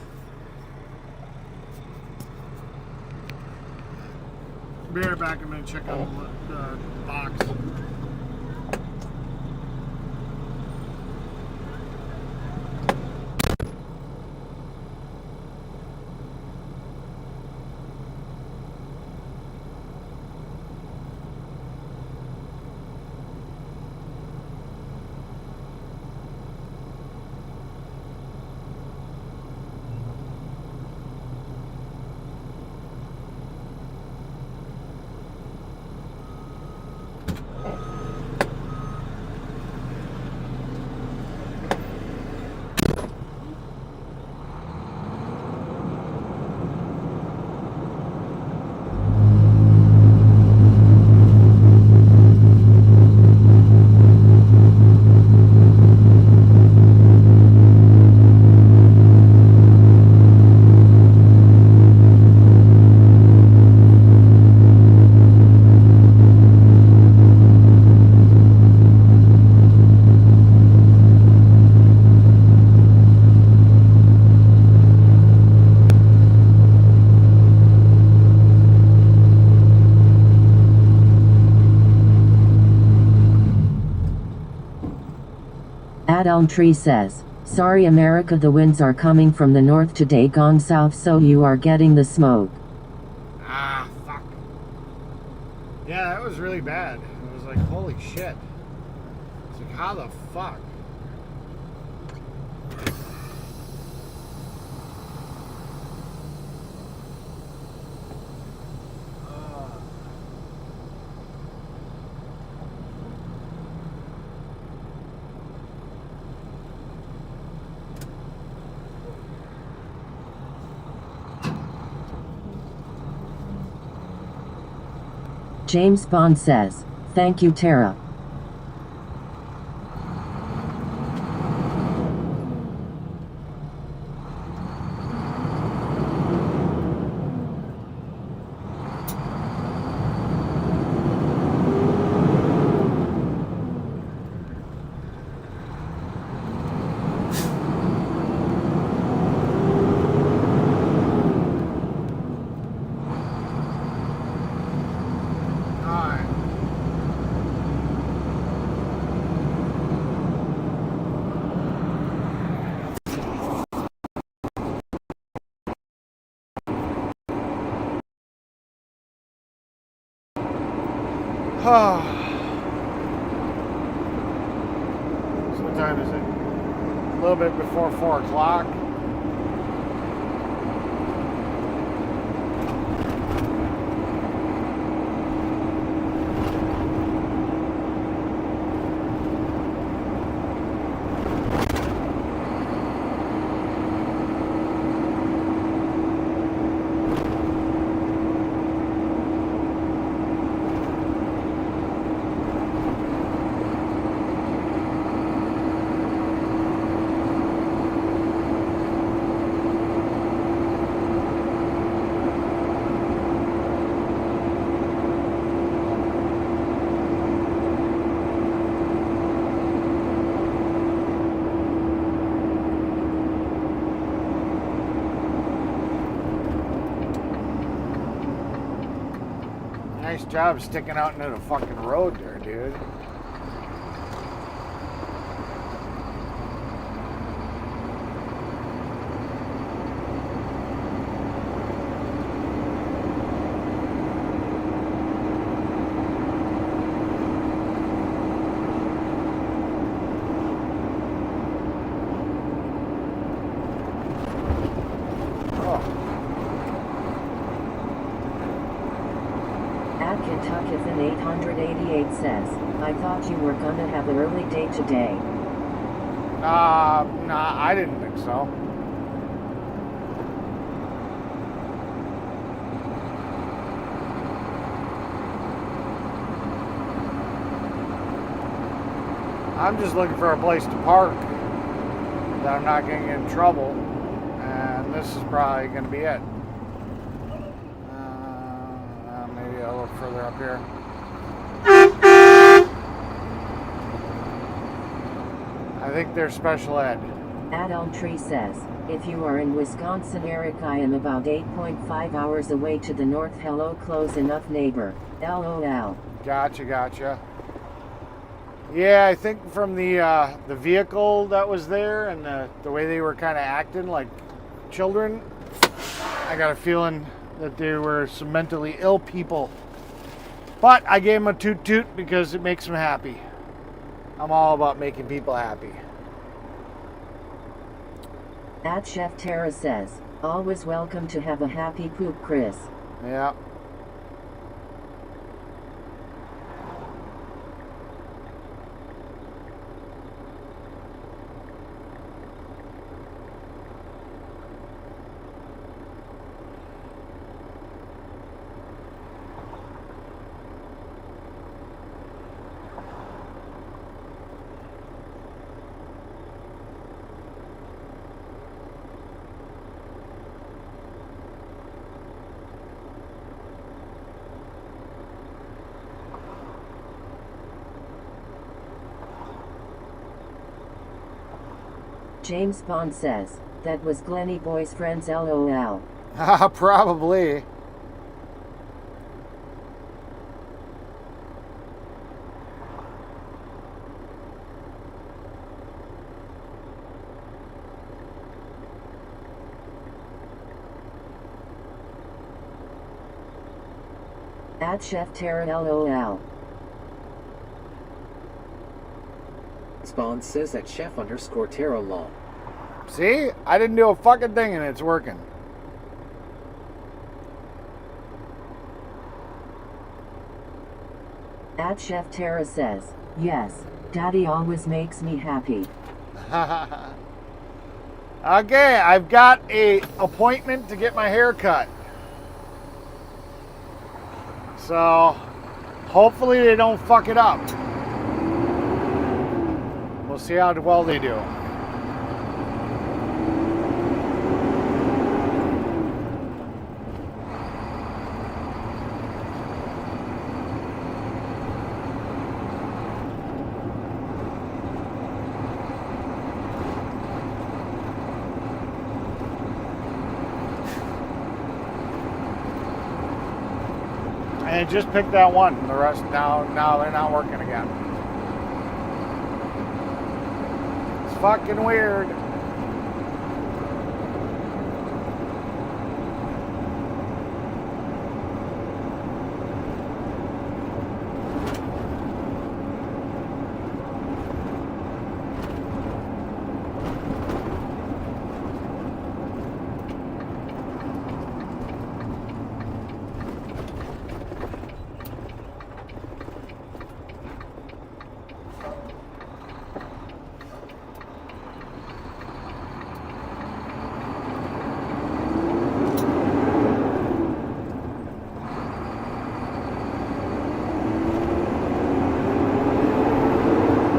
Be right back. I'm going to check out the box. Elm Tree says, sorry America, the winds are coming from the north today, gone south, so you are getting the smoke. Ah, fuck. Yeah, that was really bad. It was like, holy shit. It's like, how the fuck? James Bond says, thank you, Tara. So what time is it? A little bit before 4 o'clock. Nice job sticking out into the fucking road there, dude. Kentuckithan 888 says, I thought you were gonna have an early day today. Nah, I didn't think so. I'm just looking for a place to park that I'm not going to get in trouble, and this is probably going to be it. Maybe a little further up here. I think they're special ed. Elm Tree says, if you are in Wisconsin, Eric, I am about 8.5 hours away to the north. Hello, close enough, neighbor. LOL. Gotcha. Yeah, I think from the vehicle that was there and the way they were kind of acting like children, I got a feeling that they were some mentally ill people. But I gave them a toot toot because it makes them happy. I'm all about making people happy. Chef Tara says, always welcome to have a happy poop, Chris. Yeah. James Bond says, that was Glenny Boy's friends, LOL. Probably. At Chef Terra LOL. Spawn says at chef_Taro lol. See? I didn't do a fucking thing and it's working. At Chef Terra says, yes, Daddy always makes me happy. Okay, I've got a appointment to get my hair cut. So, hopefully they don't fuck it up. We'll see how well they do. And just picked that one. The rest now they're not working again. It's fucking weird.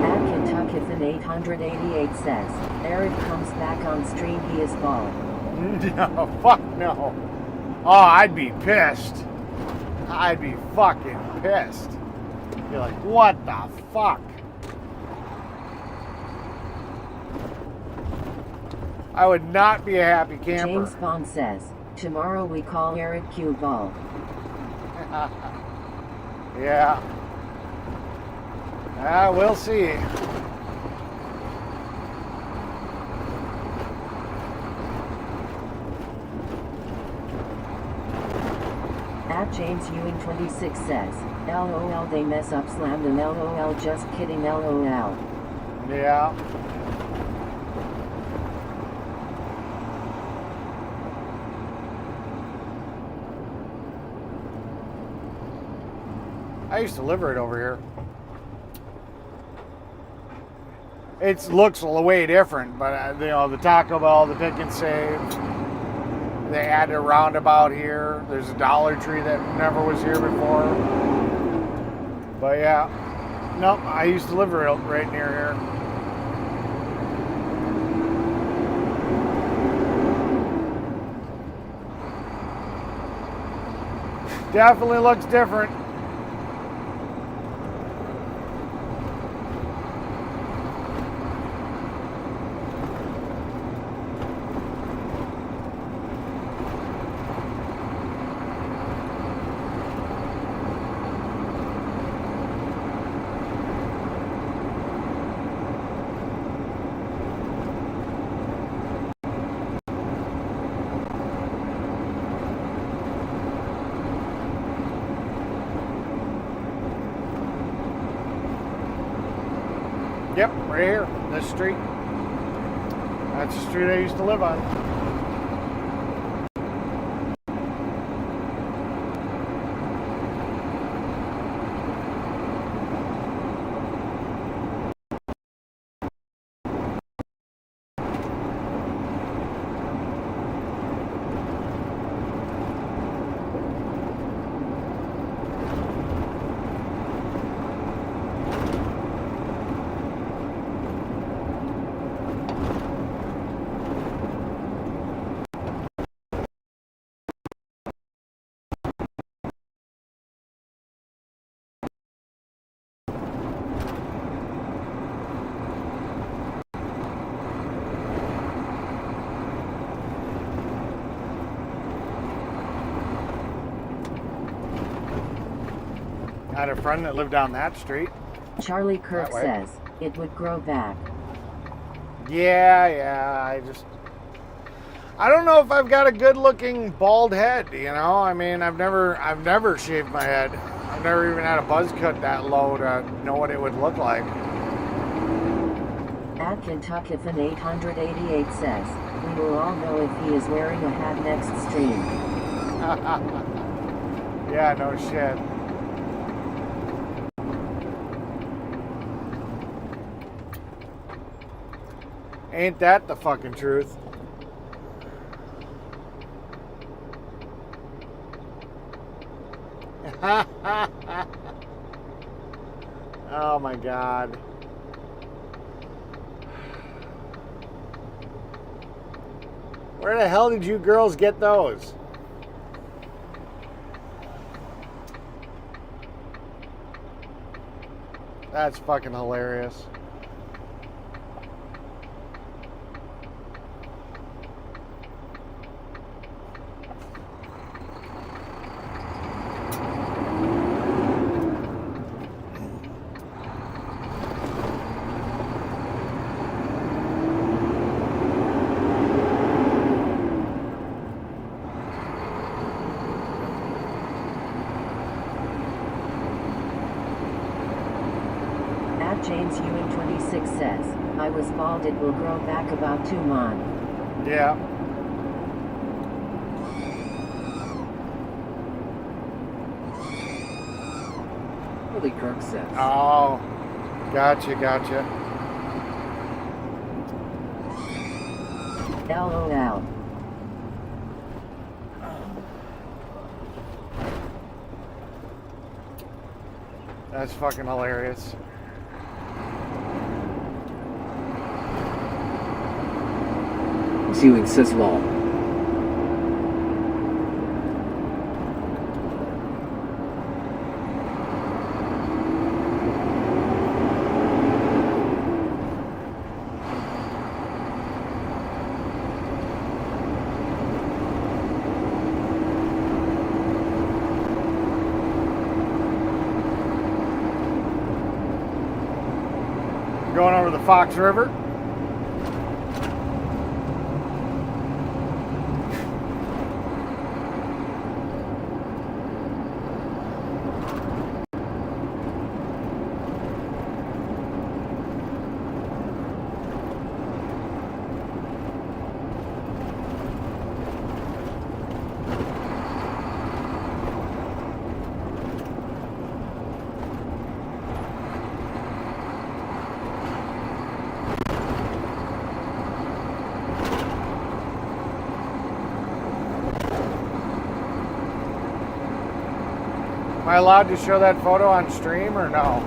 At Kentucky 888 says, Eric comes back on stream, he is bald. No, fuck no. Oh, I'd be pissed. I'd be fucking pissed. You're like, what the fuck? I would not be a happy camper. James Bond says, tomorrow we call Eric Q bald. Yeah. We'll see. At James Ewing 26 says, LOL they mess up slammed and LOL just kidding LOL. Yeah. I used to live right over here. It looks way different, but you know, the Taco Bell, the Pick and Save, they added a roundabout here. There's a Dollar Tree that never was here before. But yeah, nope, I used to live right near here. Definitely looks different. Yep, right here, this street. That's the street I used to live on. I had a friend that lived down that street. Charlie Kirk says, it would grow back. Yeah, I don't know if I've got a good-looking bald head. You know, I mean, I've never shaved my head. I've never even had a buzz cut that low to know what it would look like. At Kentuckifan 888 says, we will all know if he is wearing a hat next stream. Yeah, no shit. Ain't that the fucking truth? Oh my God. Where the hell did you girls get those? That's fucking hilarious. James Ewing 26 says, I was bald, it will grow back about 2 months. Yeah. Charlie Kirk says. Oh, gotcha. LOL. That's fucking hilarious. Ewing says lol. Going over the Fox River. Am I allowed to show that photo on stream or no?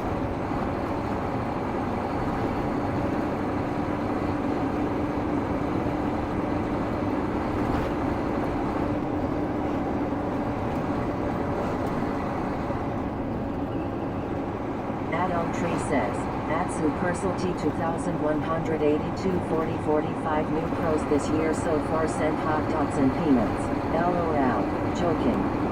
Adam Tree says, Atsu Persal T 2182 40 45 new pros this year so far sent hot dogs and peanuts. LOL. Joking.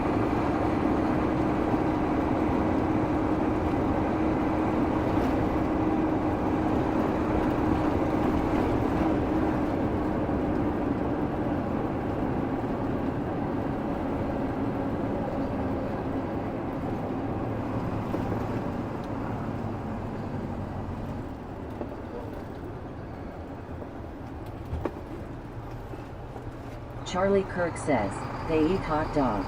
Charlie Kirk says, they eat hot dogs.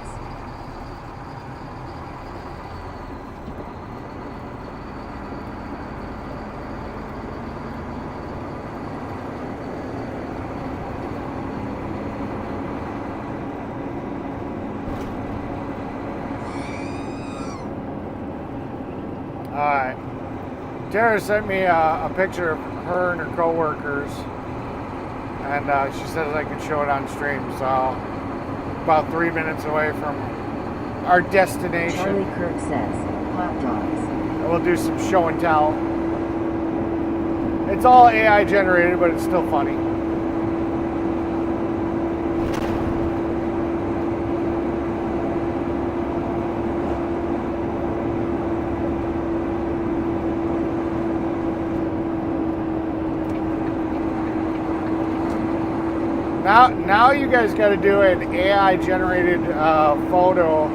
Alright. Tara sent me a picture of her and her co-workers. And she says I can show it on stream, so about 3 minutes away from our destination. Charlie Kirk says, hot dogs. And we'll do some show and tell. It's all AI generated, but it's still funny. now you guys got to do an AI generated photo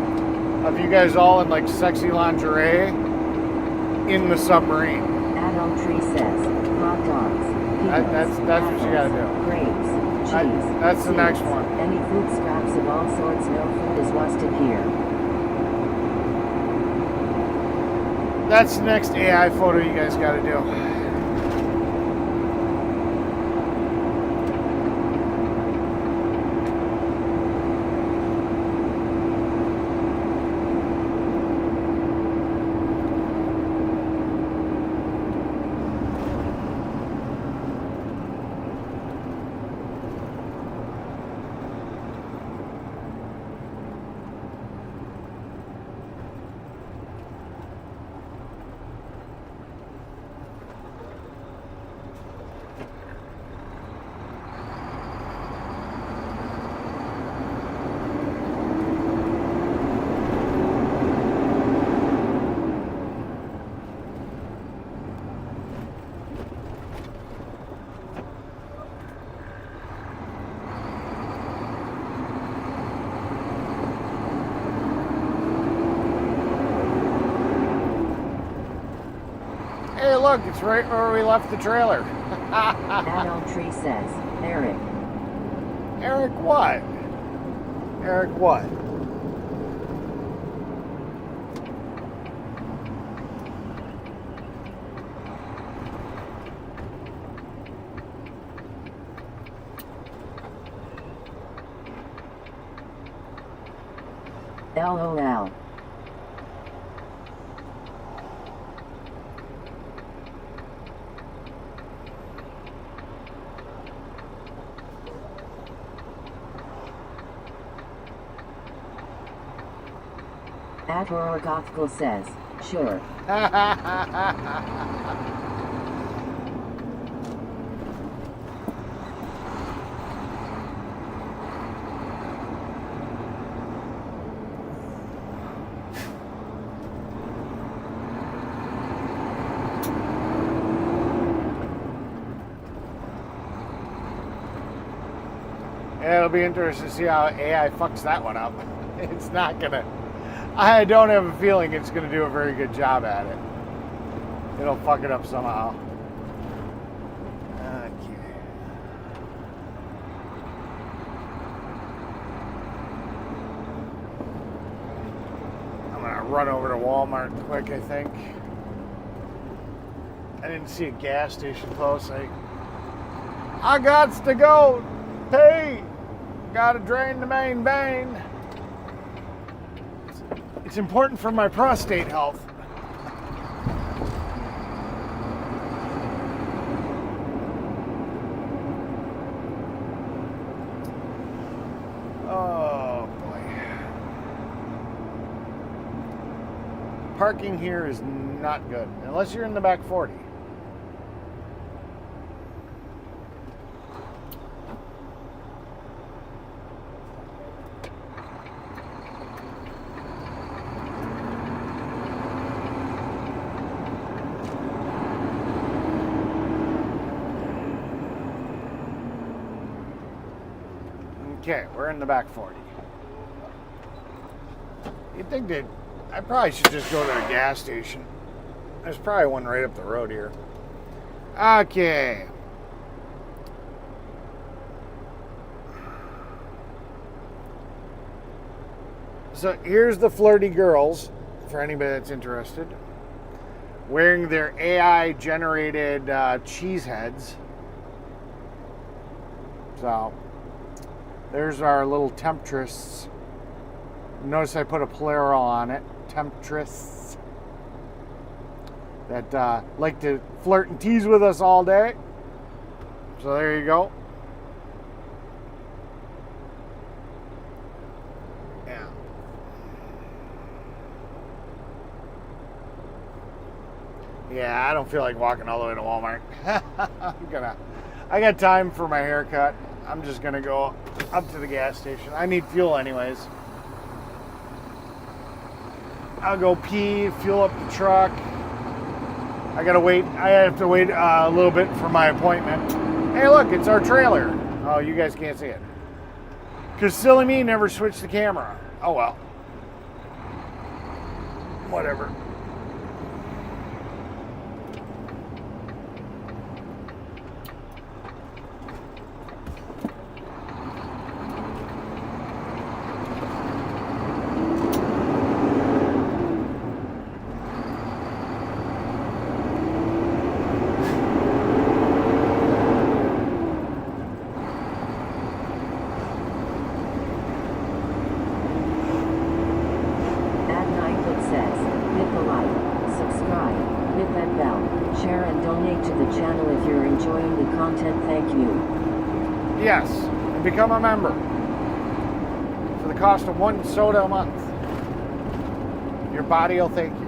of you guys all in like sexy lingerie in the submarine. Adult Tree says, hot dogs, peanuts, That's what you got to do. grapes, cheese. That's the seeds, next one. Any food scraps of all sorts, no food is wasted here. That's the next AI photo you guys got to do. Hey, look, it's right where we left the trailer. Adult Tree says, Eric. Eric what? Eric what? LOL. Atorogothical says, sure. It'll be interesting to see how AI fucks that one up. It's not gonna. I don't have a feeling it's gonna do a very good job at it. It'll fuck it up somehow. Okay. I'm gonna run over to Walmart quick, I think. I didn't see a gas station close. I gots to go. Hey, gotta drain the main vein. It's important for my prostate health. Oh boy. Parking here is not good, unless you're in the back 40. Okay, we're in the back 40. You'd think that I probably should just go to a gas station. There's probably one right up the road here. Okay. So here's the flirty girls, for anybody that's interested, wearing their AI generated cheese heads. So there's our little temptress. Notice I put a plural on it. Temptress. That like to flirt and tease with us all day. So there you go. Yeah. Yeah, I don't feel like walking all the way to Walmart. I got time for my haircut. I'm just gonna go up to the gas station. I need fuel anyways. I'll go pee, fuel up the truck. I have to wait a little bit for my appointment. Hey look, it's our trailer. Oh, you guys can't see it. Because silly me never switched the camera. Oh well. Whatever. Yes, and become a member for the cost of 1 soda a month. Your body will thank you.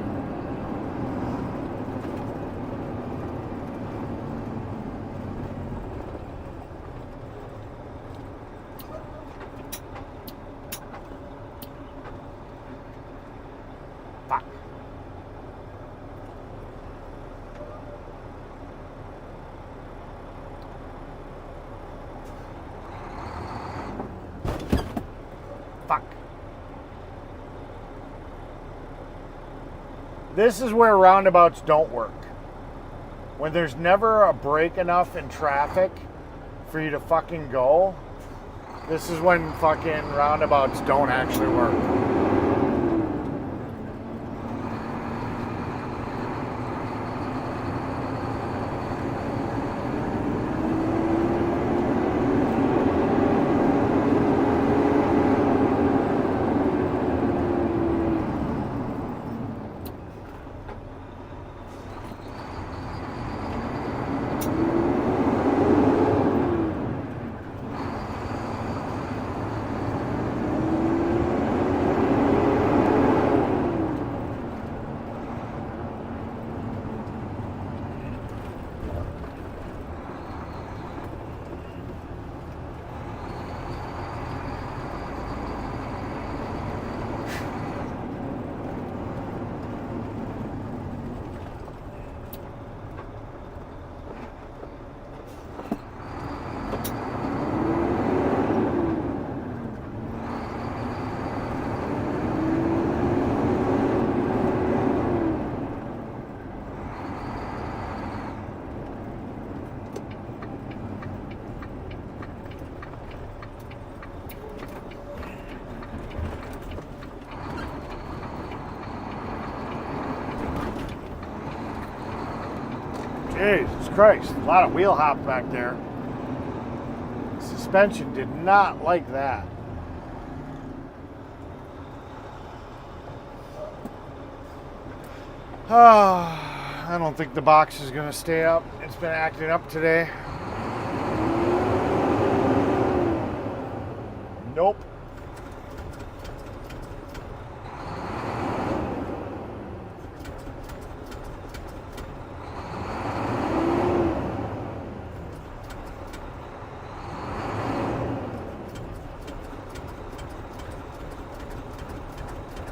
Fuck. Fuck. This is where roundabouts don't work. When there's never a break enough in traffic for you to fucking go, this is when fucking roundabouts don't actually work. Jesus Christ, a lot of wheel hop back there. Suspension did not like that. I don't think the box is going to stay up. It's been acting up today. Nope.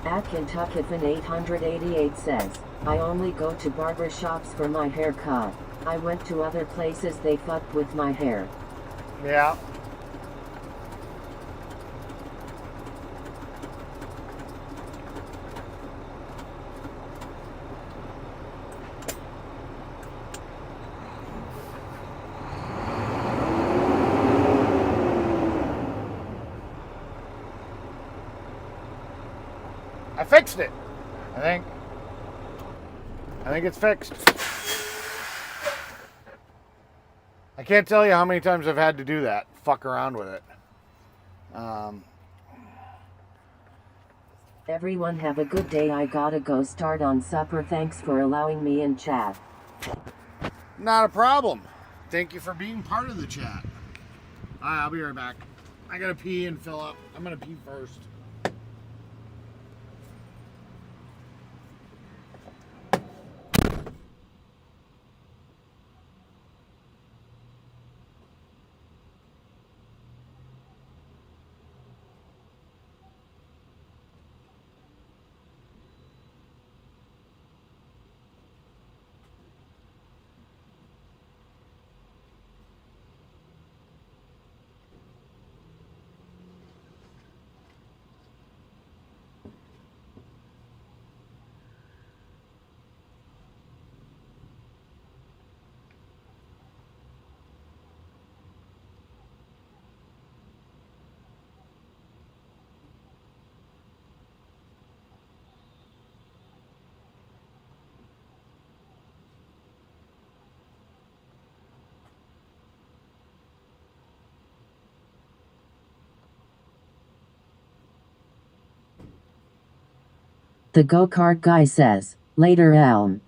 At Kentuckifan 888 says, I only go to barber shops for my haircut. I went to other places, they fucked with my hair. Yeah. I fixed it. I think it's fixed. I can't tell you how many times I've had to do that. Fuck around with it. Everyone have a good day. I gotta go start on supper. Thanks for allowing me in chat. Not a problem. Thank you for being part of the chat. Alright, I'll be right back. I gotta pee and fill up. I'm gonna pee first. The go-kart guy says, later Elm.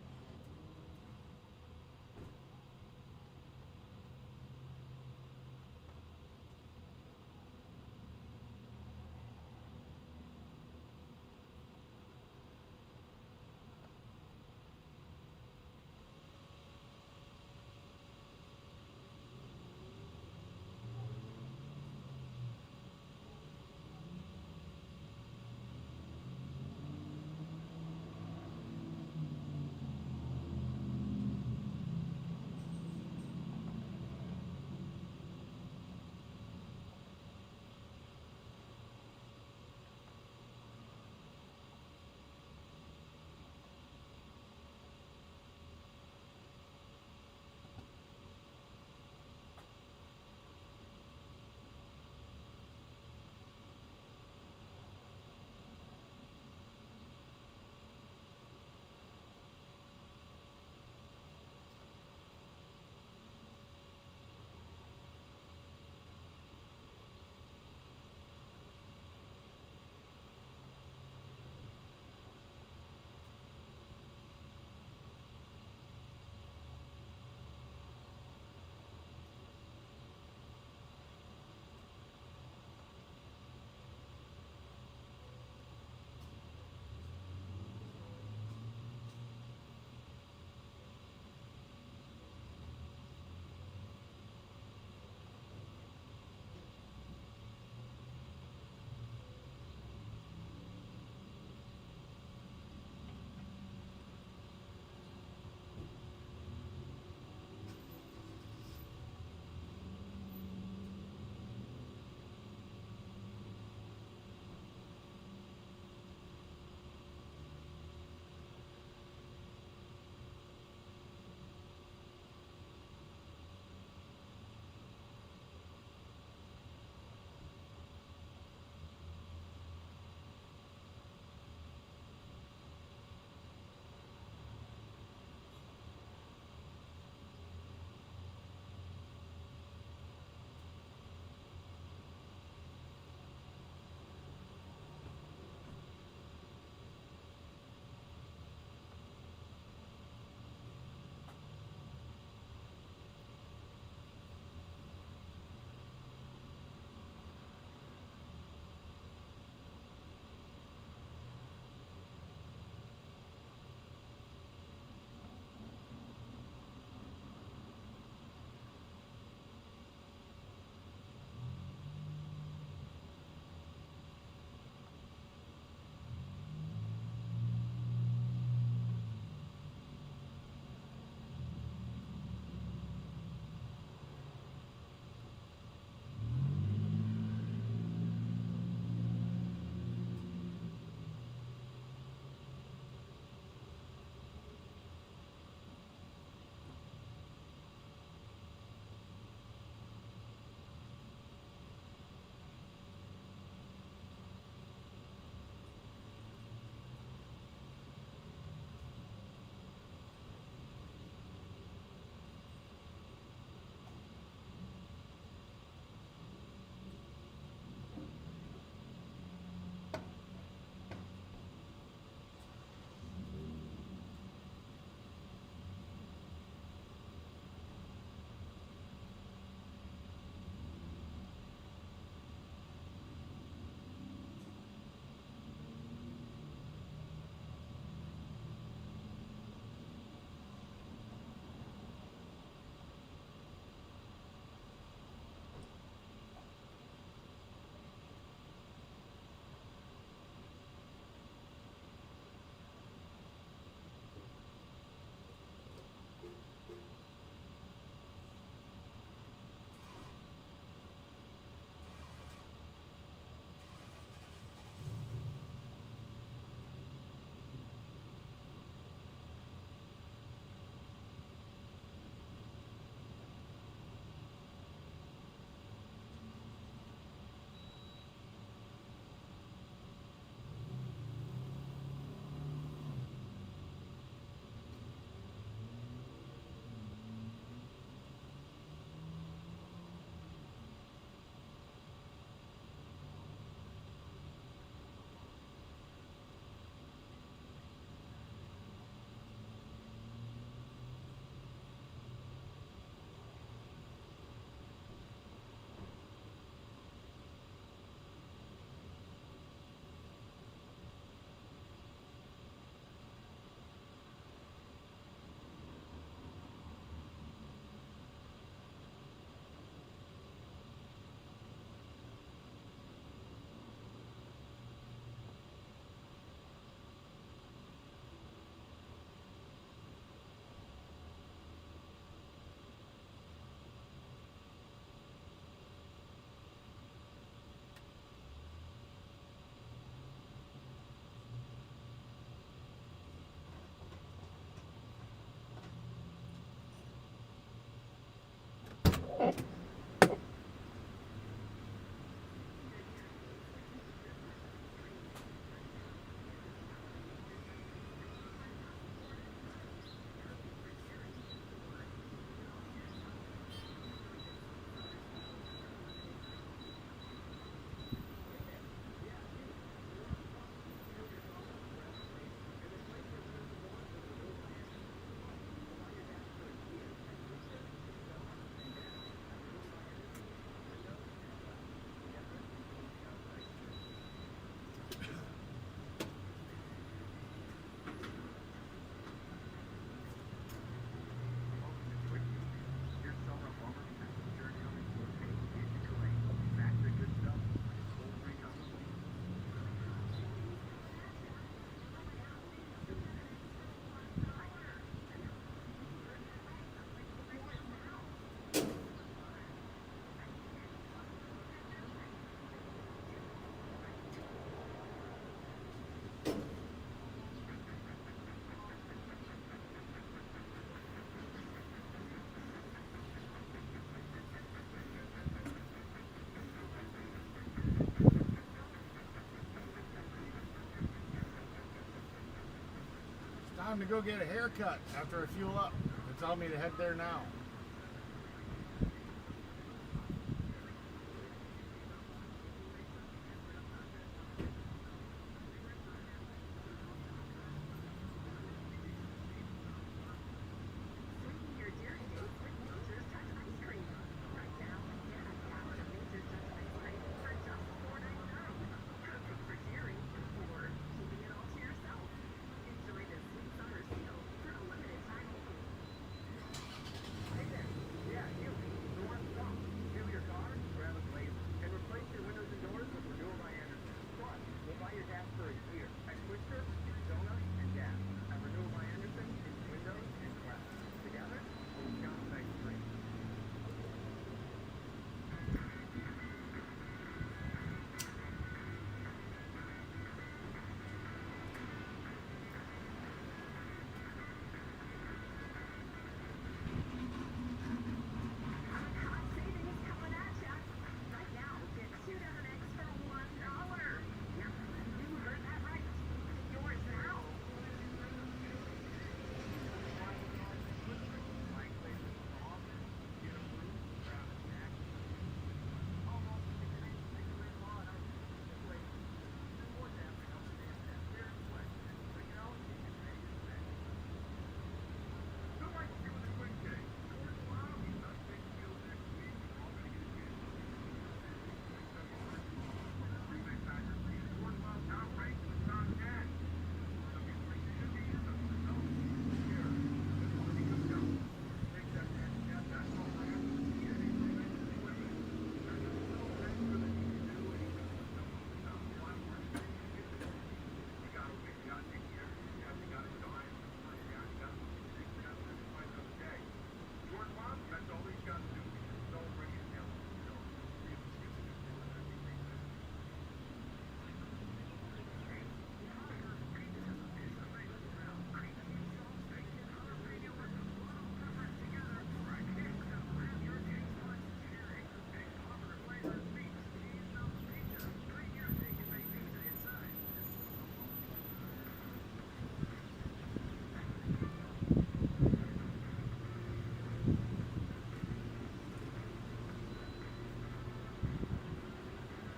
Time to go get a haircut after I fuel up. They're telling me to head there now.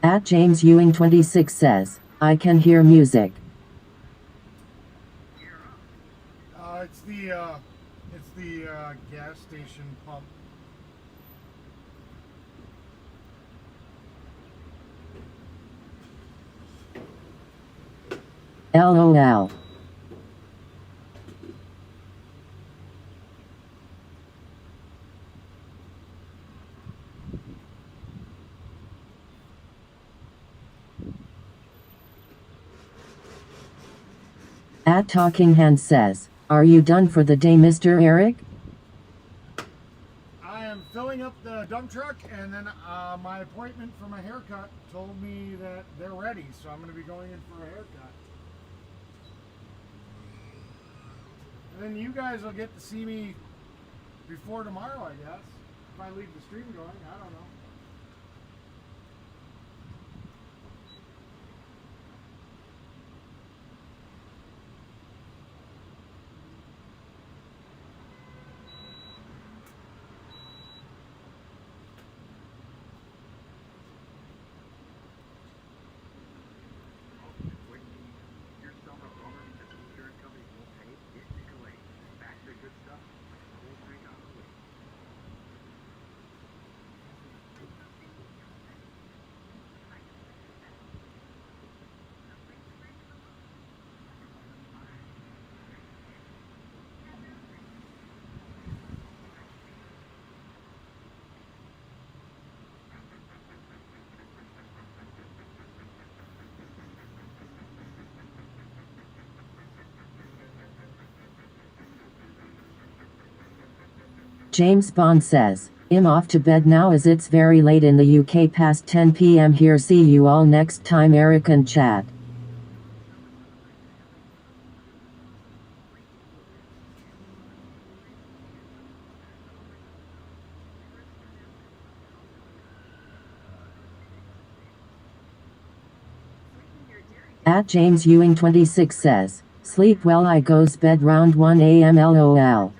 At James Ewing 26 says, I can hear music. It's the gas station pump. LOL. At Talking Hand says, are you done for the day, Mr. Eric? I am filling up the dump truck, and then my appointment for my haircut told me that they're ready, so I'm going to be going in for a haircut. And then you guys will get to see me before tomorrow, I guess. If I leave the stream going, I don't know. James Bond says, I'm off to bed now as it's very late in the UK past 10 p.m. here. See you all next time, Eric and Chad. At James Ewing 26 says, Sleep well, I goes bed round 1 a.m. LOL.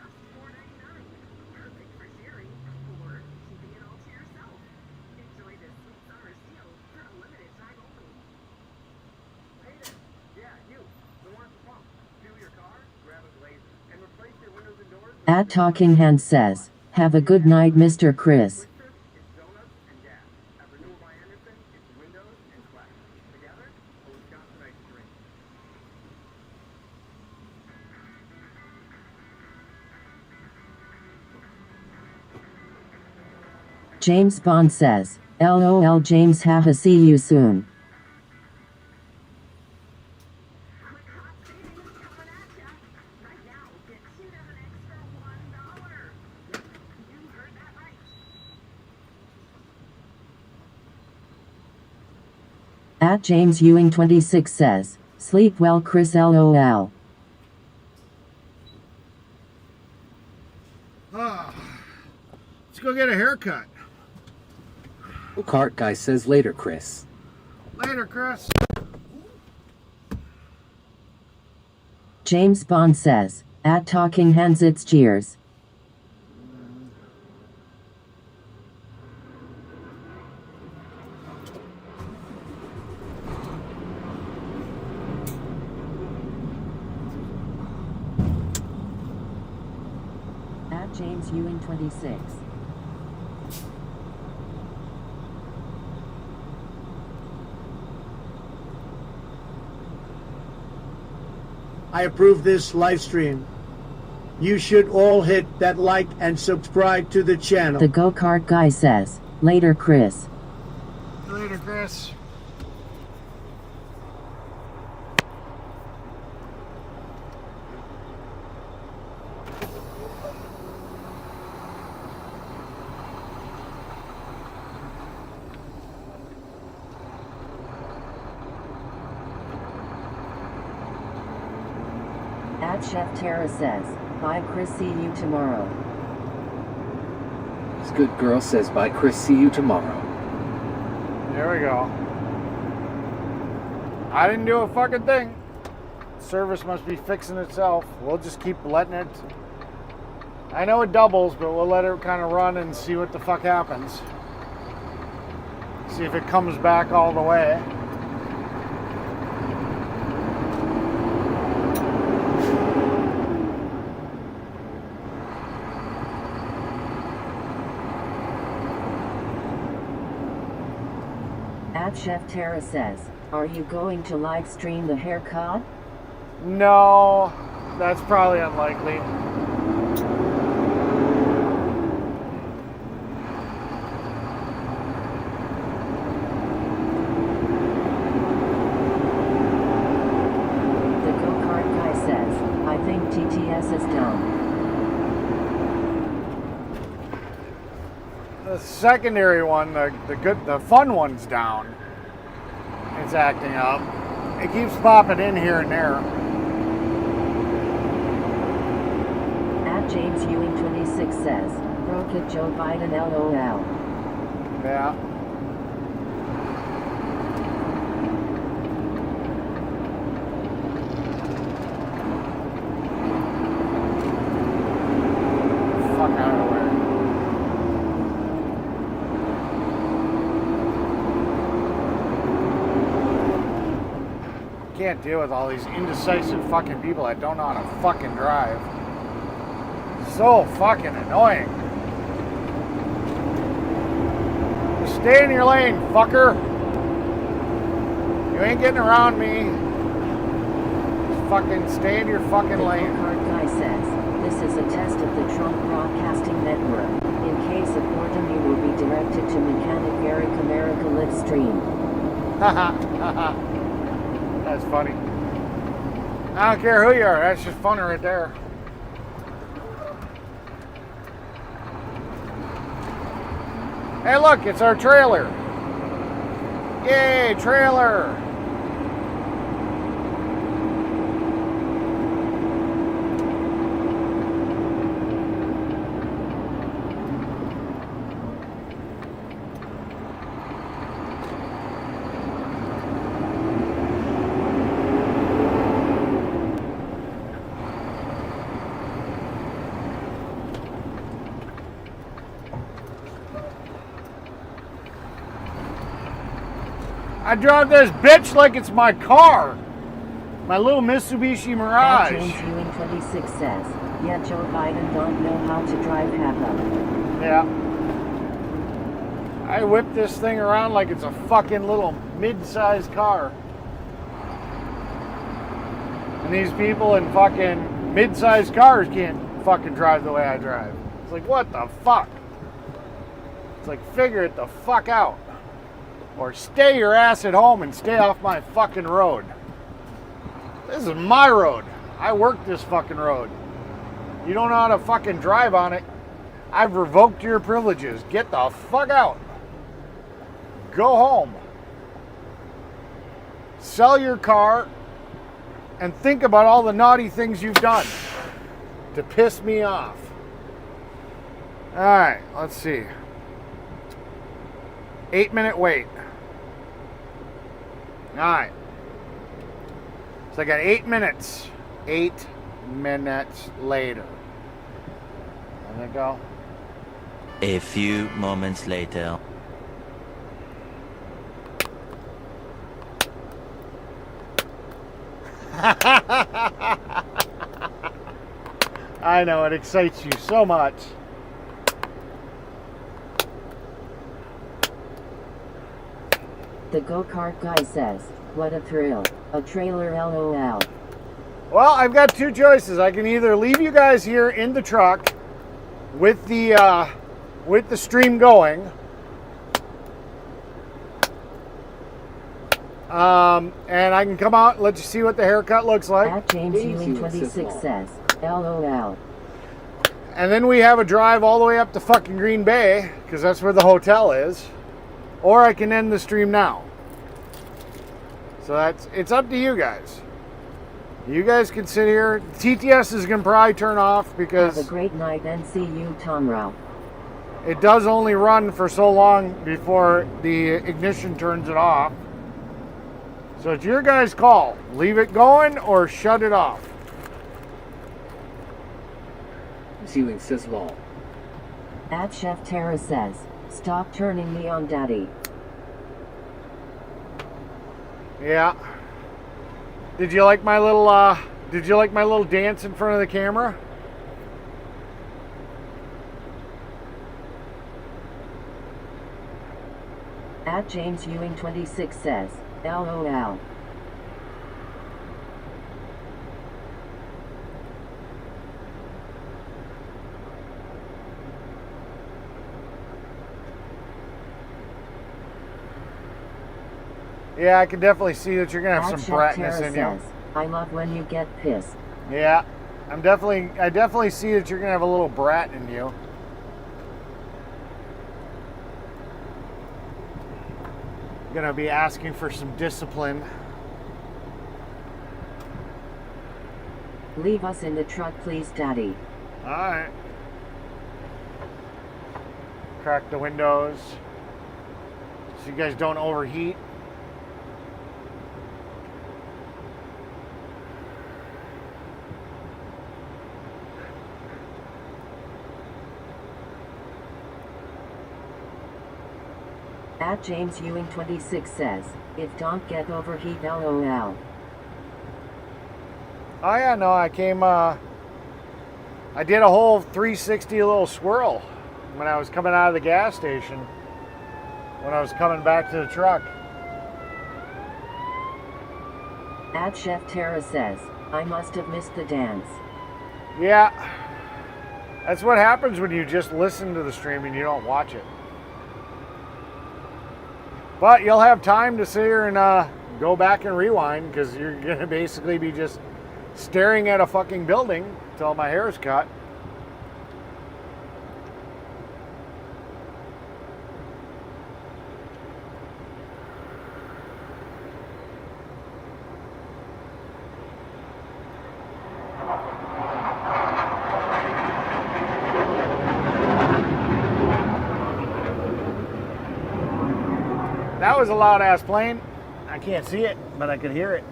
At Talking Hand says, have a good night, Mr. Chris. James Bond says, LOL James, haha, see you soon. At James Ewing 26 says, sleep well, Chris, LOL. Let's go get a haircut. Cart guy says later, Chris. Later, Chris. James Bond says, at Talking Hands, it's cheers. At James Ewing 26. I approve this live stream. You should all hit that like and subscribe to the channel. The go-kart guy says, later, Chris. Later, Chris. At Chef Tara says, bye Chris, see you tomorrow. This good girl says bye Chris, see you tomorrow. There we go. I didn't do a fucking thing. Service must be fixing itself. We'll just keep letting it. I know it doubles, but we'll let it kind of run and see what the fuck happens. See if it comes back all the way. At Chef Tara says, are you going to live stream the haircut? No, that's probably unlikely. The go-kart guy says, I think TTS is down. The secondary one, the fun one's down. It's acting up. It keeps popping in here and there. At James Ewing 26 says, broke it Joe Biden, LOL. Yeah. Fuck out of the way. Can't deal with all these indecisive fucking people that don't know how to fucking drive. So fucking annoying. Just stay in your lane, fucker. You ain't getting around me. Just fucking stay in your fucking lane. The go-kart guy says, this is a test of the Trump Broadcasting Network. In case of boredom, you will be directed to Mechanic Eric America Live Stream. Haha, haha. That's funny. I don't care who you are. That's just funny right there. Hey, look, it's our trailer. Yay, trailer. I drive this bitch like it's my car. My little Mitsubishi Mirage. James Ewing 26 says, yeah, Joe Biden don't know how to drive half. Yeah. I whip this thing around like it's a fucking little mid-sized car. And these people in fucking mid-sized cars can't fucking drive the way I drive. It's like, what the fuck? It's like, figure it the fuck out. Or stay your ass at home and stay off my fucking road. This is my road. I work this fucking road. You don't know how to fucking drive on it. I've revoked your privileges. Get the fuck out. Go home. Sell your car and think about all the naughty things you've done to piss me off. All right, let's see. 8-minute wait. All right. So I got 8 minutes. 8 minutes later. There they go. A few moments later. I know, it excites you so much. The go-kart guy says, what a thrill. A trailer LOL. Well, I've got two choices. I can either leave you guys here in the truck with the stream going, and I can come out and let you see what the haircut looks like. At James Ewing 26 says, LOL. And then we have a drive all the way up to fucking Green Bay, because that's where the hotel is. Or I can end the stream now. So it's up to you guys. You guys can sit here. TTS is going to probably turn off because... Have a great night and see you tomorrow. It does only run for so long before the ignition turns it off. So it's your guys' call. Leave it going or shut it off. Ewing says lol. At Chef Tara says, stop turning me on, Daddy. Yeah. Did you like my little dance in front of the camera? At James Ewing 26 says, LOL. Yeah, I can definitely see that you're gonna have At some Chef bratness Tara in says, you. I love when you get pissed. Yeah, I definitely see that you're gonna have a little brat in you. Gonna be asking for some discipline. Leave us in the truck, please, Daddy. All right. Crack the windows so you guys don't overheat. At James Ewing 26 says, if don't get overheat, LOL. Oh yeah, no, I did a whole 360 little swirl when I was coming out of the gas station, when I was coming back to the truck. At Chef Tara says, I must have missed the dance. Yeah, that's what happens when you just listen to the stream and you don't watch it. But you'll have time to sit here and go back and rewind, because you're going to basically be just staring at a fucking building until my hair is cut. That was a loud ass plane. I can't see it, but I could hear it.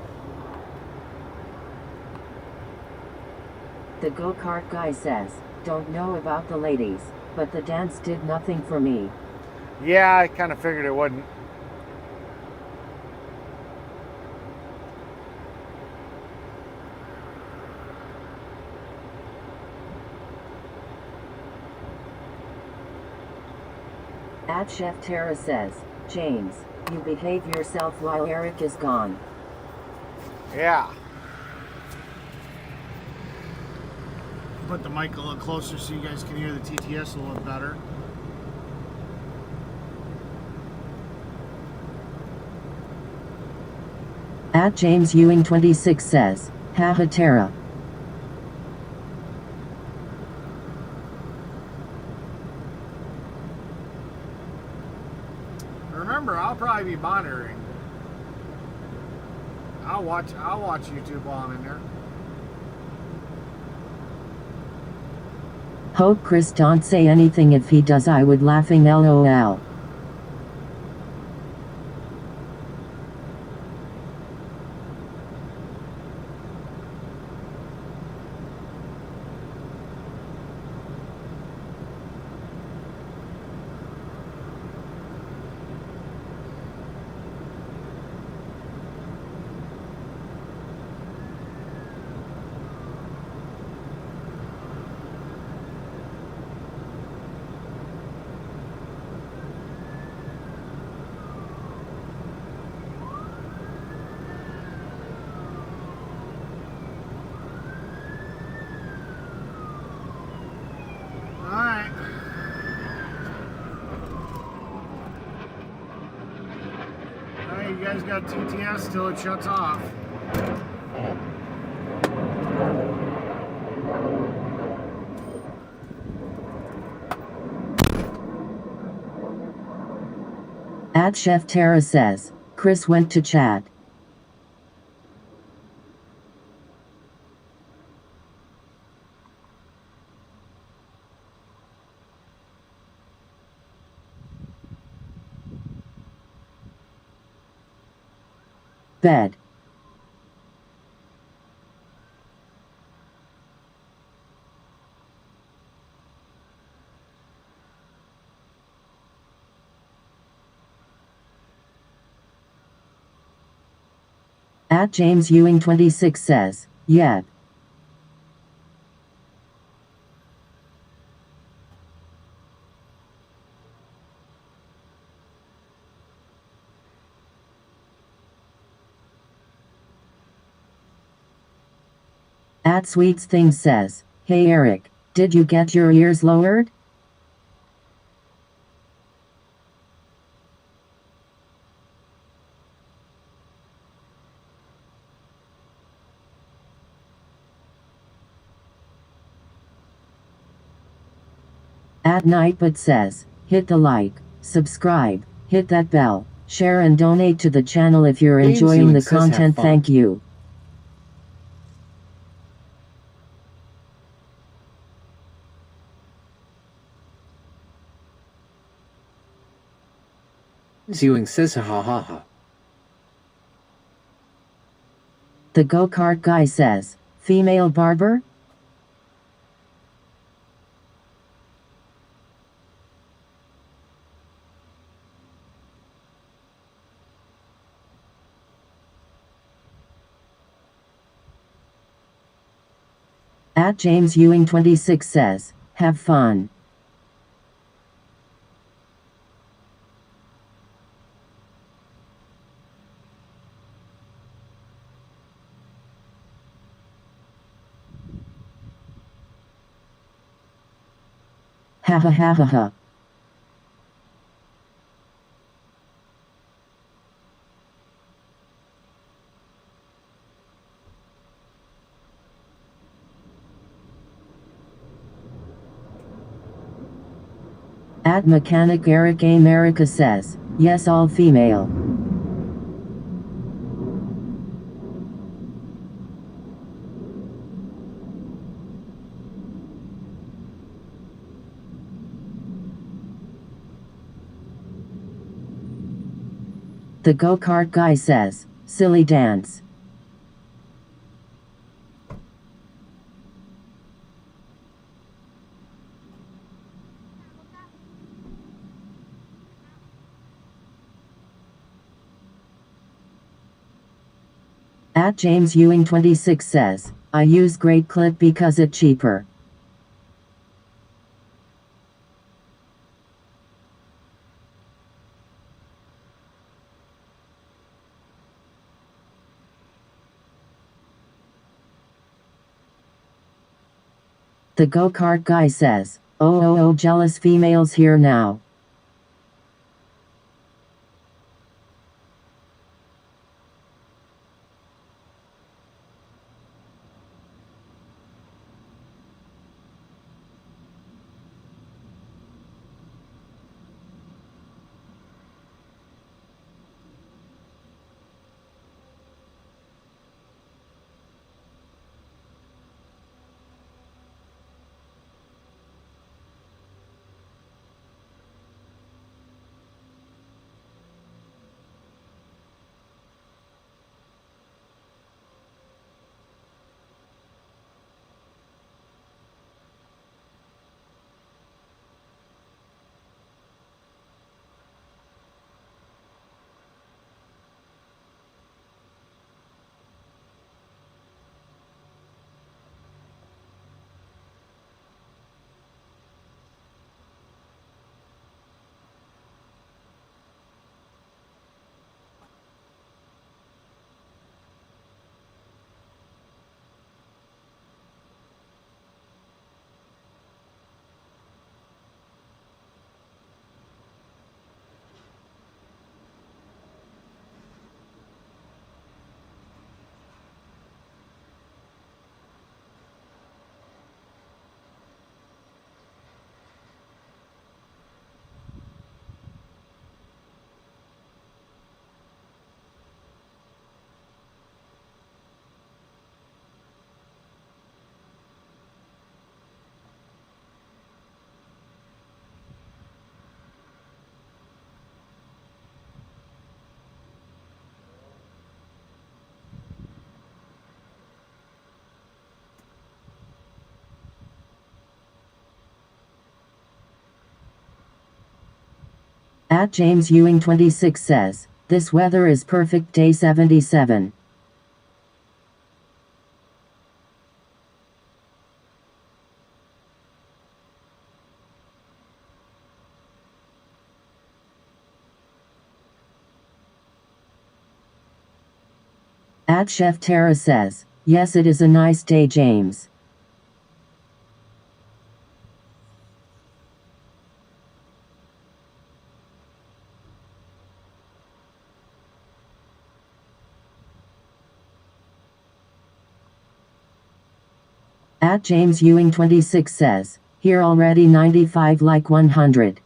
The go-kart guy says, don't know about the ladies, but the dance did nothing for me. Yeah, I kind of figured it wouldn't. At Chef Tara says, James, you behave yourself while Eric is gone. Yeah. Put the mic a little closer so you guys can hear the TTS a little better. At James Ewing 26 says, haha Tara. Remember, I'll probably be monitoring. I'll watch YouTube while I'm in there. Hope Chris don't say anything. If he does, I would laughing LOL. Alright. Alright, you guys got TTS till it shuts off. At Chef Tara says, Chris went to chat. Bed. At James Ewing 26 says, yeah. At Sweets Things says, hey Eric, did you get your ears lowered? At Nightbot says, hit the like, subscribe, hit that bell, share and donate to the channel if you're James enjoying Ewing the says have content. fun. Thank you. Ewing says ha ha ha. The go-kart guy says, female barber? At James Ewing 26 says, have fun. Ha ha ha ha ha. At Mechanic Eric America says, yes, all female. The go-kart guy says, silly dance. At James Ewing 26 says, I use Great Clip because it's cheaper. The go-kart guy says, oh, jealous females here now. At James Ewing 26 says, this weather is perfect day 77. At Chef Tara says, yes it is a nice day James. At James Ewing 26 says, here already 95 like 100.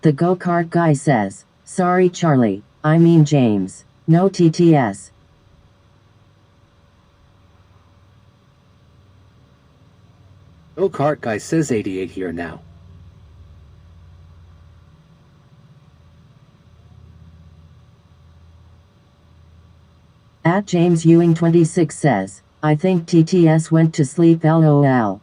The go-kart guy says, sorry Charlie, I mean James, no TTS. Go-kart guy says 88 here now. At James Ewing 26 says, I think TTS went to sleep lol.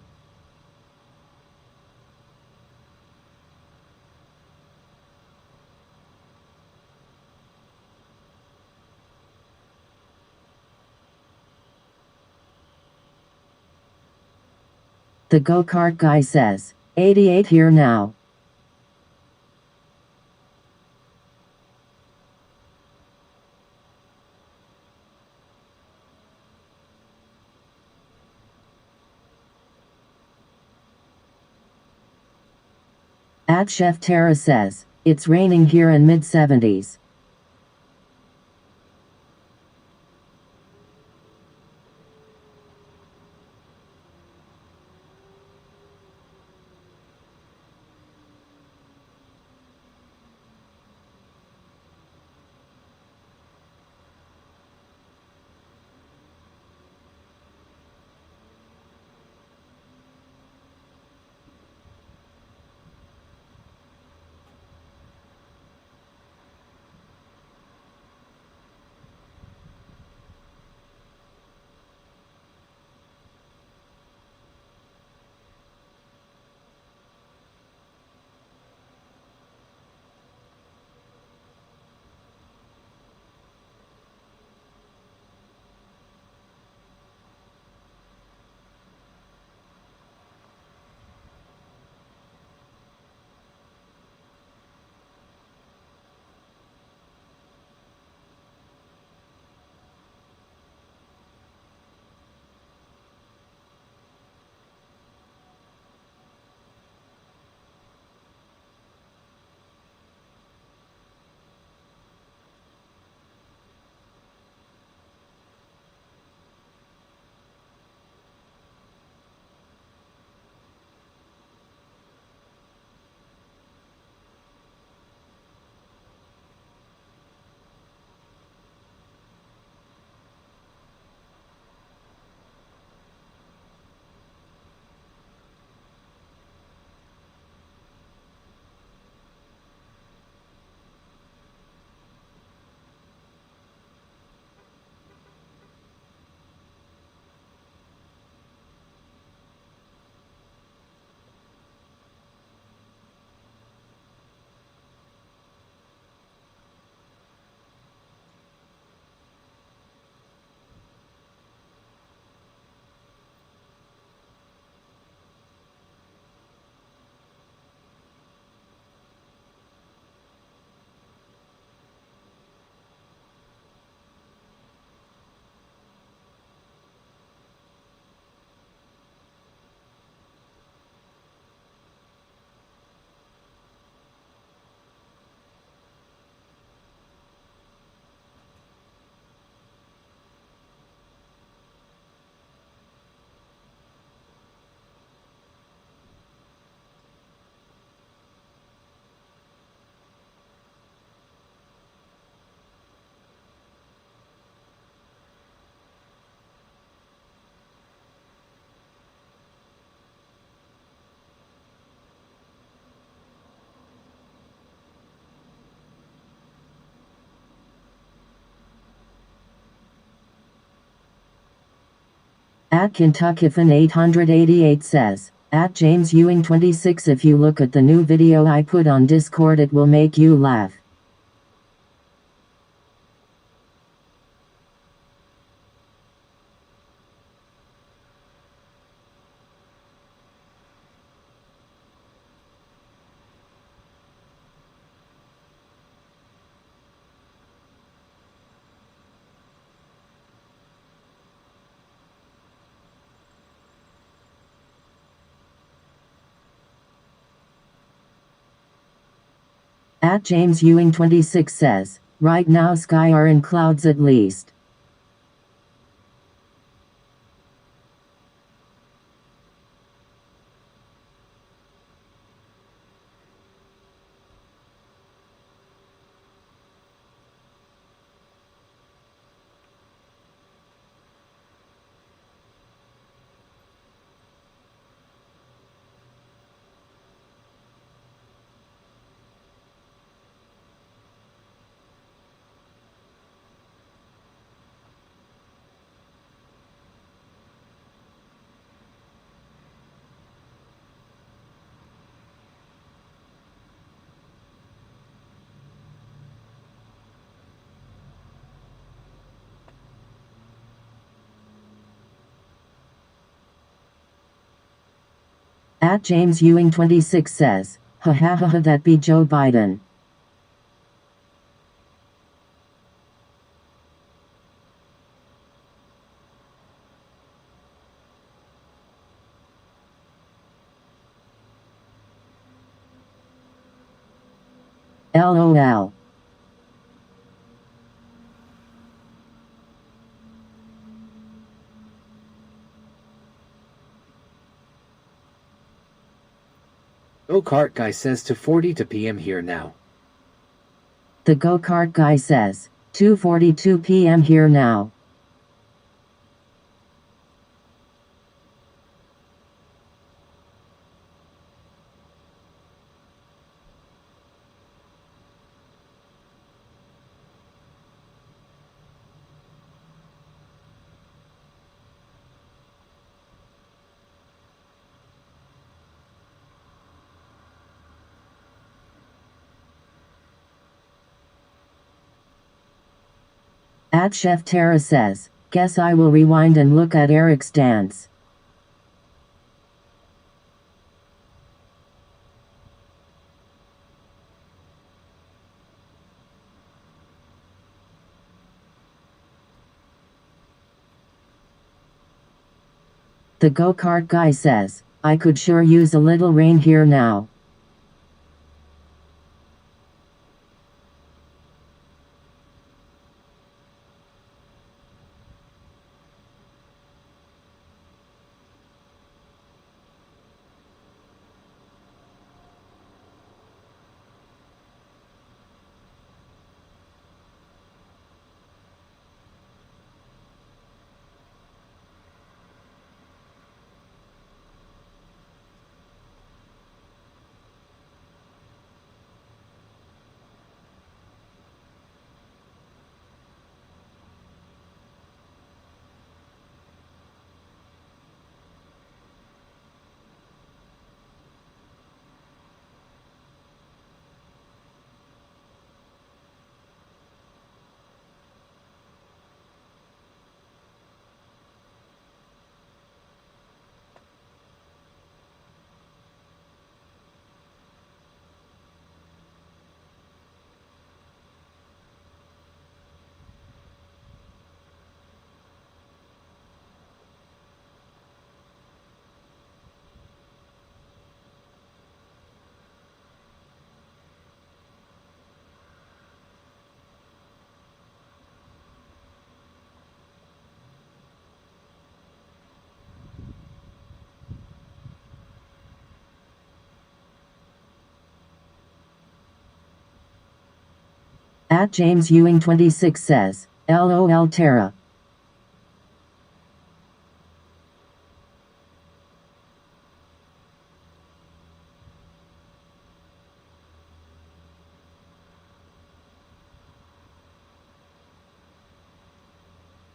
The go-kart guy says, 88 here now. At Chef Tara says, it's raining here in mid-70s. At KentuckyFan888 says, at James Ewing 26, if you look at the new video I put on Discord it will make you laugh. At James Ewing 26 says, right now sky are in clouds at least. At James Ewing 26 says, ha ha ha ha, that be Joe Biden. LOL. Go-kart guy says 2:42 p.m. here now. The go-kart guy says, 2:42 p.m. here now. At Chef Tara says, guess I will rewind and look at Eric's dance. The go-kart guy says, I could sure use a little rain here now. At James Ewing 26 says, LOL Tara.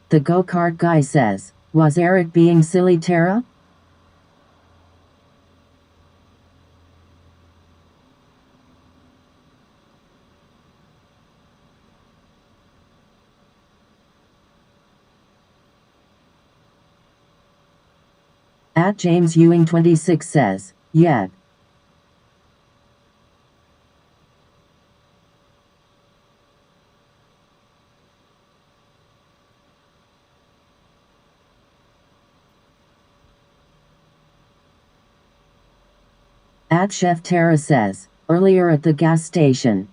The go-kart guy says, Was Eric being silly, Tara? At James Ewing 26 says, yeah. At Chef Tara says, earlier at the gas station.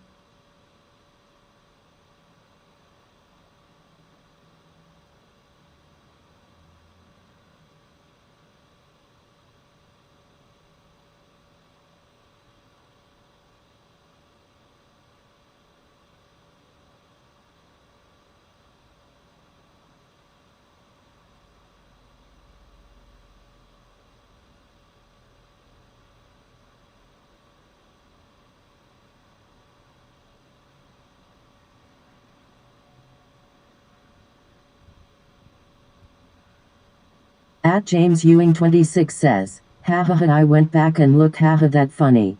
At James Ewing 26 says, haha, I went back and looked, haha, that funny.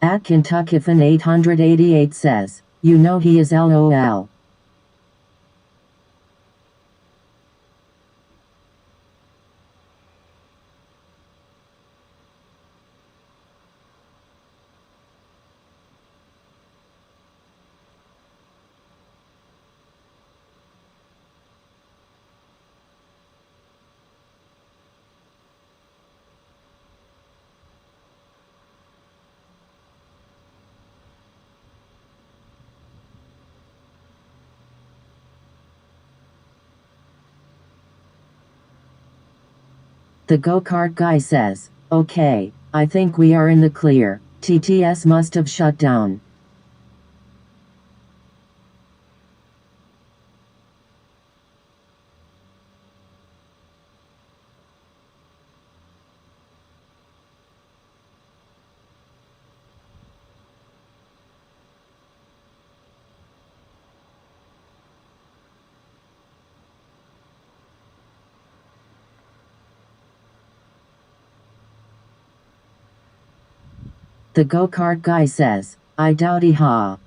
At Kentuckifan 888 says, you know he is LOL. The go-kart guy says, okay, I think we are in the clear. TTS must have shut down. The go-kart guy says, I doubty ha.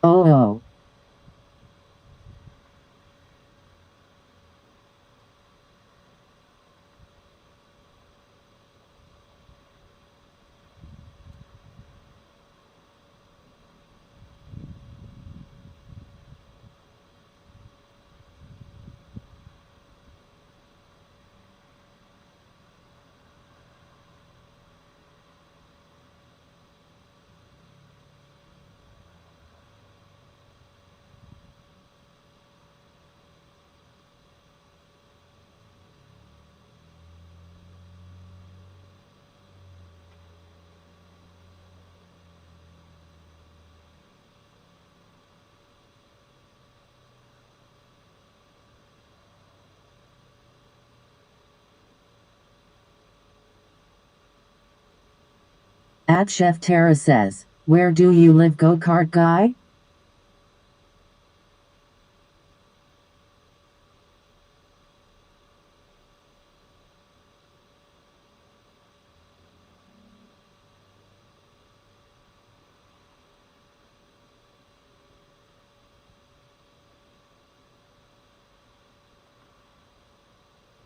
Oh oh. At Chef Tara says, where do you live, go-kart guy?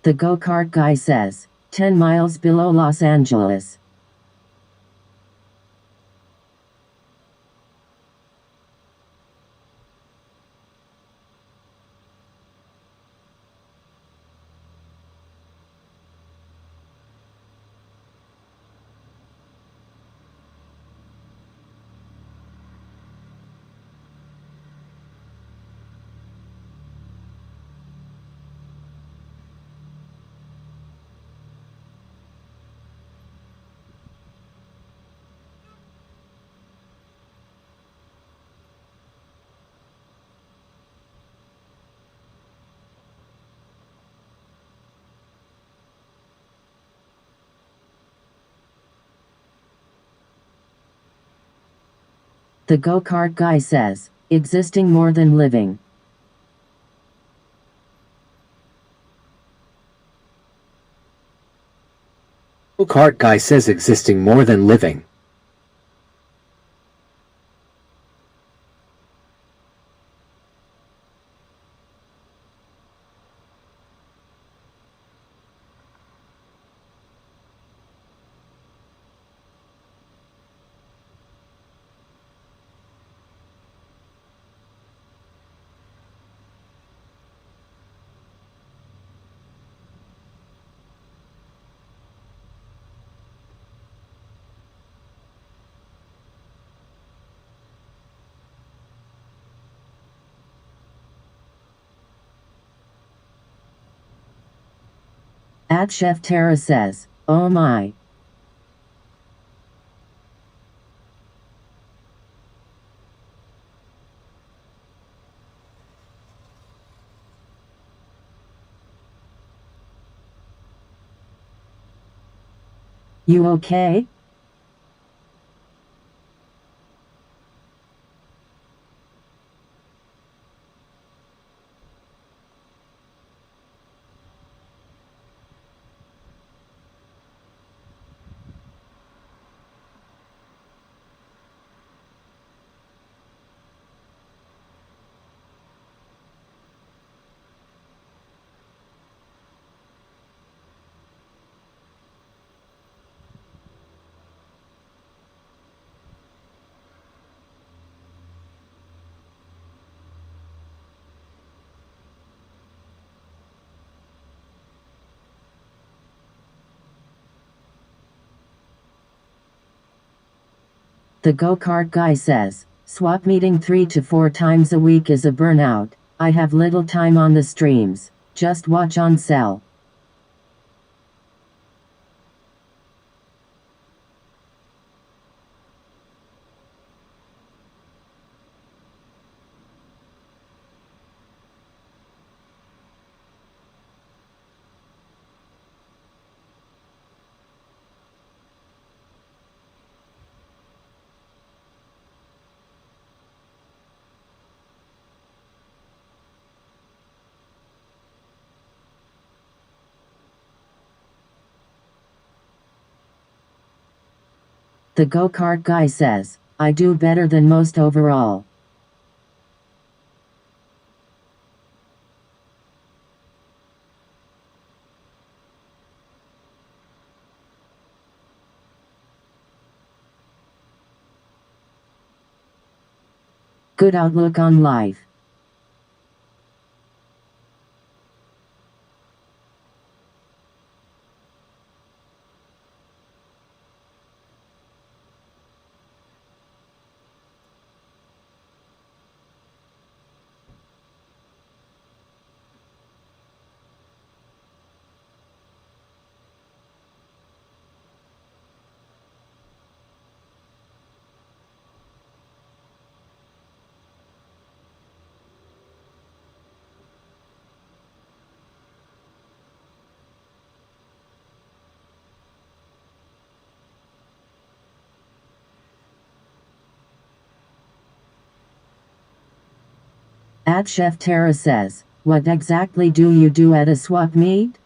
The go-kart guy says, 10 miles below Los Angeles. The go-kart guy says, existing more than living. Go-kart guy says existing more than living. At Chef Tara says, oh my. You okay? The go-kart guy says, swap meeting 3 to 4 times a week is a burnout. I have little time on the streams. Just watch on cell. The go-kart guy says, I do better than most overall. Good outlook on life. At Chef Tara says, what exactly do you do at a swap meet?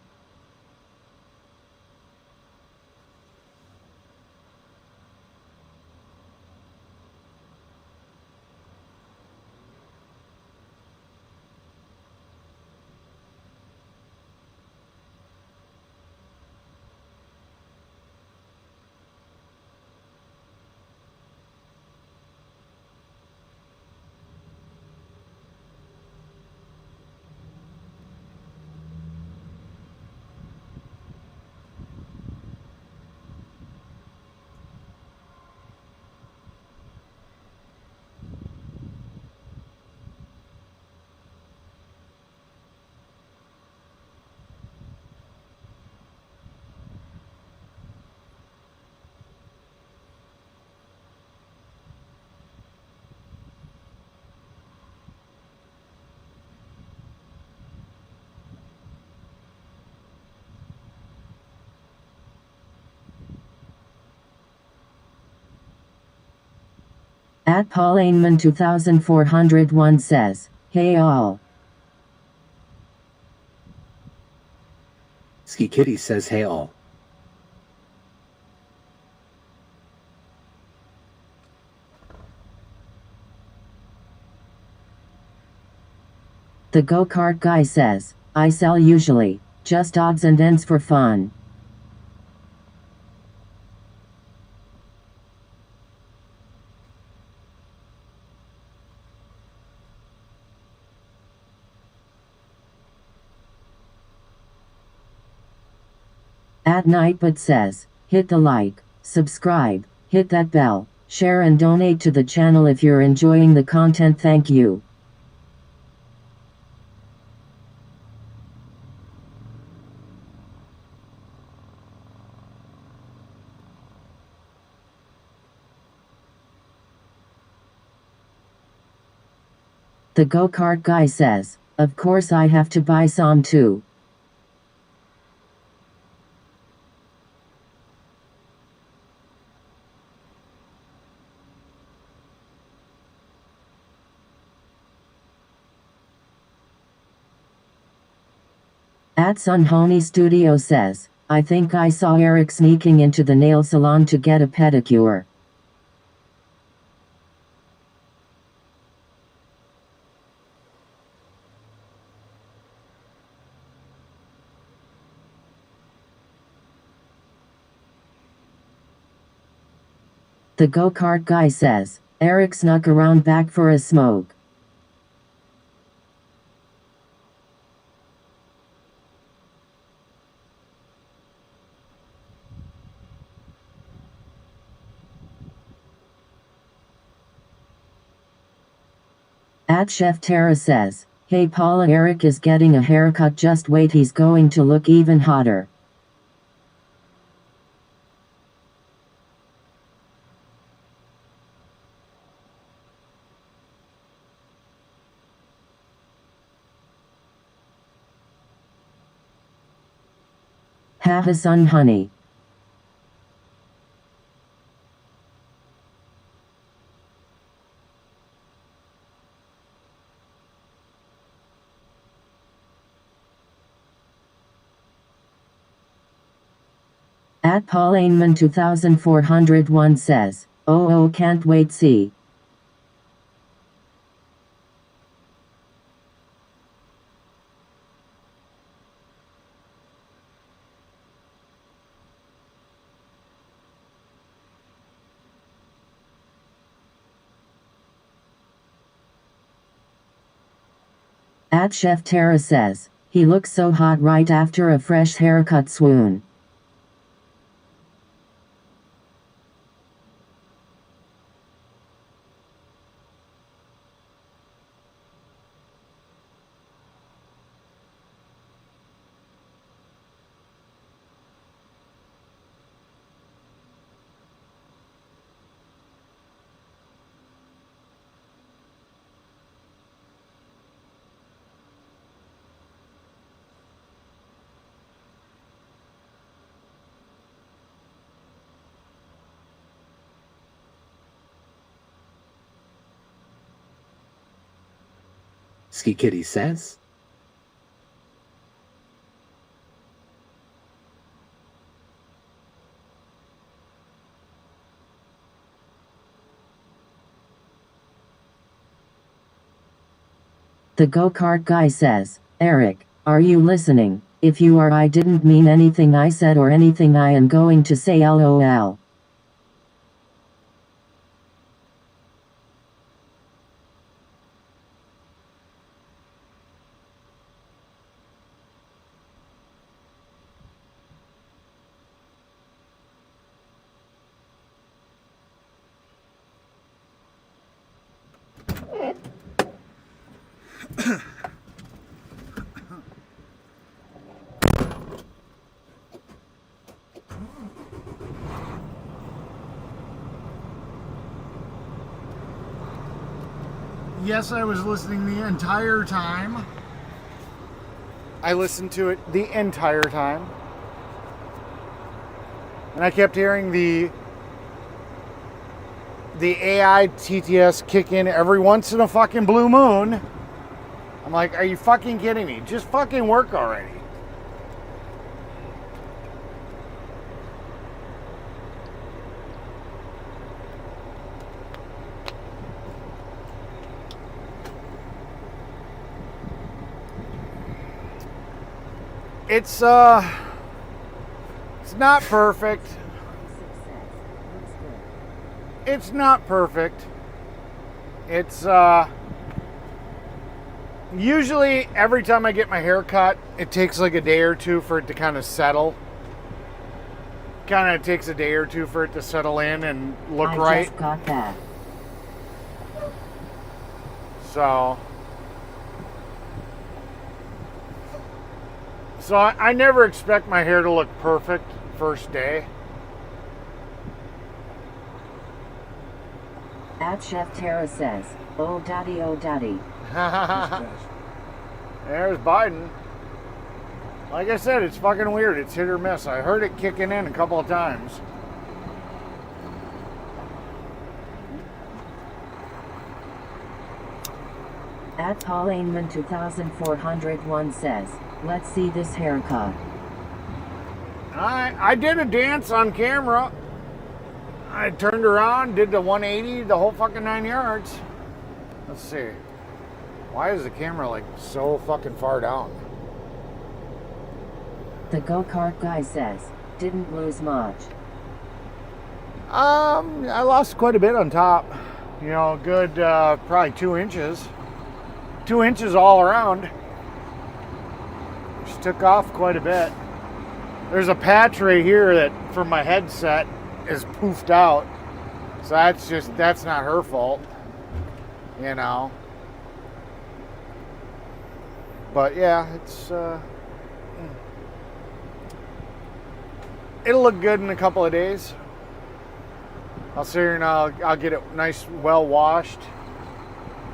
At Paul Ainman 2401 says, hey all. Ski Kitty says hey all. The go-kart guy says, I sell usually, just odds and ends for fun. At Nightbot says, hit the like, subscribe, hit that bell, share and donate to the channel if you're enjoying the content. Thank you. The go-kart guy says, of course I have to buy some too. At Sunhoney Studio says, I think I saw Eric sneaking into the nail salon to get a pedicure. The go-kart guy says, Eric snuck around back for a smoke. At Chef Tara says, hey Paula, Eric is getting a haircut, just wait, he's going to look even hotter. Have a son, honey. At Paulineman 2401 says, oh can't wait, see. At Chef Tara says, he looks so hot right after a fresh haircut, swoon. Ski Kitty says. The go-kart guy says, Eric, are you listening? If you are, I didn't mean anything I said or anything I am going to say, LOL. Yes, I was listening the entire time. I listened to it the entire time. And I kept hearing the AI TTS kick in every once in a fucking blue moon. I'm like, are you fucking kidding me? Just fucking work already. It's not perfect. It's not perfect. It's usually every time I get my hair cut, it takes like a day or two for it to kind of settle. Kind of takes a day or two for it to settle in and look right. I just got that. So I never expect my hair to look perfect first day. At Chef Tara says, oh daddy, oh daddy. There's Biden. Like I said, it's fucking weird. It's hit or miss. I heard it kicking in a couple of times. At Paulineman 2401 says, let's see this haircut. I did a dance on camera. I turned around, did the 180, the whole fucking 9 yards. Let's see. Why is the camera like so fucking far down? The go-kart guy says, didn't lose much. I lost quite a bit on top. You know, good probably 2 inches. 2 inches all around. Just took off quite a bit. There's a patch right here that from my headset is poofed out. So that's not her fault. You know. But yeah, it'll look good in a couple of days. I'll sit here and I'll get it nice, well washed.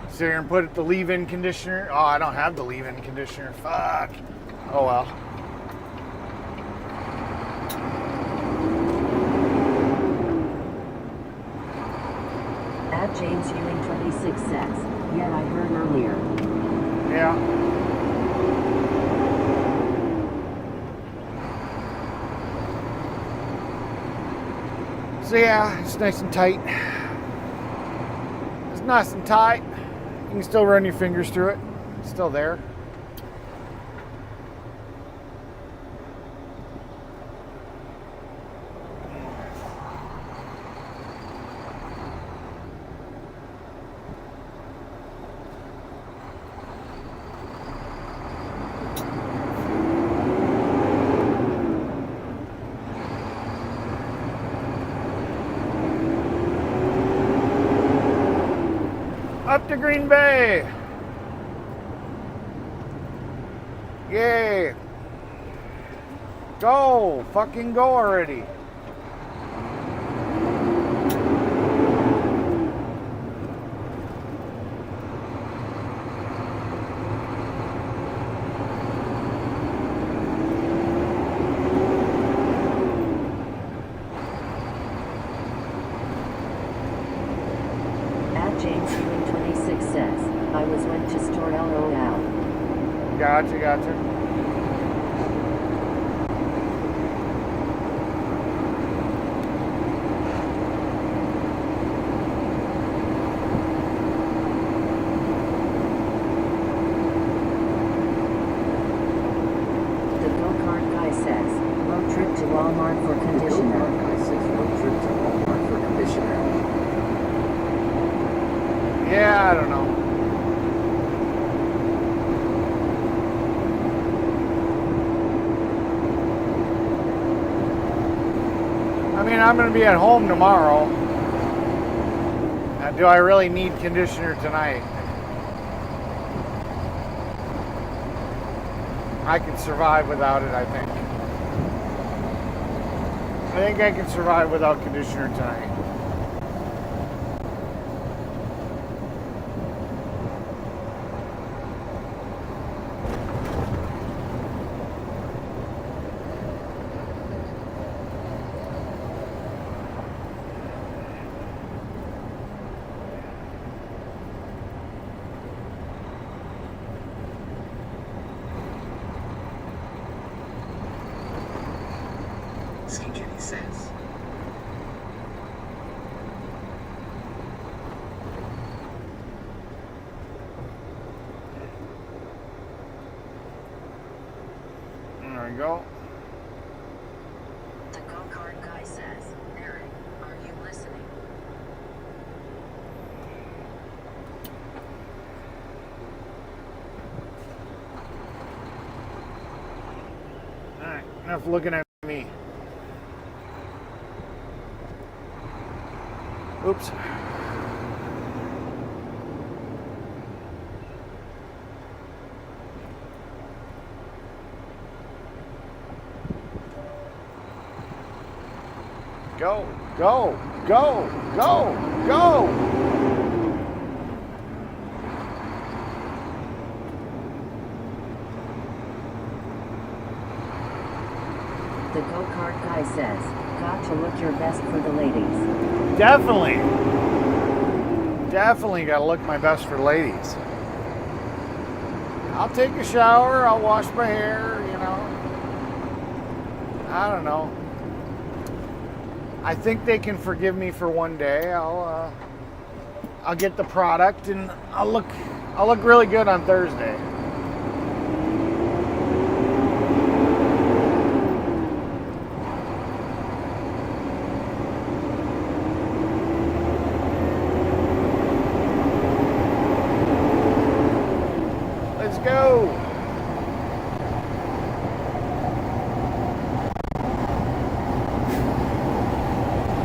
Sit here and put the leave-in conditioner. Oh, I don't have the leave-in conditioner. Fuck. Oh well. At James Ewing 26 says, yeah, I heard earlier. Yeah. So yeah, it's nice and tight. It's nice and tight. You can still run your fingers through it. It's still there. Up to Green Bay. Yay. Go. Fucking go already. At James Ewing 26 says, I was went to store LOL. Gotcha. The go-kart guy says, road trip to Walmart for conditioner. Yeah, I don't know. I mean, I'm going to be at home tomorrow. Now, do I really need conditioner tonight? I can survive without it, I think. I think I can survive without conditioner tonight. Says. There we go. The go-kart guy says, Eric, are you listening? Alright, enough looking at me. Oops. Go, go, go, go, go! The go-kart guy says, got to look your best for the ladies. Definitely. Definitely got to look my best for ladies. I'll take a shower, I'll wash my hair, you know. I don't know. I think they can forgive me for one day. I'll get the product and I'll look really good on Thursday. Let's go.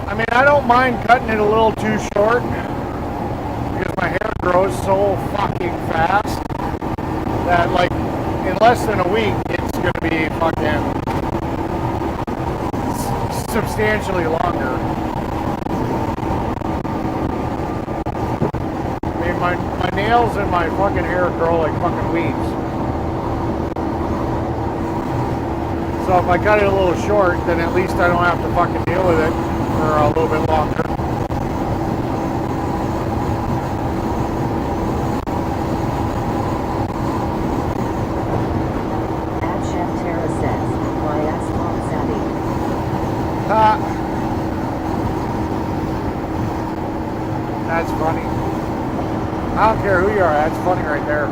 I mean, I don't mind cutting it a little too short because my hair grows so fucking fast that, like, in less than a week, it's going to be fucking substantially longer. I mean, my nails and my fucking hair grow like fucking weeds. So if I cut it a little short, then at least I don't have to fucking deal with it for a little bit longer. That's funny. I don't care who you are, that's funny right there.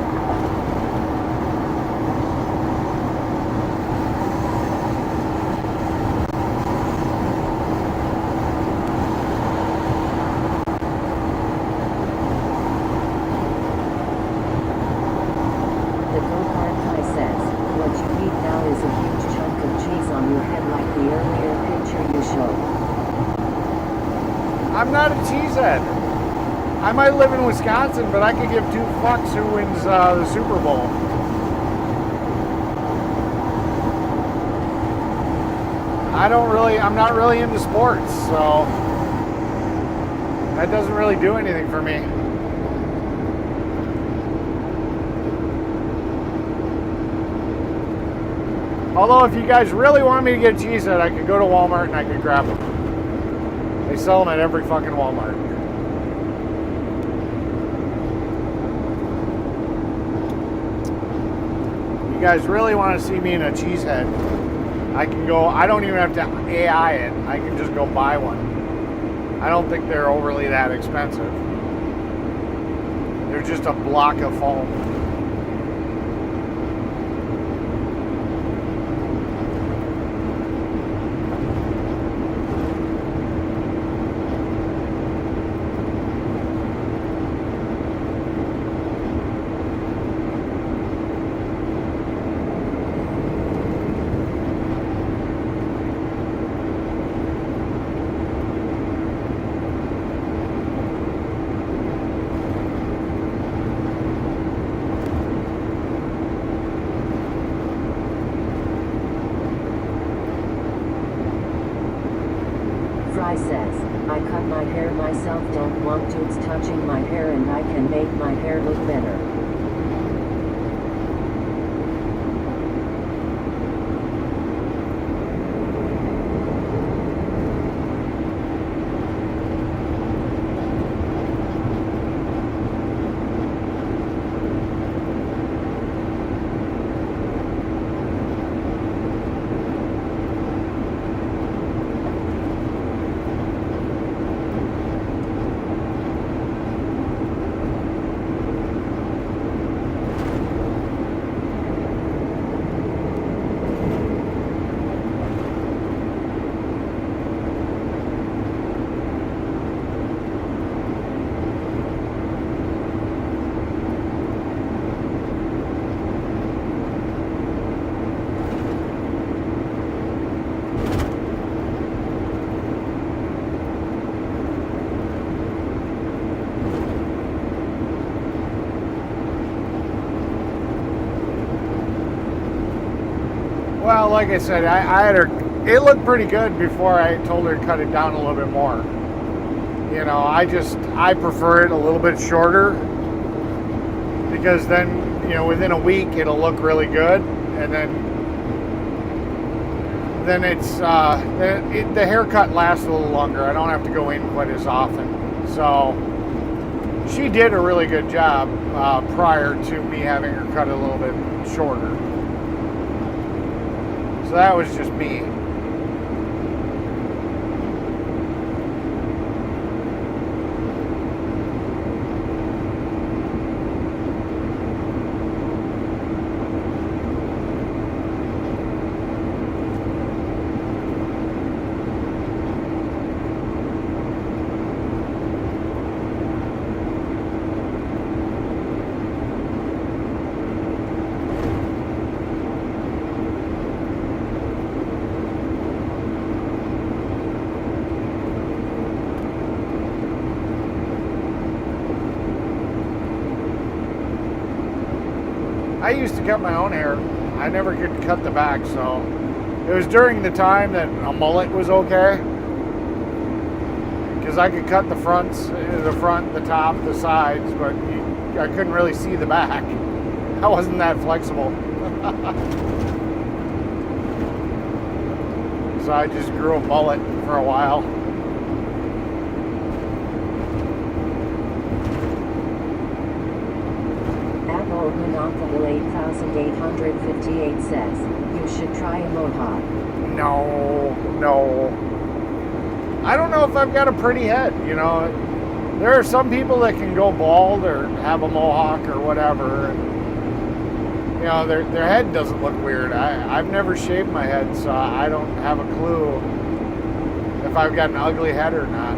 The go-kart guy says, what you need now is a huge chunk of cheese on your head like the earlier picture you showed. I'm not a cheesehead. I might live in Wisconsin, but I could give two fucks who wins the Super Bowl. I'm not really into sports, so that doesn't really do anything for me. Although if you guys really want me to get a cheesehead, I could go to Walmart and I could grab them. They sell them at every fucking Walmart. You guys really want to see me in a cheesehead, I can go, I don't even have to AI it, I can just go buy one. I don't think they're overly that expensive. They're just a block of foam. Fry says, I cut my hair myself, don't want dudes touching my hair, and I can make my hair look better. Well, like I said, I had her, it looked pretty good before I told her to cut it down a little bit more. You know, I prefer it a little bit shorter because then, you know, within a week it'll look really good, and then it's, the haircut lasts a little longer. I don't have to go in quite as often. So she did a really good job prior to me having her cut a little bit shorter. So that was just me. I used to cut my own hair. I never could cut the back, so it was during the time that a mullet was okay. Because I could cut the front, the top, the sides, but I couldn't really see the back. I wasn't that flexible. So I just grew a mullet for a while. Apple Monopoly 8858 says, you should try a mohawk. No. I don't know if I've got a pretty head, you know. There are some people that can go bald or have a mohawk or whatever. And, you know, their head doesn't look weird. I've never shaved my head, so I don't have a clue if I've got an ugly head or not.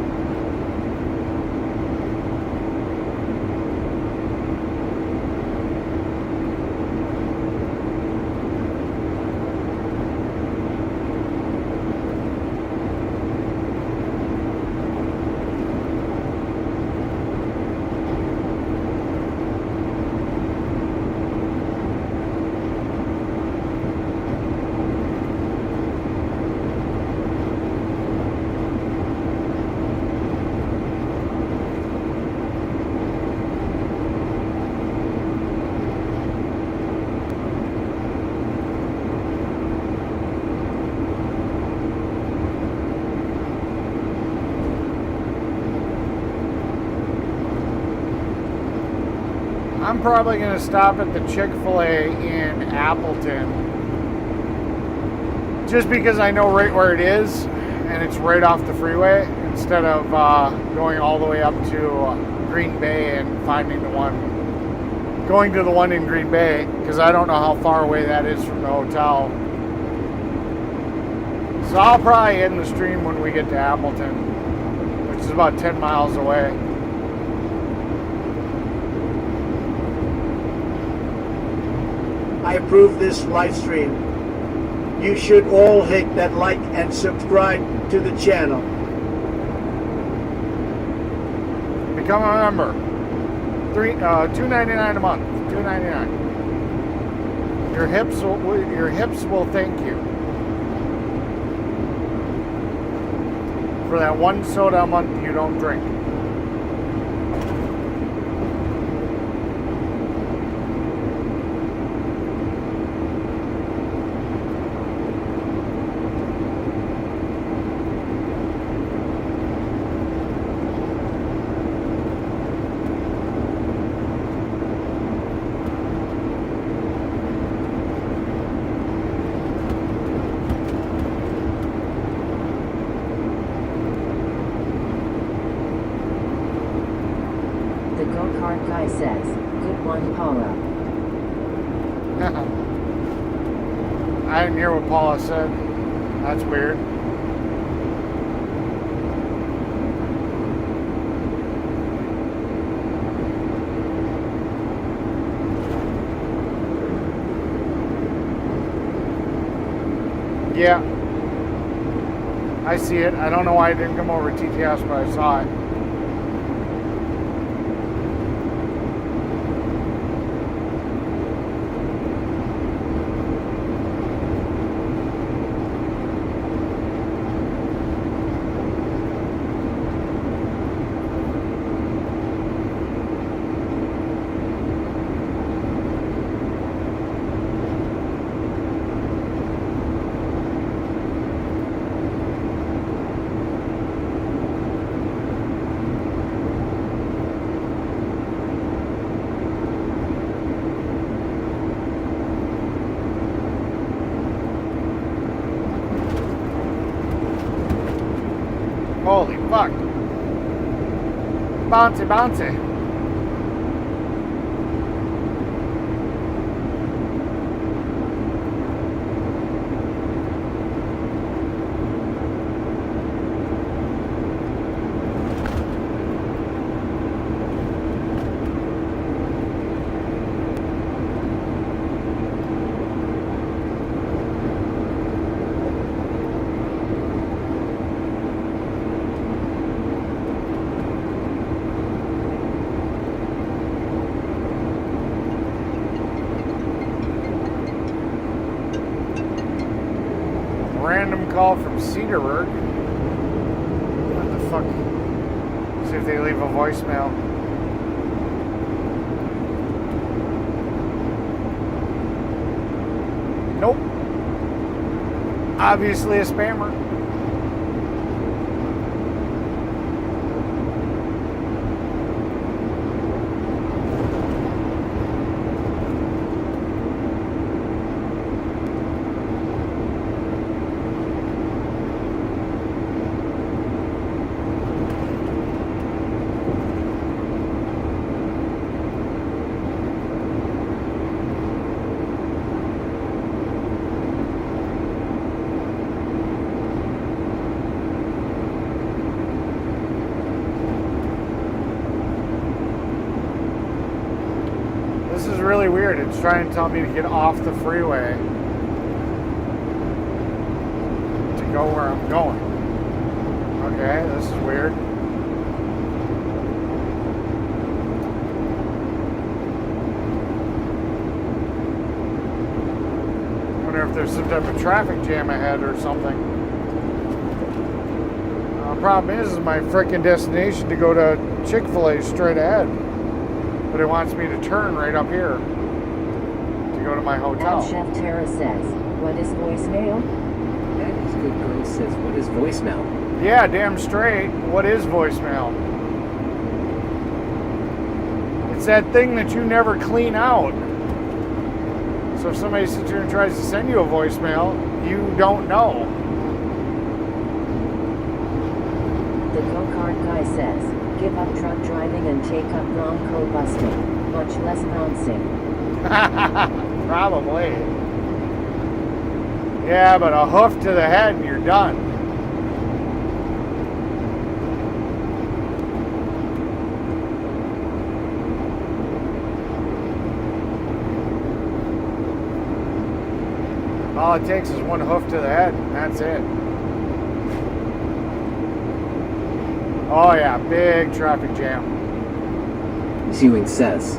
I'm probably going to stop at the Chick-fil-A in Appleton just because I know right where it is and it's right off the freeway instead of going all the way up to Green Bay and going to the one in Green Bay because I don't know how far away that is from the hotel. So I'll probably end the stream when we get to Appleton, which is about 10 miles away. I approve this live stream. You should all hit that like and subscribe to the channel. Become a member. $2.99 a month. $2.99. Your hips will thank you for that one soda a month you don't drink. The go-kart guy says, good one, Paula. I didn't hear what Paula said. That's weird. Yeah. I see it. I don't know why it didn't come over TTS, but I saw it. Holy fuck. Bouncy, bouncy. call from Cedarburg. What the fuck? See if they leave a voicemail. Nope. Obviously a spammer. This is really weird. It's trying to tell me to get off the freeway to go where I'm going. Okay, this is weird. I wonder if there's some type of traffic jam ahead or something. Problem is my frickin' destination to go to Chick-fil-A straight ahead. But it wants me to turn right up here to go to my hotel. And Chef Tara says, what is voicemail? That is good girl says, what is voicemail? Yeah, damn straight. What is voicemail? It's that thing that you never clean out. So if somebody sits here and tries to send you a voicemail, you don't know. The go-kart guy says, give up truck driving and take up Bronco busting. Much less bouncing. Probably. Yeah, but a hoof to the head and you're done. All it takes is one hoof to the head, and that's it. Oh yeah, big traffic jam. Zewing says.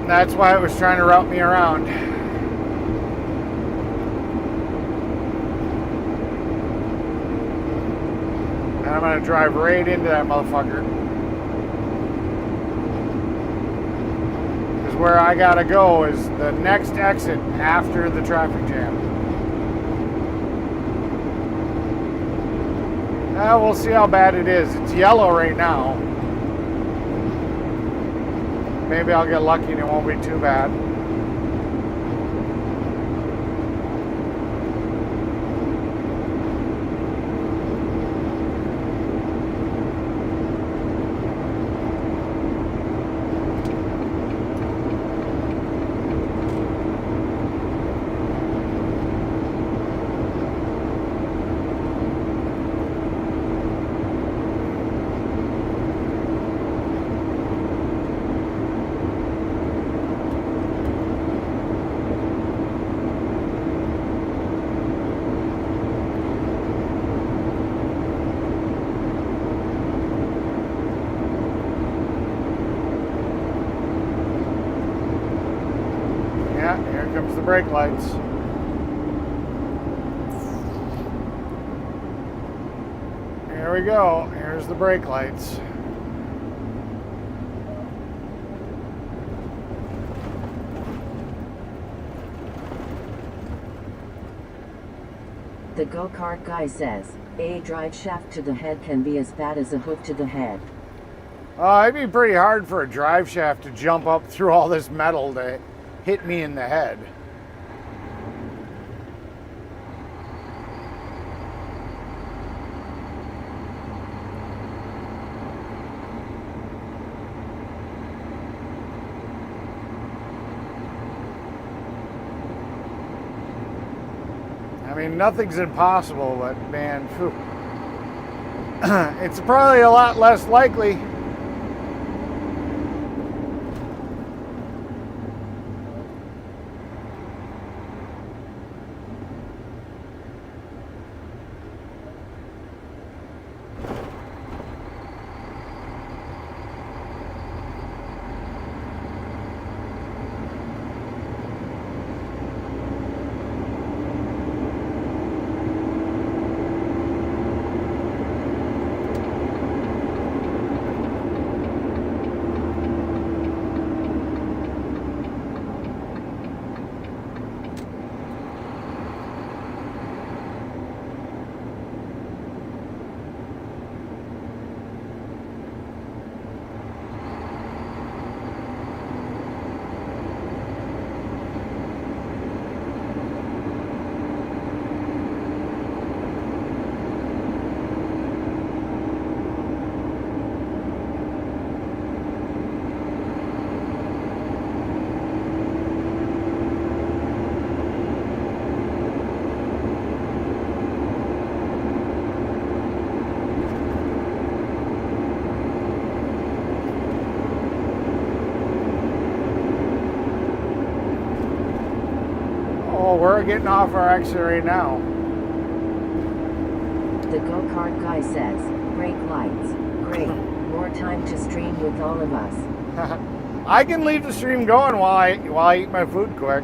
That's why it was trying to route me around. And I'm gonna drive right into that motherfucker. Because where I gotta go is the next exit after the traffic jam. We'll see how bad it is. It's yellow right now. Maybe I'll get lucky and it won't be too bad. Here comes the brake lights. Here we go. Here's the brake lights. The go-kart guy says, a drive shaft to the head can be as bad as a hoof to the head. It'd be pretty hard for a drive shaft to jump up through all this metal to hit me in the head. I mean, nothing's impossible, but man, phew. It's probably a lot less likely. Well, we're getting off our exit right now. The go-kart guy says, brake lights. Great. More time to stream with all of us. I can leave the stream going while I eat my food quick.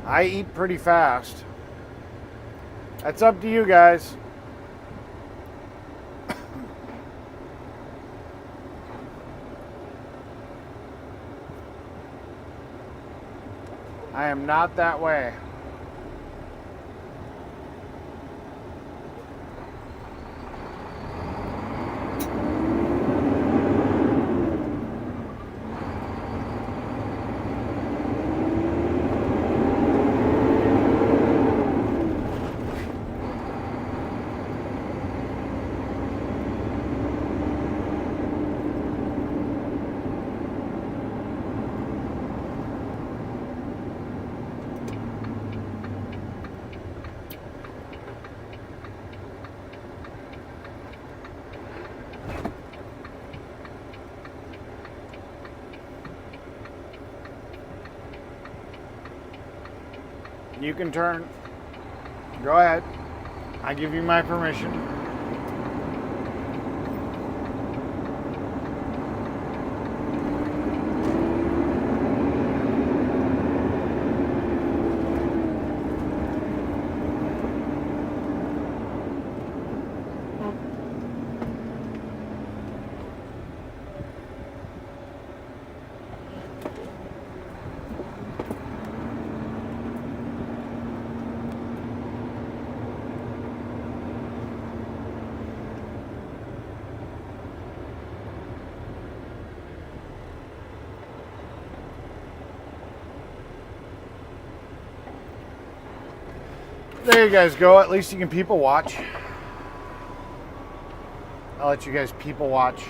I eat pretty fast. That's up to you guys. I am not that way. You can turn. Go ahead. I give you my permission. There you guys go. At least you can people watch. I'll let you guys people watch.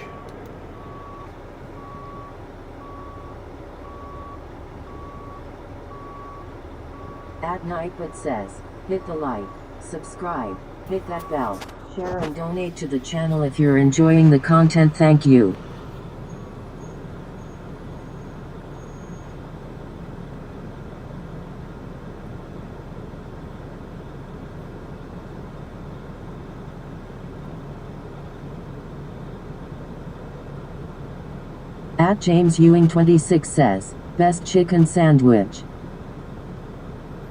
At night but says, hit the like, subscribe, hit that bell, share and donate to the channel if you're enjoying the content. Thank you. At James Ewing 26 says, best chicken sandwich.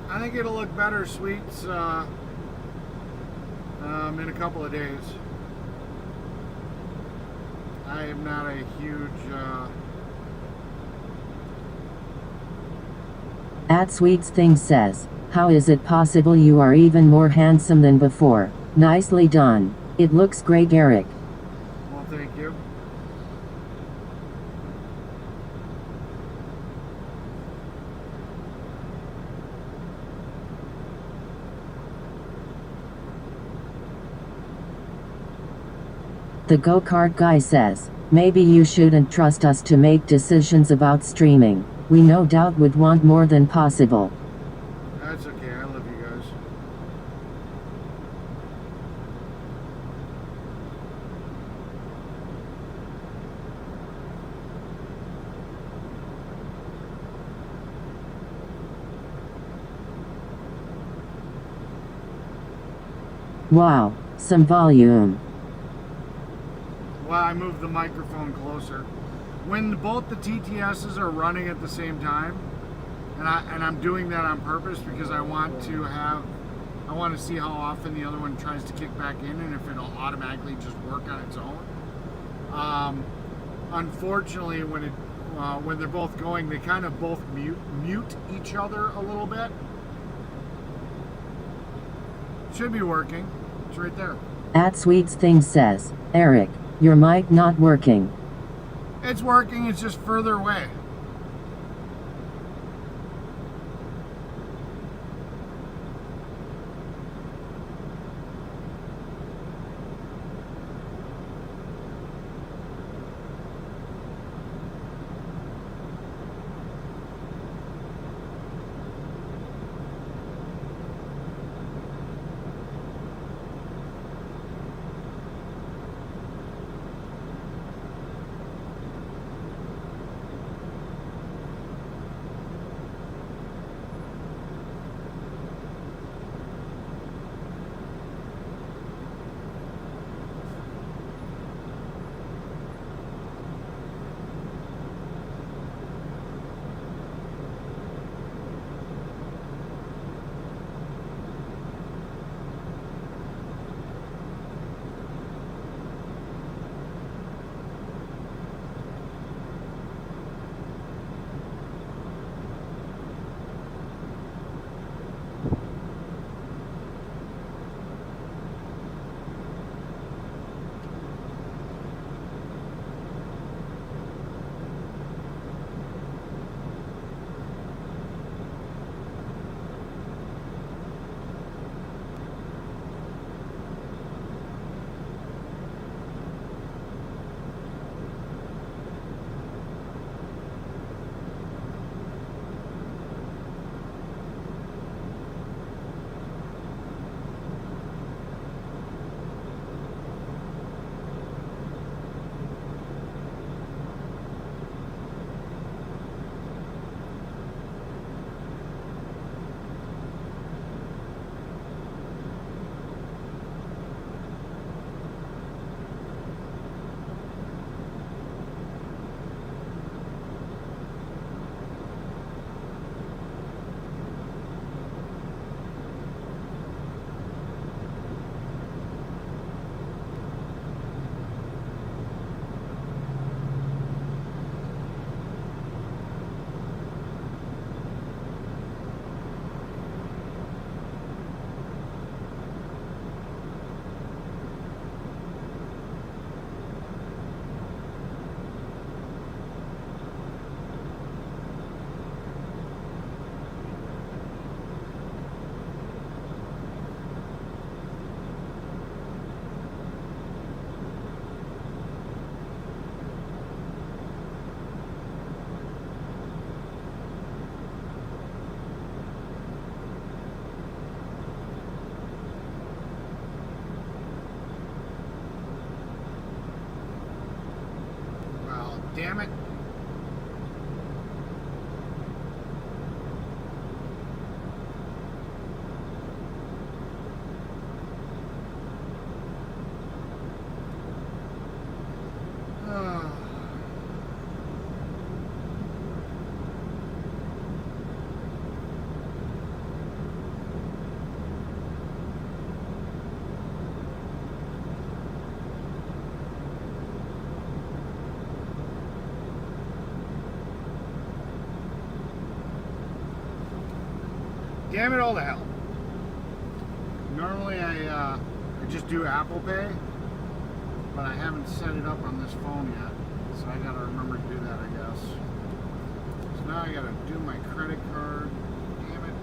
I think it'll look better, sweets, in a couple of days. I am not a huge... At Sweets Thing says, how is it possible you are even more handsome than before? Nicely done. It looks great, Eric. Well, thank you. The go-kart guy says, maybe you shouldn't trust us to make decisions about streaming. We no doubt would want more than possible. That's okay, I love you guys. Wow, some volume. Well, I moved the microphone closer. When both the TTSs are running at the same time, and I'm doing that on purpose because I want to see how often the other one tries to kick back in and if it'll automatically just work on its own. Unfortunately, when they're both going, they kind of both mute each other a little bit. Should be working. It's right there. At Sweets Thing says, Eric, your mic not working. It's working, it's just further away. Damn it. Damn it all to hell. Normally I just do Apple Pay, but I haven't set it up on this phone yet. So I gotta remember to do that, I guess. So now I gotta do my credit card. Damn it.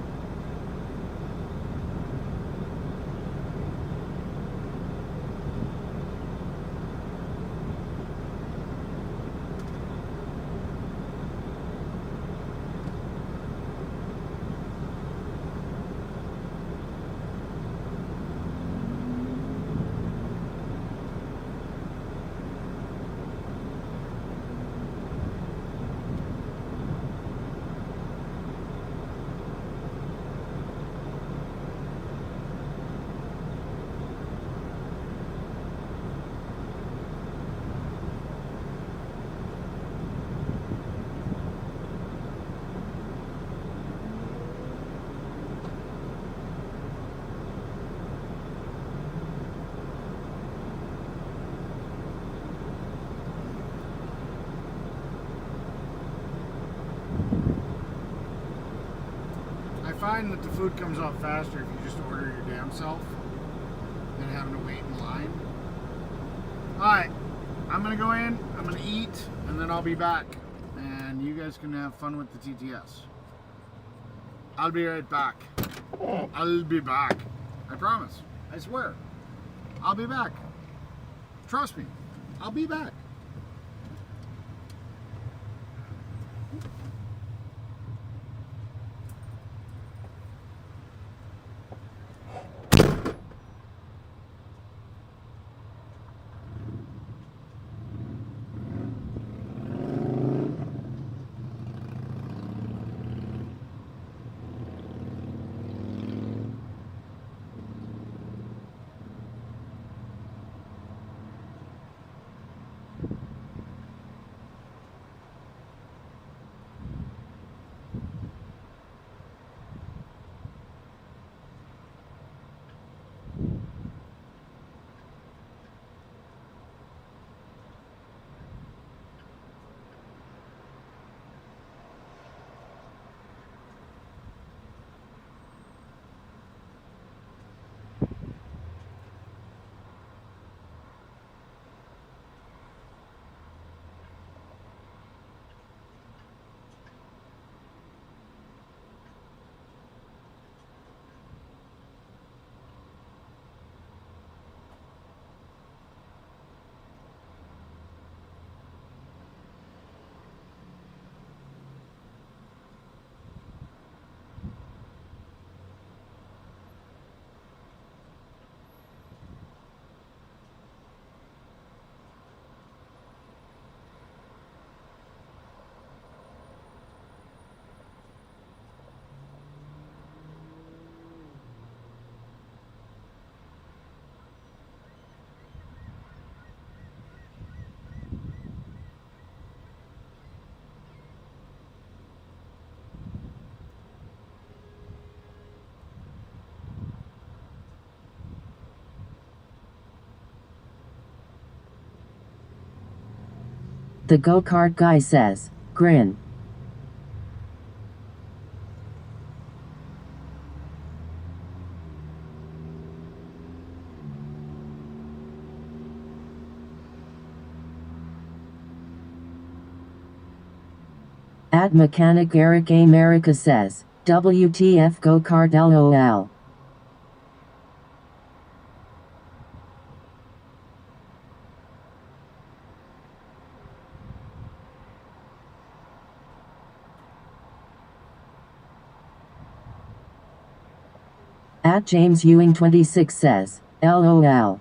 I find that the food comes out faster if you just order your damn self than having to wait in line. Alright, I'm gonna go in, I'm gonna eat, and then I'll be back. And you guys can have fun with the TTS. I'll be right back. I'll be back. I promise. I swear. I'll be back. Trust me. I'll be back. The go-kart guy says, grin. At Mechanic Eric America says, WTF go-kart LOL. At James Ewing 26 says, LOL.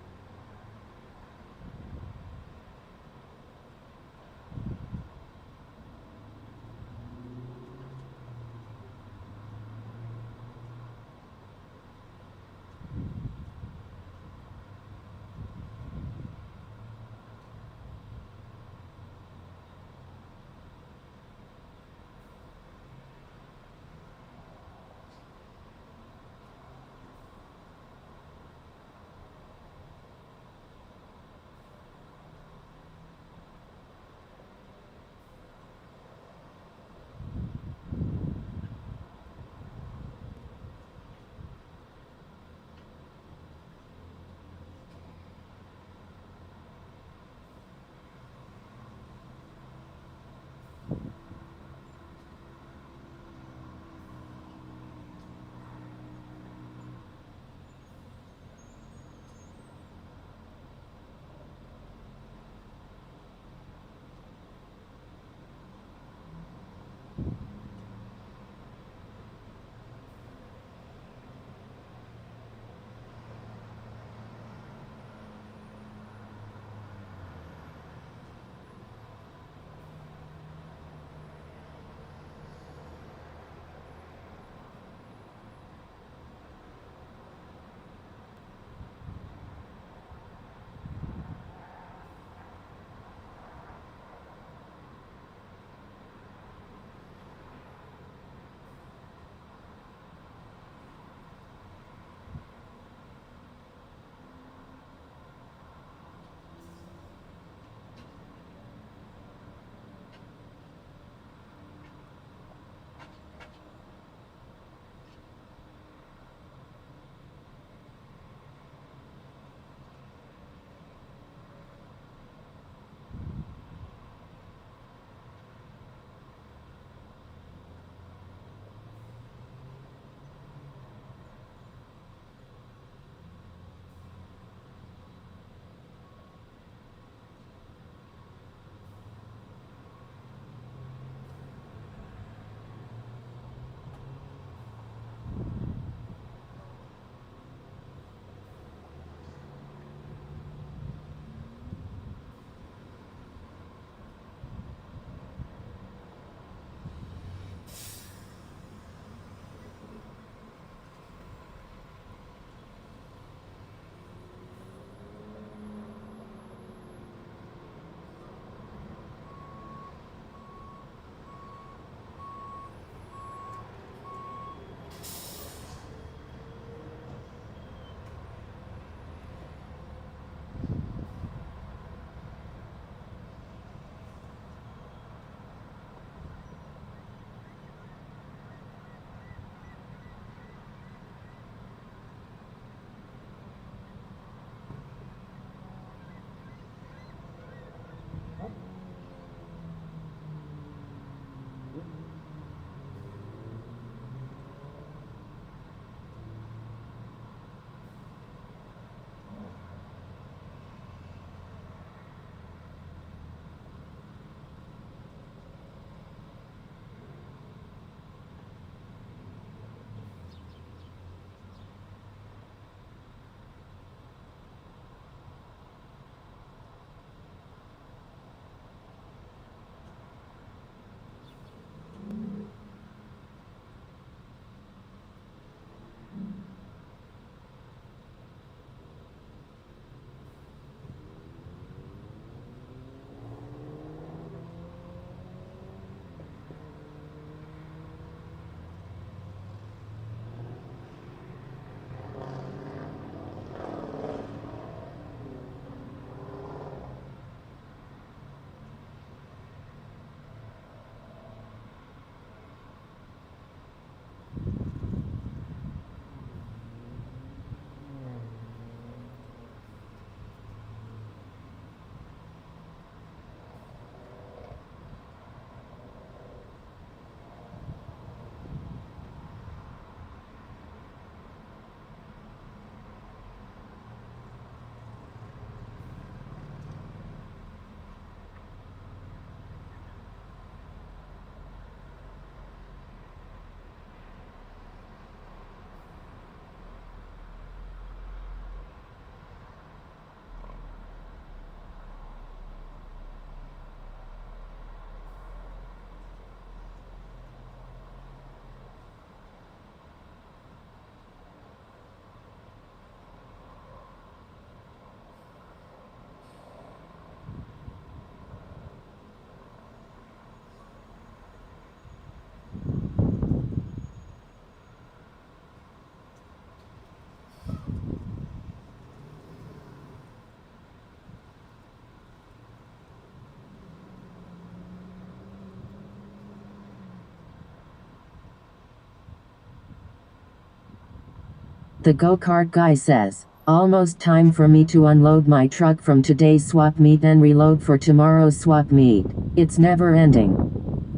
The go-kart guy says, almost time for me to unload my truck from today's swap meet and reload for tomorrow's swap meet. It's never ending.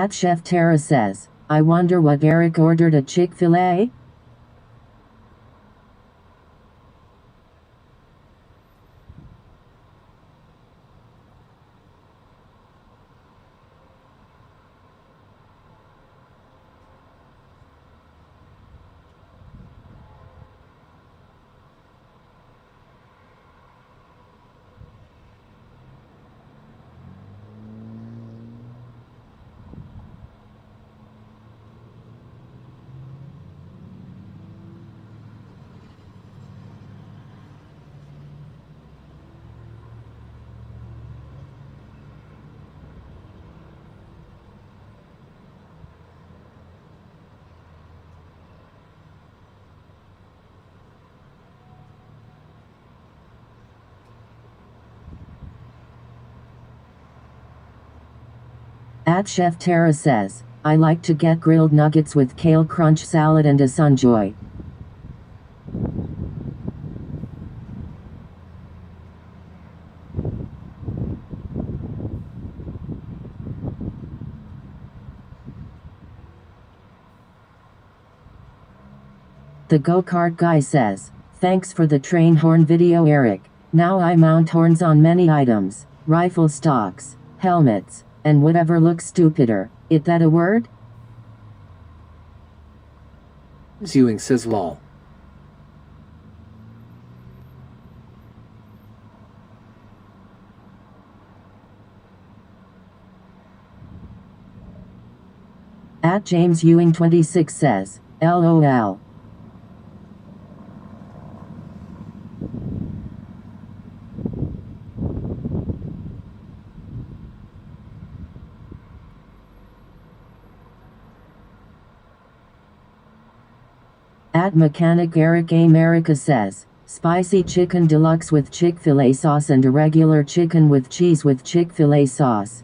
At Chef Tara says, I wonder what Eric ordered at Chick-fil-A? At Chef Tara says, I like to get grilled nuggets with kale crunch salad and a sunjoy. The go-kart guy says, thanks for the train horn video, Eric. Now I mount horns on many items, rifle stocks, helmets, and whatever looks stupider. Is that a word? Ewing says lol. At James Ewing 26 says, LOL. At Mechanic Eric America says, spicy chicken deluxe with Chick-fil-A sauce and a regular chicken with cheese with Chick-fil-A sauce.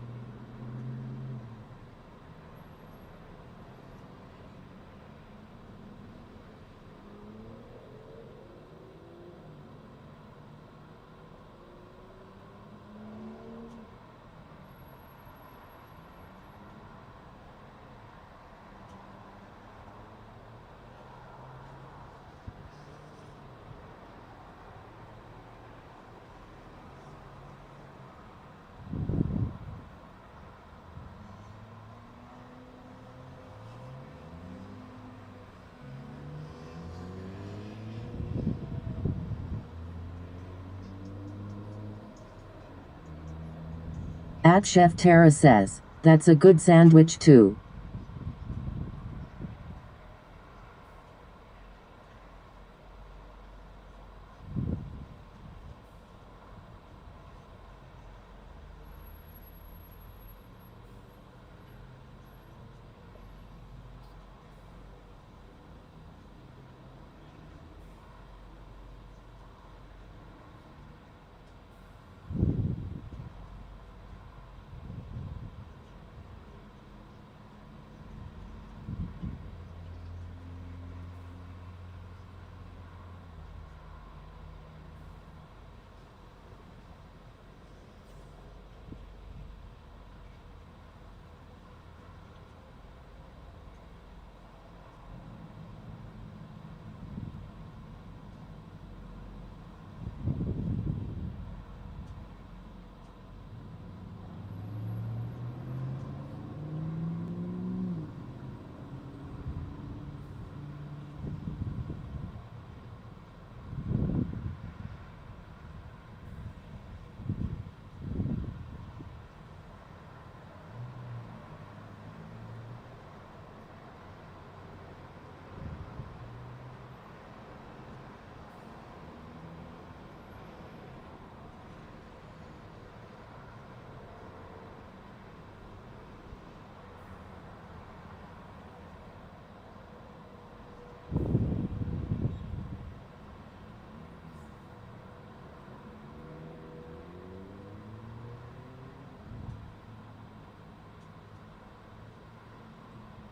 At Chef Tara says, that's a good sandwich too.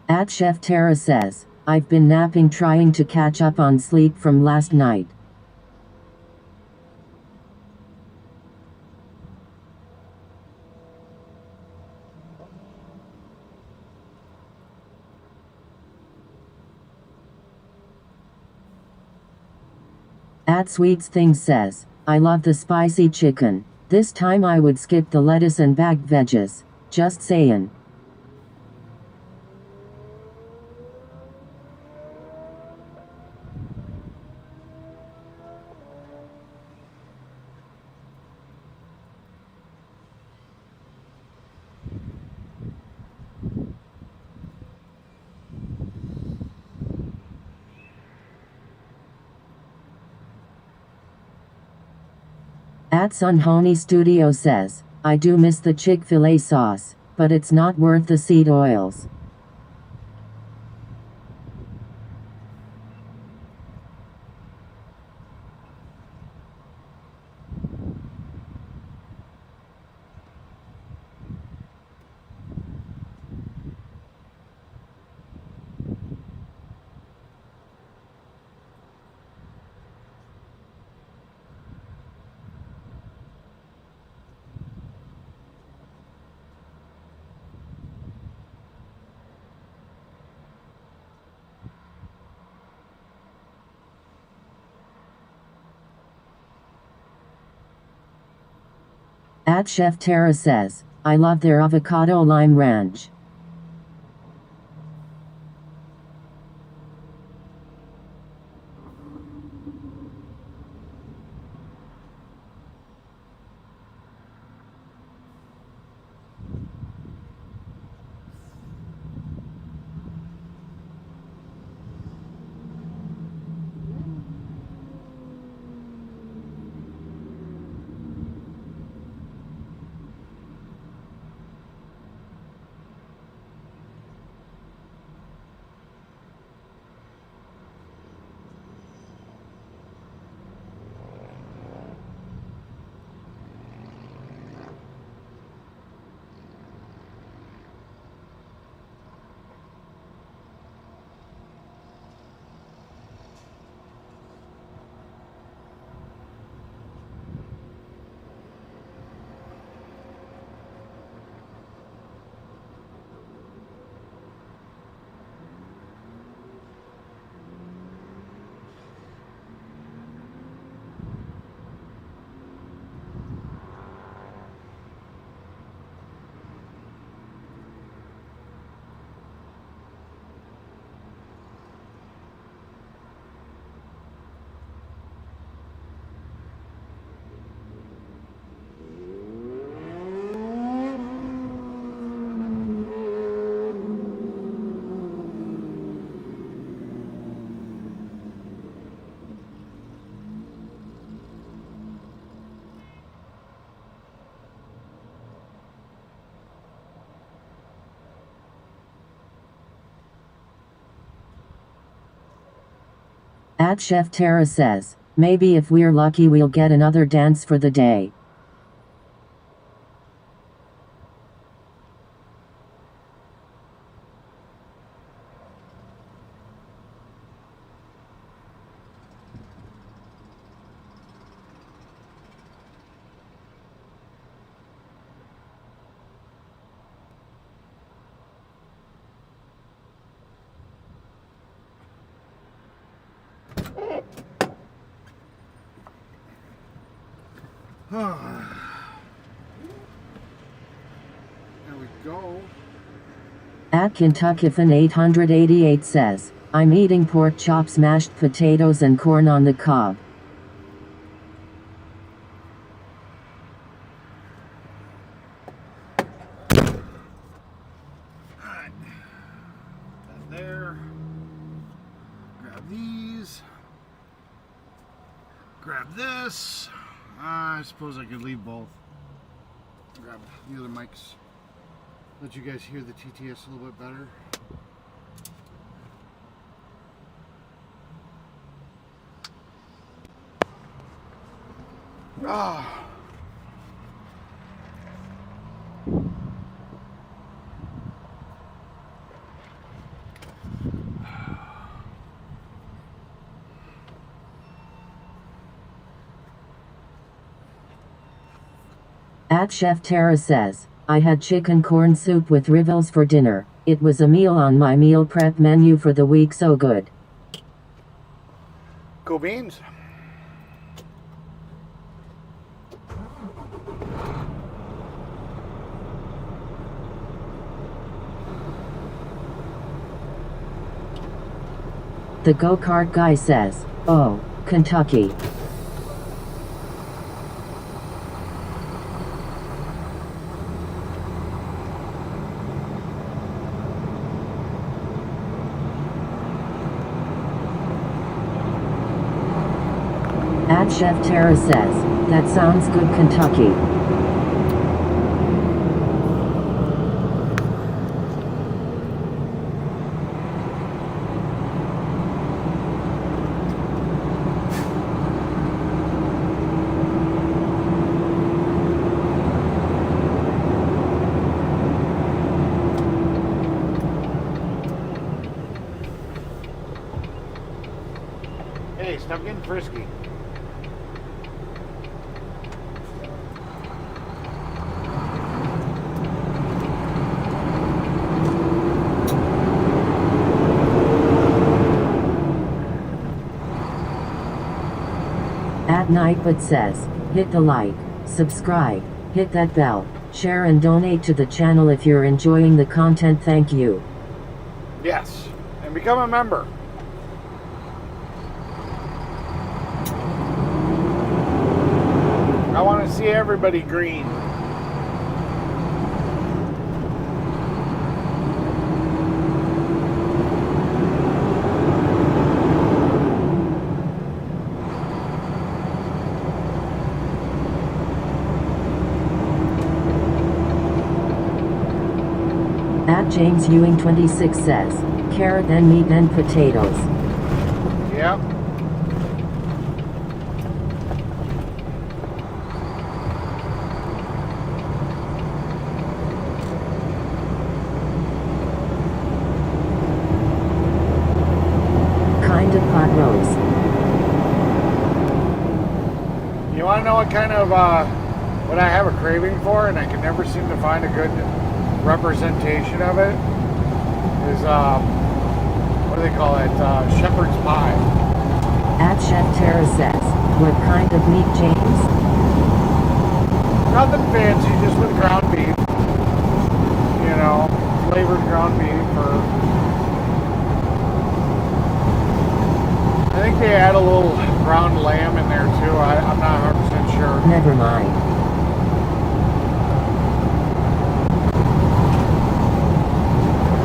At Chef Tara says, I've been napping trying to catch up on sleep from last night. At Sweets Things says, I love the spicy chicken. This time I would skip the lettuce and bagged veggies. Just sayin'. At Sunhoney Studio says, I do miss the Chick-fil-A sauce, but it's not worth the seed oils. At Chef Tara says, I love their avocado lime ranch. At Chef Tara says, maybe if we're lucky we'll get another dance for the day. There we go. At Kentuckifan 888 says, I'm eating pork chops, mashed potatoes and corn on the cob. Alright. That there. Grab these. Grab this. I suppose I could leave both. Grab the other mics. Let you guys hear the TTS a little bit better. Ah. At Chef Tara says, I had chicken corn soup with rivels for dinner. It was a meal on my meal prep menu for the week, so good. Cool beans. The go-kart guy says, "Oh, Kentucky." At Chef Terra says, "That sounds good, Kentucky." Hey, stop getting frisky. At Nightbot says, "Hit the like, subscribe, hit that bell, share and donate to the channel if you're enjoying the content, thank you." Yes, and become a member. I want to see everybody green. At James Ewing 26 says, "Carrot and meat and potatoes." Yep. Kind of pot roast. You want to know what kind of, what I have a craving for, and I can never seem to find a good representation of it, is, what do they call it, shepherd's pie. At Chef Terra says, "What kind of meat, James?" Nothing fancy, just with ground beef. You know, flavored ground beef, or I think they add a little ground lamb in there too. I'm not 100% sure. Never mind.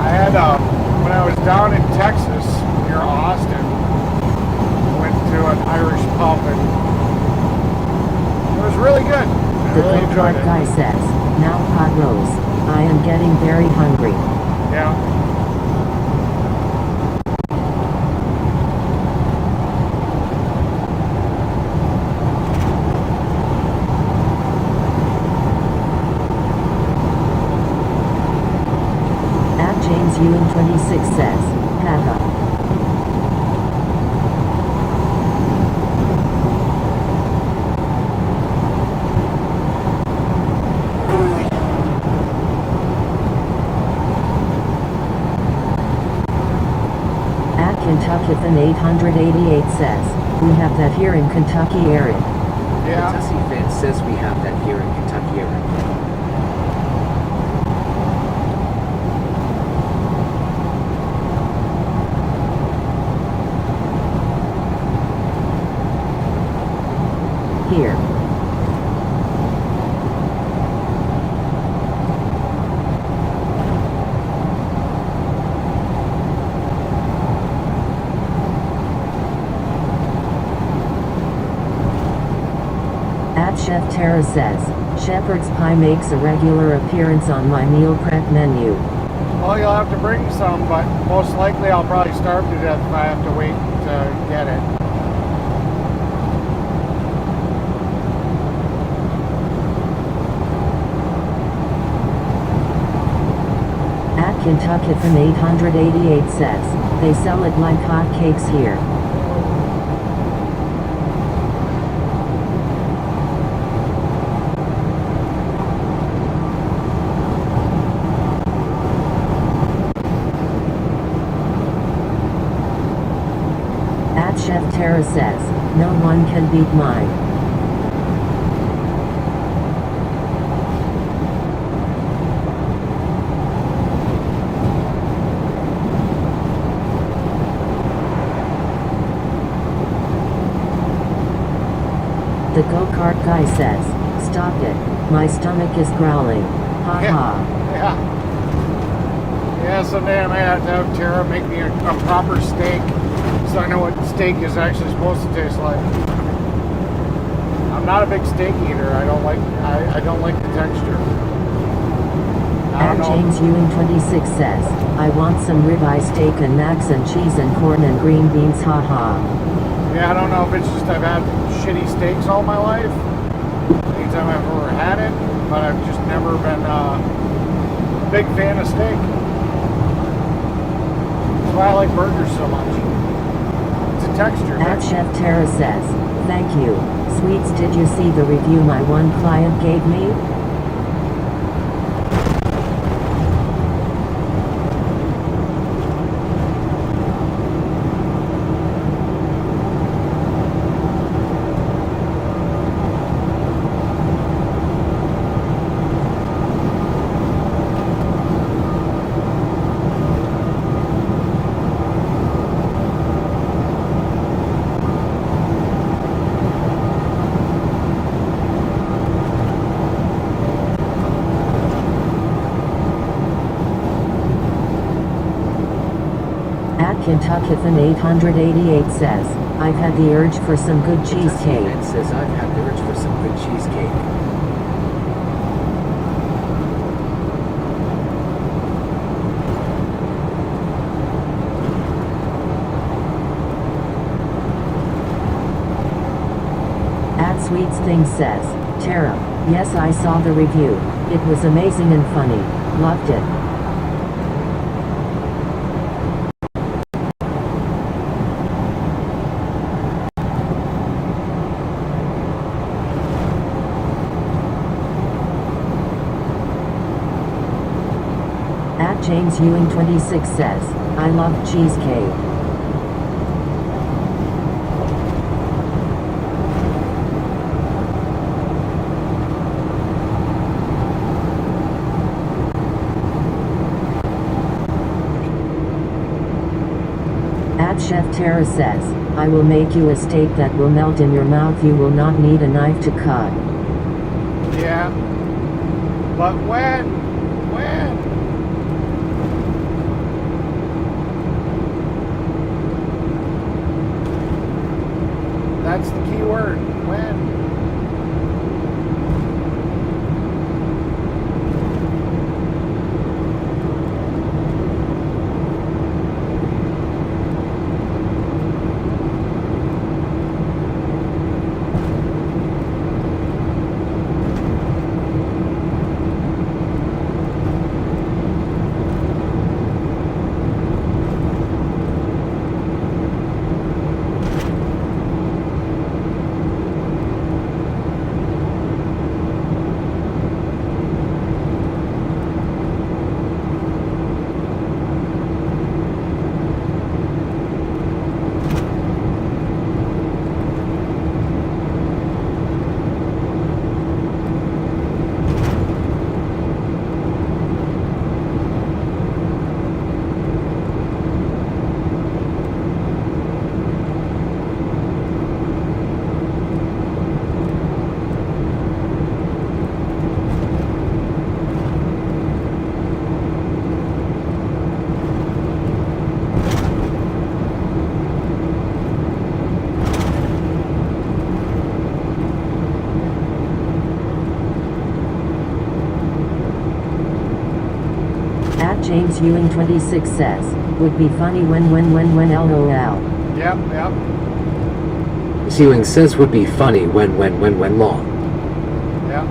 I had, when I was down in Texas, near Austin, went to an Irish pub, and it was really good. I The really enjoyed go-kart it. guy says, "Now pot roast. I am getting very hungry." Yeah. At James Ewing 26 says, "Haha." At Kentuckithan 888 says, "We have that here in Kentucky, Eric." Yeah. Kentucky fan says we have that here in Kentucky, Eric. Here. At Chef Terra says, "Shepherd's pie makes a regular appearance on my meal prep menu." Well, you'll have to bring some, but most likely I'll probably starve to death if I have to wait to get it. At Kentuckithan 888 says, "They sell it like hotcakes here." At Chef Terra says, "No one can beat mine." Go-kart guy says, stop it, my stomach is growling. Ha ha. Yeah. Yeah, someday I might have to have Tara make me a proper steak so I know what steak is actually supposed to taste like. I'm not a big steak eater. I don't like the texture. And James Ewing 26 says, I want some ribeye steak and macs and cheese and corn and green beans, haha. Yeah, I don't know if it's just I've had shitty steaks all my life. Anytime I've ever had it, but I've just never been a big fan of steak. That's why I like burgers so much. It's a texture. At Chef Tara says, thank you. Sweets, did you see the review my one client gave me? Kentuckithan 888 says, I've had the urge for some good cheesecake. And says I've had the urge for some good cheesecake. At Sweets Thing says, Tara, yes, I saw the review. It was amazing and funny. Loved it. James Ewing 26 says, I love cheesecake. At Chef Tara says, I will make you a steak that will melt in your mouth. You will not need a knife to cut. Yeah. But when? That's the key word. When? James Ewing 26 says, would be funny when lol. Yep. Ewing says would be funny when long. Yep.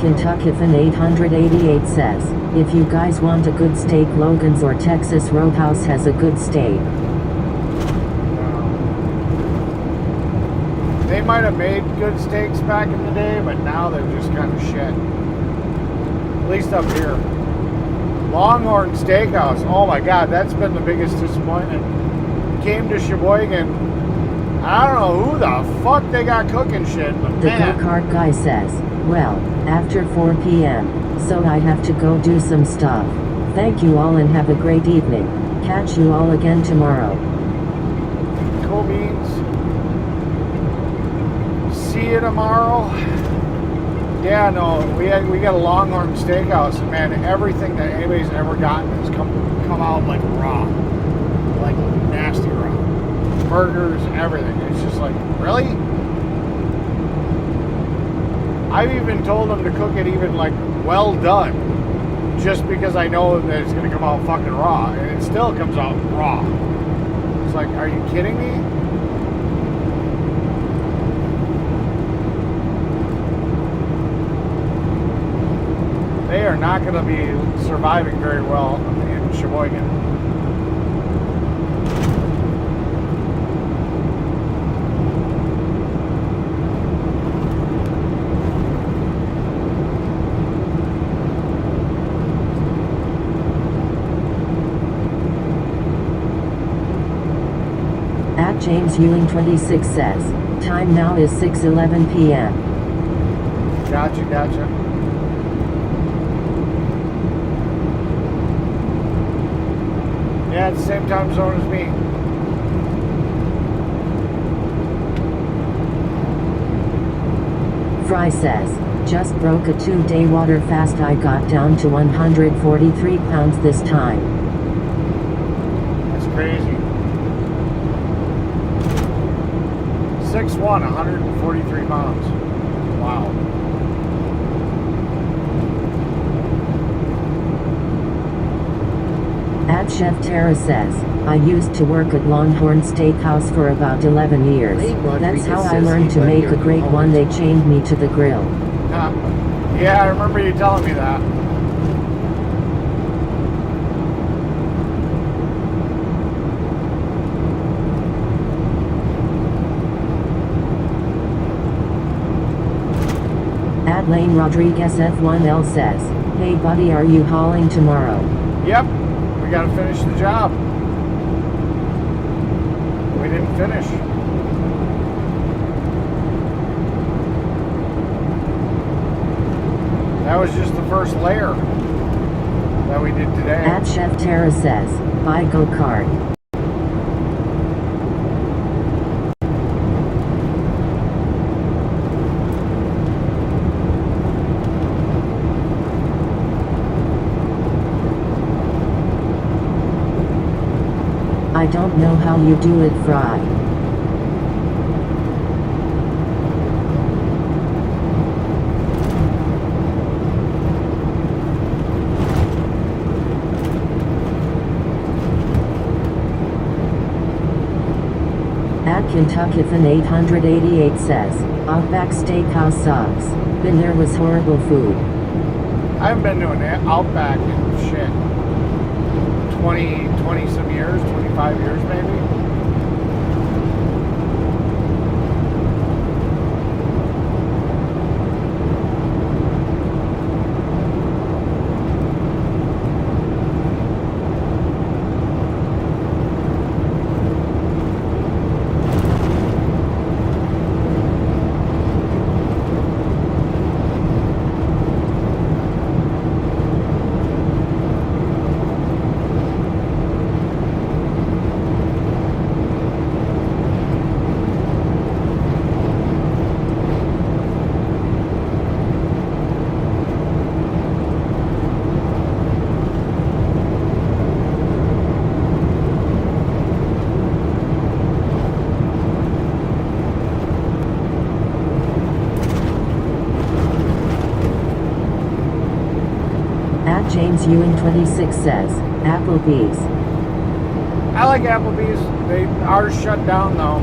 Kentuckifan 888 says, if you guys want a good steak, Logan's or Texas Roadhouse has a good steak. They might have made good steaks back in the day, but now they're just kind of shit. At least up here. Longhorn Steakhouse. Oh my God, that's been the biggest disappointment. Came to Sheboygan. I don't know who the fuck they got cooking shit, but The man. go-kart guy says, well, after 4 p.m., so I have to go do some stuff. Thank you all and have a great evening. Catch you all again tomorrow. Cool beans. See you tomorrow. Yeah, no, we got a Longhorn Steakhouse, and man, everything that anybody's ever gotten has come out like raw, like nasty raw. Burgers, everything. It's just like, really? I've even told them to cook it even like well done, just because I know that it's gonna come out fucking raw, and it still comes out raw. It's like, are you kidding me? They are not going to be surviving very well in Sheboygan. At James Ewing 26 says, time now is 6:11 p.m. Gotcha. Yeah, it's the same time zone as me. Fry says, just broke a 2-day water fast. I got down to 143 pounds this time. That's crazy. 6'1", 143 pounds. Wow. At Chef Tara says, I used to work at Longhorn Steakhouse for about 11 years. That's how I learned to make a great one. They chained me to the grill. Yeah, I remember you telling me that. At Lane Rodriguez F1L says, hey buddy, are you hauling tomorrow? Yep, we gotta finish the job. We didn't finish. That was just the first layer that we did today. At Chef Tara says, buy go-kart. I don't know how you do it, Fry. At Kentuckifan 888 says, Outback Steakhouse sucks. Been there, was horrible food. I haven't been to an Outback in shit 20 some years, 25 years maybe. At James Ewing 26 says, Applebee's. I like Applebee's. Ours shut down though.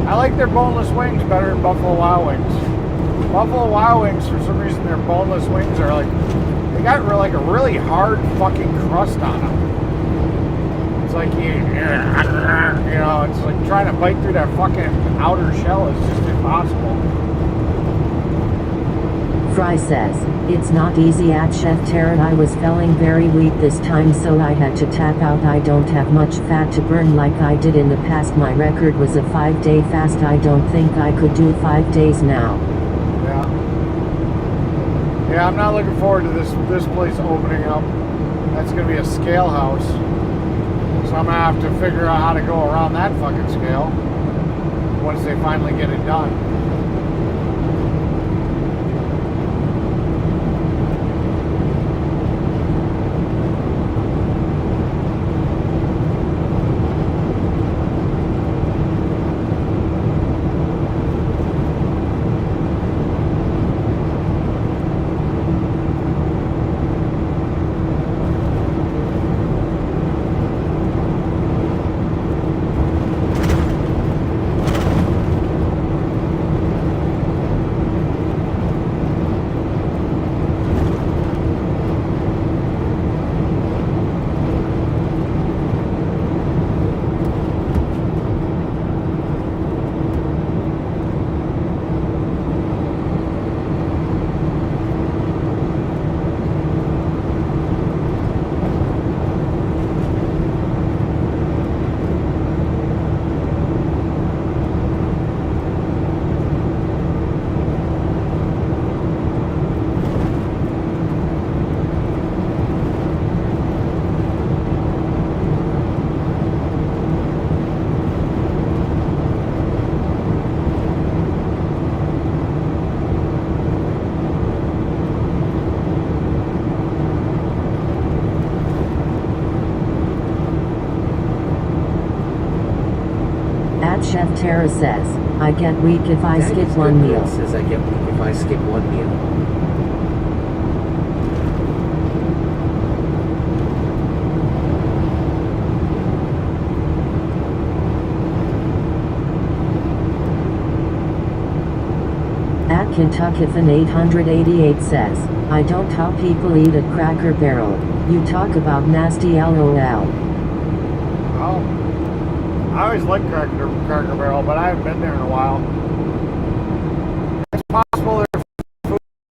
I like their boneless wings better than Buffalo Wild Wings. Buffalo Wild Wings, for some reason, their boneless wings are like, they got like a really hard fucking crust on them. It's like you know, it's like trying to bite through that fucking outer shell is just impossible. Fry says, it's not easy at Chef Terra. I was feeling very weak this time, so I had to tap out. I don't have much fat to burn like I did in the past. My record was a 5-day fast. I don't think I could do 5 days now. Yeah, I'm not looking forward to this place opening up. That's gonna be a scale house. So I'm gonna have to figure out how to go around that fucking scale once they finally get it done. Chef Terra says, I get weak if I skip one meal. Says I get weak if I skip one meal. At Kentuckifan 888 says, I don't how people eat at Cracker Barrel. You talk about nasty LOL. Oh. I always liked Cracker Barrel, but I haven't been there in a while. It's possible their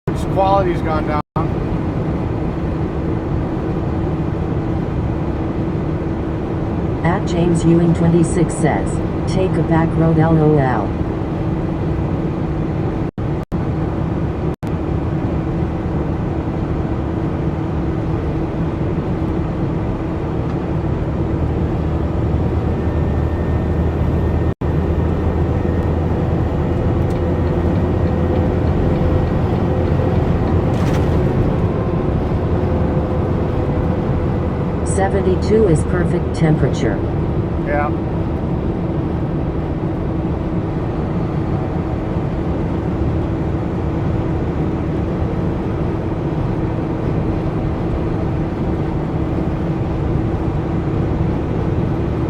food's quality's gone down. At James Ewing 26 says, take a back road LOL. .72 is perfect temperature. Yeah.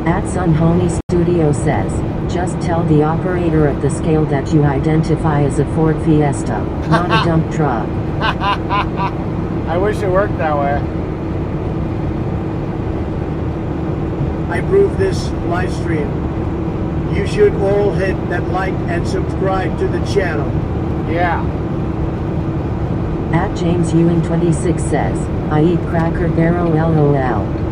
At Sunhoney Studio says, just tell the operator at the scale that you identify as a Ford Fiesta, not a dump truck. I wish it worked that way. I approve this live stream. You should all hit that like and subscribe to the channel. Yeah. At James Ewing 26 says, I eat Cracker Barrel LOL.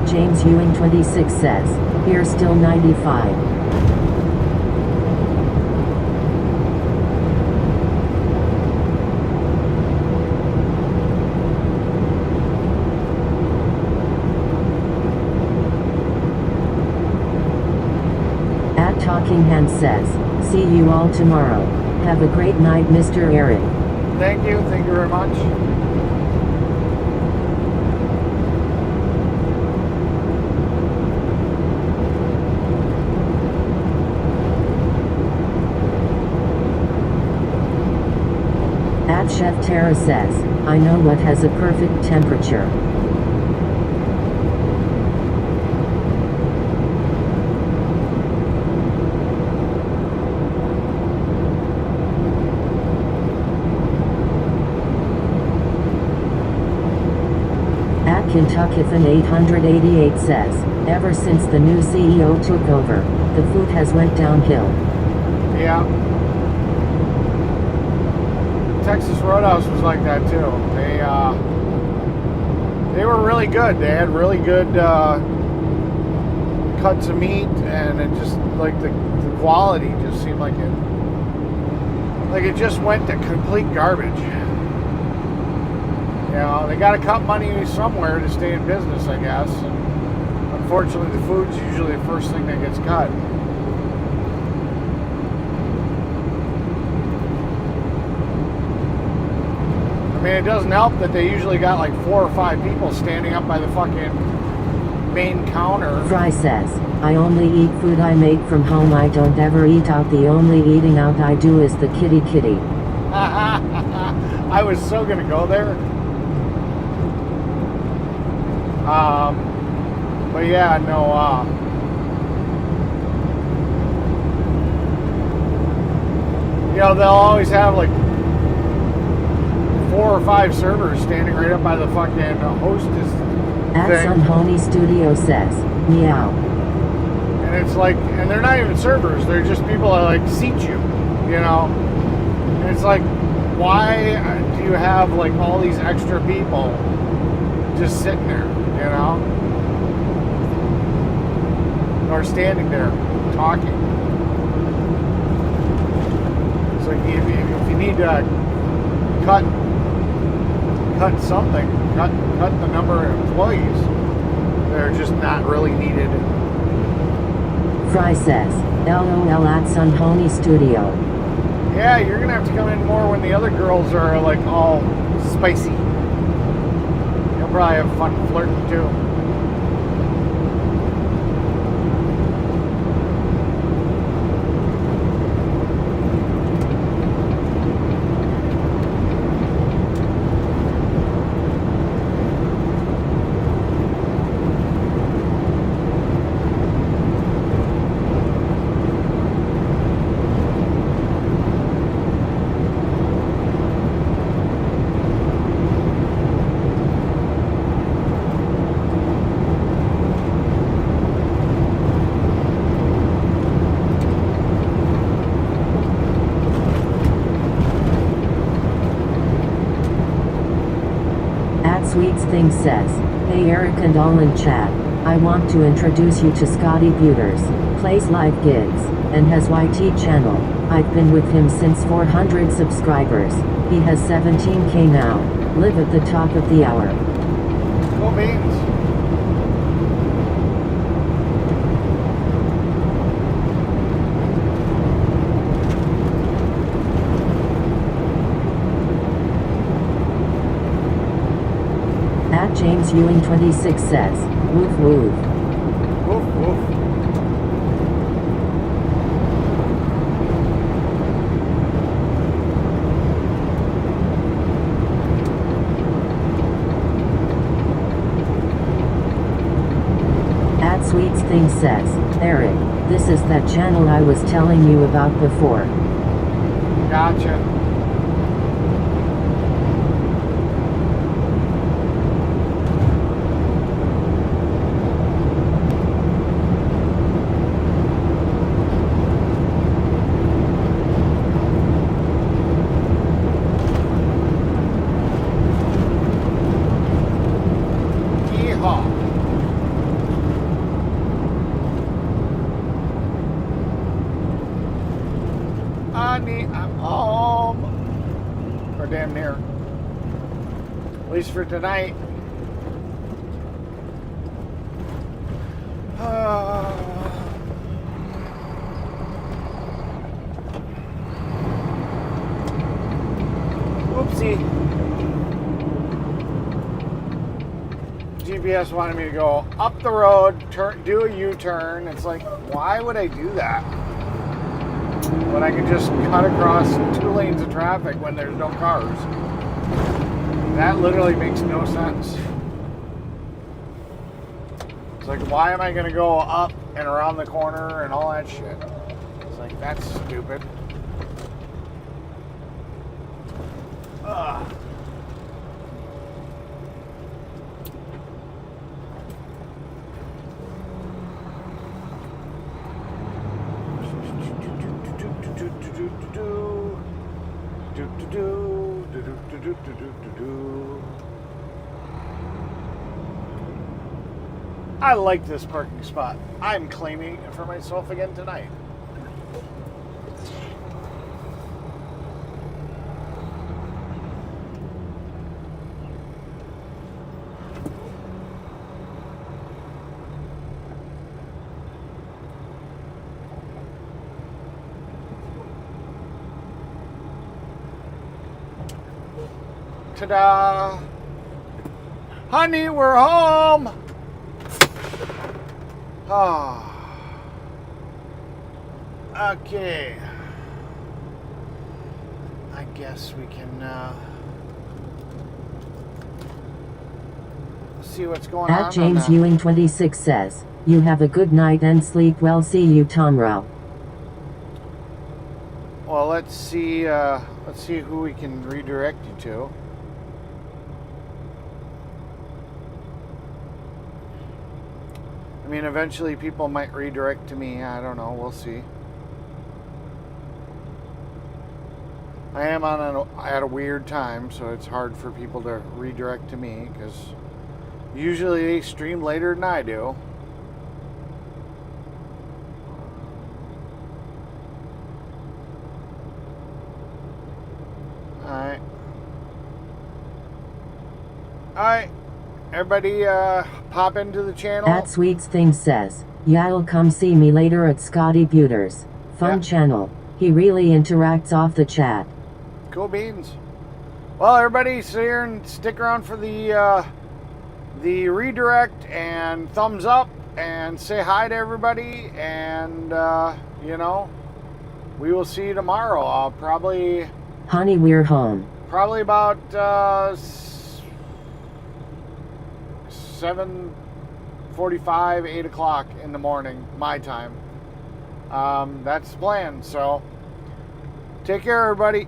James Ewing 26 says, here still 95. At Talking Hand says, see you all tomorrow. Have a great night, Mr. Eric. Thank you very much. At Chef Tara says, I know what has a perfect temperature. At Kentuckifan 888 says, ever since the new CEO took over, the food has went downhill. Yeah. Texas Roadhouse was like that too. They were really good. They had really good cuts of meat, and it just like the quality just seemed like it just went to complete garbage. You know, they got to cut money somewhere to stay in business, I guess. And unfortunately, the food's usually the first thing that gets cut. I mean, it doesn't help that they usually got like 4 or 5 people standing up by the fucking main counter. Fry says, I only eat food I make from home. I don't ever eat out. The only eating out I do is the kitty. I was so gonna go there. But yeah, no, you know, they'll always have like 4 or 5 servers standing right up by the fucking hostess At thing. Sunhoney Studio says, meow. And it's like, and they're not even servers, they're just people that like seat you, you know? And it's like, why do you have like all these extra people just sitting there, you know? Or standing there talking. It's like if you need to cut something, cut the number of employees, they're just not really needed. Fry says, LOL at Sunhoney Studio. Yeah, you're gonna have to come in more when the other girls are like all spicy. You'll probably have fun flirting too. Sweets Thing says, hey Eric and all in chat, I want to introduce you to Scotty Buters, plays live gigs, and has YT channel. I've been with him since 400 subscribers. He has 17k now. Live at the top of the hour. Cool beans. At James Ewing 26 says, woof woof. Woof woof. At Sweets Thing says, Eric, this is that channel I was telling you about before. Gotcha. I'm home. Or damn near. At least for tonight. see, GPS wanted me to go up the road, do a U-turn. It's like, why would I do that when I can just cut across 2 lanes of traffic when there's no cars? That literally makes no sense. It's like, why am I going to go up and around the corner and all that shit? It's like, that's stupid. Ugh. I like this parking spot. I'm claiming it for myself again tonight. Ta-da! Honey, we're home! Ah. Okay. I guess we can see what's going on. At James Ewing 26 says, "You have a good night and sleep well. See you tomorrow." Well, let's see who we can redirect you to. I mean, eventually people might redirect to me. I don't know. We'll see. I am at a weird time, so it's hard for people to redirect to me because usually they stream later than I do. Alright. Alright. Everybody pop into the channel. At Sweets Thing says, "Y'all come see me later at Scotty Buter's. Fun channel. He really interacts off the chat." Cool beans. Well, everybody sit here and stick around for the redirect and thumbs up and say hi to everybody, and you know, we will see you tomorrow. I'll probably Honey, we're home. Probably about 7:45, 8 o'clock in the morning, my time. That's the plan. So, take care, everybody.